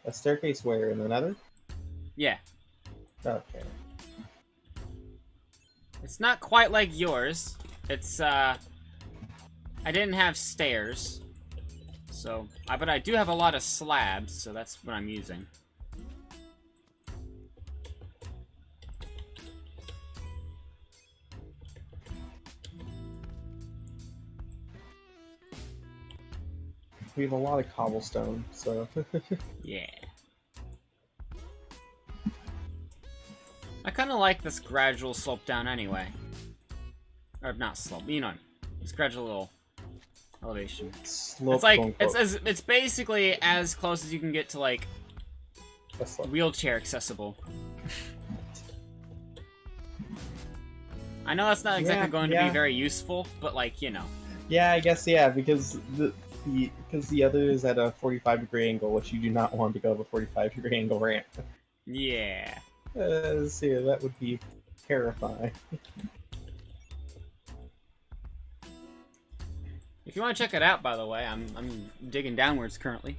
A staircase where in the Nether? Yeah. Okay. It's not quite like yours. It's, I didn't have stairs. So, but I do have a lot of slabs, so that's what I'm using. We have a lot of cobblestone, so Yeah. I kind of like this gradual slope down anyway. Or not slope, you know, this gradual little elevation. slope. It's like quote, it's basically as close as you can get to like a slope. wheelchair accessible. I know that's not exactly Yeah, going to yeah. be very useful, but like, you know. Yeah, I guess yeah, because the other is at a 45-degree angle, which you do not want to go up a 45-degree angle ramp. Yeah. So that would be terrifying. If you want to check it out, by the way, I'm digging downwards currently.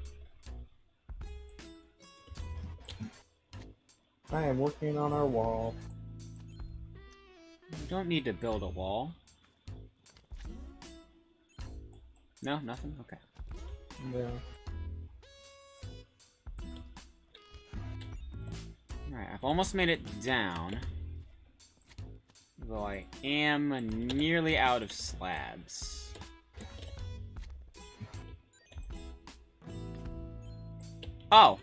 I am working on our wall. You don't need to build a wall. No, nothing? Okay. Yeah. Alright, I've almost made it down. Though I am nearly out of slabs. Oh!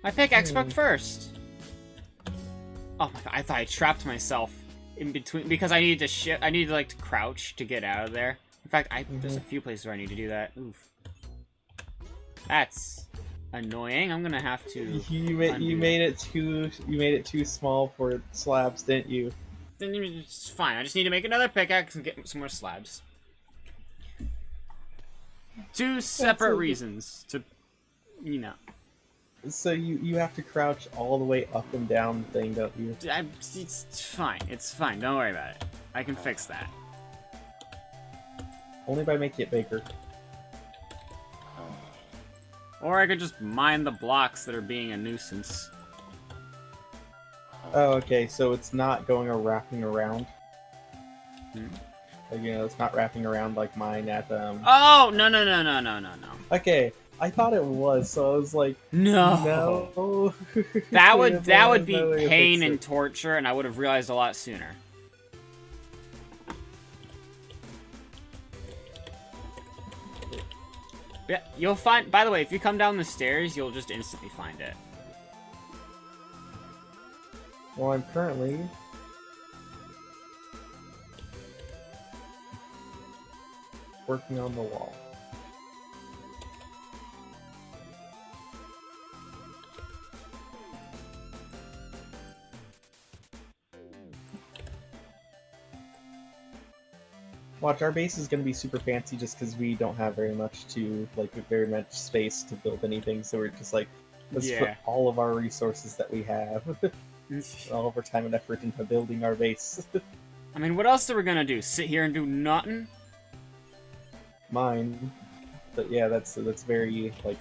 My pickaxe broke first! Oh my god, I thought I trapped myself in between because I needed to I needed like to crouch to get out of there. In fact, there's a few places where I need to do that. Oof. That's annoying. I'm gonna have to. You made it too small for slabs, didn't you? Then it's fine. I just need to make another pickaxe and get some more slabs. Two separate reasons to, you know. So you have to crouch all the way up and down the thing, don't you? It's fine. It's fine. Don't worry about it. I can fix that. Only by making it bigger. Or I could just mine the blocks that are being a nuisance. Oh, okay. So it's not going or wrapping around. Like, it's not wrapping around like mine at Oh no. Okay, I thought it was, so I was like, No. no. That would be No way to pain fix and it. torture, and I would have realized a lot sooner. Yeah, you'll find. By the way, if you come down the stairs, you'll just instantly find it. Well, I'm currently working on the wall. Watch, our base is going to be super fancy just because we don't have very much space to build anything, so we're just like, let's put all of our resources that we have, all of our time and effort into building our base. I mean, what else are we gonna do? Sit here and do nothing? Mine. But yeah, that's very, like...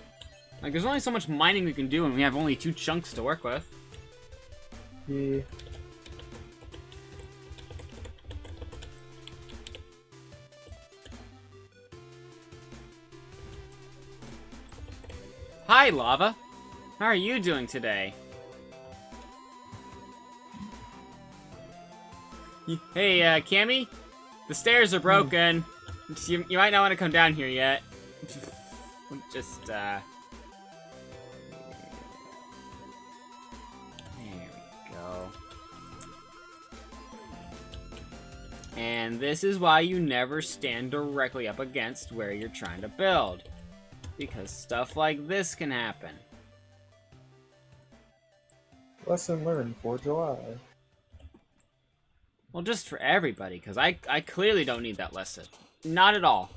Like, there's only so much mining we can do, and we have only 2 chunks to work with. Yeah. Hi, Lava. How are you doing today? Hey, Cami? The stairs are broken. You might not want to come down here yet. Just, There we go. And this is why you never stand directly up against where you're trying to build. Because stuff like this can happen. Lesson learned for July. Well, just for everybody, because I clearly don't need that lesson. Not at all.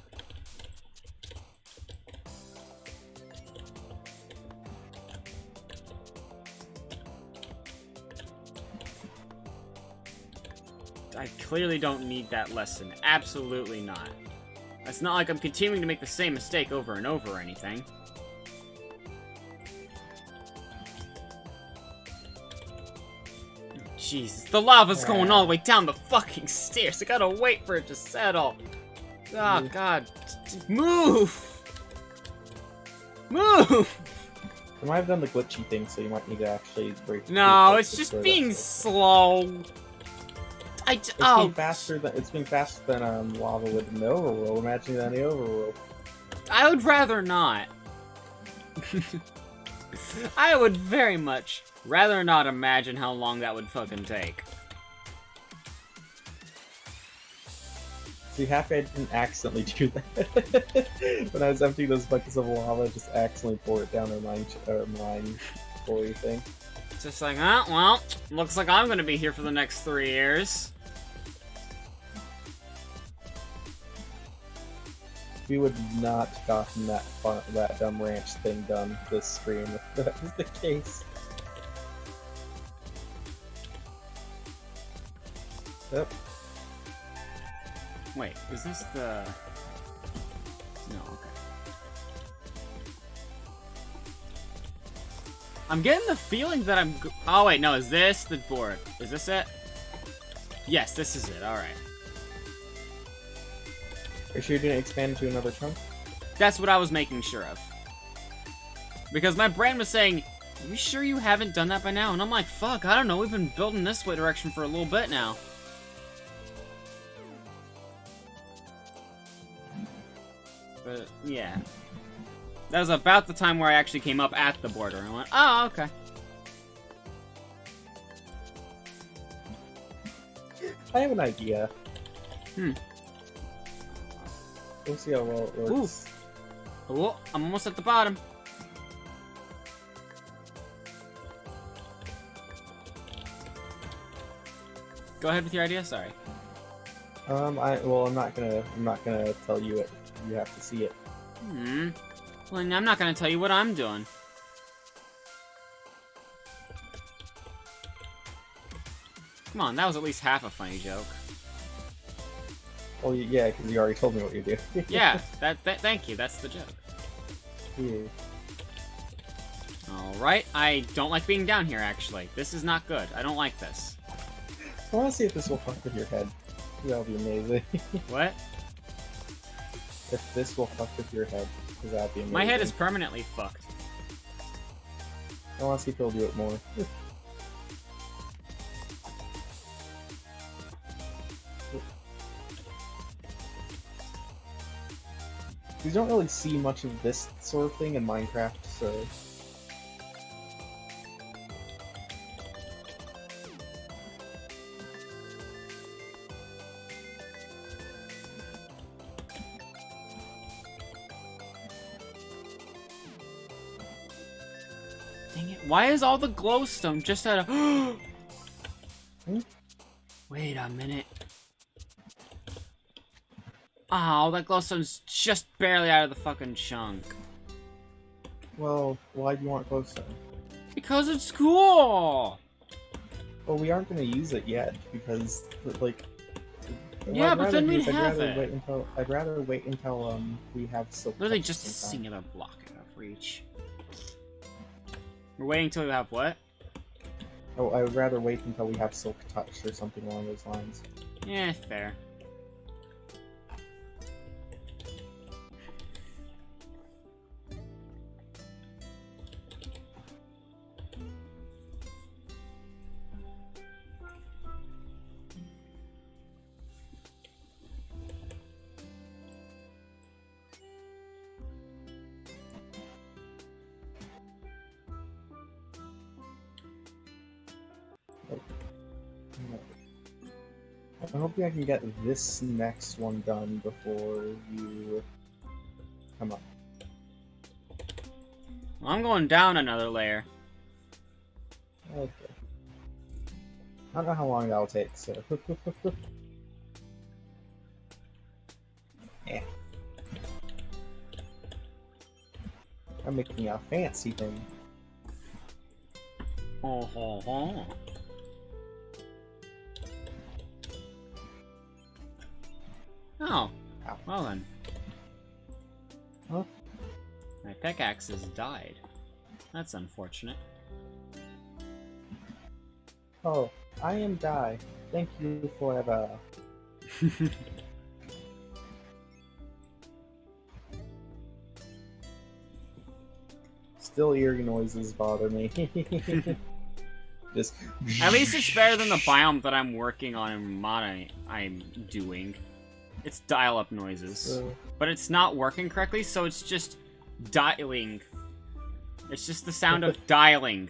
I clearly don't need that lesson. Absolutely not. It's not like I'm continuing to make the same mistake over and over or anything. Jesus, the lava's going all the way down the fucking stairs. I gotta wait for it to settle. Oh, God. Move! Move! You might have done the glitchy thing, so you might need to actually break. No, it's just being slow. It's being faster than lava would in the overworld. Imagine that in the overworld. I would rather not. I would very much rather not imagine how long that would fucking take. See, happy I didn't accidentally do that. When I was emptying those buckets of lava, I just accidentally pour it down our mine quarry thing. Just like, oh, well, looks like I'm gonna be here for the next 3 years. We would not have gotten that dumb ranch thing done this stream if that was the case. Yep. Wait, is this the... No, okay. I'm getting the feeling that I'm... Oh, wait, no, is this the board? Is this it? Yes, this is it, alright. Are you sure you didn't expand to another chunk? That's what I was making sure of. Because my brain was saying, are you sure you haven't done that by now? And I'm like, fuck, I don't know, we've been building this way direction for a little bit now. But, yeah. That was about the time where I actually came up at the border and went, oh, okay. I have an idea. Hmm. We'll see how well it works. Oh, I'm almost at the bottom. Go ahead with your idea. Sorry. I'm not gonna tell you it. You have to see it. Well, I'm not gonna tell you what I'm doing. Come on, that was at least half a funny joke. Well, yeah, because you already told me what you do. Yeah, thank you. That's the joke. Yeah. Alright, I don't like being down here, actually. This is not good. I don't like this. I want to see if this will fuck with your head. That'll be amazing. What? If this will fuck with your head, because that'd be amazing. My head is permanently fucked. I want to see if he'll do it more. You don't really see much of this sort of thing in Minecraft, so... Dang it. Why is all the glowstone just at a... Wait a minute. Oh, that glowstone's just barely out of the fucking chunk. Well, why do you want glowstone? Because it's cool! Well, we aren't going to use it yet, because, like... Yeah, but then we'd have it. I'd rather wait until, we have silk. Literally just a singular block out of reach. We're waiting until we have what? Oh, I would rather wait until we have silk touch or something along those lines. Yeah, fair. I hope I can get this next one done before you come up. Well, I'm going down another layer. Okay. I don't know how long that'll take, so. Yeah. I'm making a fancy thing. Ho ho ho. Oh, Ow. well then. Huh? My pickaxe has died. That's unfortunate. Oh, I am Die. Thank you forever. Still eerie noises bother me. Just. At least it's better than the biome that I'm working on and mod I'm doing. It's dial-up noises. But it's not working correctly, so it's just dialing. It's just the sound of dialing.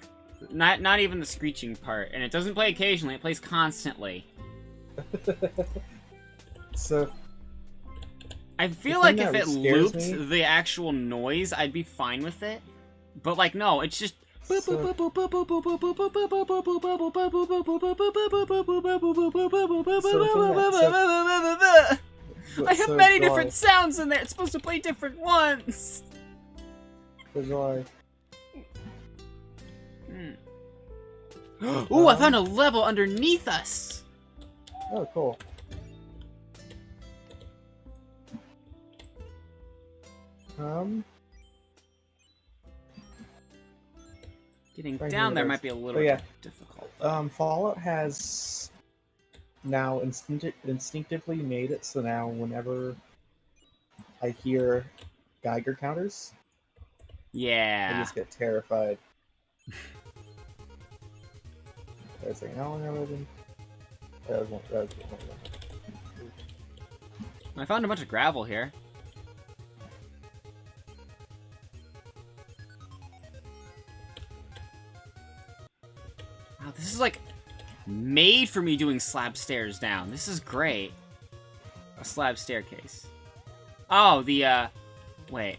Not even the screeching part. And it doesn't play occasionally, it plays constantly. So. I feel The like thing if that it scares looped me- the actual noise, I'd be fine with it. But like, no, it's just... I have many different sounds in there. It's supposed to play different ones. July. Ooh, I found a level underneath us. Oh, cool. Getting Right down here there it might is. be a little Oh, yeah. difficult. Fallout has now instinctively made it so now whenever I hear Geiger counters, I Yeah. just get terrified. There's like, no, never been. That was one. I found a bunch of gravel here. Wow, this is like made for me doing slab stairs down. This is great. A slab staircase. Oh, wait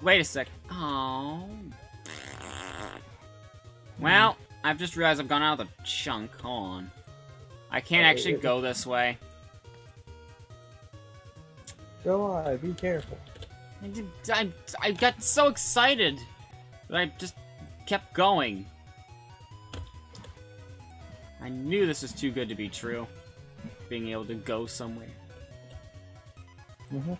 a sec. Oh. Well, I've just realized I've gone out of the chunk. Hold on. I can't actually go this way. July, be careful. I got so excited that I just kept going. I knew this was too good to be true. Being able to go somewhere. Mm-hmm.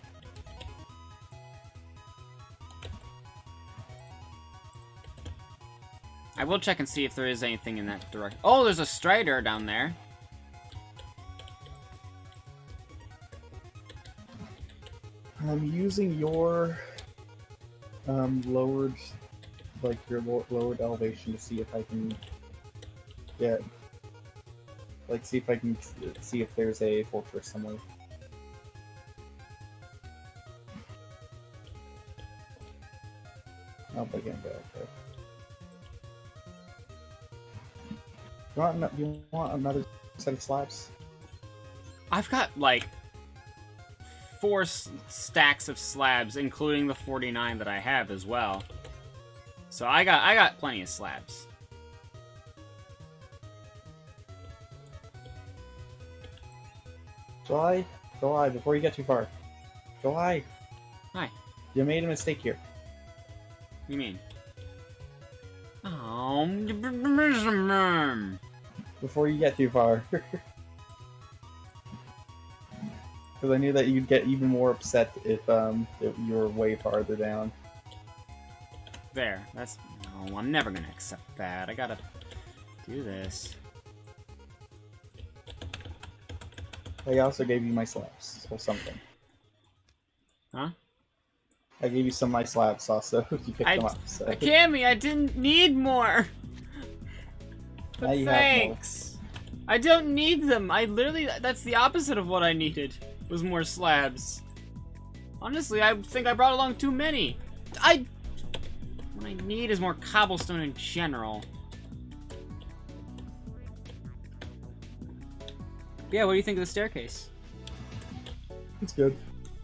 I will check and see if there is anything in that direction. Oh, there's a strider down there. I'm using your lowered, like your lowered elevation to see if I can get, like, see if there's a fortress somewhere. Oh, but again, go okay. Do you want another set of slabs? I've got like 4 stacks of slabs, including the 49 that I have as well. So I got plenty of slabs. July, before you get too far. July! Hi. You made a mistake here. What do you mean? Oh, Before you get too far. Because I knew that you'd get even more upset if you were way farther down. there. That's no. I'm never gonna accept that. I gotta do this. I also gave you my slabs, or something. Huh? I gave you some of my slabs also, if you picked them up. So. Cami, I didn't need more. But Now you have more. thanks. I don't need them. I literally, that's the opposite of what I needed, was more slabs. Honestly, I think I brought along too many. What I need is more cobblestone in general. Yeah, what do you think of the staircase? It's good.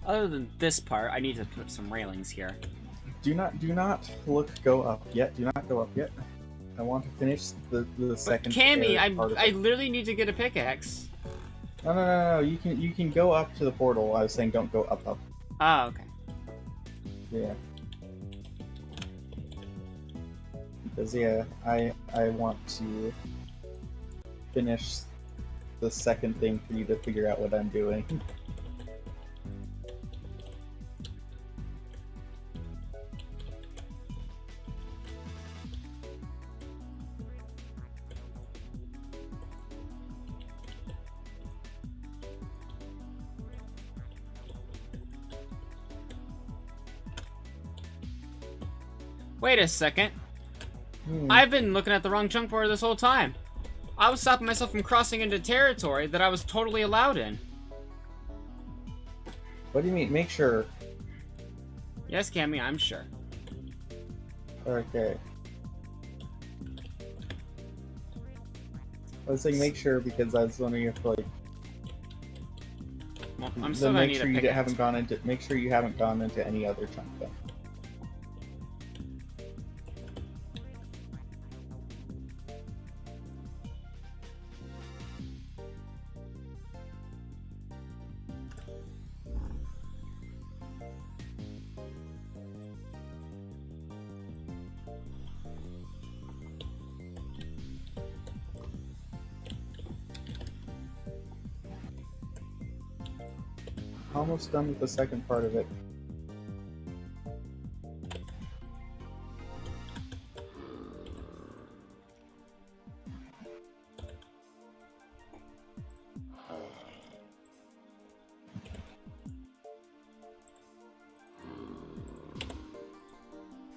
Other than this part, I need to put some railings here. Do not go up yet. Do not go up yet. I want to finish the But second. Cammy, part of I it. literally need to get a pickaxe. No. You can go up to the portal. I was saying don't go up. Oh, okay. Yeah. Because yeah, I want to finish the second thing for you to figure out what I'm doing. Wait a second. Hmm. I've been looking at the wrong chunk border this whole time. I was stopping myself from crossing into territory that I was totally allowed in. What do you mean? Make sure. Yes, Cammy, I'm sure. Okay. I was saying make sure because I was wondering if like. Well, I'm still Then gonna make need sure a you pickaxe. haven't gone into. Make sure you haven't gone into any other chunk then. Almost done with the second part of it.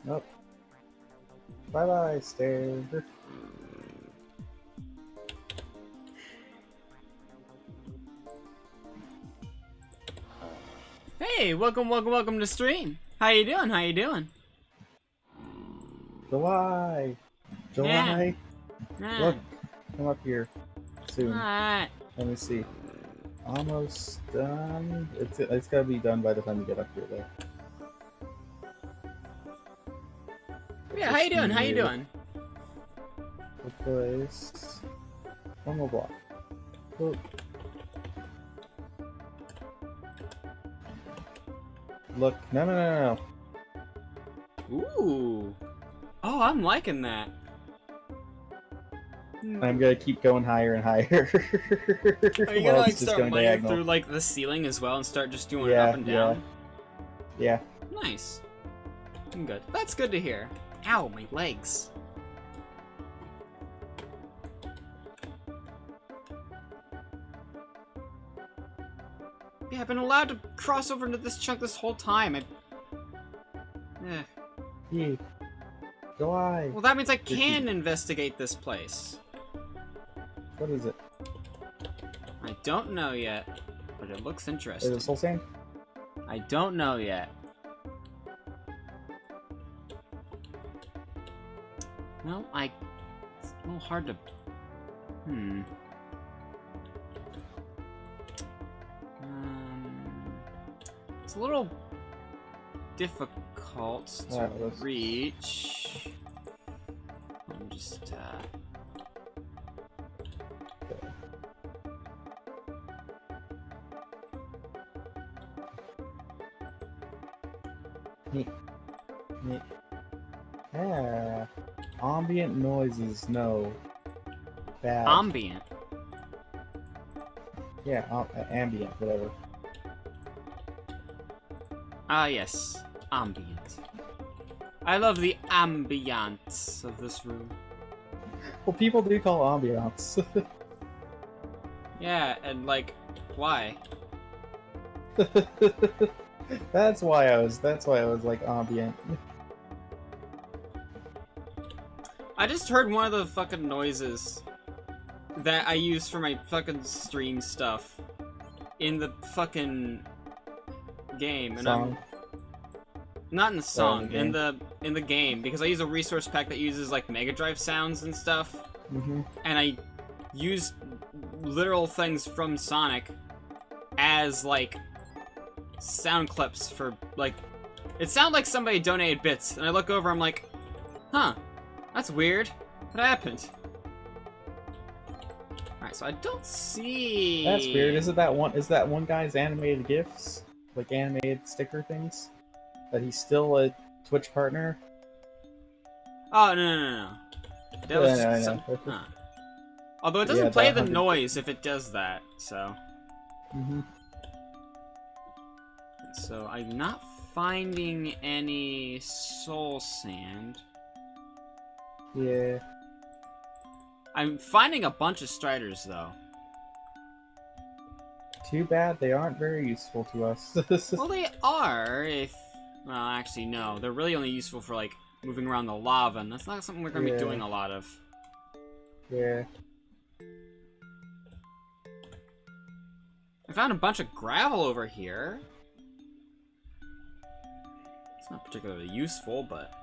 Nope. Bye bye, stairs. Hey, welcome to stream. How you doing? July! July! Nah. Look, come up here soon. Alright. Let me see. Almost done. It's gotta be done by the time you get up here, though. Yeah, how you doing? Replace. One more block. Look. Look. No. Ooh. Oh, I'm liking that. I'm gonna keep going higher and higher. Are you gonna like start mining through like the ceiling as well and start just doing it up and down? Yeah. Nice. I'm good. That's good to hear. Ow, my legs. Yeah, I've been allowed to cross over into this chunk this whole time. Yeah. July. Well, that means I can investigate this place. What is it? I don't know yet, but it looks Is interesting. it soul sand? I don't know yet. Well, it's a little hard to... It's a little difficult to reach. I'm just, Yeah. Ambient noises, no. Bad. ambient. Yeah, ambient, whatever. Ah, yes. Ambient. I love the ambiance of this room. Well, people do call ambiance. Yeah, and like, why? That's why I was like ambient. I just heard one of the fucking noises that I use for my fucking stream stuff in the fucking game, and Song. not in the song, in the in the game, because I use a resource pack that uses like Mega Drive sounds and stuff, and I use literal things from Sonic as like sound clips for like. It sounded like somebody donated bits, and I look over, I'm like, huh, that's weird. What happened? Alright, so I don't see... That's weird. Is that one guy's animated GIFs? Like animated sticker things? That he's still a Twitch partner? Oh, no. That was Yeah, I some... know. Huh. Although it doesn't Yeah, play that the 100 noise if it does that, so... Mm-hmm. So I'm not finding any soul sand. Yeah. I'm finding a bunch of striders, though. Too bad they aren't very useful to us. Well, they are if... Well, actually, no. They're really only useful for, like, moving around the lava, and that's not something we're going to be Yeah. doing a lot of. Yeah. I found a bunch of gravel over here. It's not particularly useful, but...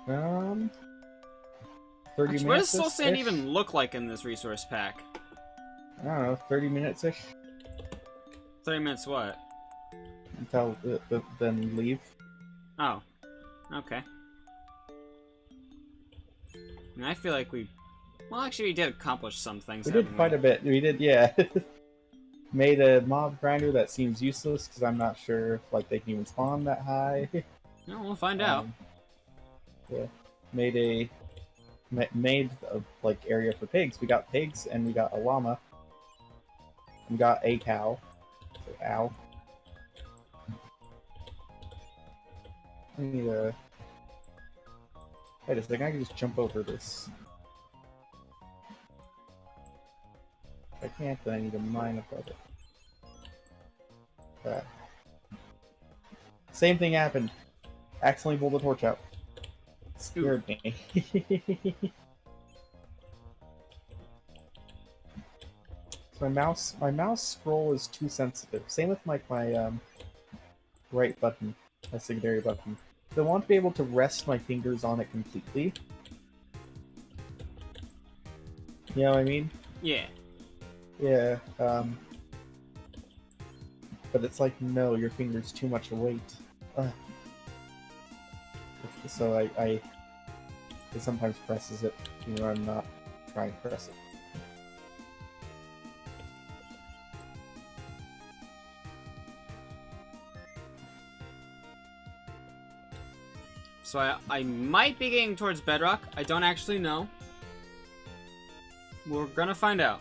Um, 30 Actually, what does minutes. soul sand even look like in this resource pack? I don't know, 30 minutes ish 30 minutes what? until then leave. Oh. Okay. I mean, I feel like we... Well, actually, we did accomplish some things. We did haven't quite a bit. We did, yeah. Made a mob grinder that seems useless because I'm not sure if like they can even spawn that high. No, we'll find out. Yeah. Made a like area for pigs. We got pigs and we got a llama. We got a cow. So, ow. I need a... Wait a second, I can just jump over this. If I can't, then I need to mine above it. That. Same thing happened. Accidentally pulled the torch out. Scared me. So my mouse scroll is too sensitive. Same with my right button, my secondary button. So I want to be able to rest my fingers on it completely. You know what I mean? Yeah. Yeah. But it's like, no, your finger's too much weight. Ugh. So it sometimes presses it, even when I'm not trying to press it. So I might be getting towards bedrock. I don't actually know. We're gonna find out.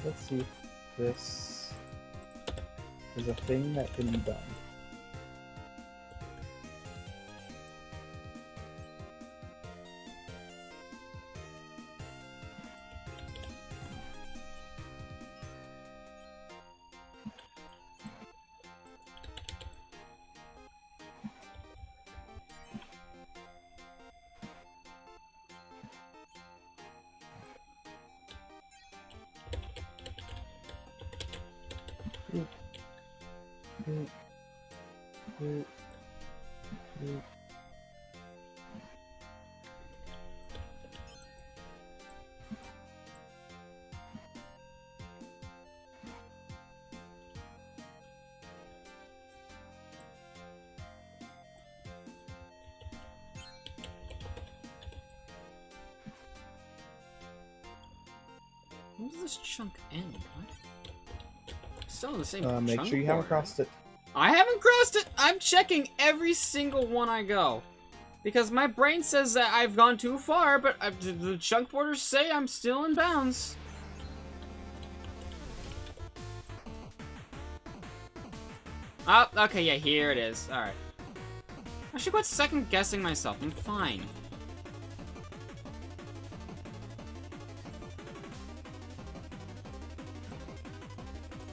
Let's see if this is a thing that can be done. When does this chunk end? What? Still in the same Make chunk sure you haven't order. crossed it. I haven't crossed it! I'm checking every single one I go. Because my brain says that I've gone too far, but the chunk borders say I'm still in bounds. Oh, okay, yeah, here it is. Alright. I should quit second guessing myself. I'm fine.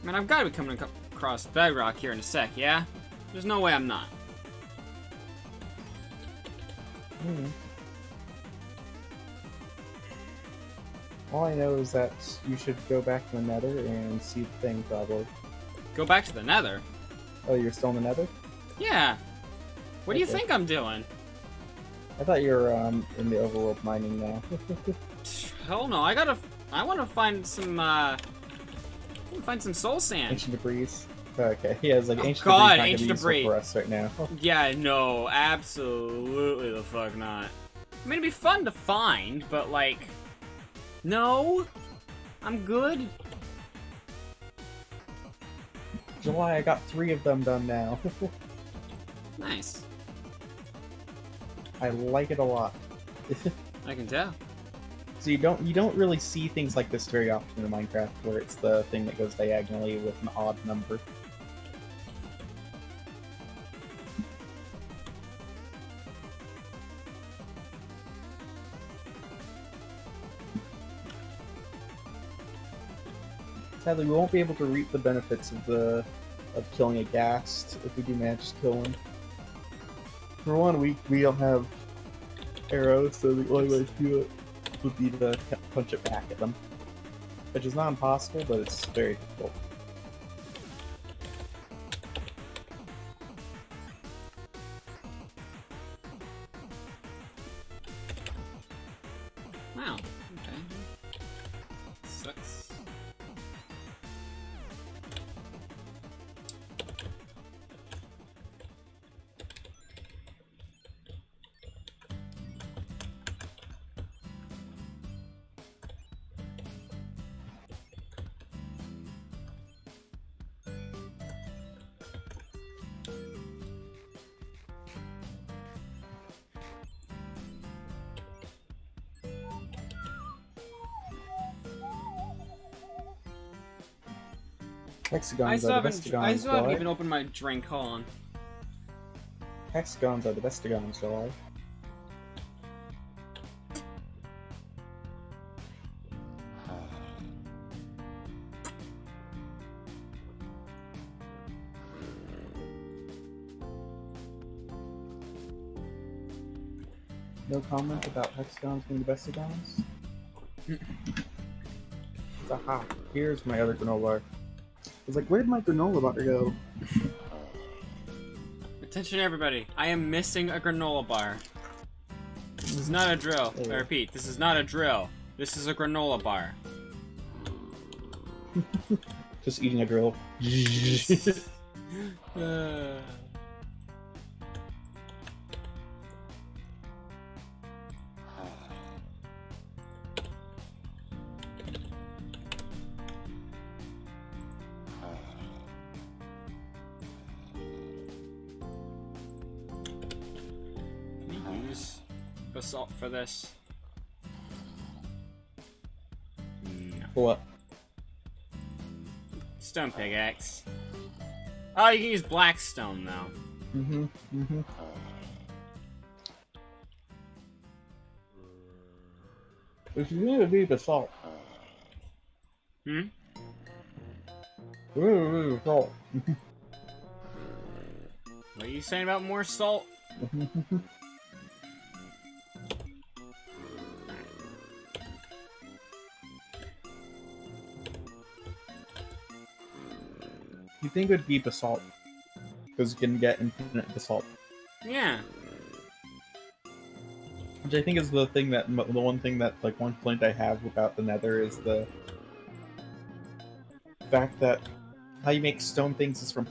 Man, I've got to be coming across bedrock here in a sec, yeah? There's no way I'm not. All I know is that you should go back to the Nether and see the thing, probably. Go back to the Nether. Oh, you're still in the Nether? Yeah. What do you Okay. think I'm doing? I thought you were in the overworld mining now. Hell no. I want to find some. Find some soul sand. Ancient debris. Okay, yeah, it's like Oh, ancient God, debris. ancient debris. For us right now. Yeah, no, absolutely the fuck not. I mean, it'd be fun to find, but like, no, I'm good. July, I got 3 of them done now. Nice. I like it a lot. I can tell. So you don't really see things like this very often in Minecraft, where it's the thing that goes diagonally with an odd number. Sadly, we won't be able to reap the benefits of killing a ghast if we do manage to kill him. For one, we don't have arrows, so the only way to do it would be to punch it back at them. Which is not impossible, but it's very difficult. Wow. Okay. Sucks. Hexagons are the best I hexagons, still haven't July. even opened my drink. Hold on. Hexagons are the best hexagons, July. No comment about hexagons being the best hexagons? Aha, here's my other granola bar. I was like, where'd my granola bar go? Attention, everybody! I am missing a granola bar. This is not a drill. I repeat, this is not a drill. This is a granola bar. Just eating a grill. Can you use basalt for this? No. What? Stone pickaxe. Oh, you can use black stone though. Mm-hmm. If you need to be basalt. Hmm? Ooh, basalt. What are you saying about more salt? You think it would be basalt? Because you can get infinite basalt. Yeah. Which I think is the thing that the one thing that like one complaint I have about the Nether is the fact that how you make stone things is from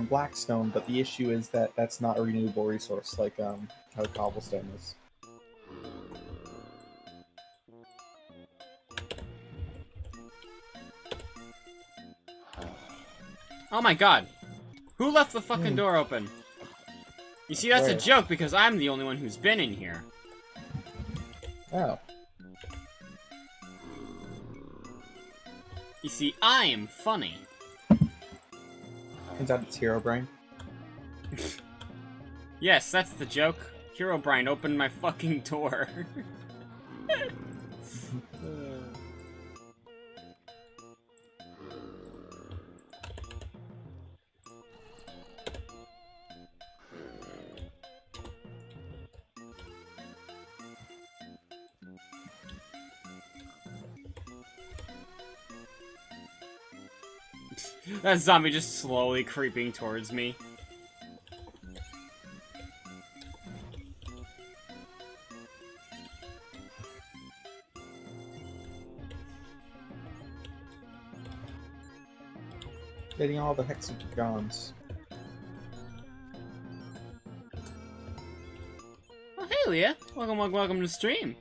black stone, but the issue is that that's not a renewable resource like how cobblestone is. Oh my god. Who left the fucking door open? You see, that's Where? a joke because I'm the only one who's been in here. Oh. You see, I am funny. Turns out it's Hero Brain. Yes, that's the joke. Herobrine opened my fucking door. That zombie just slowly creeping towards me. Getting all the hexagons. Oh, hey, Leah. Welcome to the stream.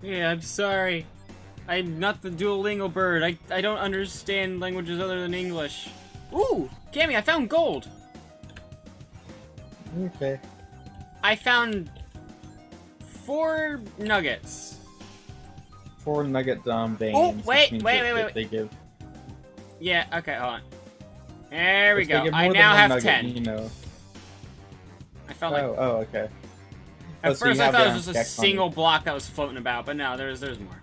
Yeah, I'm sorry. I'm not the Duolingo bird. I don't understand languages other than English. Ooh, Cammy, I found gold. Okay. I found 4 nuggets. 4 nugget veins. Oh, which wait, means wait, that wait, wait. They give. Yeah, okay, hold on. There we If they go. give I more than now one have nugget, 10. You know. I felt like Oh, okay. at so you first I have thought it the was just a Gex on single it. block that was floating about, but no, there's more.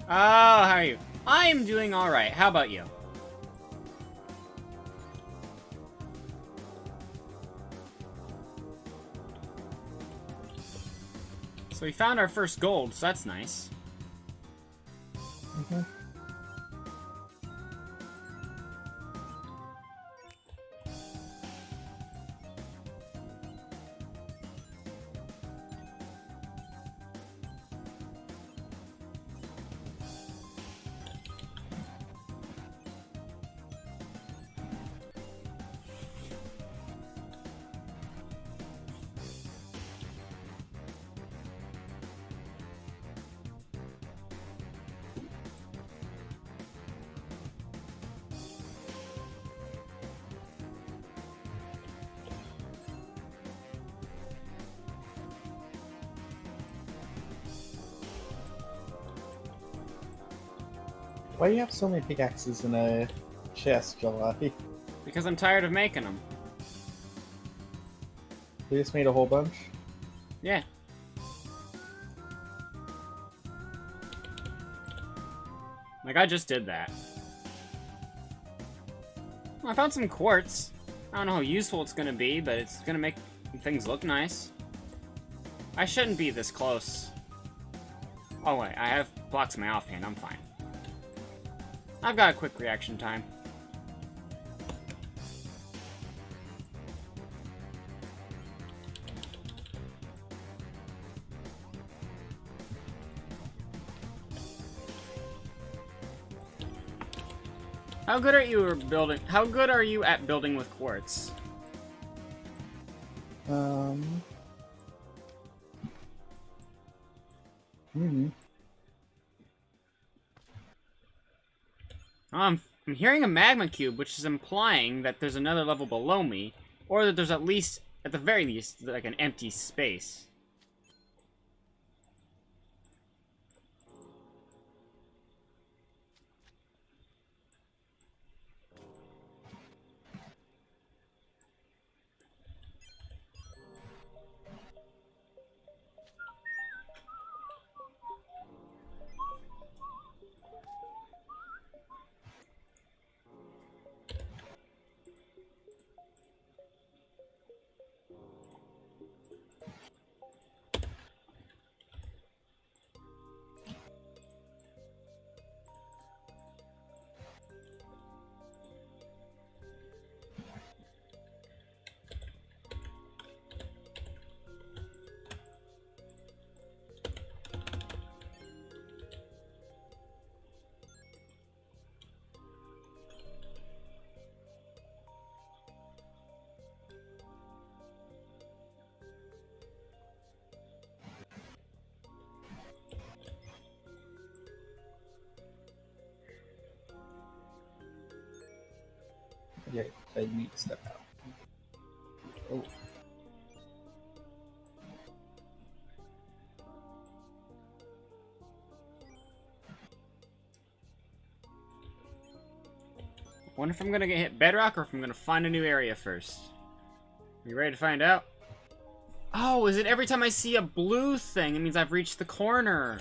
Oh, how are you? I am doing alright. How about you? So we found our first gold, so that's nice. Mhm. Why do you have so many pickaxes in a chest, July? Because I'm tired of making them. We just made a whole bunch? Yeah. Like, I just did that. Well, I found some quartz. I don't know how useful it's gonna be, but it's gonna make things look nice. I shouldn't be this close. Oh wait, I have blocks in my offhand, I'm fine. I've got a quick reaction time. How good are you at building? How good are you at building with quartz? Hmm. I'm hearing a magma cube, which is implying that there's another level below me, or that there's at least, at the very least, like an empty space. Yeah, I need to step out. Oh. Wonder if I'm gonna get hit bedrock or if I'm gonna find a new area first. You ready to find out? Oh, is it every time I see a blue thing, it means I've reached the corner.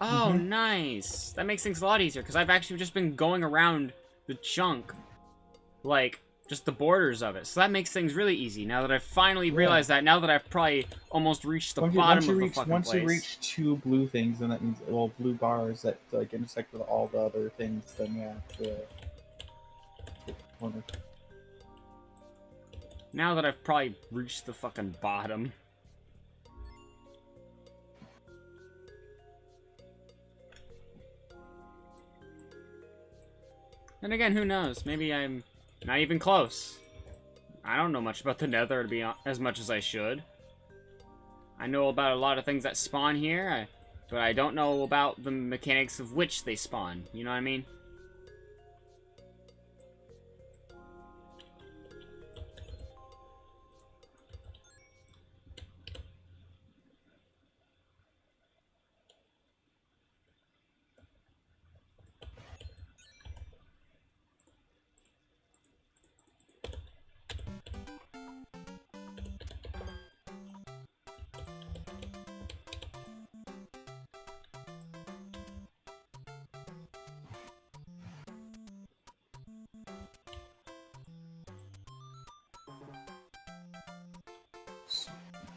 Oh, nice. That makes things a lot easier, because I've actually just been going around the chunk. Like, just the borders of it. So that makes things really easy, now that I've finally realized that, now that I've probably almost reached the bottom of the fucking place. Once you reach 2 blue things, then that means, well, blue bars that, like, intersect with all the other things, then yeah, the corner. Now that I've probably reached the fucking bottom. And again, who knows? Maybe I'm not even close. I don't know much about the Nether to be as much as I should. I know about a lot of things that spawn here, but I don't know about the mechanics of which they spawn. You know what I mean?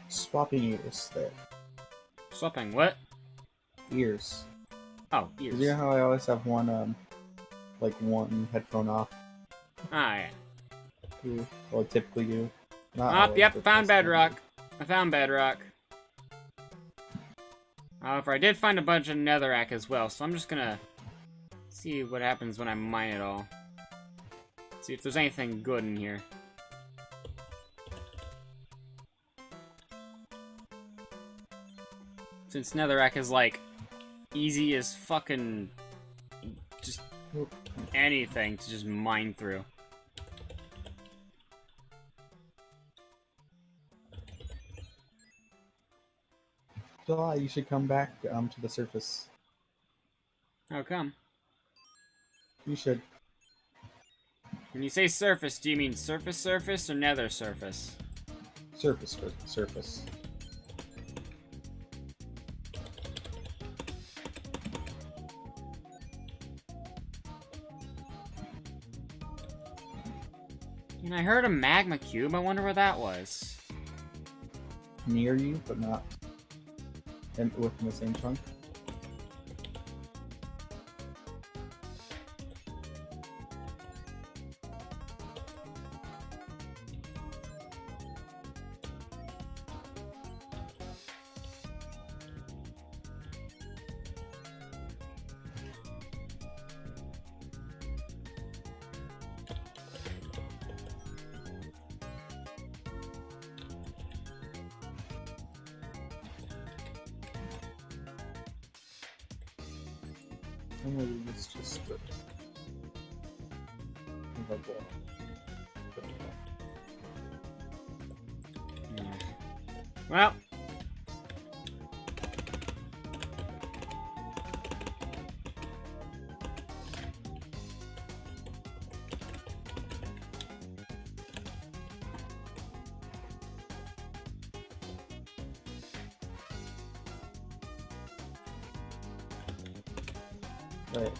Swapping ears there. Swapping what? Ears. Oh, ears. You know how I always have one, like one headphone off? Ah, yeah. Well, I typically do. Not Ah, always, yep, but found sometimes. bedrock. I found bedrock. However, I did find a bunch of netherrack as well, so I'm just gonna see what happens when I mine it all. See if there's anything good in here. Since netherrack is like easy as fucking just anything to just mine through. July, you should come back to the surface. How come? You should. When you say surface, do you mean surface or nether surface? Surface. And I heard a magma cube. I wonder where that was. Near you, but not within the same chunk. Maybe it's just Well. Right.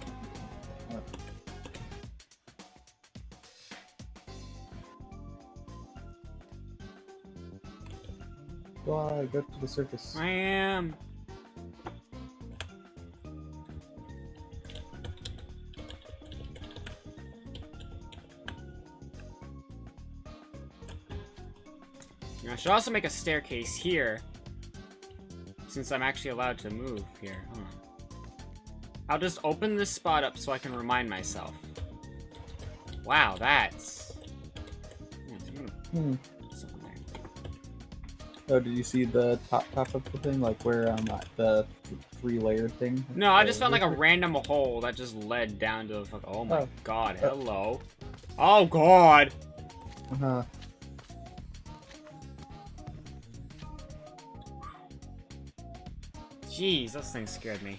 Why go to the surface? I am. I should also make a staircase here, since I'm actually allowed to move here. Huh. I'll just open this spot up so I can remind myself. Wow, that's... something there. Oh, did you see the top of the thing? Like where the 3-layered thing? No, I just found like a random hole that just led down to the fuck. Oh my Oh. god, hello. Oh god! Uh-huh. Jeez, those things scared me.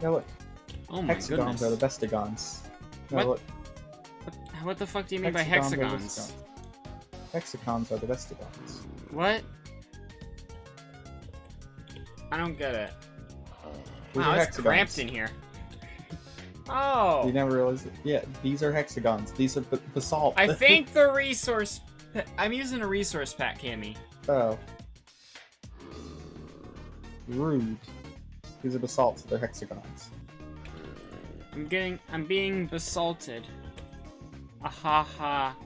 Now look, Oh my hexagons are the goodness. bestagons. Now What? look, What the fuck do you mean by hexagons are the hexagons? hexagons are the bestagons. What? I don't get it. These Wow, are it's hexagons. cramped in here. Oh! You never realized it? Yeah, these are hexagons. These are basalt. I think the resource... I'm using a resource pack, Cammy. Oh. Rude. These are basalts, they're hexagons. I'm being basalted. Aha ha.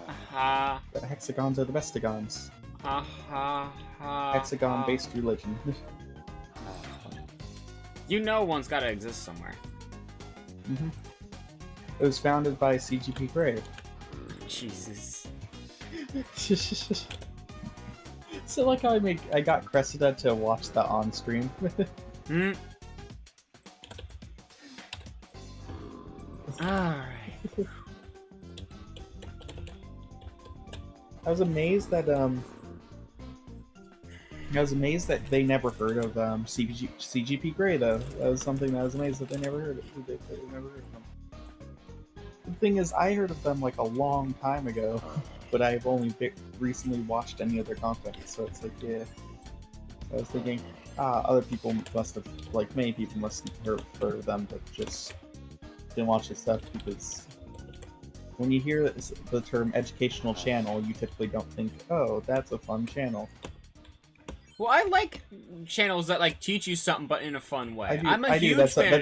Aha. The hexagons are the bestagons. Aha ha. Hexagon-based religion. You know one's gotta exist somewhere. It was founded by CGP Grey. Jesus. So like how I got Cressida to watch that on stream. Hmm. Alright. I was amazed that they never heard of CGP Grey though. That was something that I was amazed that they never heard of. They never heard of them. The thing is, I heard of them like a long time ago, but I've only recently watched any of their content. So it's like, yeah. I was thinking, other people must have, like many people must have heard of them, but just didn't watch their stuff because when you hear the term educational channel, you typically don't think, oh, that's a fun channel. Well, I like channels that like teach you something, but in a fun way. I'm a huge fan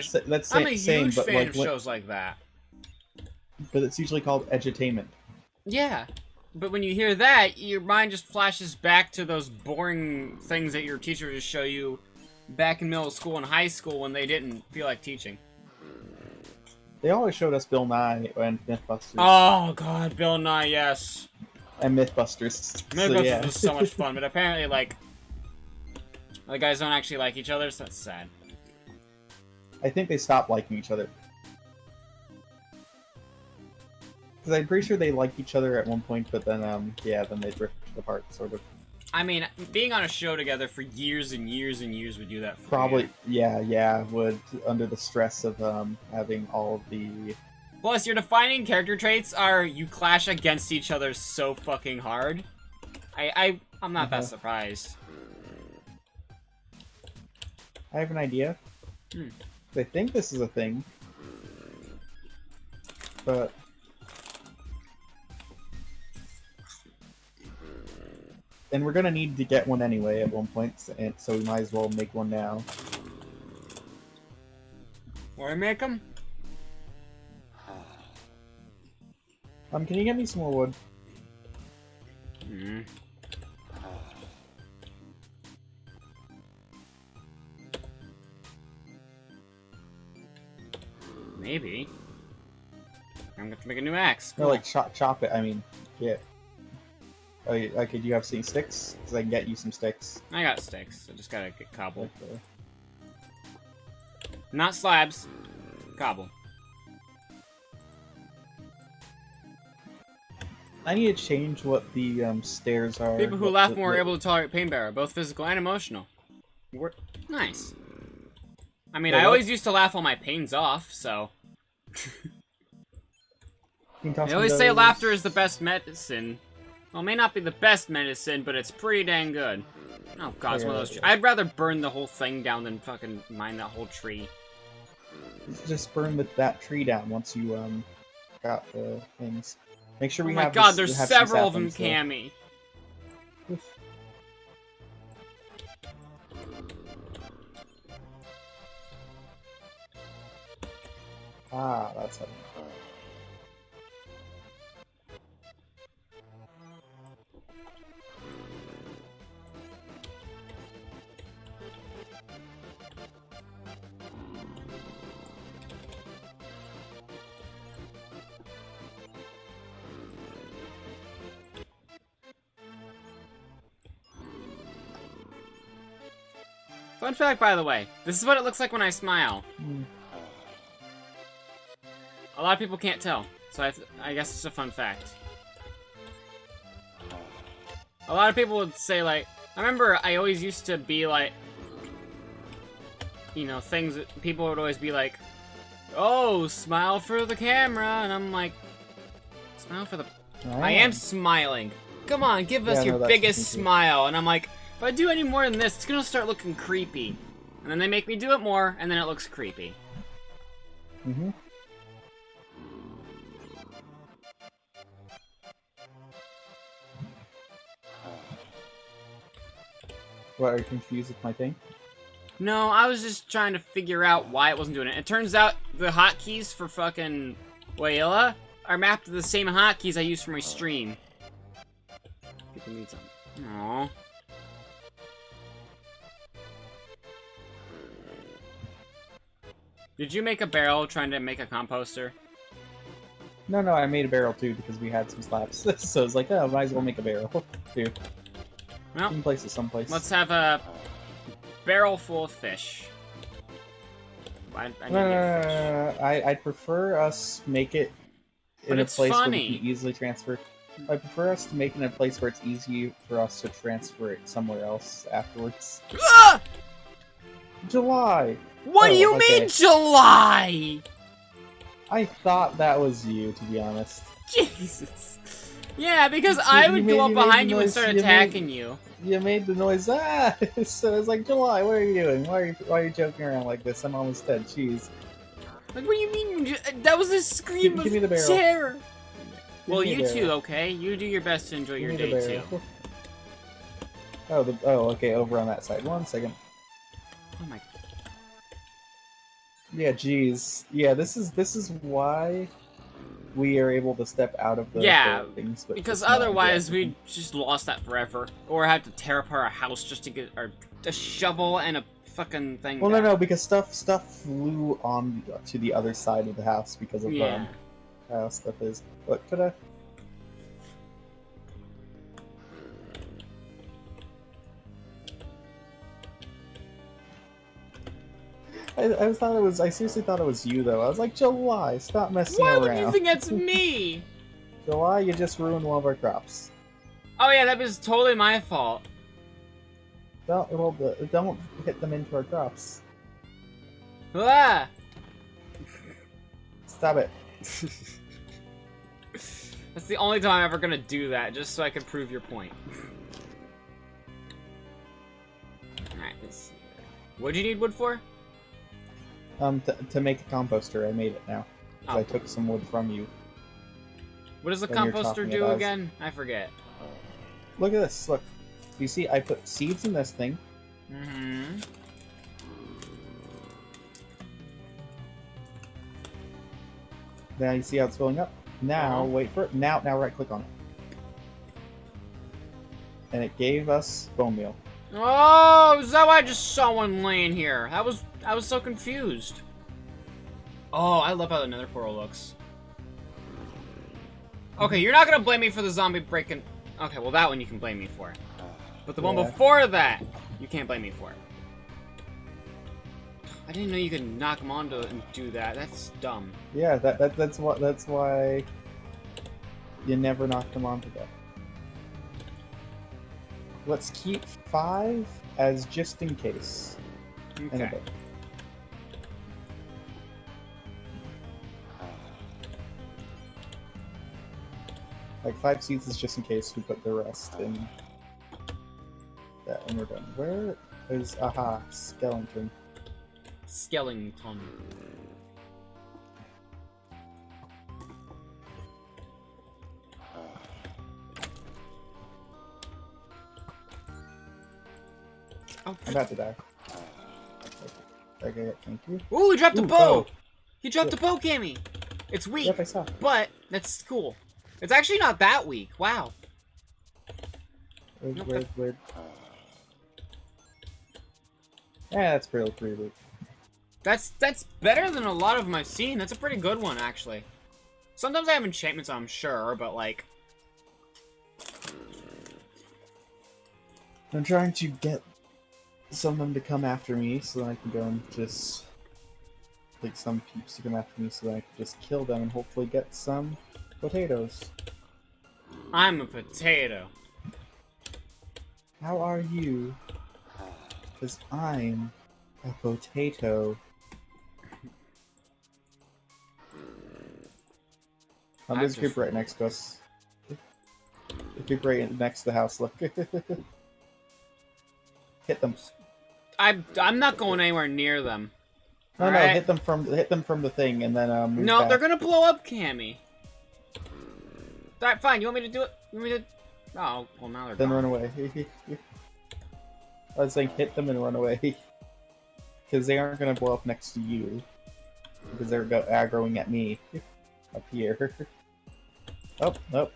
of shows like that. But it's usually called edutainment. Yeah, but when you hear that, your mind just flashes back to those boring things that your teacher would show you back in middle school and high school when they didn't feel like teaching. They always showed us Bill Nye and Mythbusters. Oh god, Bill Nye, yes. And Mythbusters. Mythbusters So, yeah. was so much fun, but apparently, like, the guys don't actually like each other, so that's sad. I think they stopped liking each other. Because I'm pretty sure they liked each other at one point, but then, yeah, then they drifted apart, sort of. I mean, being on a show together for years and years and years would do that for Probably, you. yeah, would, under the stress of, having all of the... Plus, your defining character traits are you clash against each other so fucking hard. I'm not that surprised. I have an idea. I think this is a thing. But... And we're gonna need to get one anyway at one point, and so we might as well make one now. Where I make them? Can you get me some more wood? Maybe. I'm going to make a new axe. No, like chop it. I mean, yeah. Oh, okay. Do you have any sticks? Because I can get you some sticks. I got sticks. I just gotta get cobble. Okay. Not slabs. Cobble. I need to change what the stairs are. People who what laugh the- more are the- able to tolerate pain bearer, both physical and emotional. Nice. I mean, Wait, I what? always used to laugh all my pains off, so... Can you toss They me always say those? laughter is the best medicine. Well, it may not be the best medicine, but it's pretty dang good. Oh god, it's one of those... Yeah. I'd rather burn the whole thing down than fucking mine that whole tree. Just burn that tree down once you got the things. Make sure Oh we my have. god, this, there's have some several of them, saplings, though. Cammy. Ah, that's it. Fun fact, by the way, this is what it looks like when I smile. A lot of people can't tell, so I guess it's a fun fact. A lot of people would say, like, I remember I always used to be like, you know, things that people would always be like, oh, smile for the camera, and I'm like, smile for the... I am smiling. Come on, give us your biggest smile. And I'm like, if I do any more than this, it's gonna start looking creepy. And then they make me do it more, and then it looks creepy. Mm-hmm. What, are you confused with my thing? No, I was just trying to figure out why it wasn't doing it. It turns out the hotkeys for fucking Waila are mapped to the same hotkeys I use for my stream. People need some. Aww. Did you make a barrel trying to make a composter? No, I made a barrel too because we had some slabs. So it's like, oh, might as well make a barrel too. Well, you can place it someplace. Let's have a barrel full of fish. I I'd prefer us make it in a place where we can easily transfer. I prefer us to make it in a place where it's easy for us to transfer it somewhere else afterwards. Ah! July! What do you mean, July? I thought that was you, to be honest. Jesus. Yeah, because I would go up behind you and start attacking you. You made the noise, ah! So it's like, July, what are you doing? Why are you joking around like this? I'm almost dead, jeez. Like, what do you mean? That was a scream give me the of barrel. terror. Well, Give me you the too, barrel. okay? You do your best to enjoy your Give me day, the too. barrel. Oh, okay, over on that side. 1 second. Oh my... Yeah, jeez. Yeah, this is why we are able to step out of the things. But because otherwise we'd just lost that forever. Or had to tear apart our house just to get a shovel and a fucking thing. Well, no, because stuff flew on to the other side of the house because of how stuff is. What could I? I seriously thought it was you, though. I was like, July, stop messing around. Why would you think that's me? July, you just ruined one of our crops. Oh yeah, that was totally my fault. Don't hit them into our crops. Ah! Stop it. That's the only time I'm ever gonna do that, just so I can prove your point. Alright, let's see. What'd you need wood for? To make a composter, I made it now. Oh. I took some wood from you. What does the when you're composter talking do about- again? I forget. Look at this, look. You see, I put seeds in this thing. Mm-hmm. Now you see how it's filling up? Now, wait for it. Now right click on it. And it gave us bone meal. Oh, is that why I just saw one laying here? I was so confused. Oh, I love how the nether portal looks. Okay, you're not gonna blame me for the zombie breaking... Okay, well that one you can blame me for. But the one before that, you can't blame me for. I didn't know you could knock them onto it and do that. That's dumb. Yeah, that's why you never knock them onto that. Let's keep 5 as just in case. And a Okay. bit. Like 5 seeds is just in case we put the rest in that when we're done. Where is skeleton? Skeleton. Oh. I'm about to die. Okay, thank you. Ooh, he dropped a Ooh, bow! bow. He dropped a bow, Cami! It's weak, Yep, I saw. but that's cool. It's actually not that weak. Wow. Where? Yeah, that's pretty weak. That's better than a lot of them I've seen. That's a pretty good one, actually. Sometimes I have enchantments, I'm sure, but like... I'm trying to get some of them to come after me so I can go and just like some peeps to come after me so that I can just kill them and hopefully get some potatoes. I'm a potato. How are you? Because I'm a potato. There's a creep right next to us. The creep right next to the house, look. Hit them. I'm not going anywhere near them. No, All no, right? hit them from the thing, and then move No, back. they're gonna blow up Cammy. Alright, fine. You want me to do it? You want me to? Oh, well now they're Then gone. run away. I was saying hit them and run away. Because they aren't gonna blow up next to you. Because they're aggroing at me. Up here. Oh, nope.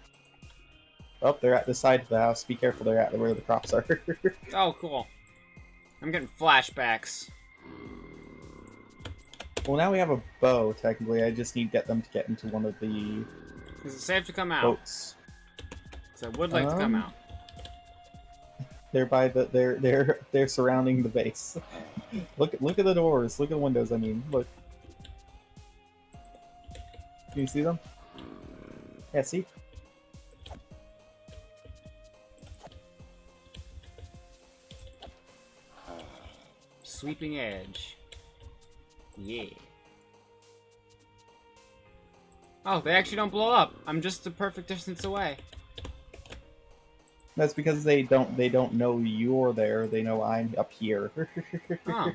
Oh, they're at the side of the house. Be careful, they're at where the crops are. Oh, cool. I'm getting flashbacks. Well, now we have a bow, technically. I just need to get them to get into one of the Is it safe to come out? boats. So I would like to come out. They're by the they're surrounding the base. Look at the doors. Look at the windows. I mean, look. Can you see them? Yeah, see. Sweeping edge. Yeah. Oh, they actually don't blow up. I'm just the perfect distance away. That's because they don't know you're there. They know I'm up here. Oh.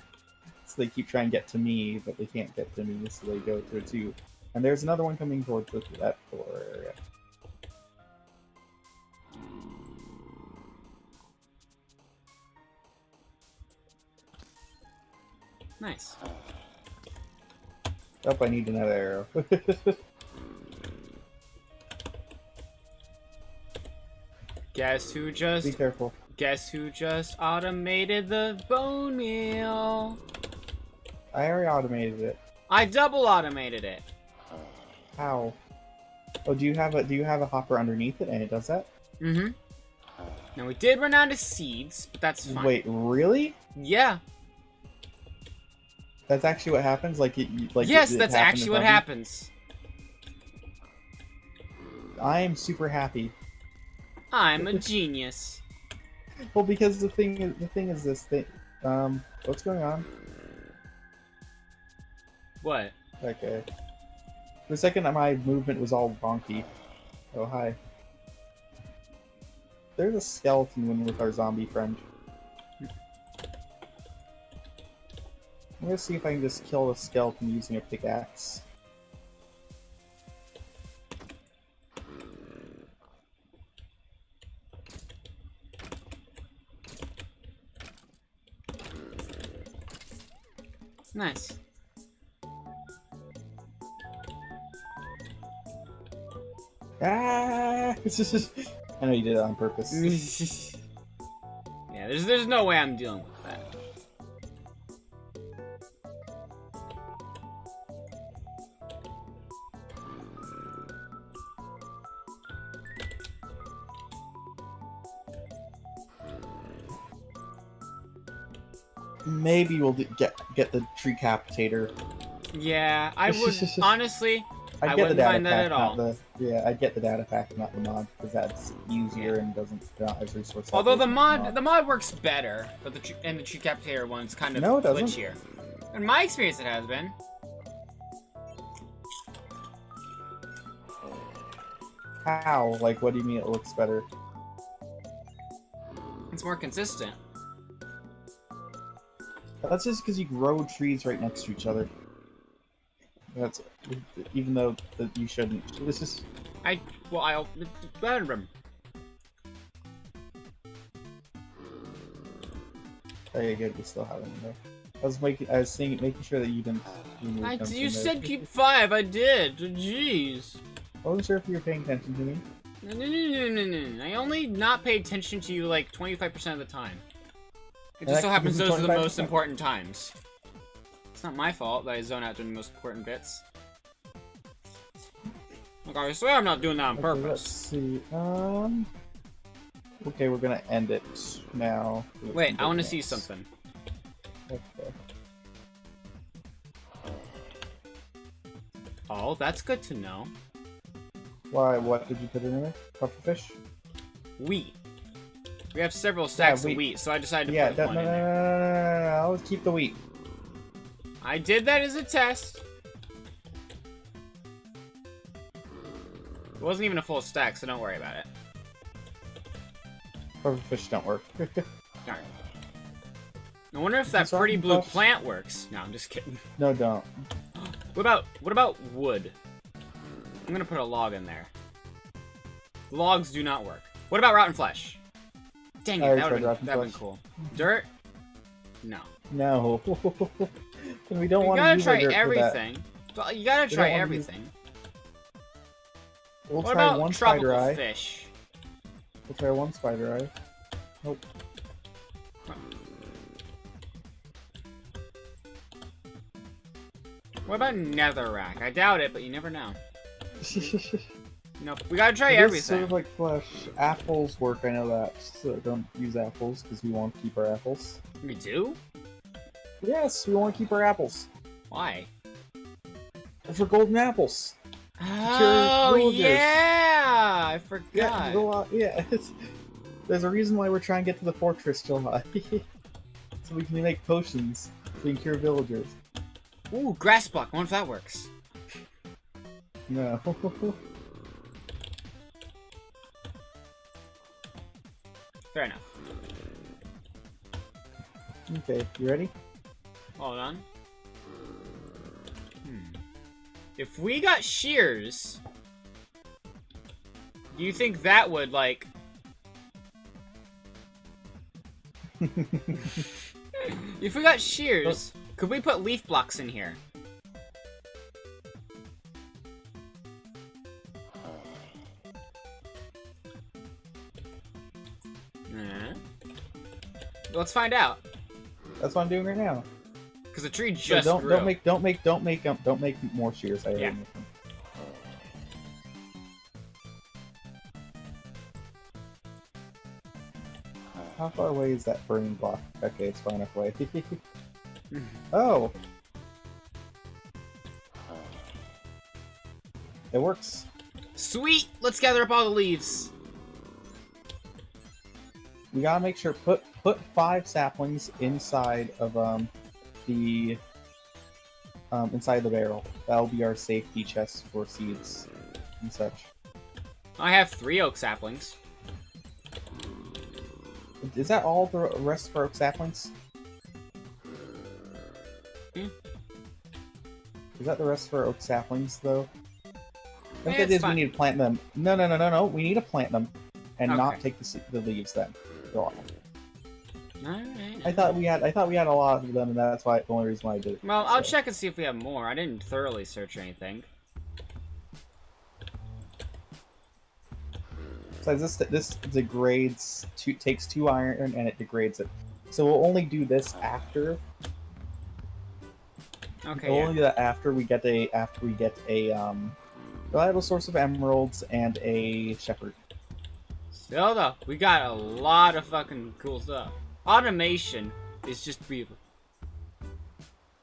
So they keep trying to get to me, but they can't get to me, so they go to it too. And there's another one coming towards that door area. Nice. Oh, I need another arrow. Guess who Be just careful. automated the bone meal? I already automated it. I double automated it. How? Oh, do you have a hopper underneath it and it does that? Mm-hmm. Now we did run out of seeds, but that's fine. Wait, really? Yeah. That's actually what happens? Like Yes, it that's happened actually in what front of happens. you? I am super happy. I'm a genius. Well, because the thing is this thing. What's going on? What? Okay. For a second, my movement was all wonky. Oh, hi. There's a skeleton one with our zombie friend. I'm gonna see if I can just kill a skeleton using a pickaxe. Nice. Ah! I know you did it on purpose. Yeah, there's no way I'm dealing with that. Maybe we'll get the tree capitator. Yeah, I would honestly. I I'd get the wouldn't data mind that pack, at not all. the I'd get the data pack, not the mod, because that's easier and doesn't not as resource. Although heavy as the mod works better, but the tree capitator one's kind of No, it doesn't. glitchier. In my experience, it has been. How? Like, what do you mean it looks better? It's more consistent. That's just because you grow trees right next to each other. That's even though that you shouldn't. This is I'll. okay. Good, we still have it in there. I was making sure that you didn't. remove them You from said there. keep 5. I did. Jeez. I wasn't sure if you were paying attention to me. No. I only not pay attention to you like 25% of the time. It And just so that happens gives those you are the most 25%. important times. It's not my fault that I zone out during the most important bits. Like, I swear I'm not doing that on Okay, purpose. let's see. Okay, we're gonna end it now. Wait, I want to see something. Okay. Oh, that's good to know. Why? What did you put in there? Pufferfish? Wheat. We have several stacks wheat. of wheat, so I decided to Yeah, put one in there. no. I'll keep the wheat. I did that as a test. It wasn't even a full stack, so don't worry about it. Pufferfish don't work. Alright. I wonder if that Is that pretty blue buff? plant works. No, I'm just kidding. No, don't. What about wood? I'm gonna put a log in there. Logs do not work. What about rotten flesh? Dang I it, already that said would've rotten been flesh. cool. Dirt? No. No. We don't You want to gotta use try our dirt everything. Well, you gotta We try don't wanna use- everything. We'll What try about one tropical spider eye. fish? We'll try one spider eye. Nope. What about netherrack? I doubt it, but you never know. It Nope. We gotta try is everything. sort of like flesh. Apples work, I know that. So don't use apples because we want to keep our apples. We do? Yes, we want to keep our apples. Why? For golden apples. Oh, villagers. yeah! I forgot. There's a reason why we're trying to get to the fortress, July. So we can make potions. So we can cure villagers. Ooh, grass block. I wonder if that works. No. Fair enough. Okay, you ready? Hold on. If we got shears, do you think that would, like... If we got shears, could we put leaf blocks in here? Let's find out. That's what I'm doing right now. Because the tree So just grew. don't make more shears. I already Yeah. make them. How far away is that burning block? Okay, it's far enough away. Oh! It works. Sweet! Let's gather up all the leaves. We gotta make sure put 5 saplings inside of the inside the barrel. That'll be our safety chest for seeds and such. I have 3 oak saplings. Is that all the rest for oak saplings? Yeah. Is that the rest for oak saplings, though? I think it's it is. fine. We need to plant them. No. We need to plant them, and not Okay. take the leaves. Then go off. Alright. I thought we had a lot of them, and that's why the only reason why I did it. Well, I'll So. check and see if we have more. I didn't thoroughly search or anything. Besides, this degrades. Takes 2 iron, and it degrades it. So we'll only do this after. Okay, We'll yeah. only do that after we get a reliable source of emeralds and a shepherd. Still though, we got a lot of fucking cool stuff. Automation is just beautiful.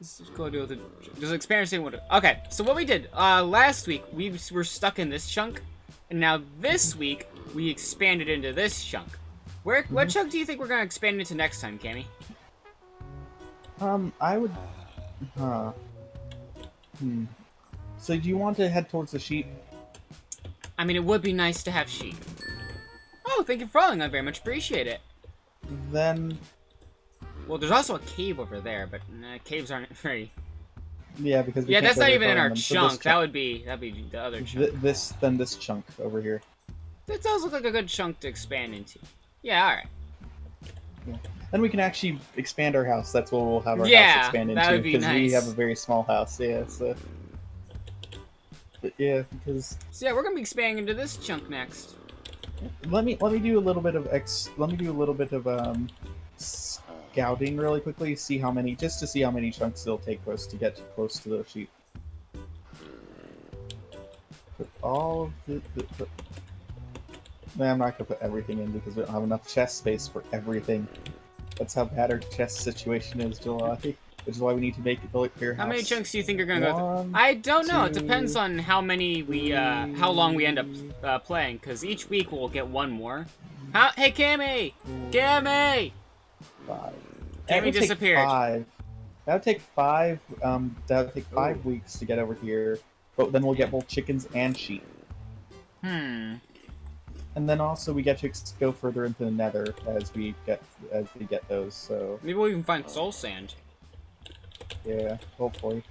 Let's just go do the just experiencing what. Okay, so what we did last week, we were stuck in this chunk, and now this week we expanded into this chunk. What chunk do you think we're gonna expand into next time, Cammy? I would. So do you want to head towards the sheep? I mean, it would be nice to have sheep. Oh, thank you for following. I very much appreciate it. Then, Well, there's also a cave over there, but caves aren't very. yeah, because we Yeah, can't that's go not very even far in on our them. So chunk. That'd be the other chunk. this chunk over here. That does look like a good chunk to expand into. Yeah, all right. Then we can actually expand our house. That's what we'll have our Yeah, house expand that into would be because we nice. have a very small house. Yeah, so. But yeah, because So yeah, we're gonna be expanding into this chunk next. let me do a little bit of scouting really quickly. See how many, just to see how many chunks it'll take for us to get close to the sheep. Put all of the Man, I'm not gonna put everything in because we don't have enough chest space for everything. That's how bad our chest situation is, July. which is why we need to make it the clear house. How many chunks do you think are gonna go One, through? I don't know. It two, depends on how many we, how long we end up playing. Because each week we'll get one more. Hey, Cammy! Cammy! 5. Cammy disappeared. That would take 5. That would take 5 weeks to get over here. But then we'll get both chickens and sheep. Hmm. And then also we get to go further into the Nether as we get those. So Maybe we'll even find soul sand. yeah, hopefully.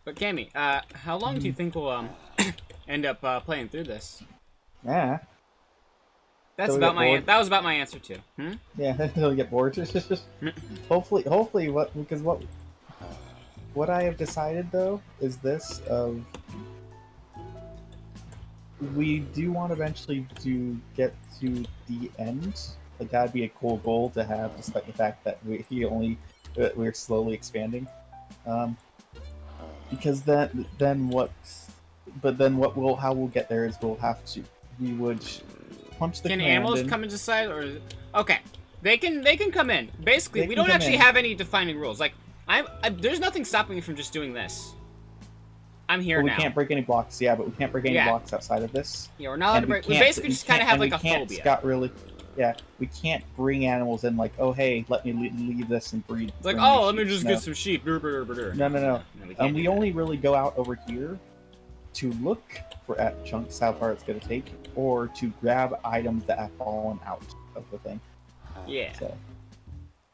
But Cammy, how long do you think we'll end up playing through this? Yeah. That So was about my answer too. Hmm? Yeah, until we get bored. hopefully, because what I have decided though is this of we do want to eventually get to the end. Like that'd be a cool goal to have, despite the fact that we're slowly expanding. Because then how we'll get there is we would punch the Can command animals in. come into sight, or okay, they can come in. Basically, They we can don't come actually in. have any defining rules. Like there's nothing stopping me from just doing this. I'm here But we now. can't break any blocks. Yeah, but we can't break any Yeah. blocks outside of this. Yeah, we're not allowed to break. We basically just kind of have like a phobia. We can't bring animals in like, oh hey, let me leave this and breed. It's like, bring oh, these let me sheep. just No. get some sheep. No. we can't And do we that. only really go out over here to look at chunks, how far it's going to take, or to grab items that have fallen out of the thing. Yeah. So,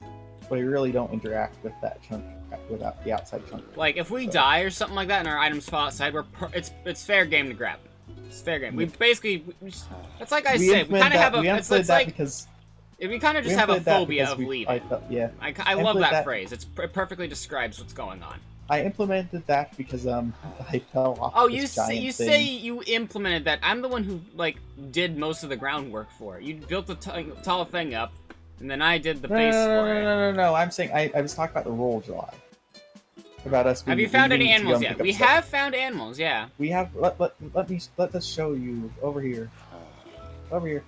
but we really don't interact with that chunk, without the outside chunk. Like if we So- die or something like that and our items fall outside, it's fair game to grab. It's fair game. We basically it's like I said, we kind of have a it's like because we kind of we just have a implemented that phobia because of we- leaving. yeah. I love implemented that that- phrase. It perfectly describes what's going on. I implemented that because I fell off. Oh, this you giant say thing. you implemented that. I'm the one who like did most of the groundwork for it. You built the tall thing up, and then I did the base for it. No. I'm saying I was talking about the roll, July. About us. Have you found any animals yet? We have found animals, yeah. We have. Let us show you over here. Over here.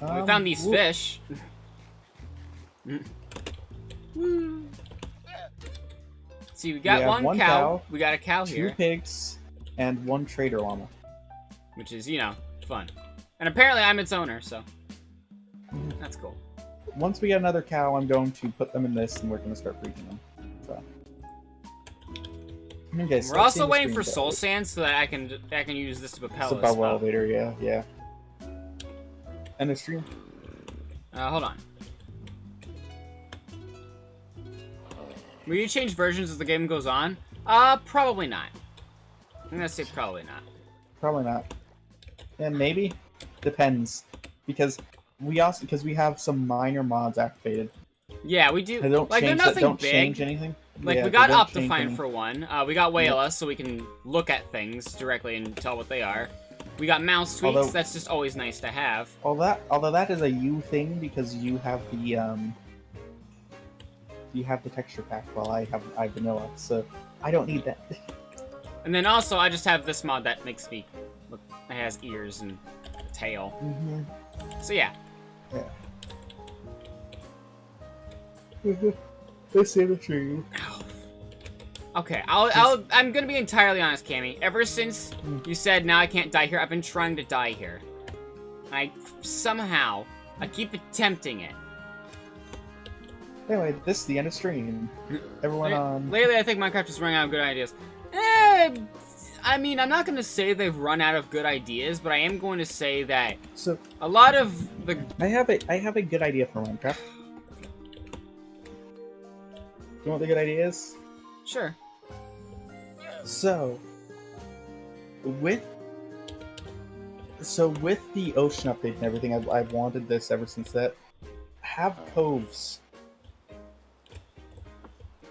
We found these whoop. fish. Woo. See, we got have one cow. cow, We got a cow 2 here, pigs, and 1 trader llama. which is, fun. And apparently I'm its owner, so that's cool. Once we get another cow, I'm going to put them in this, and we're going to start breeding them. So. Okay, We're also waiting for soul sand so that I can use this to propel It's a us bubble up. elevator, yeah. And the stream. Hold on. Will you change versions as the game goes on? Probably not. I'm gonna say probably not. Probably not. And maybe depends, because we have some minor mods activated. Yeah, we do. They don't Like, they're change nothing don't big. change anything. Like, Yeah, we they got don't change Optifine anything. for one. We got Wayla, so we can look at things directly and tell what they are. We got mouse tweaks. Although- That's just always nice to have. Although that is a you thing because you have the texture pack while I have vanilla, so I don't need that. And then also, I just have this mod that makes me look. It has ears and a tail. So yeah. This is true. Okay, I'm gonna be entirely honest, Cammy. Ever since you said now I can't die here, I've been trying to die here. I keep attempting it. Anyway, this is the end of stream. Everyone on. Lately, I think Minecraft is running out of good ideas. I mean, I'm not gonna say they've run out of good ideas, but I am going to say that So a lot of the I have a good idea for Minecraft. You know what the good idea is? sure. So with the ocean update and everything, I've wanted this ever since that. Have coves.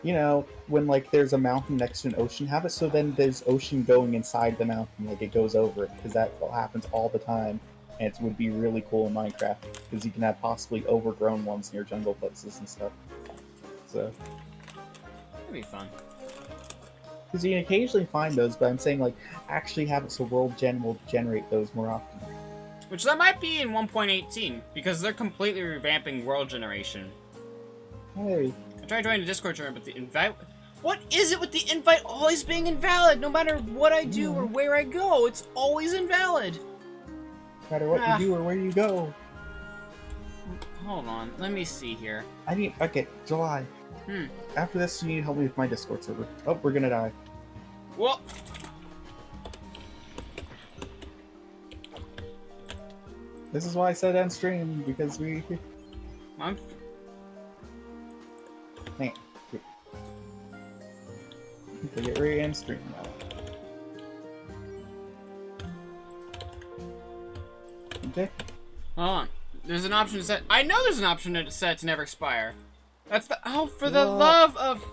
You know, when like there's a mountain next to an ocean, have it so then there's ocean going inside the mountain, like it goes over it, because that happens all the time, and it would be really cool in Minecraft because you can have possibly overgrown ones near jungle places and stuff. So, That'd be fun. because you can occasionally find those, but I'm saying like actually have it so World Gen will generate those more often. Which that might be in 1.18 because they're completely revamping world generation. Hey, I'm tried joining the Discord server, but the invite... What is it with the invite always being invalid? No matter what I do or where I go, it's always invalid. No matter what you do or where you go. Hold on, let me see here. Okay, July. After this, you need to help me with my Discord server. Oh, we're gonna die. Well... This is why I said end stream, because we... I'm... Hey. Get ready to end stream now. Okay. Hold on. There's an option to set... I know there's an option to set to never expire. That's the... Oh, for the love of...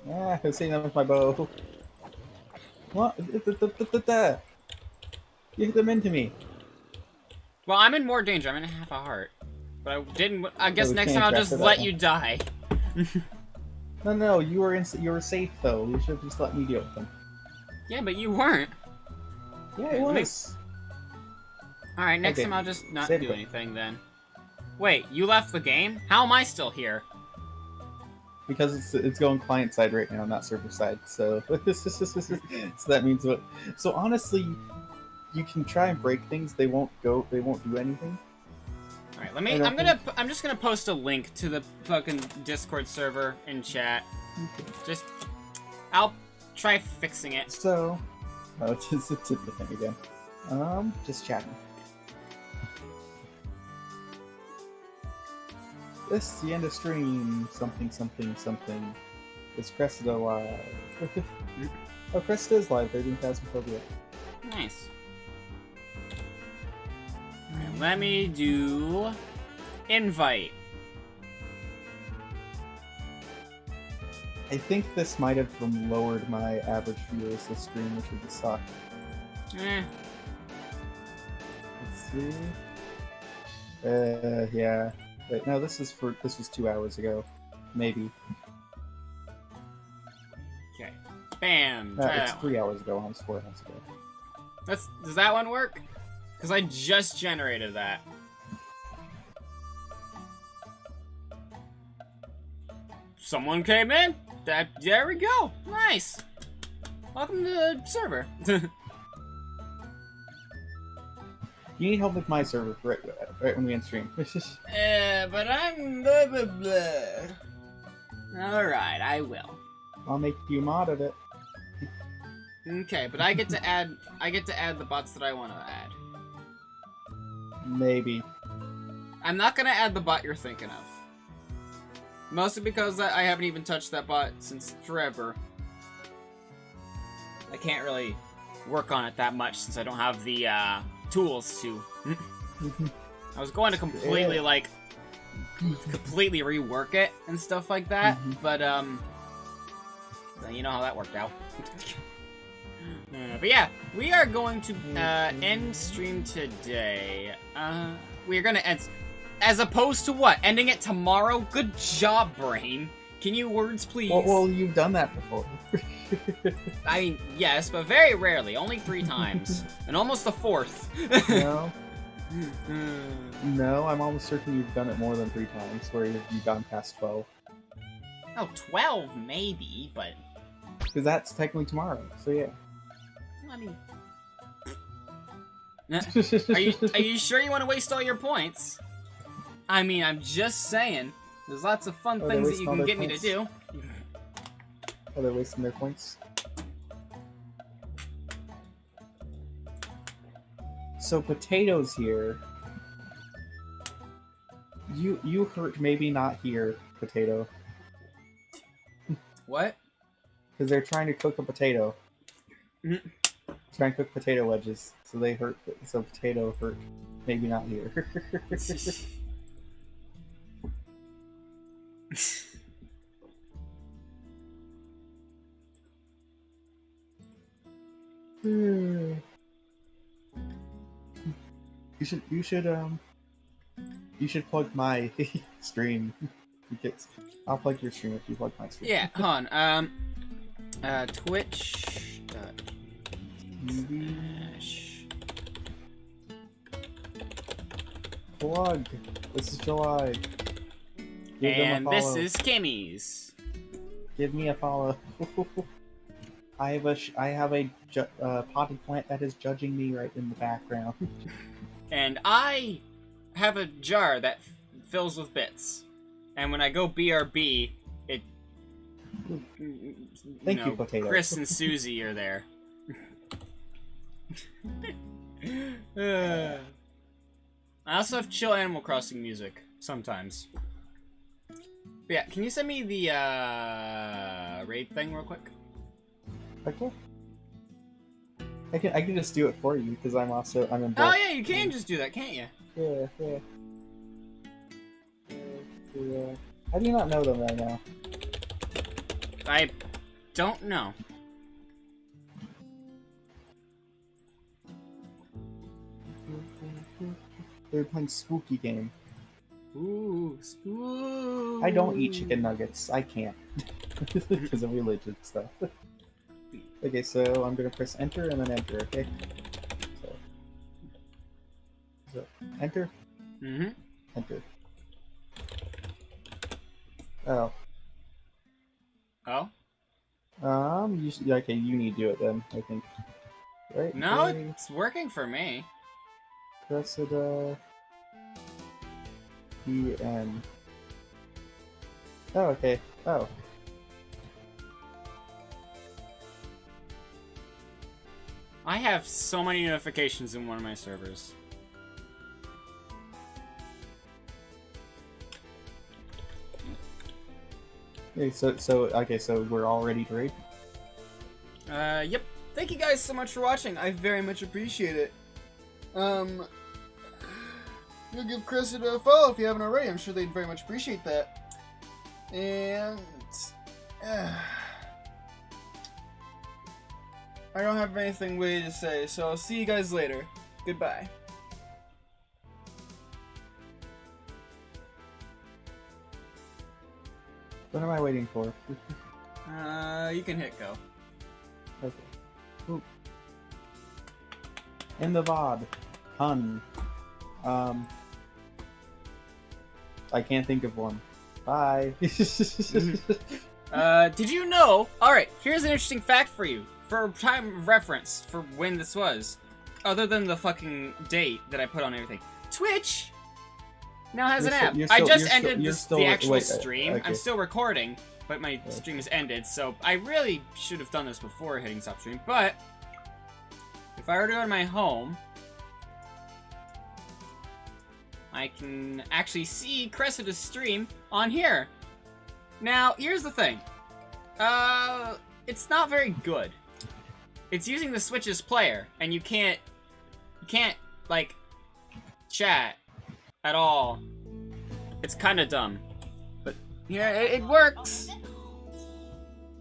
Ah, I was hitting them with my bow. What? You hit them into me. Well, I'm in more danger. I'm in half a heart. But I didn't... I guess we next can't time I'll track just for that let one. you die. No, you were safe though. You should have just let me deal with them. Yeah, but you weren't. Yeah, Okay, it let me- was. Alright, next Okay. time I'll just not Save do it. anything then. Wait, you left the game? How am I still here? Because it's going client side right now, not server side. So, so that means what? So honestly, you can try and break things. They won't go. They won't do anything. Alright, let me... I don't I'm just gonna post a link to the fucking Discord server in chat. Just... I'll try fixing it. So, oh, it's the thing again. Just chatting. This is the end of stream. Something. Is Cressida live? Oh, Cressida is live. 13,000 phobia. Nice. Alright, let me do... Invite. I think this might have lowered my average viewers this stream, which would suck. Eh. Let's see. Yeah. Wait, no, this was 2 hours ago. Maybe. Okay. Bam. Try It's that one. 3 hours ago, almost 4 hours ago. Does that one work? Because I just generated that. Someone came in. There we go. Nice. Welcome to the server. You need help with my server right when we end stream. But I'm blah blah blah. Alright, I will. I'll make you mod of it. Okay, but I get to add the bots that I want to add. Maybe. I'm not gonna add the bot you're thinking of. Mostly because I haven't even touched that bot since forever. I can't really work on it that much since I don't have the tools to. I was going to completely completely rework it and stuff like that, but you know how that worked out. But yeah, we are going to end stream today. We're gonna end, as opposed to what? Ending it tomorrow? Good job, brain. Can you words, please? Well, you've done that before. I mean, yes, but very rarely. Only 3 times. And almost the 4th. No. No, I'm almost certain you've done it more than 3 times, where you've gone past 12. Oh, 12 maybe, but... Because that's technically tomorrow, so yeah. I mean... Are you sure you want to waste all your points? I mean, I'm just saying. There's lots of fun things that you can get me to do. Oh, they're wasting their points. So potatoes here. You hurt, maybe not here, potato. What? Because they're trying to cook a potato. Trying to cook potato wedges, so they hurt. So potato hurt, maybe not here. You should plug my stream. I'll plug your stream if you plug my stream. Yeah, hold on. Twitch. Plug. This is July. Give them a And this follow. is Kimmy's. Give me a follow. I have a potted plant that is judging me right in the background. And I have a jar that fills with bits. And when I go BRB, it... Thank you, Potato. Chris and Susie are there. I also have chill Animal Crossing music, sometimes. But yeah, can you send me the raid thing real quick? Okay. I can just do it for you because I'm in. Oh yeah, you can just do that, can't you? Yeah. How do you not know them right now? I don't know. They're playing spooky game. Ooh, spooky. I don't eat chicken nuggets. I can't because of religion stuff. Okay, so I'm gonna press enter and then enter. Okay. So enter. Mm-hmm. Enter. Oh. Oh? Okay, you need to do it then, I think. Right? No, Okay. it's working for me. Press it, EN. Oh, okay. Oh. I have so many notifications in one of my servers. Okay, so we're all ready to raid? Yep. Thank you guys so much for watching. I very much appreciate it. You'll give Chris a follow if you haven't already. I'm sure they'd very much appreciate that. And I don't have anything witty to say, so I'll see you guys later. Goodbye. What am I waiting for? You can hit go. Okay. Ooh. In the VOD. Hun. I can't think of one. Bye. Did you know? Alright, here's an interesting fact for you. For time of reference for when this was. Other than the fucking date that I put on everything. Twitch now has an app. I just ended the actual stream. Okay. I'm still recording, but my stream has ended, so I really should have done this before hitting stop stream. But if I were to go to my home, I can actually see Cressida's stream on here. Now, here's the thing. It's not very good. It's using the Switch's player, and you can't like chat at all. It's kind of dumb, but yeah, it works.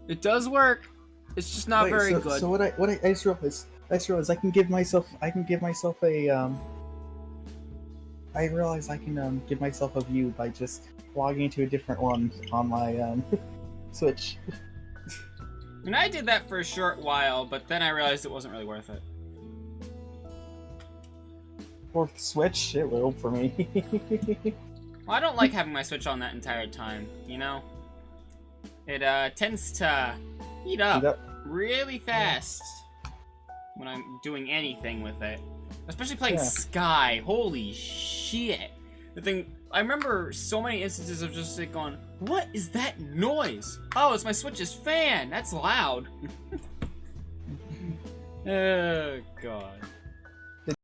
It does work. It's just not very good. So what I just realized I can give myself a I realize I can give myself a view by just logging into a different one on my Switch. And I did that for a short while, but then I realized it wasn't really worth it. Fourth Switch, it will for me. Well, I don't like having my Switch on that entire time, you know? It tends to heat up really fast when I'm doing anything with it. Especially playing Sky. Holy shit. The thing, I remember so many instances of just like going, what is that noise? Oh, it's my Switch's fan. That's loud. Oh, God.